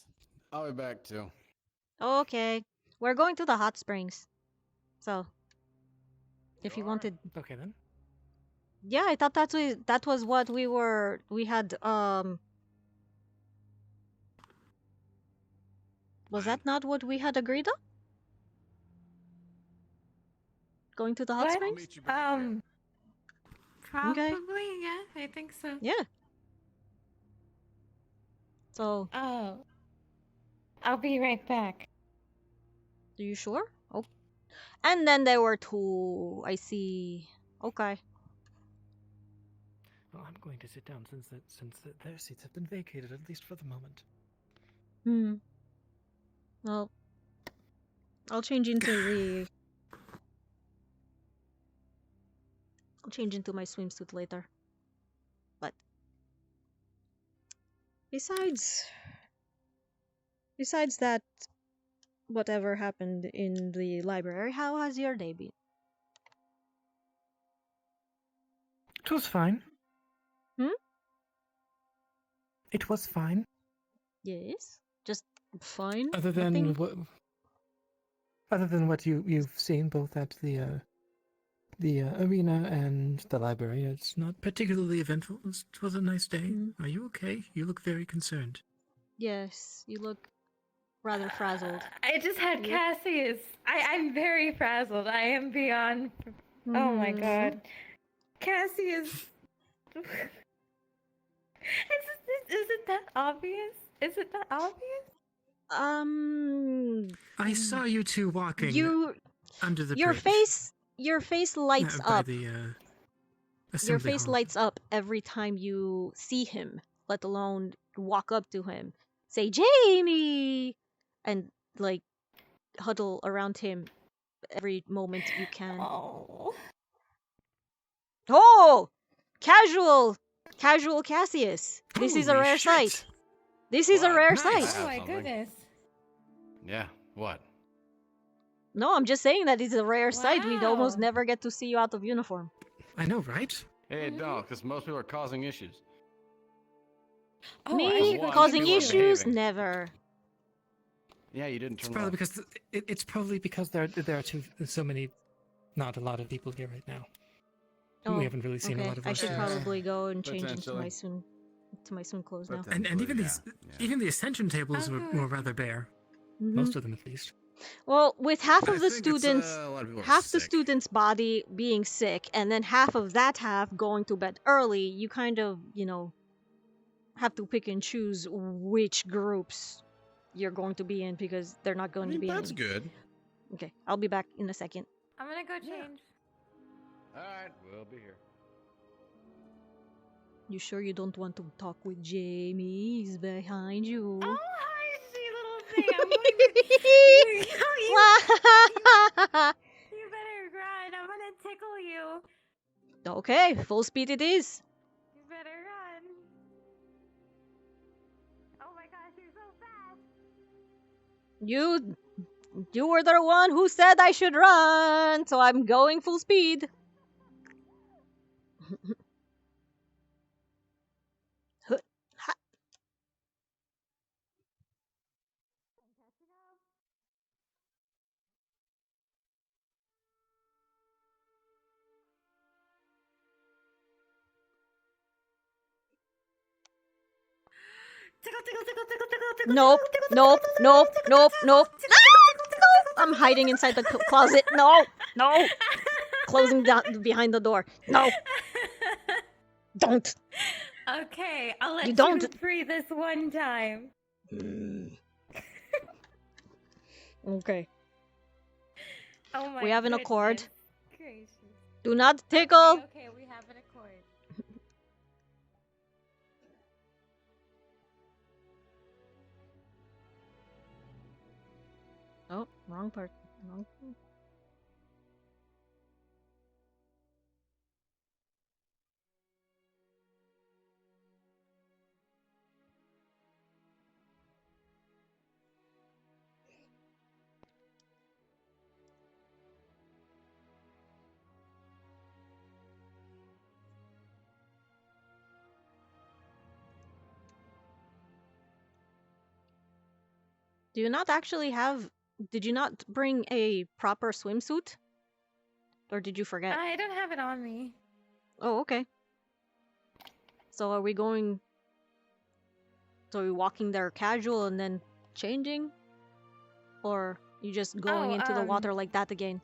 I'll be back too. Okay. We're going to the hot springs. So, if you wanted. Okay then. Yeah, I thought that was what we had. Was that not what we had agreed on? Going to the hot What? springs? Probably, yeah, I think so. Yeah. So, Oh. I'll be right back. are you sure? Oh. And then there were two. I see. Okay. Well, I'm going to sit down since their seats have been vacated, at least for the moment. Hmm. Well, I'll change into my swimsuit later. But besides that, whatever happened in the library, how has your day been? It was fine. Hmm? It was fine. Yes. Just fine. Other than nothing? what you've seen both at the arena and the library, it's not particularly eventful. It was a nice day. Are you okay? You look very concerned. Yes, you look rather frazzled. I just had Cassius. I'm very frazzled. I am beyond. Oh my god. Cassius. Is it that obvious? Is it that obvious? I saw you two walking under the your bridge. Your face lights by up. the Your assembly face hall. lights up every time you see him, let alone walk up to him, say Jamie, and like huddle around him. every moment you can. Oh. Oh! Casual Cassius. This is a Holy rare shit. sight. This is a What? rare Nice. sight. I Oh have my something. goodness. Yeah. What? No, I'm just saying that it's a rare sight. We'd almost Wow. never get to see you out of uniform. I know, right? Hey, no, because most people are causing issues. Oh, I Me should go causing people are change too. issues? behaving. Never. Yeah, you didn't It's turn probably off. because it's probably because there are so many, not a lot of people here right now. Oh, We haven't really seen a okay. lot of I us should since. probably go and change into Potentially. my swim clothes now. And even Yeah, these yeah. even the ascension tables were rather bare. Mhm. Most of them, at least. Well, with half I of the think it's, students, a lot of people are half the sick. students' body being sick, and then half of that half going to bed early, you kind of, have to pick and choose which groups you're going to be in because they're not I going to mean, be that's any. good. Okay, I'll be back in a second. I'm gonna go change. All right, we'll be here. You sure you don't want to talk with Jamie? He's behind you. Oh, hi, sweet little thing. I'm going to. You better run. I'm gonna tickle you. Okay, full speed it is. You better run. Oh my gosh, you're so fast. You were the one who said I should run, so I'm going full speed. Nope, nope, nope, nope, nope. I'm hiding inside the closet. No, no. Closing down behind the door. No. Don't. Okay, I'll let You you don't. free this one time. Okay. Oh my We have an goodness accord. gracious. Do not tickle. Okay, we have an accord. Oh, wrong part. Wrong. Do you not actually have... Did you not bring a proper swimsuit? Or did you forget? I don't have it on me. Oh, okay. So are we going... So are we walking there casual and then changing? Or you just going into the water like that again?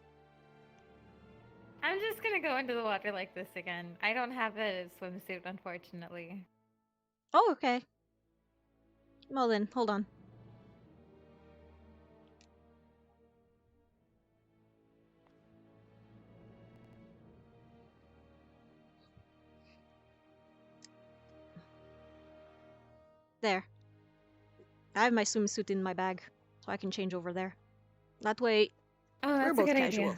I'm just gonna go into the water like this again. I don't have a swimsuit, unfortunately. Oh, okay. Well then, hold on. There. I have my swimsuit in my bag, so I can change over there. That way, Oh, we're that's a both good casual.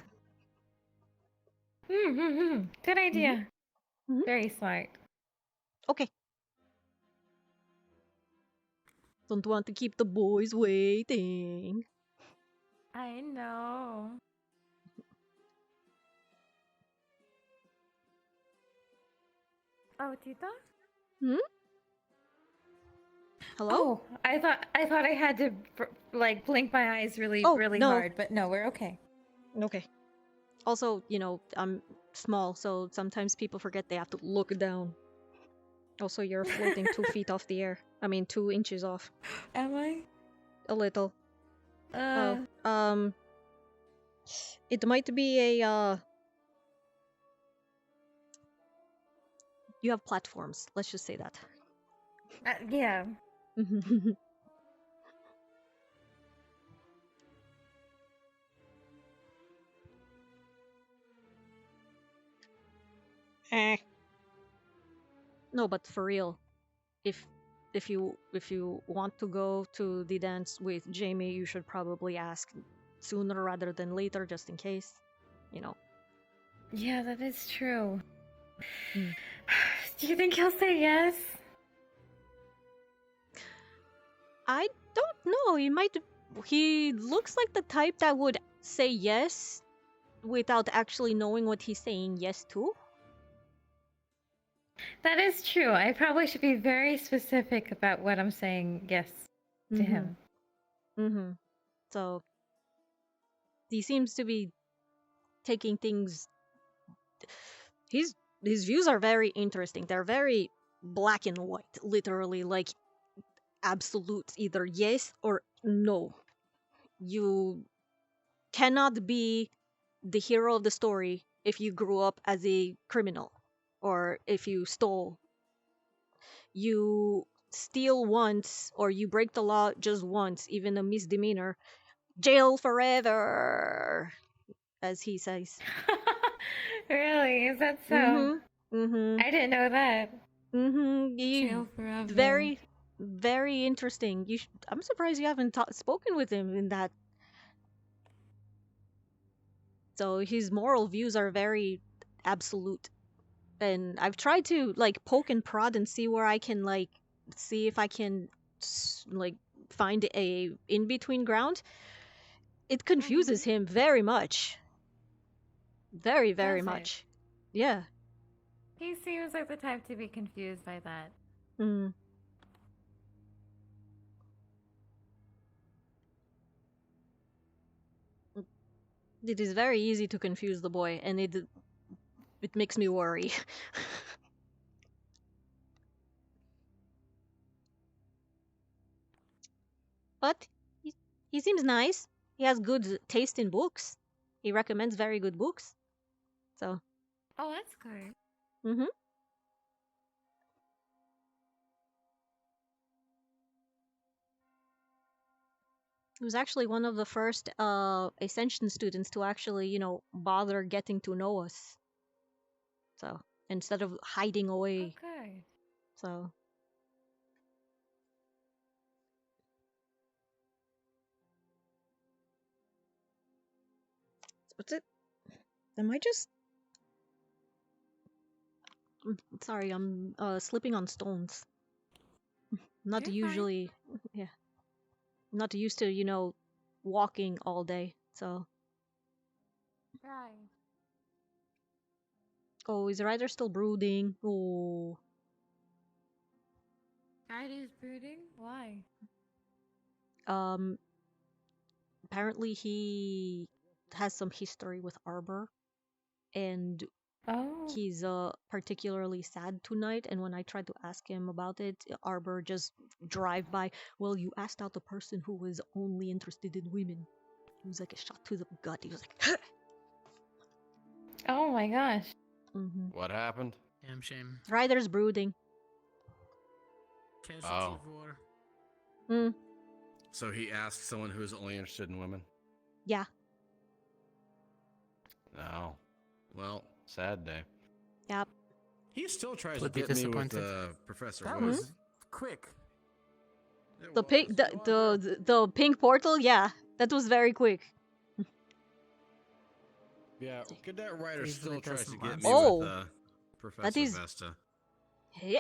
idea. Good idea. Very smart. Okay. Don't want to keep the boys waiting. I know. Oh, Deeta? Hmm? Hello? Oh, I thought I had to like blink my eyes really no. hard, but no, we're okay. Okay. Also, I'm small, so sometimes people forget they have to look down. Also, you're floating 2 feet off the air. I mean, 2 inches off. Am I? A little. It might be a, You have platforms, let's just say that. Yeah. No, but for real, if you want to go to the dance with Jamie, you should probably ask sooner rather than later, just in case, you know. Yeah, that is true. Do you think he'll say yes? I don't know. He looks like the type that would say yes without actually knowing what he's saying yes to. That is true. I probably should be very specific about what I'm saying yes to him. Mm-hmm. So he seems to be taking things. His views are very interesting. They're very black and white, literally, like absolutes, either yes or no. You cannot be the hero of the story if you grew up as a criminal or if you stole. You steal once or you break the law just once, even a misdemeanor, jail forever, as he says. Really? Is that so? I didn't know that. Jail forever. Very, very interesting. I'm surprised you haven't spoken with him in that. So his moral views are very absolute. And I've tried to like poke and prod and see where I can like see if I can like find a in between ground. It confuses him very much. Very, very Does it? much. Yeah. He seems like the type to be confused by that. Mm. It is very easy to confuse the boy, and it makes me worry. But he seems nice. He has good taste in books. He recommends very good books. So. Oh, that's good. Mm-hmm. He was actually one of the first Ascension students to actually, you know, bother getting to know us. So, instead of hiding away. Okay. So. What's it? Am I just... Sorry, I'm slipping on stones. Not You're usually... Yeah. Not used to, you know, walking all day, so... Right. Oh, is Ryder still brooding? Oh. Ryder's brooding? Why? Apparently he has some history with Arbor, and he's particularly sad tonight. And when I tried to ask him about it, Arbor just drive by. Well, you asked out the person who was only interested in women. It was like a shot to the gut. He was like, oh my gosh. What happened? Damn shame. Ryder's brooding. Oh. Mm. So he asked someone who's only interested in women? Yeah. Oh. Well, sad day. Yep. He still tries to Would be get me with disappointed. Professor That West. was quick. The pink, the pink portal, yeah, that was very quick. Yeah, Cadet Ryder Usually still tries to doesn't get last. me Oh, with Professor that is- Vesta. Yeah.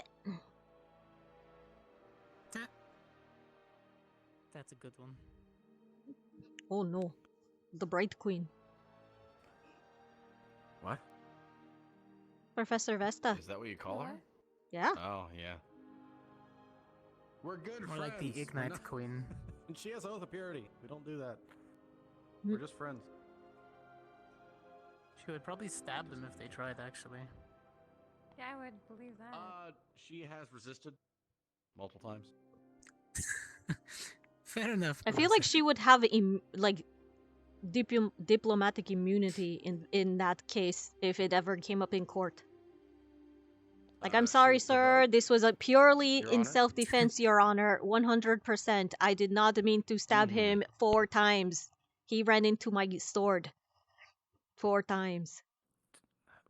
That's a good one. Oh no, the Bright Queen, What? Professor Vesta. Is that what you call her? Yeah. Oh, yeah. We're good More friends. like the Ignite Queen. And she has oath of purity. We don't do that. Mm. We're just friends. She would probably stab them if they tried, actually. Yeah, I would believe that. She has resisted multiple times. Fair enough. I feel like she would have like diplomatic immunity in that case if it ever came up in court. Like, I'm sorry, sir. This was a purely Your in Honor? self-defense, Your Honor. 100%. I did not mean to stab him 4 times. He ran into my sword 4 times.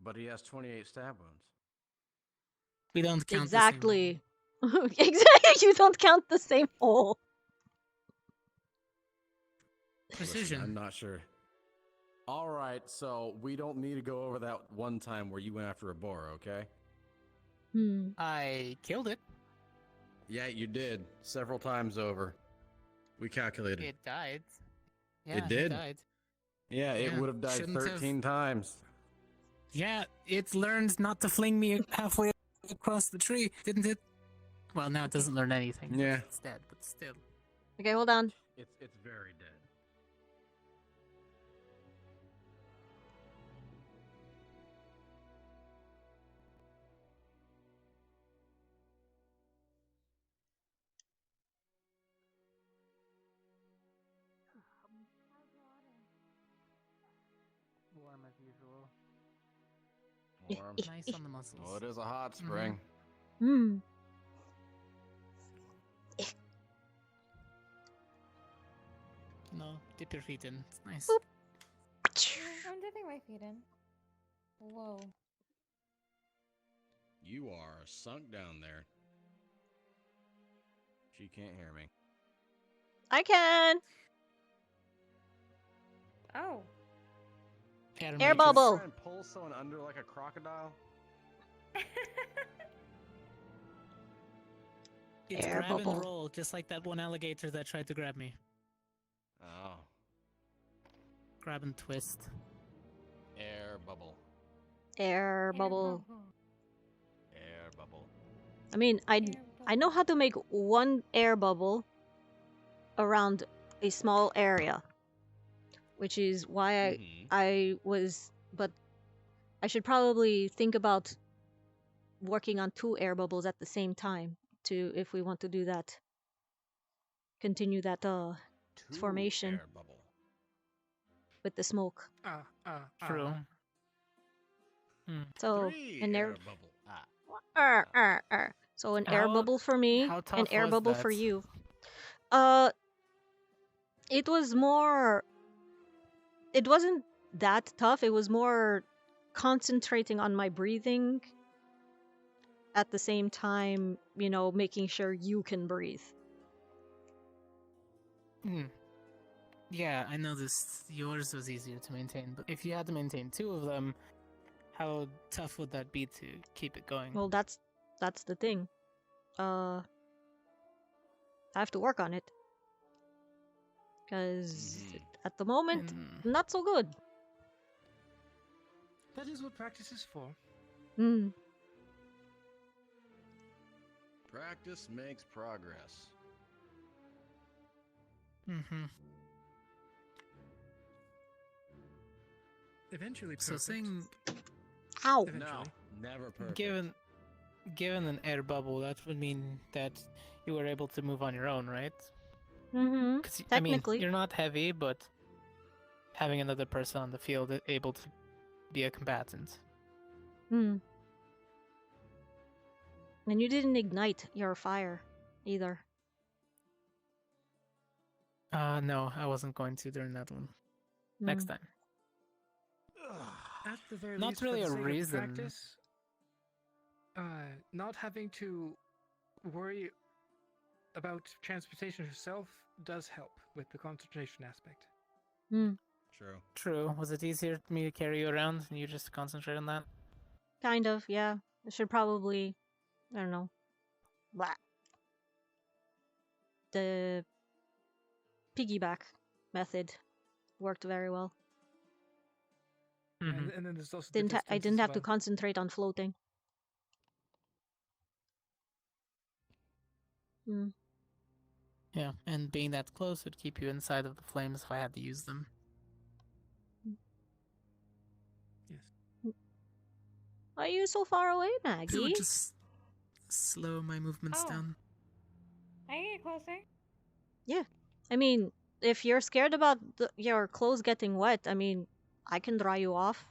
But he has 28 stab wounds. We don't count Exactly. Exactly. You don't count the same hole. precision. I'm not sure. All right, so we don't need to go over that one time where you went after a boar, okay? I killed it. Yeah, you did. Several times over. We calculated. It died. Yeah, It did? died. Yeah, it Yeah, would have died shouldn't have. 13 times. Yeah, it learned not to fling me halfway across the tree, didn't it? Well, now it doesn't learn anything. Yeah. It's dead, but still. Okay, hold on. It's very dead. Warm as usual. Warm. Nice on the muscles. Well, it is a hot spring. No, dip your feet in. It's nice. I'm dipping my feet in. Whoa. You are sunk down there. She can't hear me. I can. Oh. Air bubble. Try and pull someone under like a crocodile. It's Air grab bubble. and roll, just like that one alligator that tried to grab me. Oh. Grab and twist. Air bubble. Air bubble. Air bubble. I mean, I know how to make one air bubble around a small area, which is why I was. But I should probably think about working on 2 air bubbles at the same time to, if we want to do that. Continue that formation Air bubble. with the smoke. True. So 3 an air air bubble. So an air bubble for me, how an tough air was bubble that? for you. It was more. It wasn't that tough. It was more concentrating on my breathing. At the same time, you know, making sure you can breathe. Yeah, I know this. Yours was easier to maintain, but if you had to maintain 2 of them, how tough would that be to keep it going? Well, that's the thing. I have to work on it. Because at the moment, not so good. That is what practice is for. Practice makes progress. Eventually perfect. So saying, ow, No, never perfect. given an air bubble, that would mean that you were able to move on your own, right? Technically. I mean, you're not heavy, but having another person on the field able to be a combatant. And you didn't ignite your fire either. No, I wasn't going to during that one. Next time. At the very Not least, really for the a sake of reason. practice, not having to worry about transportation yourself does help with the concentration aspect. True. Was it easier for me to carry you around and you just concentrate on that? Kind of, yeah. I should probably, I don't know. Blah. The piggyback method worked very well. And then there's also the I distance didn't as have to well. concentrate on floating. Yeah, and being that close would keep you inside of the flames if I had to use them. Why are you so far away, Maggie? It would just slow my movements down. I can get closer. Yeah. I mean, if you're scared about your clothes getting wet, I mean, I can dry you off.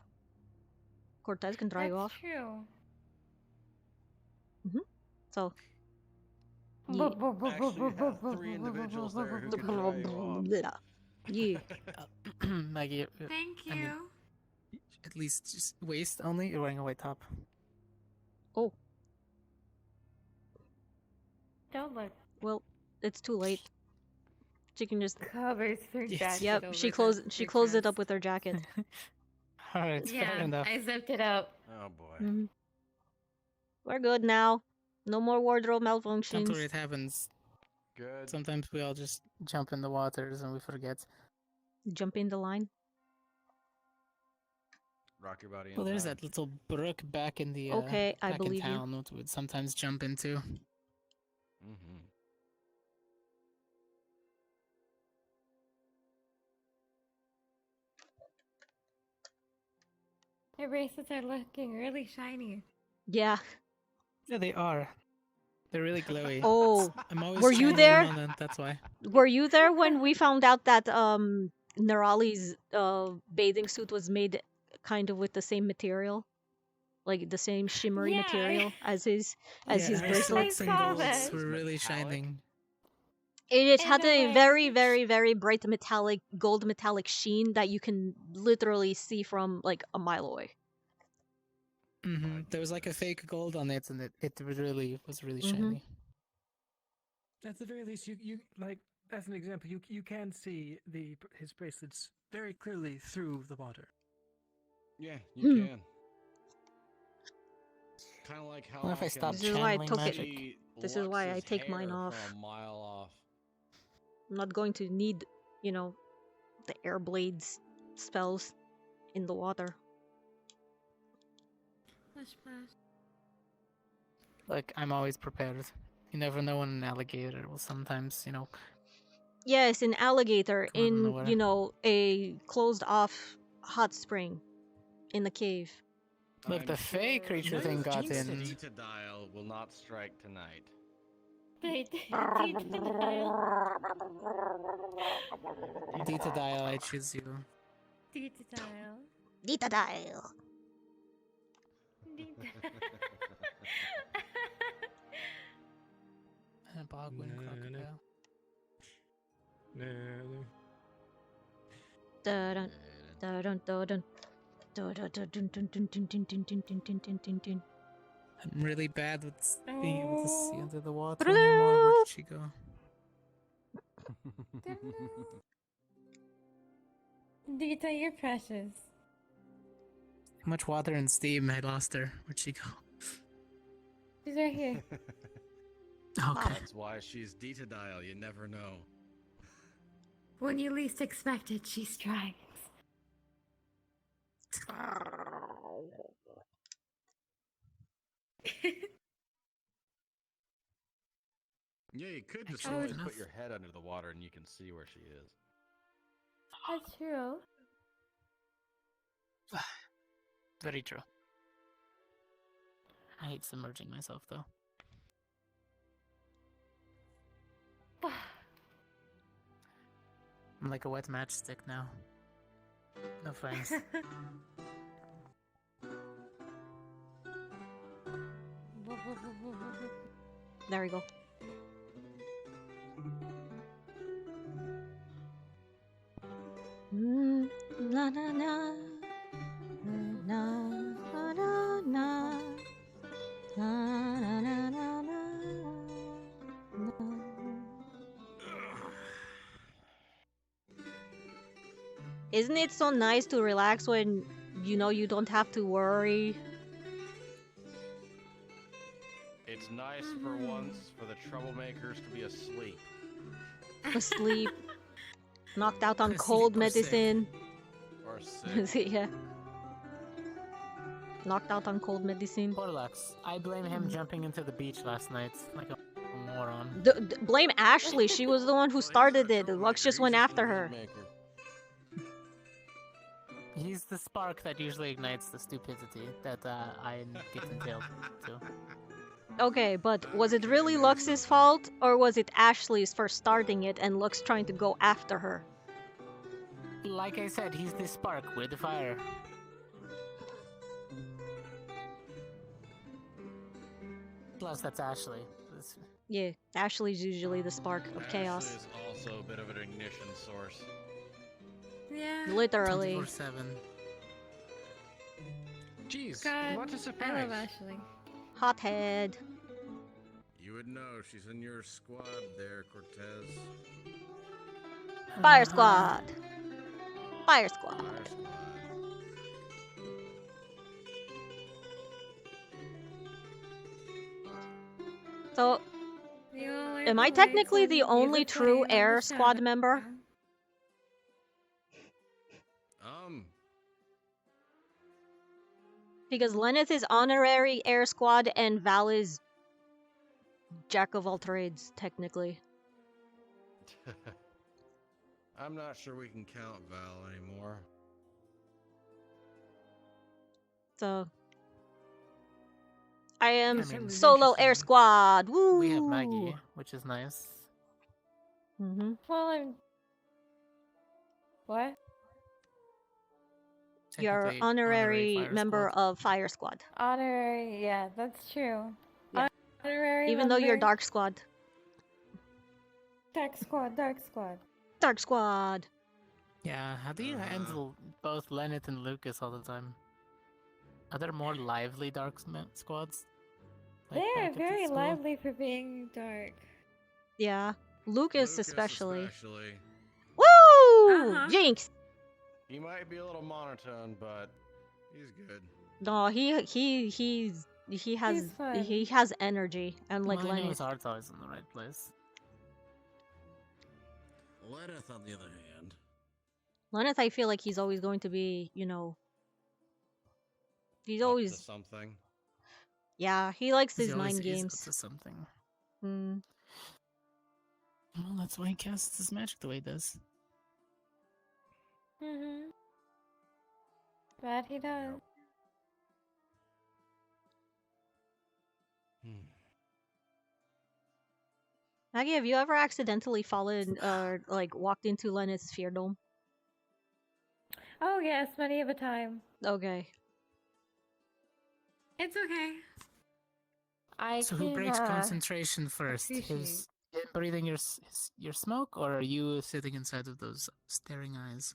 Cortez can dry you off. That's true. So. Actually, you have 3 individuals there who can dry you off. Yeah. Maggie, Thank I mean, you. at least just waist only. You're wearing a white top. Oh. Don't look. Well, it's too late. She can just covers her jacket. Yep, over she the closed it dress. up with her jacket. Alright, fair Yeah, enough. I zipped it up. Oh boy. Mhm. We're good now. No more wardrobe Don't malfunctions. worry, it happens. Good. Sometimes we all just jump in the waters and we forget. Jump in the line. Rock your body Well, there's inside. that little brook back in the Okay, I back in believe you. town that we would sometimes jump into. Mm-hmm. Her bracelets are looking really shiny. Yeah. Yeah, they are. They're really glowy. Oh, I'm always were you shining there? them on them, that's why. Were you there when we found out that Nerali's bathing suit was made kind of with the same material? Like the same shimmery Yeah, material as his Yeah, her bracelets? silks and golds were really shining. It In had a a way. very, very, very bright metallic, gold metallic sheen that you can literally see from like a mile away. There was like a fake gold on it, and it really was really Mhm. shiny. At the very least, you like as an example, you can see his bracelets very clearly through the water. Yeah, you Hmm. can. Kind of like how What if I can stopped This is why I channeling took it. see This is why I Lux's take mine hair off. from a mile off. I'm not going to need, you know, the air blades spells in the water. Like, I'm always prepared. You never know when an alligator will sometimes, Yes, an alligator Come out of in, nowhere. you know, a closed off hot spring in the cave. Look, the fey creature Mrs. thing got Jinxed in. Deeta dial will not strike tonight. Deeta dial, I choose you. Deeta dial. And a bogwing crocodile. Dun dun dun dun dun. Dun dun dun dun dun dun dun dun dun dun dun dun dun dun. I'm really bad with being able to see under the water anymore. Where did she go? Deeta, you're precious. How much water and steam? I lost her. Where'd she go? She's right here. Okay. That's why she's Deeta dial. You never know. When you least expect it, she strikes. Yeah, you could just Actually, always enough. put your head under the water and you can see where she is. That's true. Very true. I hate submerging myself, though. I'm like a wet matchstick now. No thanks. There we go. Na na na na na na na na na na na. Isn't it so nice to relax when you know you don't have to worry? It's nice for once for the troublemakers to be asleep. Asleep, knocked out on Asleep cold or sick. medicine. Or sick. Yeah. Knocked out on cold medicine. Poor Lux. I blame him jumping into the beach last night like a moron. Blame Ashley. She was the one who started it. Lux just went after her. He's the spark that usually ignites the stupidity that I get entailed to. Okay, but was it really Lux's fault, or was it Ashley's for starting it and Lux trying to go after her? Like I said, he's the spark, we're the fire. Plus, that's Ashley. Yeah, Ashley's usually the spark of chaos. Ashley is also a bit of an ignition source. Yeah. Literally. 24/7. Jeez, God, what a I surprise. love Ashley. Hothead. You would know she's in your squad there, Cortez. Fire Squad. Fire Squad. So, am I technically the only true air squad member? Because Lenneth is honorary air squad and Val is jack of all trades, technically. I'm not sure we can count Val anymore. So, I am I mean, solo air squad. Woo! We have Maggie, which is nice. Mm-hmm. Well, I'm. What? You're Technically honorary Fire member Squad. of Fire Squad. Honorary, yeah, that's true. Yeah. Honorary Even though you're member. Dark Squad. Dark Squad, Dark Squad. Dark Squad. Yeah, how do you handle both Lenneth and Lucas all the time? Are there more lively squads? Like They back are at the very school? lively for being dark. Yeah. Lucas especially. Woo! Uh-huh. Jinx! He might be a little monotone, but he's good. No, he has energy, unlike Well, I know his Lenneth. heart's always in the right place. Lenneth, on the other hand. Lenneth, I feel like he's always going to be, you know. He's Up always. to something. Yeah, he likes He his always mind is games. up to something. Hmm. Well, that's why he casts his magic the way he does. Mm-hmm. That he does. Maggie, have you ever accidentally fallen or like walked into Lenneth's fear dome? Oh yes, many of a time. Okay. It's okay. I So can, who breaks concentration first? appreciate. Him breathing your smoke, or are you sitting inside of those staring eyes?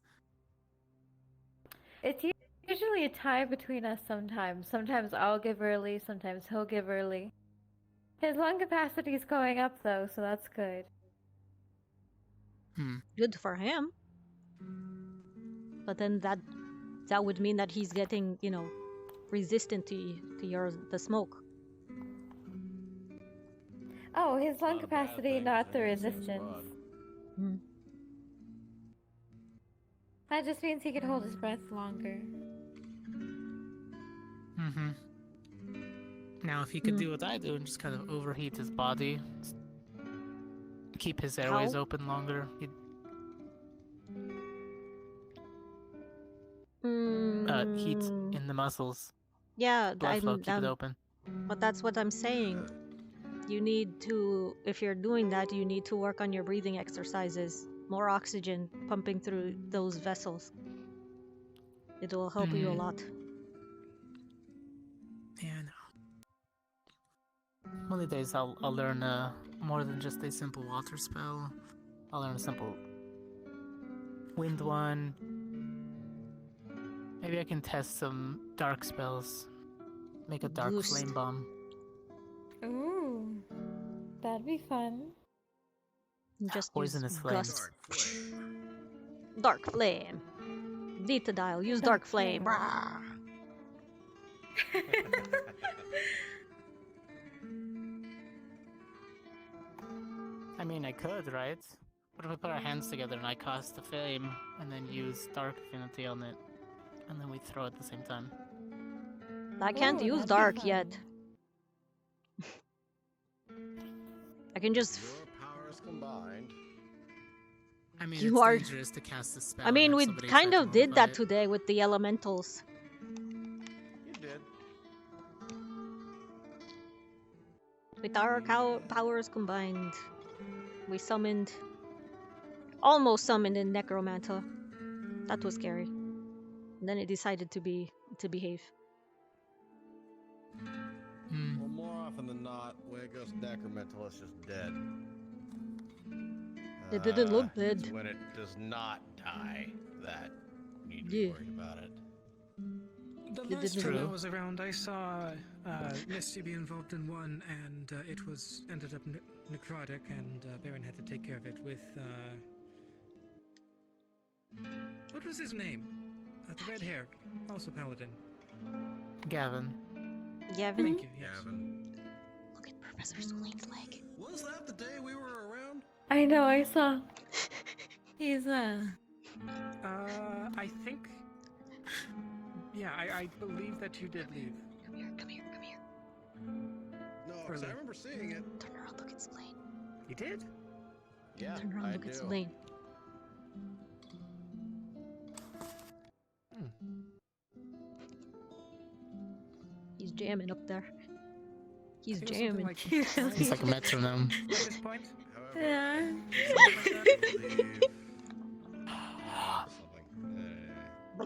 It's usually a tie between us sometimes. Sometimes I'll give early, sometimes he'll give early. His lung capacity is going up though, so that's good. Good for him. But then that would mean that he's getting, you know, resistant to the smoke. Oh, his lung capacity, not the resistance. Hmm. That just means he can hold his breath longer. Mm-hmm. Now, if he could do what I do and just kind of overheat his body, keep his airways How? open longer, he'd heat in the muscles. Yeah, Blood flow, keep it open. But that's what I'm saying. You need to, if you're doing that, you need to work on your breathing exercises. More oxygen pumping through those vessels. It will help you a lot. Yeah, I know. One of the days I'll learn more than just a simple water spell. I'll learn a simple wind one. Maybe I can test some dark spells. Make a dark Boost. flame bomb. Ooh, that'd be fun. Just Poisonous use flames. Dark flame. Deeta dial. Use dark flame. Rah. I mean, I could, right? What if we put our hands together and I cast the flame and then use dark affinity on it, and then we throw at the same time? I can't Ooh, use that'd be dark fun. yet. I can just. Your powers combined. I mean, You it's are- dangerous to cast a spell. I and mean, have we somebody kind try to of did modify that it. today with the elementals. You did. With our powers combined, we almost summoned a necromancer. That was scary. And then it decided to behave. Well, more often than not, when it goes necromental, it's just dead. It didn't look dead. It's when it does not die that you need to Yeah. be worried about it. The It last didn't time I look- was around, I saw Misty be involved in one, and it ended up necrotic, and Baron had to take care of it with What was his name? The red hair, also paladin. Gavin. Gavin? Thank you, yes. Look at Professor Sulane's leg. Was that the day we were around? I know, I saw. He's I think... Yeah, I believe that you did leave. Come here. No, because I remember seeing it. Turn around, look at Slane. You did? Yeah, Turn around, look at Slane. He's jamming up there. He's jamming. It's like a metronome. At this point? Yeah. I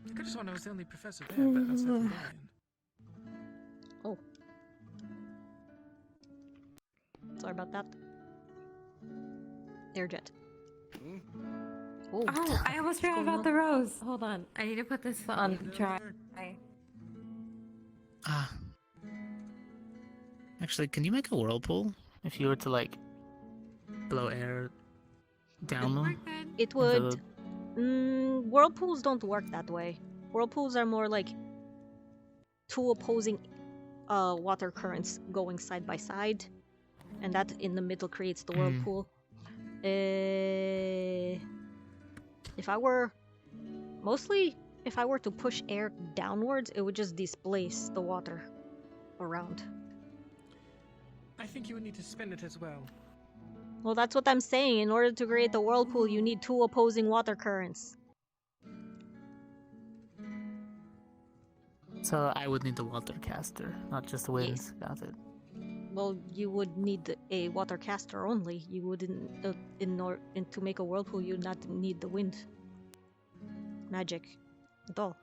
could have sworn I was the only professor there, but that's not Oh. Sorry about that. Airjet. Oh, I almost forgot about the rose. Hold on, I need to put this on dry. Actually, can you make a whirlpool if you were to like blow air down them? It would. Whirlpools don't work that way. Whirlpools are more like two opposing water currents going side by side, and that in the middle creates the whirlpool. If I were to push air downwards, it would just displace the water around. I think you would need to spin it as well. Well, that's what I'm saying. In order to create the whirlpool, you need two opposing water currents. So I would need the water caster, not just the wind. Yes. Got it. Well, you would need a water caster only. You wouldn't, to make a whirlpool, you'd not need the wind magic at all.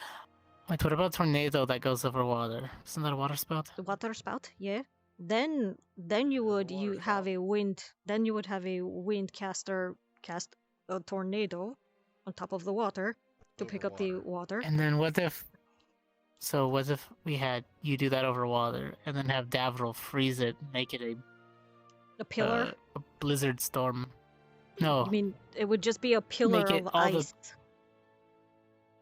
Wait, what about tornado that goes over water? Isn't that a water spout? The water spout, yeah. Then you would have a wind. Then you would have a wind caster cast a tornado on top of the water to pick up the water. And then what if we had you do that over water and then have Davril freeze it, make it a pillar? A blizzard storm. No. I mean, it would just be a pillar of ice.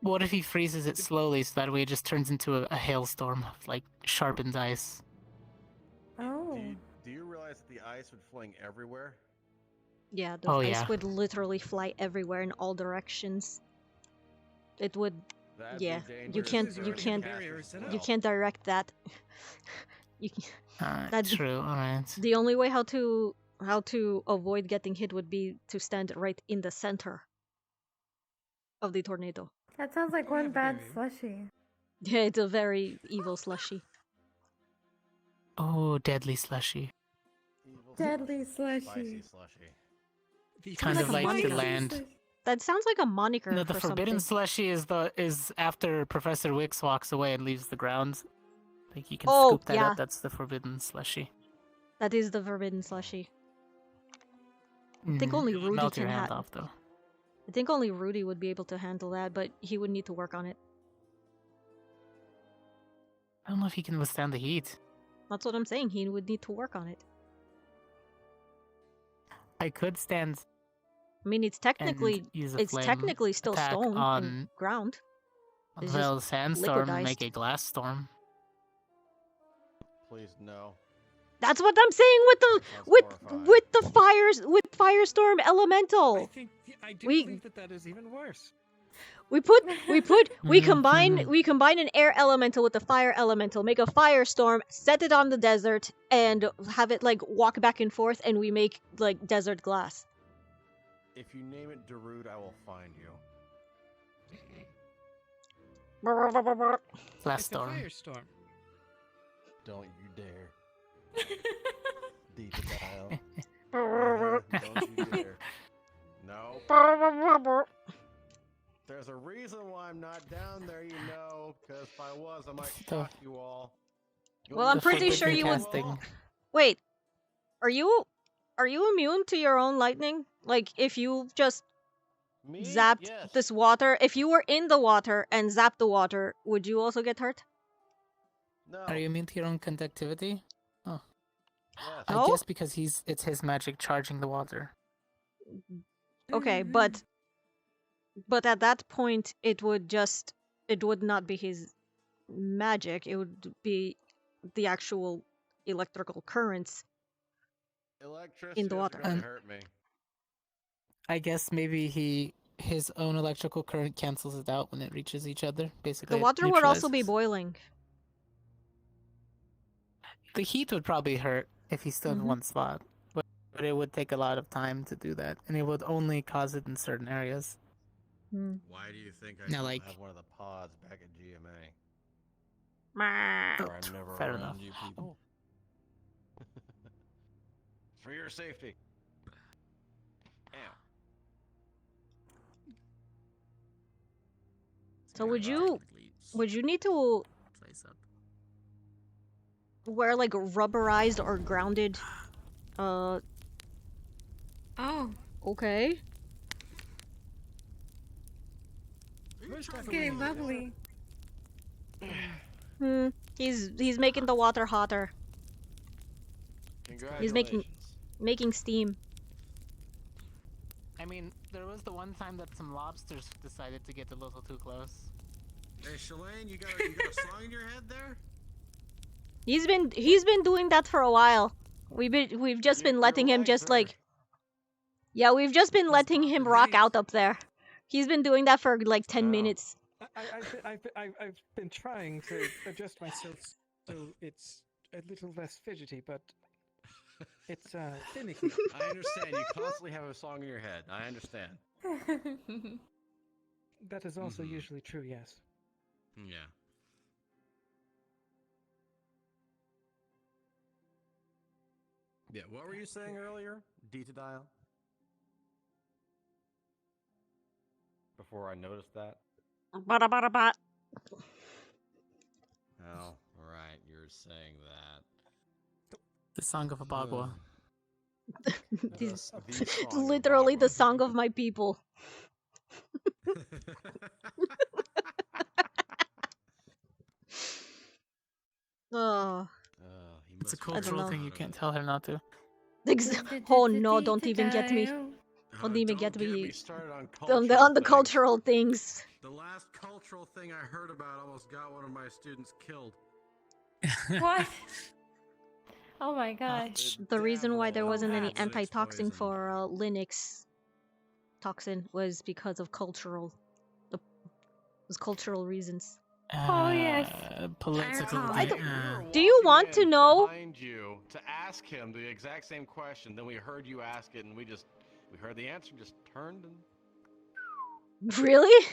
What if he freezes it slowly so that way it just turns into a hailstorm of like sharpened ice? Oh. Do you realize that the ice would fling everywhere? Yeah, the ice would literally fly everywhere in all directions. It would. That'd yeah, be you can't direct that. That's true. All right. The only way how to avoid getting hit would be to stand right in the center of the tornado. That sounds like one bad slushy. Yeah, it's a very evil slushy. Oh, deadly slushy. Deadly slushy. Spicy slushy. Kind of like the land. That sounds like a moniker. No, the for forbidden something. slushy is after Professor Wicks walks away and leaves the ground. Like you can Oh, scoop that yeah. up. That's the forbidden slushy. That is the forbidden slushy. I think only Rudy Melt can your hand have. off though. I think only Rudy would be able to handle that, but he would need to work on it. I don't know if he can withstand the heat. That's what I'm saying. He would need to work on it. I could stand. I mean, it's technically use a it's flame technically still attack stone on- and ground. It's Well, just sandstorm and liquidized. make a glass storm. Please no. That's what I'm saying with the fires with firestorm elemental. I do believe that is even worse. We combine an air elemental with a fire elemental, make a firestorm, set it on the desert, and have it like walk back and forth, and we make like desert glass. If you name it Darude, I will find you. Glass storm. Firestorm. Don't you dare. Deeta dial. Don't you dare. No. There's a reason why I'm not down there, you know, because if I was, I might shock you all. Well, I'm pretty sure you would. Wait, are you immune to your own lightning? Like, if you just zapped this water, if you were in the water and zapped the water, would you also get hurt? No. Are you immune to your own conductivity? Oh. Yes. I No? guess because it's his magic charging the water. Okay, but at that point it would not be his magic, it would be the actual electrical currents Electricity in the isn't water. going to hurt me. I guess maybe his own electrical current cancels it out when it reaches each other. Basically, The it water would also be neutralizes. boiling. The heat would probably hurt if he stood in Mhm. one spot, but it would take a lot of time to do that, and it would only cause it in certain areas. Why do you think I Now, don't like- have one of the pods back at GMA? Meh. Or I'm never Fair around enough. you people. For your safety. Ow. So would you need to wear like rubberized or grounded Oh. Okay. It's getting bubbly. He's making the water hotter. He's making steam. I mean, there was the one time that some lobsters decided to get a little too close. Hey, Shalane, you got a song in your head there? He's been doing that for a while. We've just been letting him just like we've just been letting him rock out up there. He's been doing that for like 10 minutes. I've been trying to adjust myself so it's a little less fidgety, but it's finicky. I understand. You constantly have a song in your head. I understand. That is also usually true, yes. Yeah. Yeah, what were you saying earlier? Deeta dial? Before I noticed that? Ba-da-ba-da-ba. Oh, right, you're saying that. The Song of Abagua. It's literally the song of my people. Oh. It's a cultural thing. You can't tell her not to. Oh no! Don't even get me. Don't even get me started on the cultural things. The last cultural thing I heard about almost got one of my students killed. What? Oh my gosh. The reason why there wasn't any antitoxin for Linux toxin was because of cultural reasons. Oh yes. Political. Do you want to know? Behind you to ask him the exact same question. Then we heard you ask it, and we heard the answer, just turned and. Really?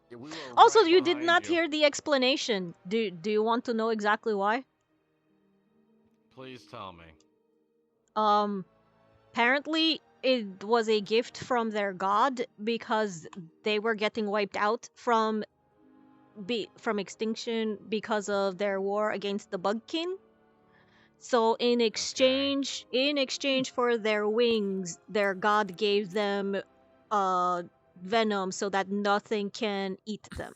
Yeah, we were Also, right you did behind not you. hear the explanation. Do you want to know exactly why? Please tell me. Apparently it was a gift from their god because they were getting wiped out from extinction because of their war against the Bugkin. So in exchange for their wings, their god gave them venom so that nothing can eat them.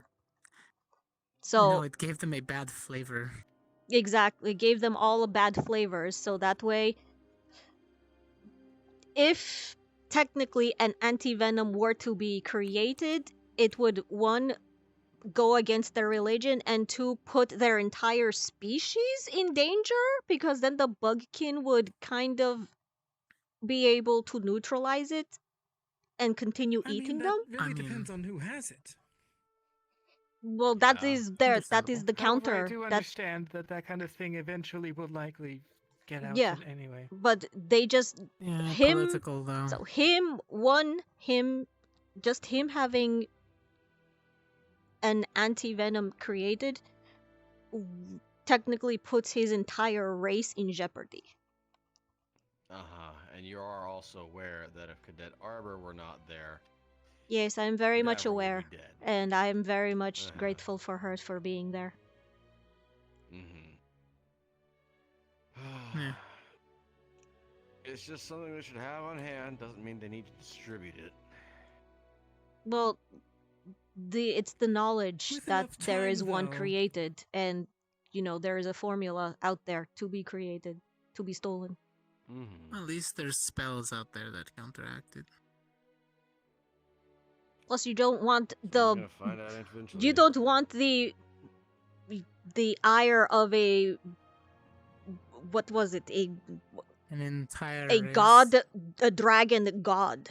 So No, it gave them a bad flavor. exactly, gave them all bad flavors, so that way if technically an anti-venom were to be created, it would, one, go against their religion, and two, put their entire species in danger, because then the Bugkin would kind of be able to neutralize it and continue eating them. Really depends on who has it. Well, that is the However, counter. I do understand that kind of thing eventually will likely get out Yeah, anyway. but they just him. Political though. So just him having an anti-venom created technically puts his entire race in jeopardy. And you are also aware that if Cadet Arbor were not there. Yes, I'm very much Deborah would be aware, dead. and I am very much grateful for her for being there. It's just something we should have on hand. Doesn't mean they need to distribute it. Well, it's the knowledge With that enough there is time, one though. created, and there is a formula out there to be created, to be stolen. Mm-hmm. At least there's spells out there that counteract it. Plus, you don't want We're the gonna find out eventually. you don't want the ire of a what was it An entire a race. god, a dragon god,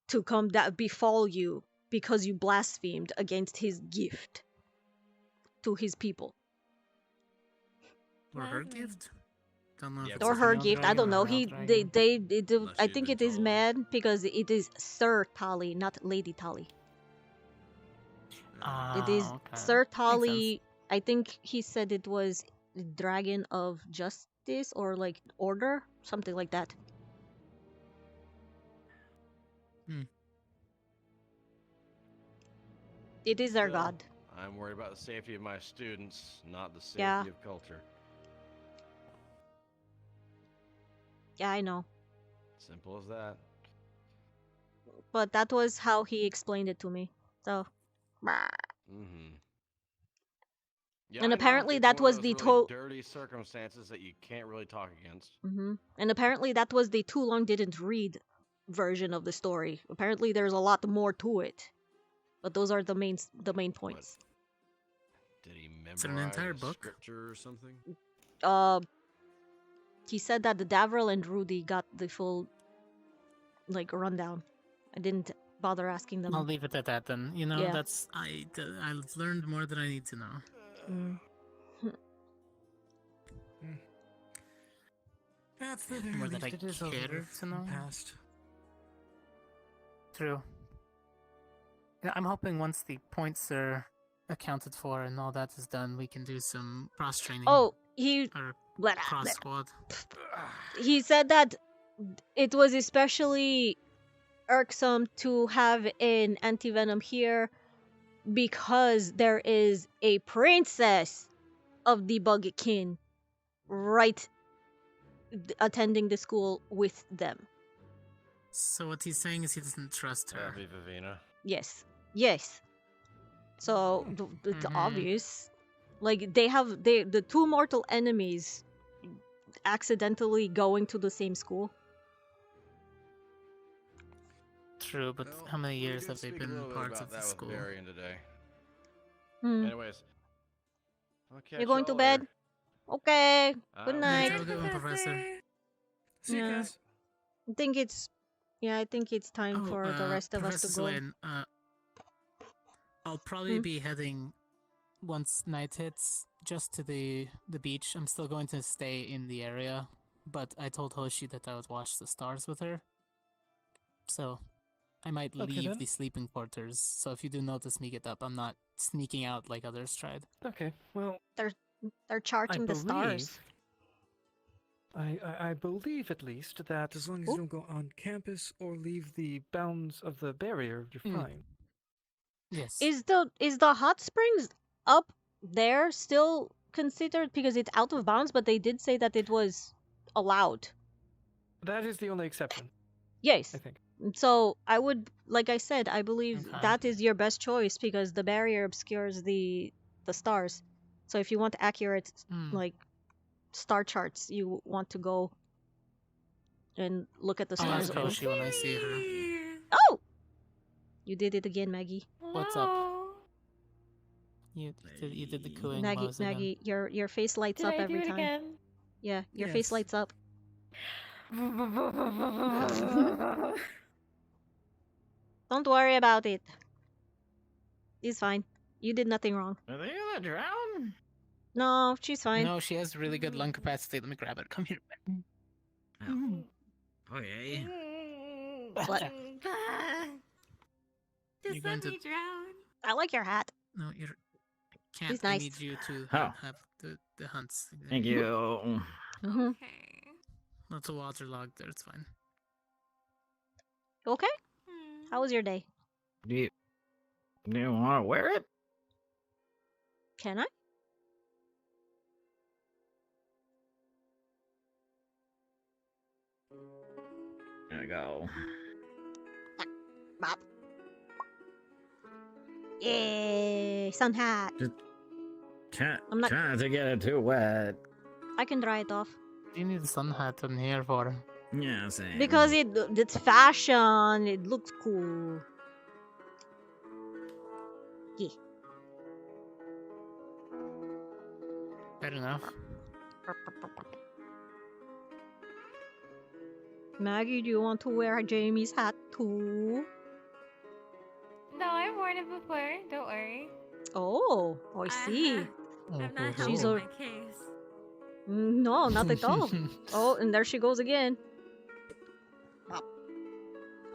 to come that befall you because you blasphemed against his gift to his people. Or her gift? Don't know if it's Or a her female gift, I dragon don't or know. a male He dragon. they do, Unless I you've think been it is told. mad because it is Sir Tali, not Lady Tali. It is okay. Sir Makes Tali. I think he said it was Dragon of Justice or like Order, something like that. It is their Still, god. I'm worried about the safety of my students, not the safety Yeah. of culture. Yeah, I know. Simple as that. But that was how he explained it to me. So, Mm-hmm. Yeah, and I know, apparently it's that one of was those the really dirty circumstances that you can't really talk against. And apparently that was the too long didn't read version of the story. Apparently there's a lot more to it, but those are the main points. Did he It's an memorize entire book? scripture or something? He said that the Davril and Rudy got the full like rundown. I didn't bother asking them. I'll leave it at that then. You know, Yeah. that's I've learned more than I need to know. At the very More least, that I it is over care with to know. Past. True. Yeah, I'm hoping once the points are accounted for and all that is done, we can do some cross training. Oh, he or blah, cross blah. squad. He said that it was especially irksome to have an anti-venom here because there is a princess of the Bugkin right attending the school with them. So what he's saying is he doesn't trust her. Happy Vivina. Yes. So it's obvious. Like the two mortal enemies accidentally going to the same school. True, but how many years have they Speak a been little bit parts about of the that with school? Varian today. Hmm. Anyways, I'll catch You're going to y'all bed? later. Okay. Good I'll- night. Have a good one, Professor. See you Yeah. guys. I think it's time for the rest of us to Professor go. Swain, I'll probably Hmm? be heading once night hits just to the beach. I'm still going to stay in the area, but I told Hoshi that I would watch the stars with her. So I might Okay, leave then. the sleeping quarters. So if you do notice me get up, I'm not sneaking out like others tried. Okay, well, They're charging the stars. I believe at least that as long as you don't go on campus or leave the bounds of the barrier, you're fine. Yes. Is the hot springs up there still considered because it's out of bounds, but they did say that it was allowed. That is the only exception. Yes. I think. So I would, like I said, I believe Okay. that is your best choice because the barrier obscures the stars. So if you want accurate like star charts, you want to go and look at the I'll stars. ask Hoshi when I see her. Oh! You did it again, Maggie. What's up? You did the cooing mouse again. Maggie, your face lights Did up I every do it time. again? Yeah, your face Yes. lights up. Don't worry about it. It's fine. You did nothing wrong. Are they gonna drown? No, she's fine. No, she has really good lung capacity. Let me grab it. Come here. Okay. What? You're Just going let to- me drown. I like your hat. No, you're. Can't. He's I nice. need you to Oh. have the hunts. Thank you. Mhm. Okay. Not a waterlogged there. It's fine. You okay? How was your day? Do you want to wear it? Can I? There we go. Bop. Yay! Sun hat. Just I'm not- trying to get it too wet. I can dry it off. Do you need a sun hat on here for? Yeah, same. Because it's fashion. It looks cool. Yeah. Fair enough. Maggie, do you want to wear Jamie's hat too? No, I've worn it before. Don't worry. Oh, I see. I'm not She's helping a... my case. No, not at all. Oh, and there she goes again.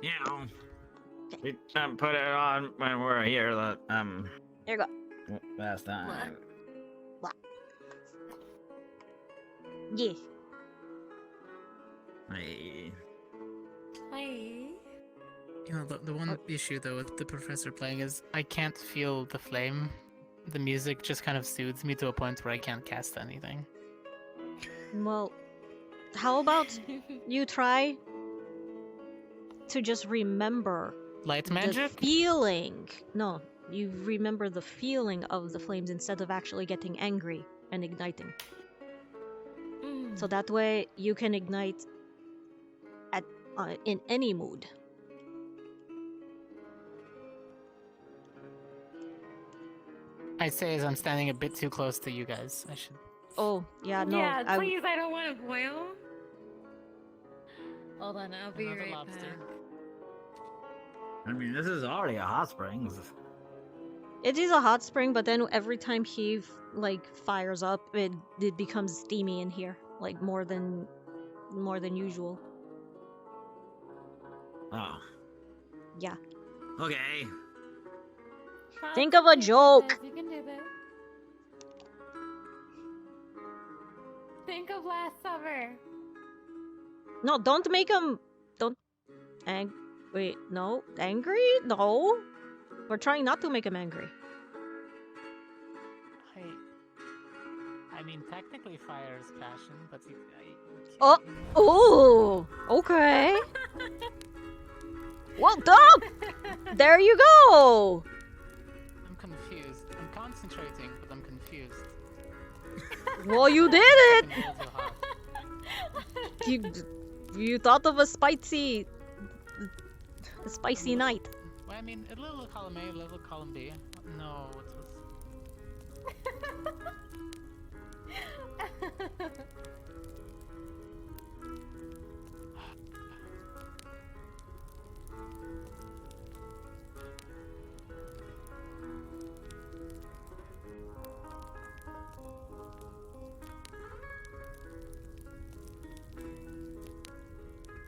Yeah. We put it on when we're here. Here you go. Last time. Yeah. Hey. Hi. You know, the one issue though with the professor playing is I can't feel the flame. The music just kind of soothes me to a point where I can't cast anything. Well, how about you try to just remember light the magic? feeling. No, you remember the feeling of the flames instead of actually getting angry and igniting. So that way you can ignite at in any mood. I say as I'm standing a bit too close to you guys. I should. Oh, yeah, no. Yeah, please, I don't want to boil. Hold on, I'll be Another right lobster. back. I mean, this is already a hot springs. It is a hot spring, but then every time he fires up, it becomes steamy in here, like more than usual. Oh. Yeah. Okay. Think of a joke. You can do this. Think of last summer. No, don't make him. Don't. Wait, no. Angry? No. We're trying not to make him angry. I mean, technically fire is passion, but Oh! Oh! Okay. Well done! There you go! I'm confused. I'm concentrating, but I'm confused. Well, you did it! You thought of a spicy night. Well, I mean, a little column A, a little column B. No, what was...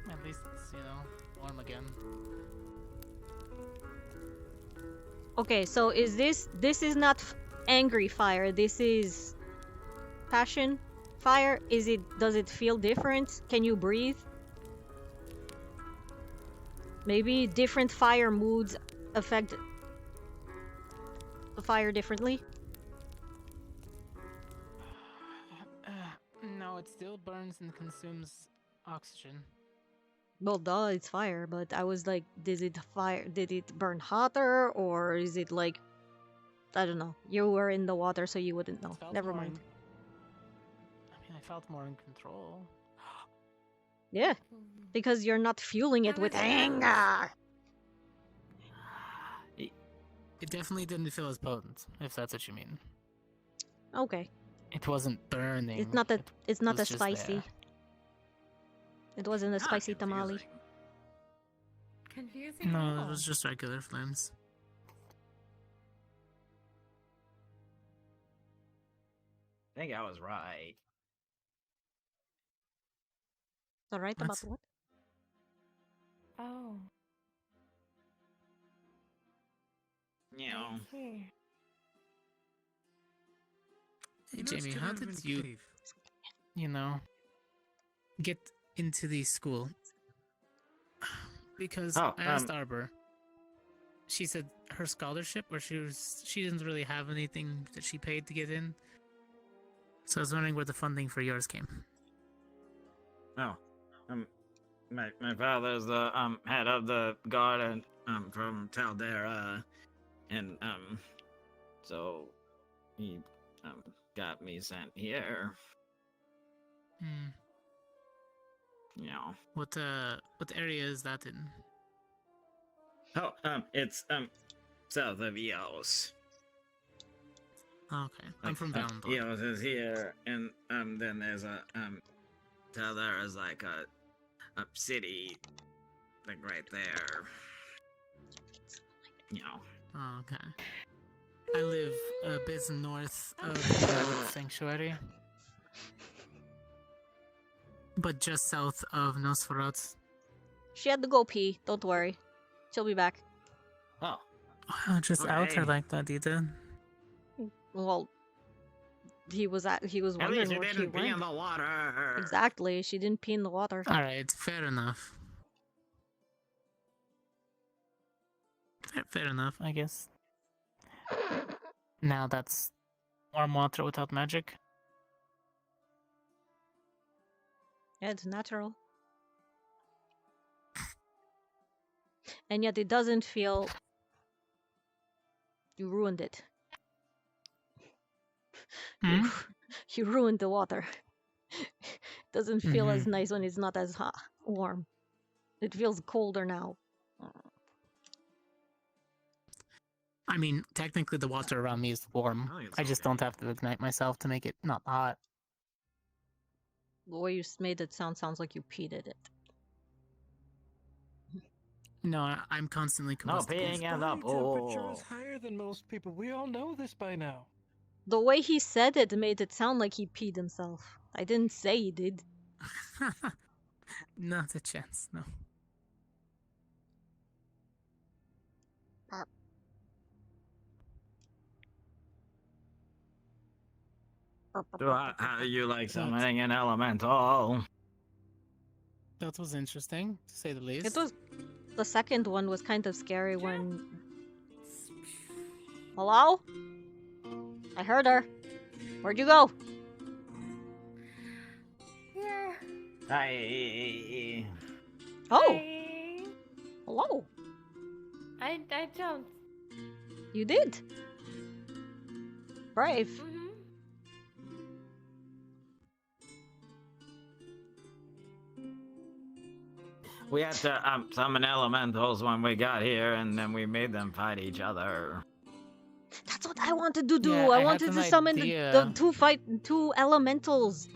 At least it's, warm again. Okay, so this is not angry fire. This is passion fire. Does it feel different? Can you breathe? Maybe different fire moods affect the fire differently? No, it still burns and consumes oxygen. Well, duh, it's fire, but I was like, did it burn hotter, or is it like, I don't know. You were in the water, so you wouldn't know. Never mind. I mean, I felt more in control. Yeah, because you're not fueling it with anger. It definitely didn't feel as potent, if that's what you mean. Okay. It wasn't burning. It's not was as just spicy. there. It wasn't a spicy tamale. Confusing. No, it was just regular flames. I think I was right. Alright, about what? Oh. Yeah. Hey, Jamie, how did you, get into the school? Because I asked Arbor. She said her scholarship, or she didn't really have anything that she paid to get in. So I was wondering where the funding for yours came. Oh, my father's the head of the guard from Taldera, and so he got me sent here. you know. What area is that in? Oh, it's south of Eos. Okay, I'm from Valendor. Eos is here, and then there's a so there is like a city, like right there. You know. Oh, okay. I live a bit north of the sanctuary, but just south of Nosferatu. She had to go pee. Don't worry. She'll be back. Oh. Just out her like that, Deeta. Well, he was wondering where she pee in went. the water. Exactly. She didn't pee in the water. All right, fair enough. Fair enough, I guess. Now that's warm water without magic. Yeah, it's natural. And yet it doesn't feel... You ruined it. You ruined the water. It doesn't feel as nice when it's not as hot, warm. It feels colder now. I mean, technically the water around me is warm. I just don't have to ignite myself to make it not hot. The way you made it sounds like you peed in it. No, I'm constantly No peeing in the temperature pool. is higher than most people. We all know this by now. The way he said it made it sound like he peed himself. I didn't say he did. Not a chance, no. How do you like summoning an elemental? That was interesting, to say the least. It was... The second one was kind of scary when... Hello? I heard her. Where'd you go? Yeah. Hi. Oh. Hi. Hello. I jumped. You did. Brave. We had to summon elementals when we got here, and then we made them fight each other. That's what I wanted to do. Yeah, I I wanted had to an summon idea. the two elementals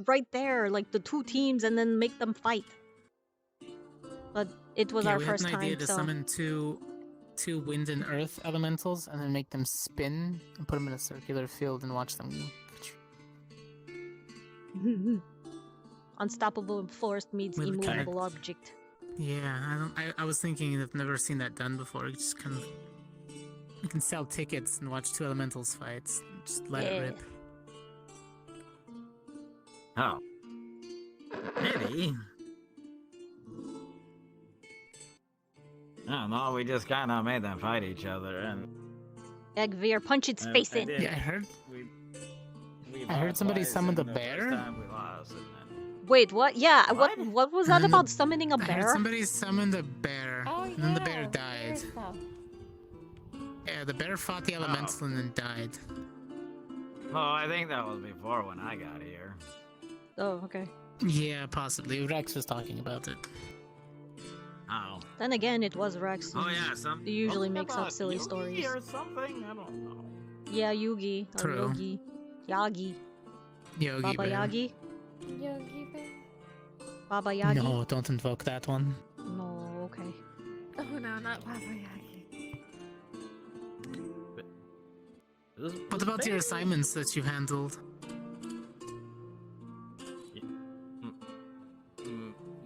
right there, like the two teams, and then make them fight. But it was our we first had an idea time, to so... summon two wind and earth elementals and then make them spin and put them in a circular field and watch them. Unstoppable force meets With kinda- immovable object. Yeah, I was thinking I've never seen that done before. You just kind of you can sell tickets and watch two elementals fight. Just let it rip. Oh. Maybe. I don't know, we just kind of made them fight each other, and... Egveer, punch its face in. Yeah, I heard somebody summoned a bear. Wait, what? Yeah, what was that about summoning a I heard bear? somebody summoned a bear, and then the bear died. Stuff. Yeah, the bear fought the elemental and then died. Oh, I think that was before when I got here. Oh, okay. Yeah, possibly. Rex was talking about it. Oh. Then again, it was Rex. Oh yeah, He usually something makes up about silly Yugi stories. or something? I don't know. Yeah, Yugi. Or True. Yogi. Yagi. Yogi Baba bear. Yagi? Yogi bear. Baba Yagi? No, don't invoke that one. No, okay. Oh no, not Baba Yagi. What about your assignments that you handled?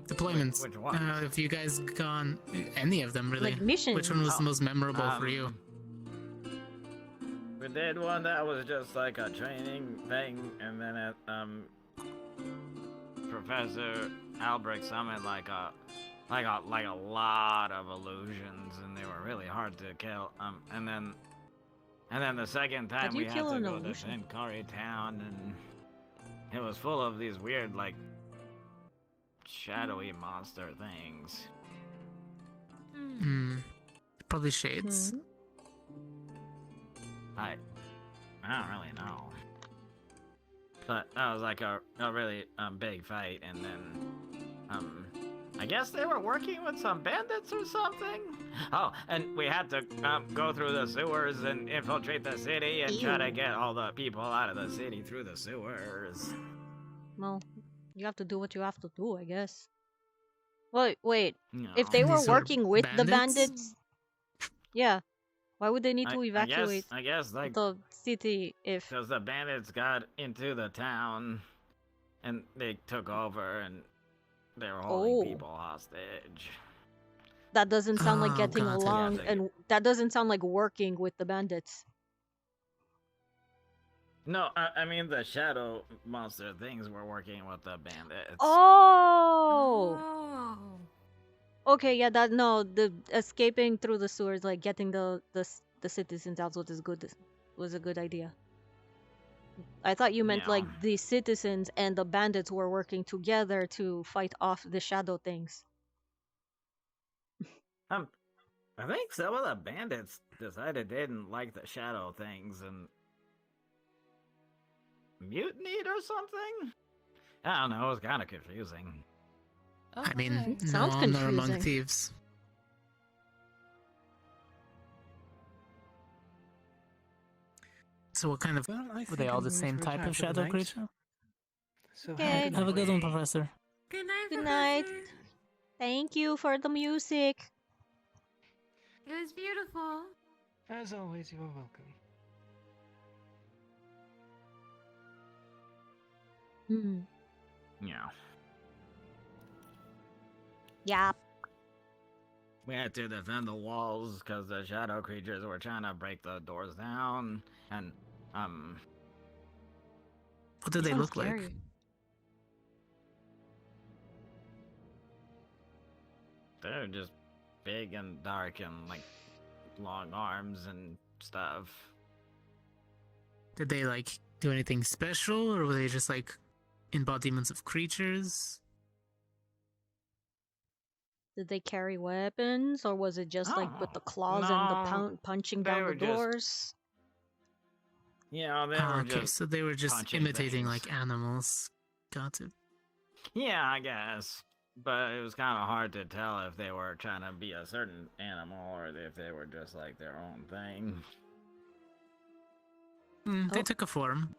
Deployments. Which ones? Have you guys gone any of them really? Like missions. Which one was the most memorable for you? We did one that was just like a training thing, and then it, Professor Albrecht summoned like a lot of illusions, and they were really hard to kill. And then the second How time do we you had kill to an go to illusion? Shinkari town, and it was full of these weird like shadowy monster things. Probably shades. I don't really know. But that was like a really big fight, and then guess they were working with some bandits or something. Oh, and we had to go through the sewers and infiltrate the city and try to get all the people out of the city through the sewers. Well, you have to do what you have to do, I guess. Wait. No. If they And were these were working with the bandits? bandits, yeah. Why would they need to evacuate I guess like the city if? because the bandits got into the town and they took over and they were holding people hostage. That doesn't sound like Oh, getting got it. along, Yeah, and that doesn't sound like working with the bandits. No, I mean the shadow monster things were working with the bandits. Oh. Okay, yeah, the escaping through the sewers, like getting the citizens out was a good idea. I thought you meant Yeah. like the citizens and the bandits were working together to fight off the shadow things. I think some of the bandits decided they didn't like the shadow things and mutinied or something. I don't know. It was kind of confusing. I mean, no Sounds honor among confusing. thieves. So what kind of... Well, I were think they all I'm the going same to type retire of for the shadow night. creature? So Okay. Have a good one, Professor. Good night, Good night. Thank you for the music. It was beautiful. As always, you are welcome. Yeah. Yeah. We had to defend the walls because the shadow creatures were trying to break the doors down, and What do they Sounds look like? scary. they're just big and dark and like long arms and stuff. Did they like do anything special, or were they just like embodiments of creatures? Did they carry weapons, or was it just like with the claws no, and the punching they down were the just- doors? Yeah, they Ah, were okay, just so they were just punching imitating things. like animals. Got it. Yeah, I guess. But it was kind of hard to tell if they were trying to be a certain animal or if they were just like their own thing. They took a form.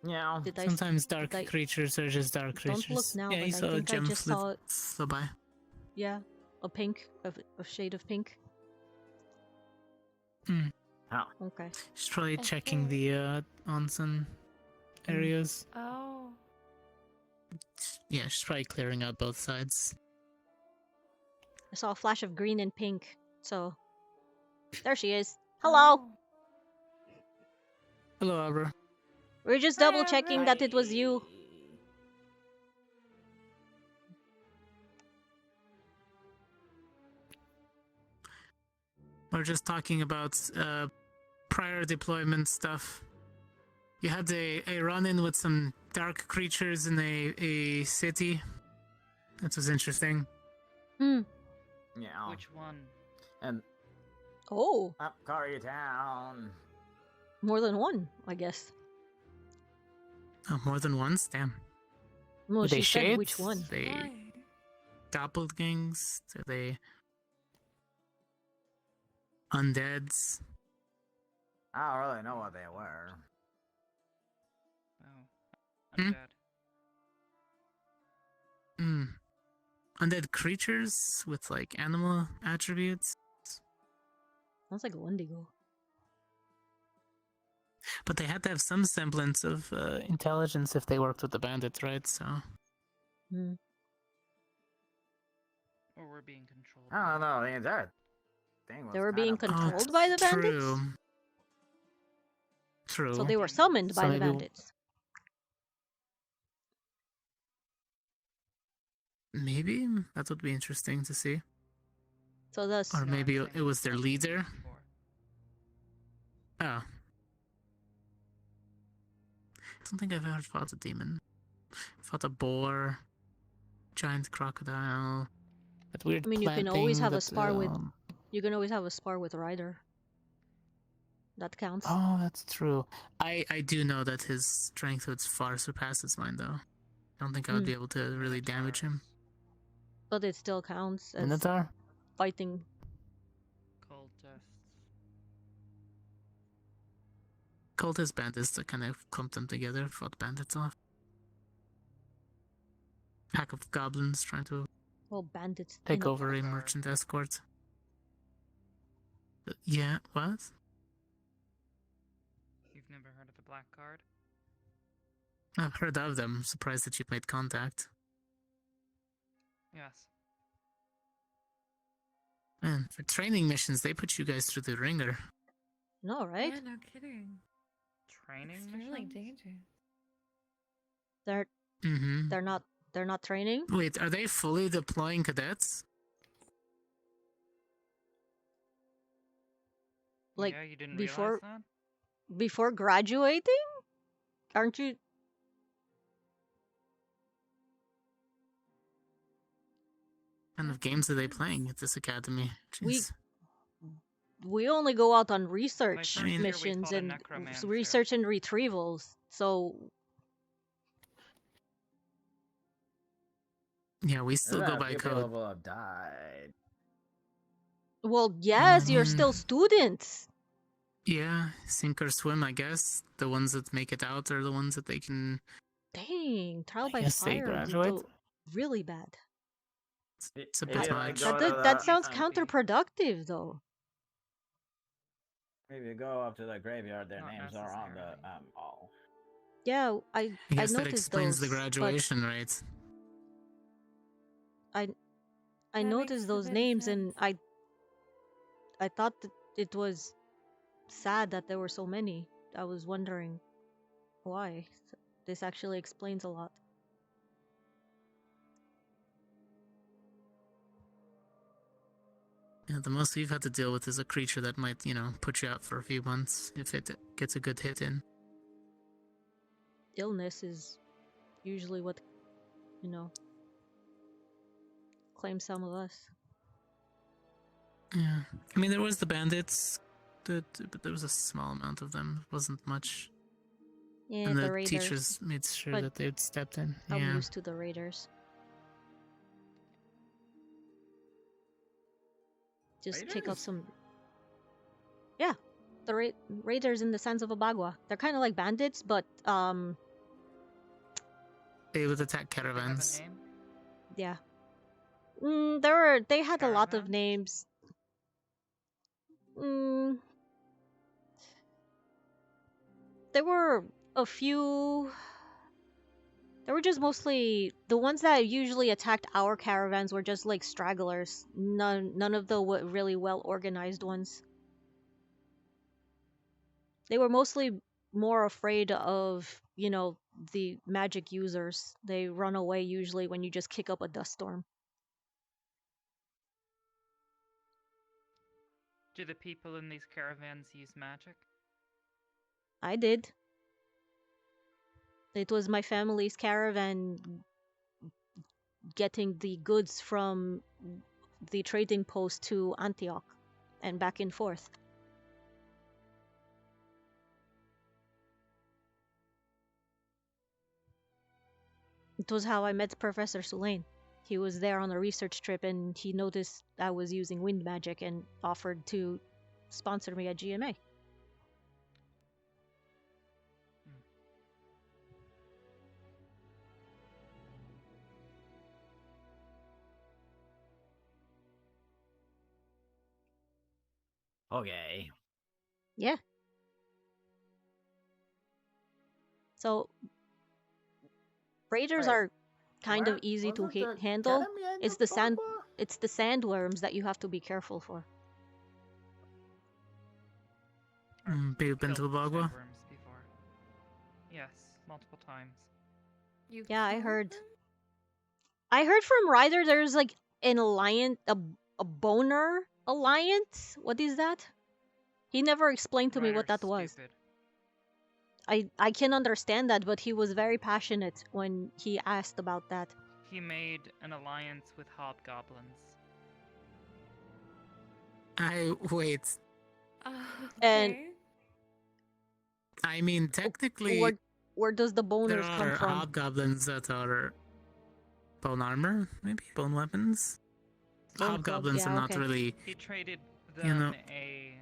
Yeah. Sometimes dark creatures are just dark creatures. Don't look now, yeah, but you I saw a think I gem just saw it. fly by. Yeah, a shade of pink. Oh. Okay. She's probably checking the onsen areas. Oh. Yeah, she's probably clearing out both sides. I saw a flash of green and pink, so there she is. Hello. Hello, Abra. We're just double checking that it was you. We're just talking about prior deployment stuff. You had a run-in with some dark creatures in a city. That was interesting. Hmm. Yeah. Which one? And Oh, up Curry Town. more than one, I guess. Oh, more than once? Damn. No, Are they she said shades? which one. They doppelgangs? Are they undeads? I don't really know what they were. Hmm? Undead creatures with like animal attributes? Sounds like a Wendigo. But they had to have some semblance of intelligence if they worked with the bandits, right? So. Hmm. Or we're being controlled. I don't know. The entire thing was They were kind being of- controlled by the bandits? True. So they were summoned So by the maybe- bandits. Maybe that would be interesting to see. So thus, Or maybe it was their leader. Oh. I don't think I've ever fought a demon. Fought a boar, giant crocodile. That weird I mean, you can plant always thing have a that, spar with. You can always have a spar with Ryder. That counts. Oh, that's true. I do know that his strength would far surpass mine, though. I don't think I would be able to really damage him. But it still counts as Minotaur? fighting. Cultist bandits to kind of clump them together, fought bandits off. Pack of goblins trying to Well, bandits take in a over a bar. merchant escort. Yeah, what? You've never heard of the Black Guard? I've heard of them. I'm surprised that you've made contact. Yes. Man, for training missions, they put you guys through the ringer. No, right? Yeah, no kidding. Training Extremely missions? dangerous. They're not training? Wait, are they fully deploying cadets? Like Yeah, you didn't before realize that? before graduating? Aren't you? What kind of games are they playing at this academy? Jeez. We only go out on research first year we missions fought a and necromancer. research and retrievals. So Yeah, we still go A by few code. people have died. well, yes, you're mean- still students. Yeah, sink or swim, I guess. The ones that make it out are the ones that they can. Dang, trial by guess they fire is graduate. really bad. It's a Maybe bit like much. go to That the- sounds counterproductive, though. If you go up to the graveyard, their names are on the wall. Yeah, I I guess that noticed explains those. the but graduation rate. I That noticed makes a those bit of names, and sense. I thought that it was sad that there were so many. I was wondering why. So this actually explains a lot. Yeah, the most we've had to deal with is a creature that might, put you out for a few months if it gets a good hit in. Illness is usually what, claims some of us. Yeah, I mean, there was the bandits, but there was a small amount of them. It wasn't much. Yeah, And the the raiders. teachers made sure But that they'd stepped in. I'm Yeah. used to the raiders. Just pick up Raiders? some. Yeah, the raiders in the sands of Abagua. They're kind of like bandits, but They would attack caravans. yeah. They had a lot of names. There were a few. They were just mostly the ones that usually attacked our caravans were just like stragglers. None of the really well organized ones. They were mostly more afraid of, the magic users. They run away usually when you just kick up a dust storm. Do the people in these caravans use magic? I did. It was my family's caravan getting the goods from the trading post to Antioch and back and forth. It was how I met Professor Sulain. He was there on a research trip and he noticed I was using wind magic and offered to sponsor me at GMA. Okay. Yeah. So raiders Wait, are kind of where- easy to wasn't the handle. academy in It's the sandworms that you have to be careful for. You've been to Abagua? Sandworms before. Yes, multiple times. Yeah, I heard. I heard from Ryder there's like an alliance, a boner alliance. What is that? He never explained to me what that was. Stupid. I can understand that, but he was very passionate when he asked about that. He made an alliance with hobgoblins. Wait. And I mean, technically, where does the there boners come are from? hobgoblins that are bone armor, maybe bone weapons. Bone Hobgoblins clubs, are yeah, not okay. really. He traded them You know. a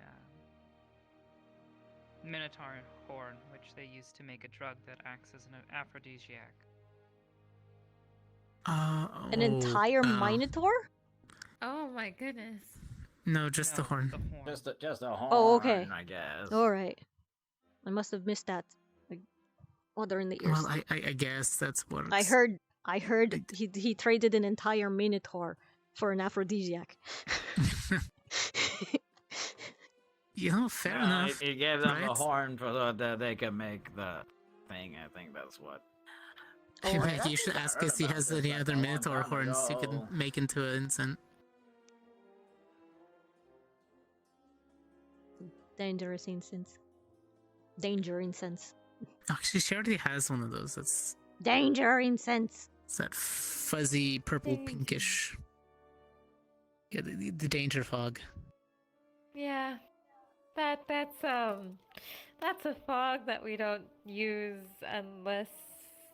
minotaur horn, which they use to make a drug that acts as an aphrodisiac. An entire minotaur? Oh my goodness. No, just the horn. Just a horn. Oh, okay. I guess. All right. I must have missed that. Like, they're in the ears. Well, I guess that's what I heard he traded an entire minotaur for an aphrodisiac. You know, fair enough. He gave them right? the horn so that they could make the thing. I think that's what. Hey, Maggie, you should ask if he has any other minotaur horns you can make into an incense. Dangerous incense. Danger incense. Actually, she already has one of those. That's Danger incense. it's that fuzzy purple pinkish. Yeah, the danger fog. Yeah. That's a fog that we don't use unless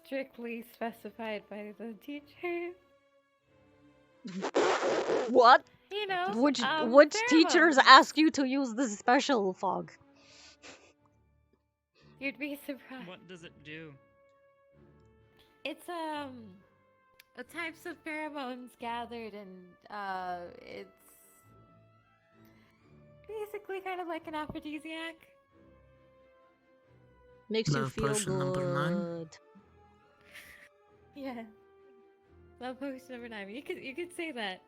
strictly specified by the teacher. What? You know, Which pheromones. teachers ask you to use this special fog? You'd be surprised. What does it do? It's the types of pheromones gathered, and it's basically kind of like an aphrodisiac. Makes you Love feel potion number 9. good. Yeah. Love potion number 9. You could say that.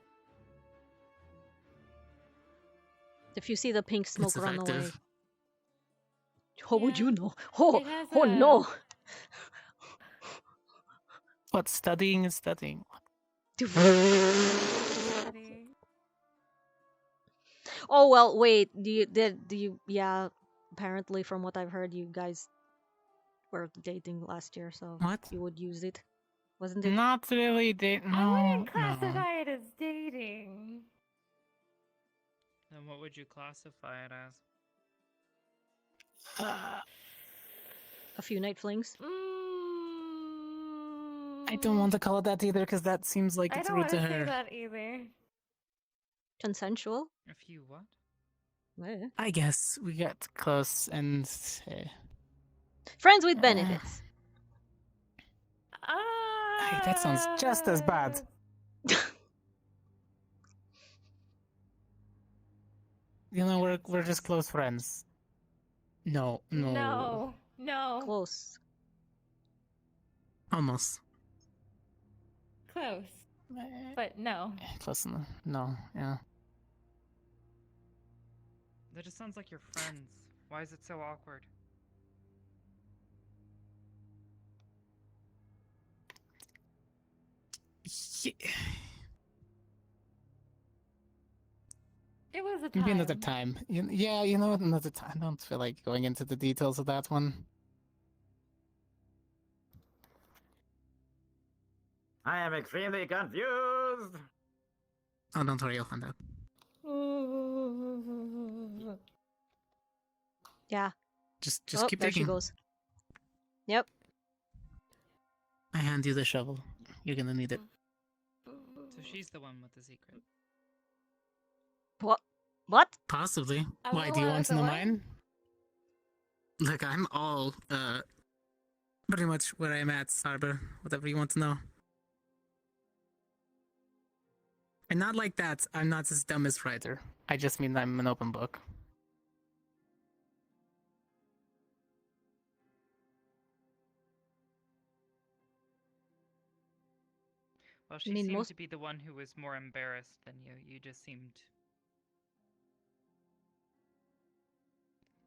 If you see the pink smoke, It's run away. effective. How would you know? Oh, It has oh a- no! What studying is studying. Oh well, wait. Do you? Yeah. Apparently, from what I've heard, you guys were dating last year, so What? you would use it, wasn't it? Not really. I wouldn't classify it as dating. Then what would you classify it as? A few night flings. I don't want to call it that either, because that seems like I it's don't rude want to to say her. that either. Consensual. A few what? Eh. I guess we got close and. Friends with benefits. Hey, that sounds just as bad. You know, we're just close friends. No. No. Close. Almost. Close. But no. Close enough. No, yeah. That just sounds like you're friends. Why is it so awkward? Yeah. It was a time. Maybe another time. Yeah, you know what? Another time. I don't feel like going into the details of that one. I am extremely confused. Oh, don't worry, I'll find out. Yeah. Just Oh, keep there digging. she goes. Yep. I hand you the shovel. You're gonna need it. So she's the one with the secret. What? What? Possibly. I'm Why, the do you one want with to the know what? mine? Look, I'm all, pretty much where I'm at, Arbor. Whatever you want to know. And not like that, I'm not as dumb as Ryder. I just mean I'm an open book. Well, she mean, seemed most- to be the one who was more embarrassed than you. You just seemed.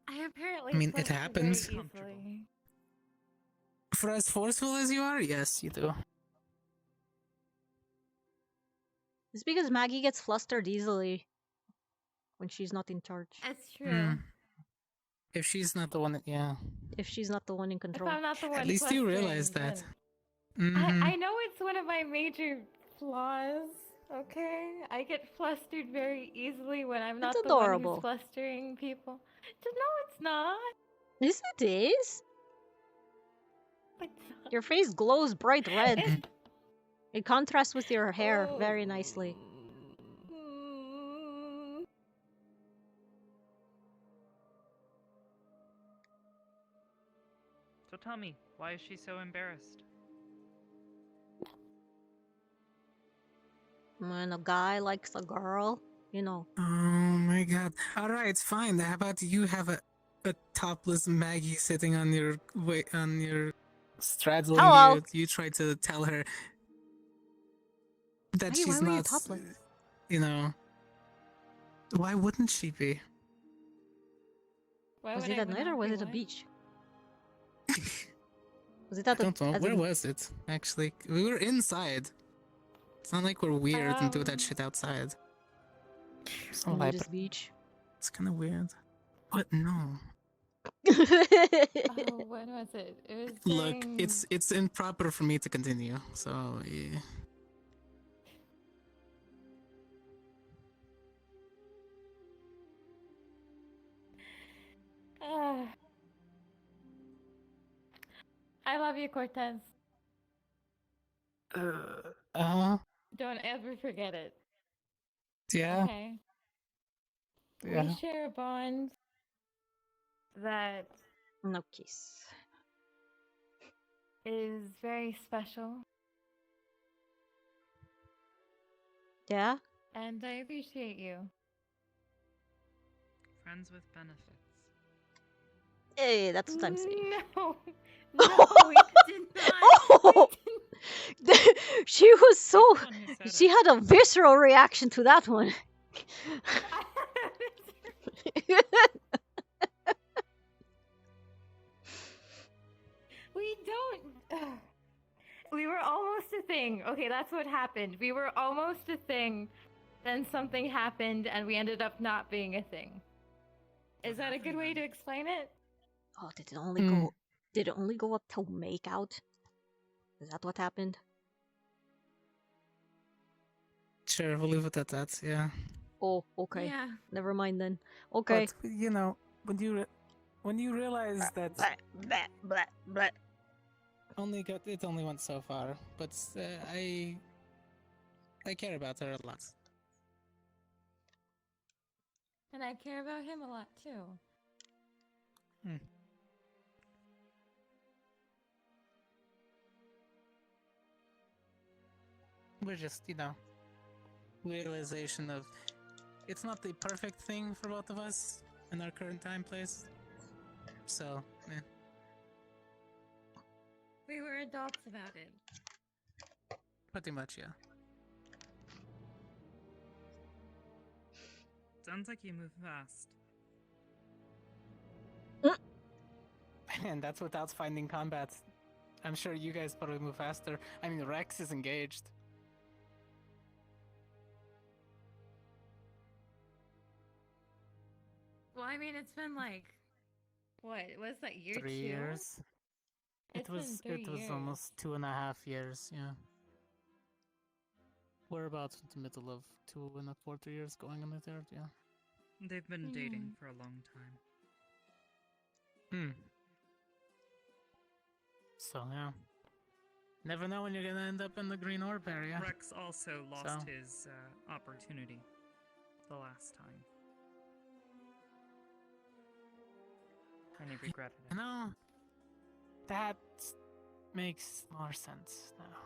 I apparently. I mean, it flipped very happens. easily. For as forceful as you are, yes, you do. It's because Maggie gets flustered easily when she's not in charge. That's true. Mm. If she's not the one that, yeah. If she's not the one in If control. I'm not the one. At least you realize flustering, that. then- Mhm. I know it's one of my major flaws. Okay, I get flustered very easily when I'm not It's the one adorable. who's flustering people. No, it's not. Yes, it is. It's not. Your face glows bright red. It contrasts with your hair very nicely. So tell me, why is she so embarrassed? When a guy likes a girl, you know. Oh my god. Alright, fine. How about you have a topless Maggie sitting on your straddling Hello. you. You try to tell her that Maggie, she's why were you not, topless? you know. Why wouldn't she be? Why Was would it I at night or not was be it a what? beach? Was it I at the? don't know. Where was it, actually? We were inside. It's not like we're weird and do that shit outside. So Nudist beach. It's kind of weird. What? No. Oh, when was it? It was Look, during... it's improper for me to continue. So yeah. I love you, Cortez. Don't ever forget it. Yeah. Okay. Yeah. We share a bond that No kiss. is very special. Yeah? And I appreciate you. Friends with benefits. Hey, that's what I'm saying. No. No, we did not. Oh! She was so... She had a visceral reaction to that one. We don't... We were almost a thing. Okay, that's what happened. We were almost a thing. Then something happened and we ended up not being a thing. Is that a good way to explain it? Oh, did it only go... Did it only go up to make out? Is that what happened? Sure, we'll leave it at that. Yeah. Oh, okay. Yeah. Never mind then. Okay. But you know, when you realize that it only went so far, but I care about her a lot. And I care about him a lot too. We're just, realization of it's not the perfect thing for both of us in our current time place. So, yeah. We were adults about it. Pretty much, yeah. Sounds like you move fast. And that's without finding combat. I'm sure you guys probably move faster. I mean, Rex is engaged. Well, I mean, it's been like, what? Was that year 3 2? years. It was almost 2.5 years, yeah. We're about in the middle of 2.25 years, going on the 3rd, yeah. They've been dating for a long time. So, yeah. Never know when you're gonna end up in the Green Orb area. Rex also lost his opportunity the last time. And he regretted it. No. That makes more sense now.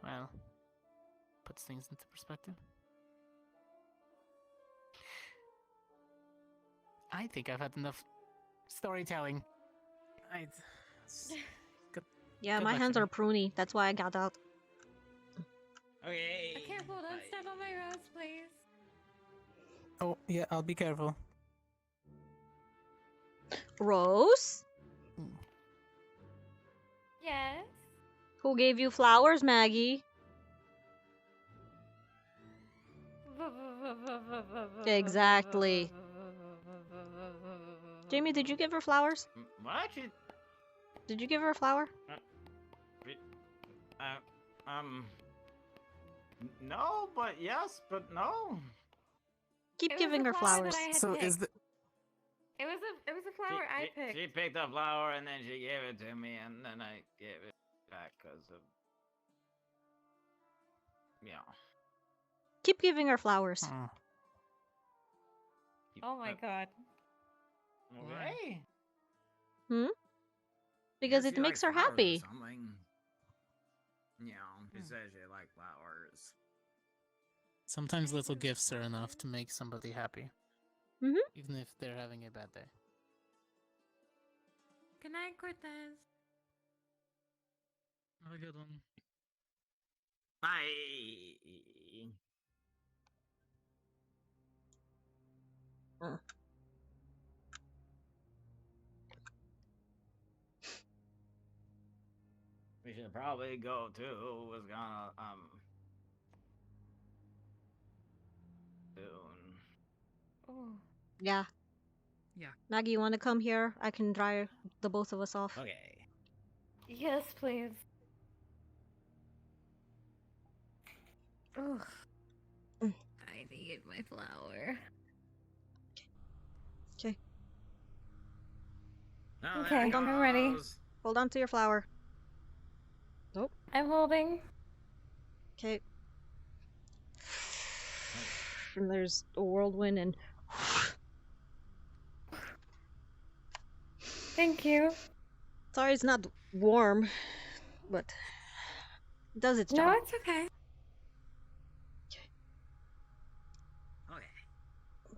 Well, puts things into perspective. I think I've had enough storytelling. Yeah, my hands are pruny. That's why I got out. Okay. Careful, don't step on my rose, please. Oh, yeah, I'll be careful. Rose? Yes? Who gave you flowers, Maggie? Exactly. Jamie, did you give her flowers? What? Did you give her a flower? No, but yes, but no. Keep giving her flowers. So is the It was a flower I picked. She picked a flower and then she gave it to me, and then I gave it back because of. Yeah. Keep giving her flowers. Oh my god. Okay. Because Guess it she makes likes her flowers or happy. something. She says she likes flowers. Sometimes little gifts are enough to make somebody happy. Even if they're having a bad day. Good night, Cortez. Have a good one. Bye. We should probably go to who was gonna soon. Oh. Yeah. Yeah. Maggie, you want to come here? I can dry the both of us off. Okay. Yes, please. Ugh. I need my flower. Okay. Okay, I'm ready. Hold on to your flower. Nope. I'm holding. Okay. And there's a whirlwind and. Thank you. Sorry, it's not warm, but it does its job. No, it's okay.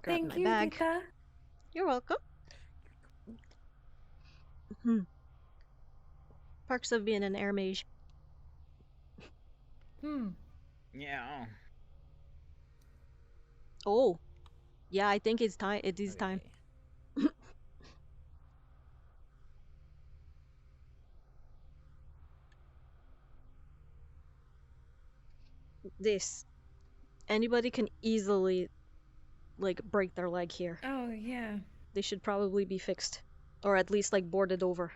Grab Thank my you, bag. Deeta. You're welcome. Perks of being an air mage. Yeah. Oh. Yeah, I think it's time. It is time. This. Anybody can easily, like, break their leg here. Oh, yeah. They should probably be fixed. Or at least, like, boarded over.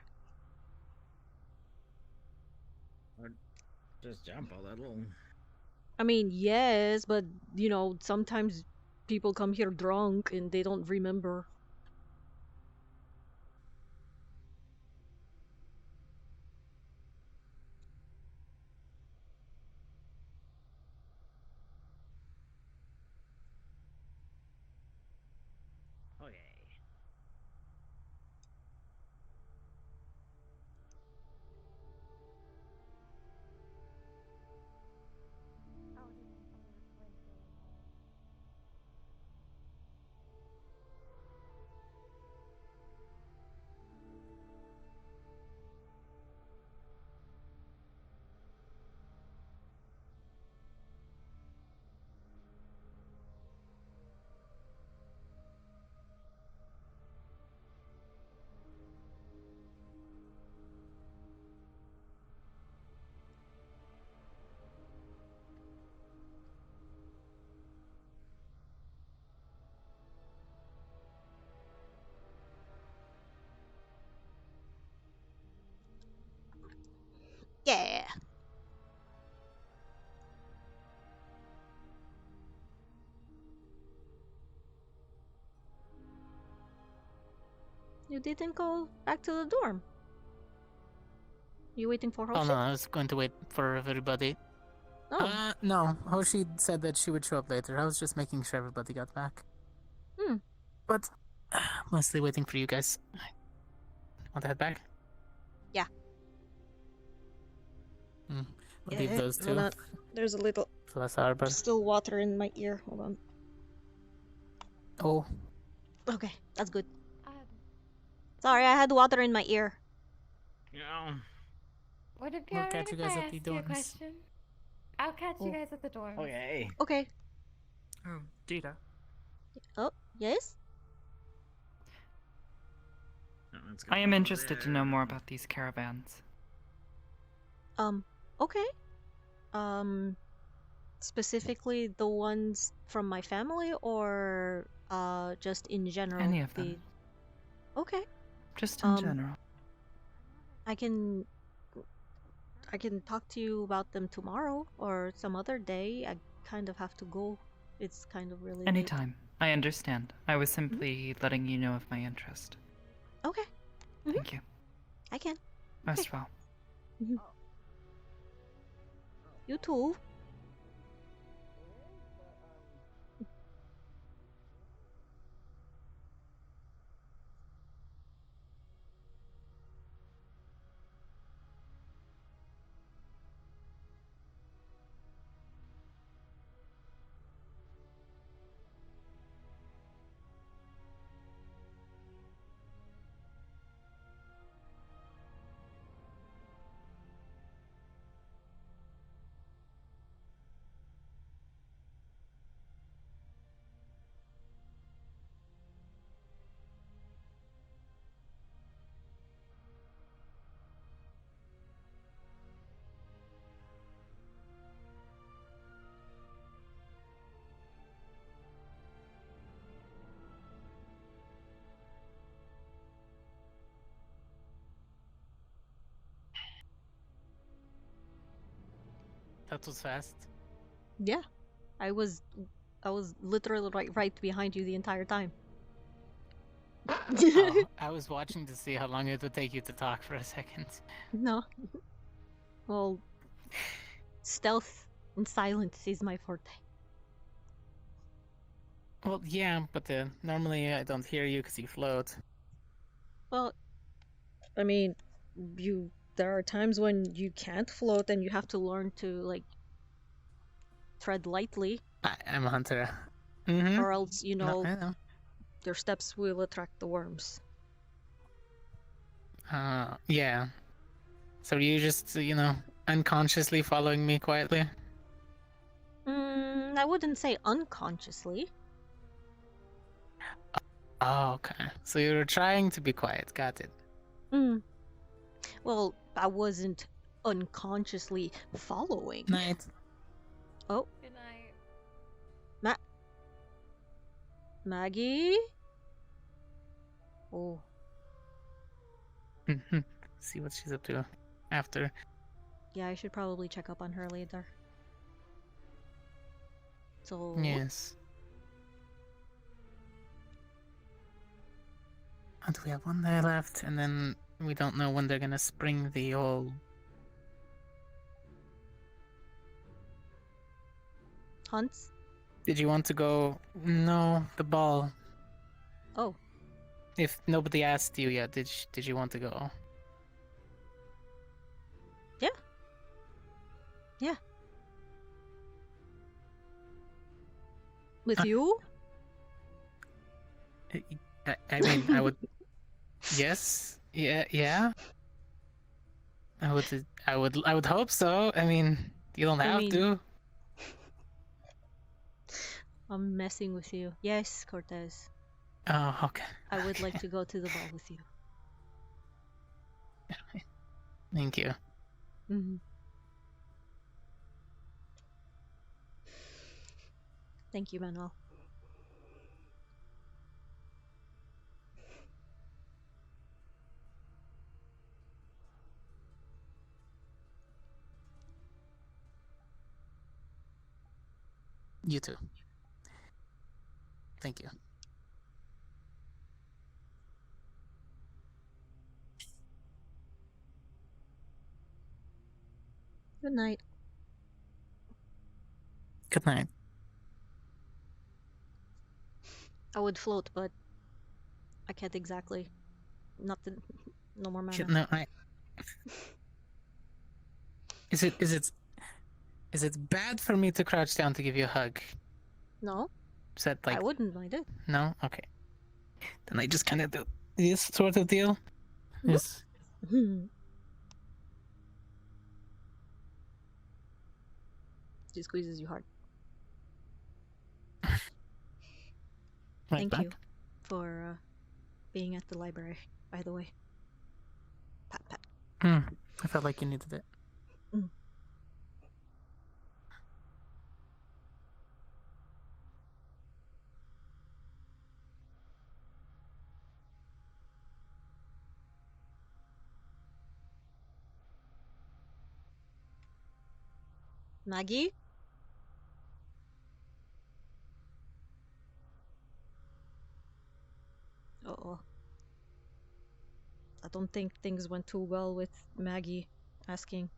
Or just jump a little. I mean, yes, but, you know, sometimes people come here drunk and they don't remember. Okay. Yeah. You didn't go back to the dorm. You waiting for Hoshi? Oh no, I was going to wait for everybody. Oh. No. Hoshi said that she would show up later. I was just making sure everybody got back. But mostly waiting for you guys. Want to head back? Yeah. I'll leave those two. Hold on. There's a little Plus Arbor. still water in my ear. Hold on. Oh. Okay, that's good. Sorry, I had water in my ear. Yeah. Would it be We'll alright catch you if guys I at the ask you a dorms. question? I'll catch you guys at the dorms. Okay. Okay. Oh, Deeta. Oh, yes? I am interested to know more about these caravans. Okay. Specifically the ones from my family or just in general? Any of them. Okay. Just in general. I can talk to you about them tomorrow or some other day. I kind of have to go. It's kind of really late. Anytime. I understand. I was simply letting you know of my interest. Okay. Thank you. I can. Most well. You too. That was fast. Yeah. I was literally right behind you the entire time. Oh, I was watching to see how long it would take you to talk for a second. No. Well, stealth and silence is my forte. Well, yeah, but normally I don't hear you because you float. Well, I mean, there are times when you can't float and you have to learn to, like, tread lightly. I'm a hunter. Mm-hmm. Or else, I know. Your steps will attract the worms. Yeah. So you just, unconsciously following me quietly? I wouldn't say unconsciously. Oh, okay. So you were trying to be quiet. Got it. Well, I wasn't unconsciously following. Night. Oh. Good night. Maggie? Oh. See what she's up to after. Yeah, I should probably check up on her later. So... Yes. And we have one day left, and then we don't know when they're gonna spring the whole... Hunts? Did you want to go? No, the ball. Oh. If nobody asked you yet, did you want to go? Yeah. Yeah. With you? I mean, I would. Yes. Yeah. I would hope so. I mean, you don't have to. I'm messing with you. Yes, Cortez. Oh, okay. I would like to go to the ball with you. Thank you. Thank you, Manuel. You too. Thank you. Good night. Good night. I would float, but I can't exactly. No more mana. No, Is it bad for me to crouch down to give you a hug? No. Is that like... I wouldn't mind it. No? Okay. Then I just kind of do this sort of deal. Yes. She squeezes you hard. Right Thank back. you for being at the library, by the way. Pat, pat. I felt like you needed it. Maggie? don't think things went too well with Maggie asking.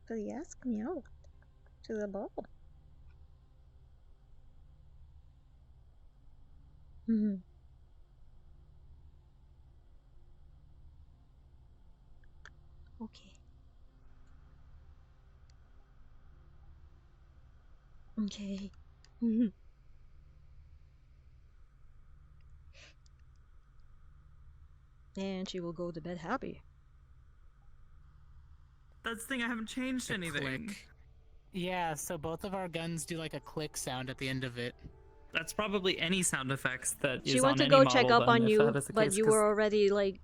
Did he ask me out to the ball? Okay. Okay. And she will go to bed happy. That's the thing, I haven't changed anything. Yeah, so both of our guns do like a click sound at the end of it. That's probably any sound effects that She is went on to any go model, check up then, on if you, that is the but case, you 'cause- were already like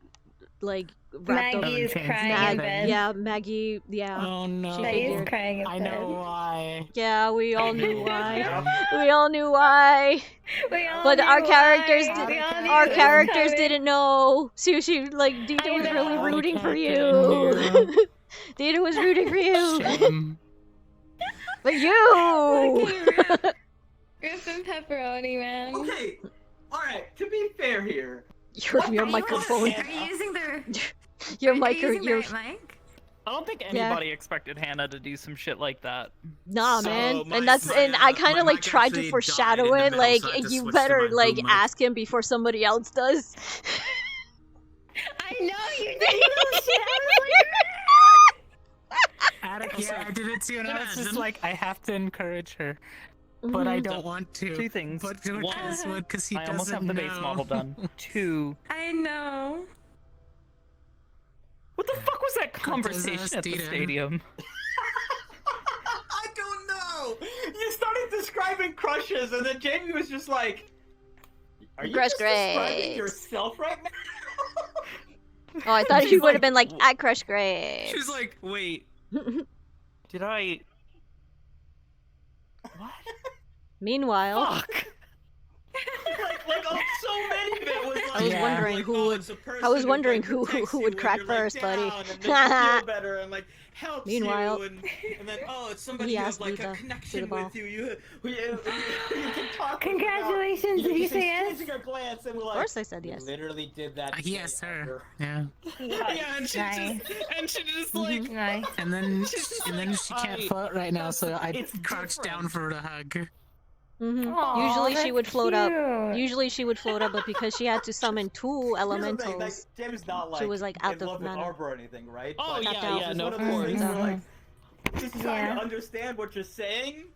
wrapped up. Maggie is crying in bed. Yeah, Maggie. Yeah. Oh no. She Maggie's figured. crying in I know bed. Why. Yeah, we all knew why. We all knew why. But our characters our characters didn't know. She like Deeta was really rooting for you. Deeta was rooting for you. Shame. But you. Griffin pepperoni, man. Okay, alright, to be fair here. Your microphone. Are you using their... Your Are you using the your right mic? I don't think Yeah. anybody expected Hannah to do some shit like that. Nah, man, and I kind of like tried to foreshadow it. Like, you better like ask him before somebody else does. I know you did little shit. Attic, yeah, I did it too, and I was just like, I have to encourage her. But I don't want to. Two things. But George One, would, because he I almost doesn't have the base know. model done. Two, I know. What the fuck was that conversation at the Deeta. stadium? I don't know! You started describing crushes, and then Jamie was just like, are you Crush just describing grapes. yourself right now? Oh, I thought She's he would have like- been like, I crush grapes. She's like, wait. Did I... Meanwhile, like so many of it was like, I was wondering like, who oh, would. it's a person I was who, wondering like, who protects you would when crack you're, like, first, buddy. down and makes you feel better and like helps Meanwhile, you and then oh, it's somebody he who has asked like Deeta a to connection the ball. with you. You can talk. Congratulations, did you say yes? A glance and we're like, Of course I said yes. Literally did that. Yes, sir. Yeah. Yeah, and she Nice. just like, Nice. and then she can't float right now, so I it's crouched down for her to hug. Aw, Usually she that's would float up. cute. Usually she would float up, but because she had to summon two Here's the thing, like, elementals, Jamie's not like she was like out in of love with mana. Arbor or anything, right? Oh, But yeah, yeah, it's no, one of of those course. things where, like, just trying Yeah. to understand what you're saying.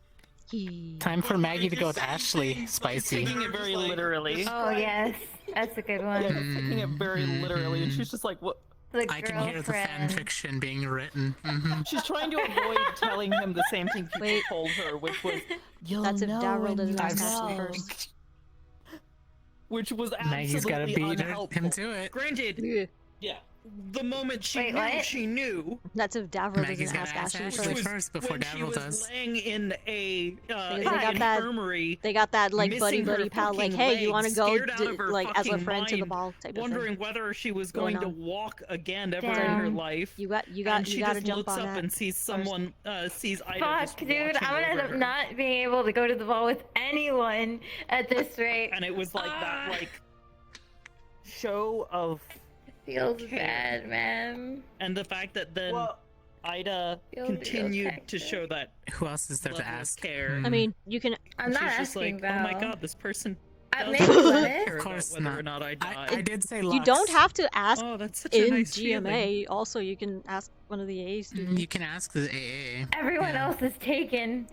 Time for Maggie to go with Ashley. Spicy. taking it very literally. Oh yes, that's a good one. Taking it very literally, and she's just like, what? The I can hear the fan girlfriend. fiction being written. She's trying to avoid telling him the same thing people told her, which was, "You'll That's if know Daryl when doesn't you ask Ashley know." first. Which was Maggie's gotta absolutely beat unhelpful. him to it. Granted, Yeah. the moment she Wait, knew, what? she knew. That's if Daryl Maggie's doesn't gotta ask ask Ashley Ashley first. first before when she Daryl was does. laying in a Because in they got an that. infirmary, They got that like buddy missing her buddy pal. Like, fucking hey, you want to legs, go scared out of her like as a fucking friend to the mind, ball type of wondering thing. whether she was Going going to on. walk again ever in her Damn. life. You got and you she got to just jump looks on up that. and sees someone sees Ida Fuck, just dude, watching I'm gonna end over up her. not being able to go to the ball with anyone at this rate. And it was like that like show of Feels care. bad, man. And the fact that then Well, Ida Feels continued to protective. show that Who else is there to level of ask? care. I mean, you can. I'm not She's just asking like, though. oh my god, this person does maybe not what care if? Of about course whether not. or not I die. I did say You don't Lux. have to ask Oh, that's such a in nice GMA. feeling. Also, you can ask one of the AA students. You can ask the AA. Everyone Yeah. else is taken.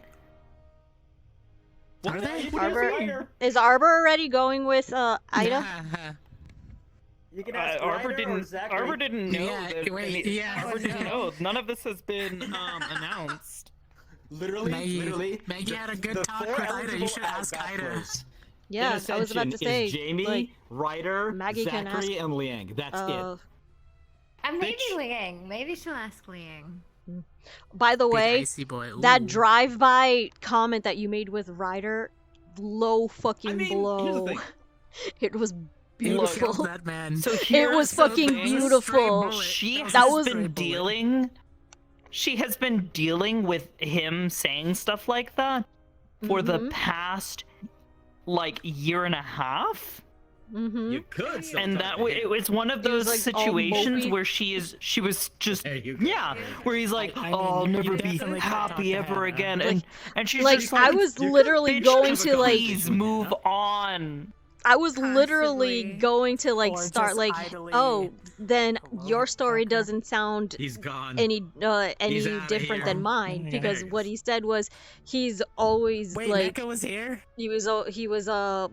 Are they? You can ask Arbor Ryder. is Arbor already going with Ida? Nah. You can ask Arbor Ryder or didn't. Zachary. Arbor didn't know. Yeah, that, wait, I mean, yeah. Arbor didn't know. None of this has been announced. Literally, Maggie had a good the talk four with Ida. eligible You should ask Ida. bachelors Yeah, in I was about to Ascension say. is Jamie, like, Ryder, Maggie can Zachary, ask- and Liang. That's it. Maybe Bitch. Liang. Maybe she'll ask Liang. By the Big way, icy boy. that Ooh. drive-by comment that you made with Ryder, low fucking I mean, blow. here's the thing. It was beautiful. That man. So It was fucking beautiful. She That has was been dealing. She has been dealing with him saying stuff like that for the past like year and a half. You could. And that it's one of those like, all situations mopey. where she was just where he's like, I mean, I'll you never be definitely could happy talk to ever Hannah. again, and she's Like, just I was literally "Bitch, going to like, please move on. I was literally going to like Or start just like, idly, oh, then your story Tracker. doesn't sound He's gone. any He's outta different here. than mine, Yeah. because what he said was he's always Wait, like Neko was here? he was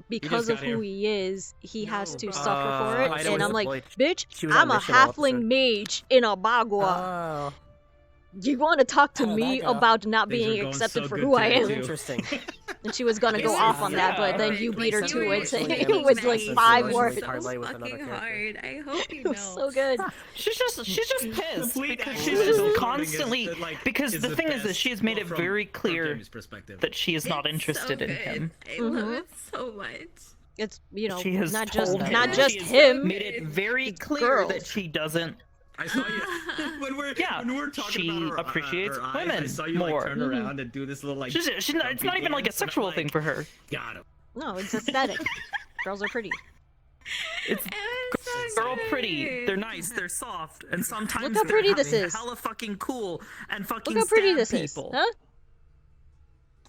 because of got who here. he is, he has to suffer Uh, for it, Ida and was I'm like, deployed. bitch, She was on I'm a mission all halfling mage in a bagua. Oh. You want to talk to How did me that go? about not Things were being going accepted so for good who I today, am? too. Interesting. And she was gonna go Yeah. off on that, but then Yeah. you beat her Like, to you it were saying making with like Maggie 5 so words. parlay with another fucking character. hard. I hope you It know. was so good. She's just pissed Complete because actual she's just recording constantly is, like, because is the the thing is that best, she has made well, it from- very from clear Jamie's perspective. that she is not It's interested so in good. him. I love it so much. It's, you know, She has not just told him. not She just has him. made it very it's clear girls. that she doesn't. I saw you when we're talking she about her, appreciates her eyes, women I saw you more. like turn around and do this little like. She's not, it's not even like a dance, and I'm sexual like, thing for her. Got him. No, it's aesthetic. Girls are pretty. It's girl pretty. They're nice. They're soft, and sometimes Look how they're pretty this is. hella fucking cool and fucking Look how pretty stab this people. is, huh?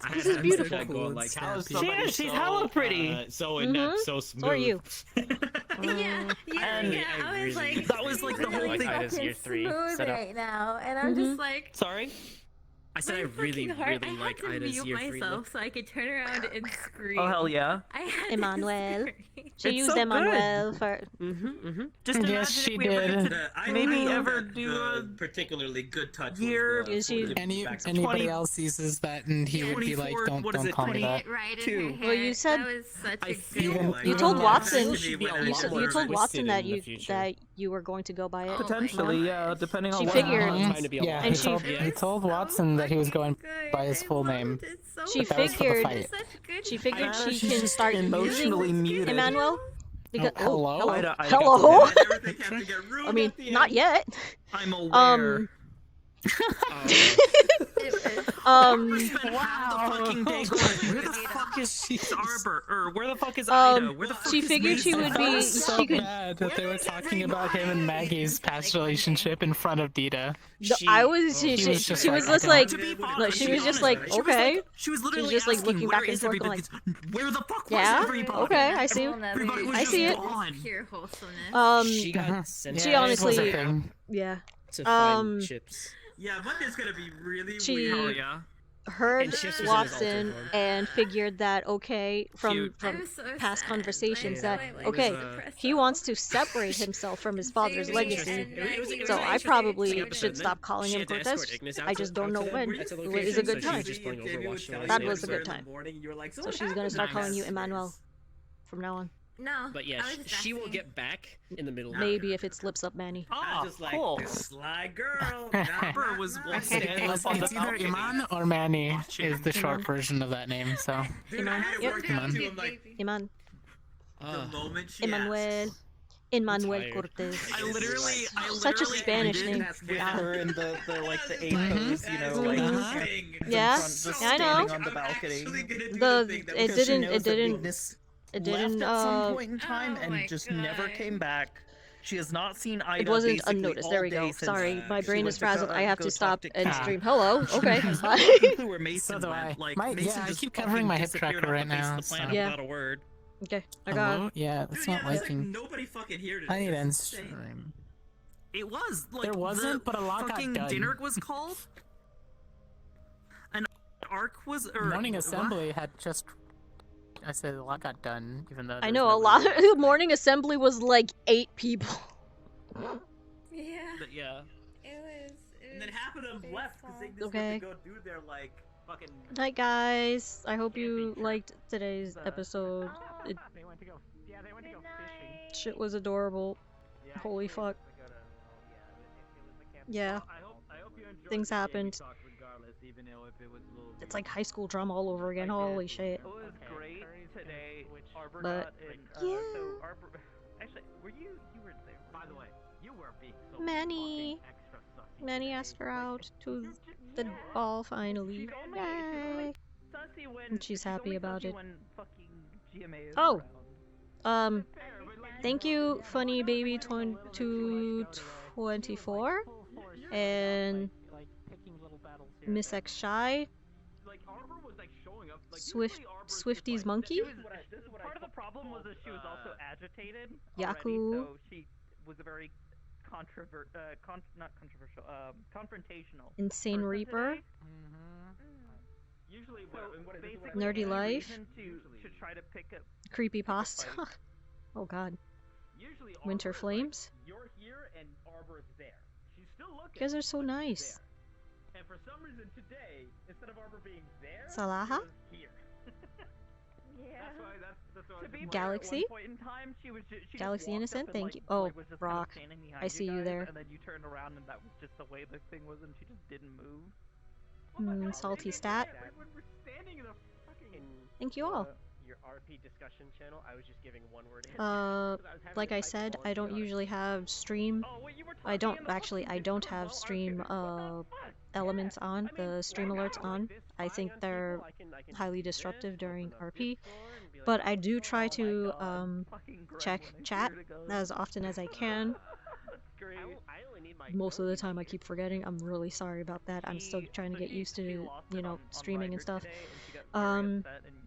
I This had is to beautiful. start going, like, how is She somebody is, she's so, hella pretty. so inept, so smooth. So are you. Yeah, And I was like, that was like the whole really thing. Ida's fucking year 3 smooth setup. right now, and I'm just like, Sorry. I said my I really, fucking heart. really I like had to Ida's mute year 3 myself look. so I could turn around and scream. Oh hell yeah. I had Emmanuel. To She It's used so Emmanuel for. Just imagine Yes, she if we ever did. get to I maybe know ever that do the a particularly good touch year- was Is she- Anybody 20 else uses that, and he would be like, 24 "Don't, what is don't it, call me that." right in Two. her hair. Well, you said- that was such I a feel good. like You told that Watson. should be a You, lot said, more you told twisted Watson in that the you future. that you were going to go by it. Oh my Potentially, yeah, gosh. depending on She what figured- happens. I'm trying to be Yeah, alive. And he she- told, he told Watson that he was going by his full name. She But that was for the figured. fight. She figured she She's can just start emotionally using muted. Emmanuel. Because, Oh, hello? hello. Ida Hello. got Everything had to get ruined I mean, at the not end. yet. I'm aware. Um. Half the fucking day going, where the fuck is Arbor? Or where the fuck is Um, Ida? Where the fuck she is figured she Mason? would I be. was so She could. mad that they were talking about him and Maggie's past relationship in front of Deeta. I was. She, He she, was just she like, was just I like. don't- Look, she was just like, okay. She was literally just like asking, looking where back and is forth, everybody? Where the fuck was Yeah. everybody? Okay, I see. Everybody was I just see it. gone. Pure wholesomeness. She Uh-huh. got sent She Yeah, it honestly. was a thing. Yeah. to find um, chips. Yeah, Monday's gonna be really She- weird. Oh yeah. Heard And Chips was in his Watson alter form. and figured that okay from Cute. I from was so past sad. conversations I that know I, like, okay was depressed he out. wants to separate himself from his father's Jamie legacy. and Maggie So were I like, probably "Dude, should stop calling him Cortez. I just don't know when. It is a good time. That was a good time. So she's gonna start calling you Emmanuel from now on. No. But yeah, I was just she will asking. get back in the middle. Maybe if it slips up Manny. Oh, just like, cool. sly girl. Arbor was standing up on the It's either balcony. Iman or Manny is the short version of that name. So Iman. Yep. Iman. Iman. The moment she Emmanuel. Emmanuel tired. Cortez. I literally Such a Spanish name. with her in the like the A pose, you know, like Mhm. in Yeah, front, just yeah, I standing know. on the balcony. It didn't Left at some point in Oh time my and just never God. came back. She has not seen Ida. It wasn't basically unnoticed. all There we day go. since, Sorry, my she brain went is to frazzled. I have go to talk stop to and Kat. stream. Hello. Okay. She Bye. has no clue where Mason So do I. went. Like, My- Mason yeah, I just keep covering my fucking hip disappeared tracker off right the face now, of the planet so- without a word. Okay. I got. Hello? Yeah, it's not liking. Nobody fucking here I need today. end That's insane. stream. It was like There wasn't, the but a lot got fucking done. dinner was called. An arc was or Morning assembly had just. I said a lot got done, even though. I there's know a nobody lot. there. The morning assembly was like 8 people. Yeah. But yeah. It was. And then half of them left because they just Okay. went to go do their like fucking. Night, guys. I hope you liked today's episode. It, They went to go. Yeah, they went to go fishing. shit was adorable. Yeah, Holy fuck. it was the camp. Yeah. I hope you enjoyed Things the game happened. talk regardless, even though if it was a little It's like high school drama all over again. Holy shit. It was great today. Arbor But- got in, Yeah. so Arbor Were you? You weren't there. By the way, you were being so Manny. fucking extra sussy. Manny asked her out to the ball finally. She's only Yay! sussy when And she's happy only about sussy it. when fucking GMA is Oh! around. Thank you, Funny Baby 224 and Miss X Shy, Like Arbor was like showing up. Like Swifty's Monkey, Part of the problem was that she was also agitated Yaku. already, so she was a very not controversial, confrontational. Insane person Reaper, today. Usually, Basically, Nerdy any Life, reason to try to pick up Creepypasta. Oh god. Usually Winter Flames. You're here and Arbor's there. She's still looking. You guys are so nice. And for some reason today, instead of Arbor being there, Salaha? she was here. Yeah. That's why To be fair, Galaxy? At one point in time, she just Galaxy walked Innocent, up and, thank like, you. Oh, was just Rock. kind of standing behind I see you guys, there. And then you turned around and that was just the way the thing was, and she just didn't move. Salty Stat. We're standing in a fucking... Thank you all. Your RP discussion channel, I was just giving one word Like I said, I don't usually have stream. I don't have stream elements on, the stream alerts on. I think they're highly disruptive during RP. But I do try to check chat as often as I can. Most of the time I keep forgetting. I'm really sorry about that. I'm still trying to get used to, you know, streaming and stuff.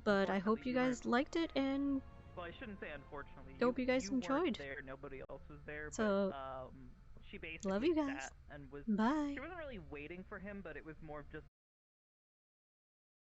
But I hope you guys liked it, and Well, I shouldn't say unfortunately. hope you guys weren't enjoyed. There, nobody else was there. So, but, she basically love you guys. sat and was. Bye. She wasn't really waiting for him, but it was more just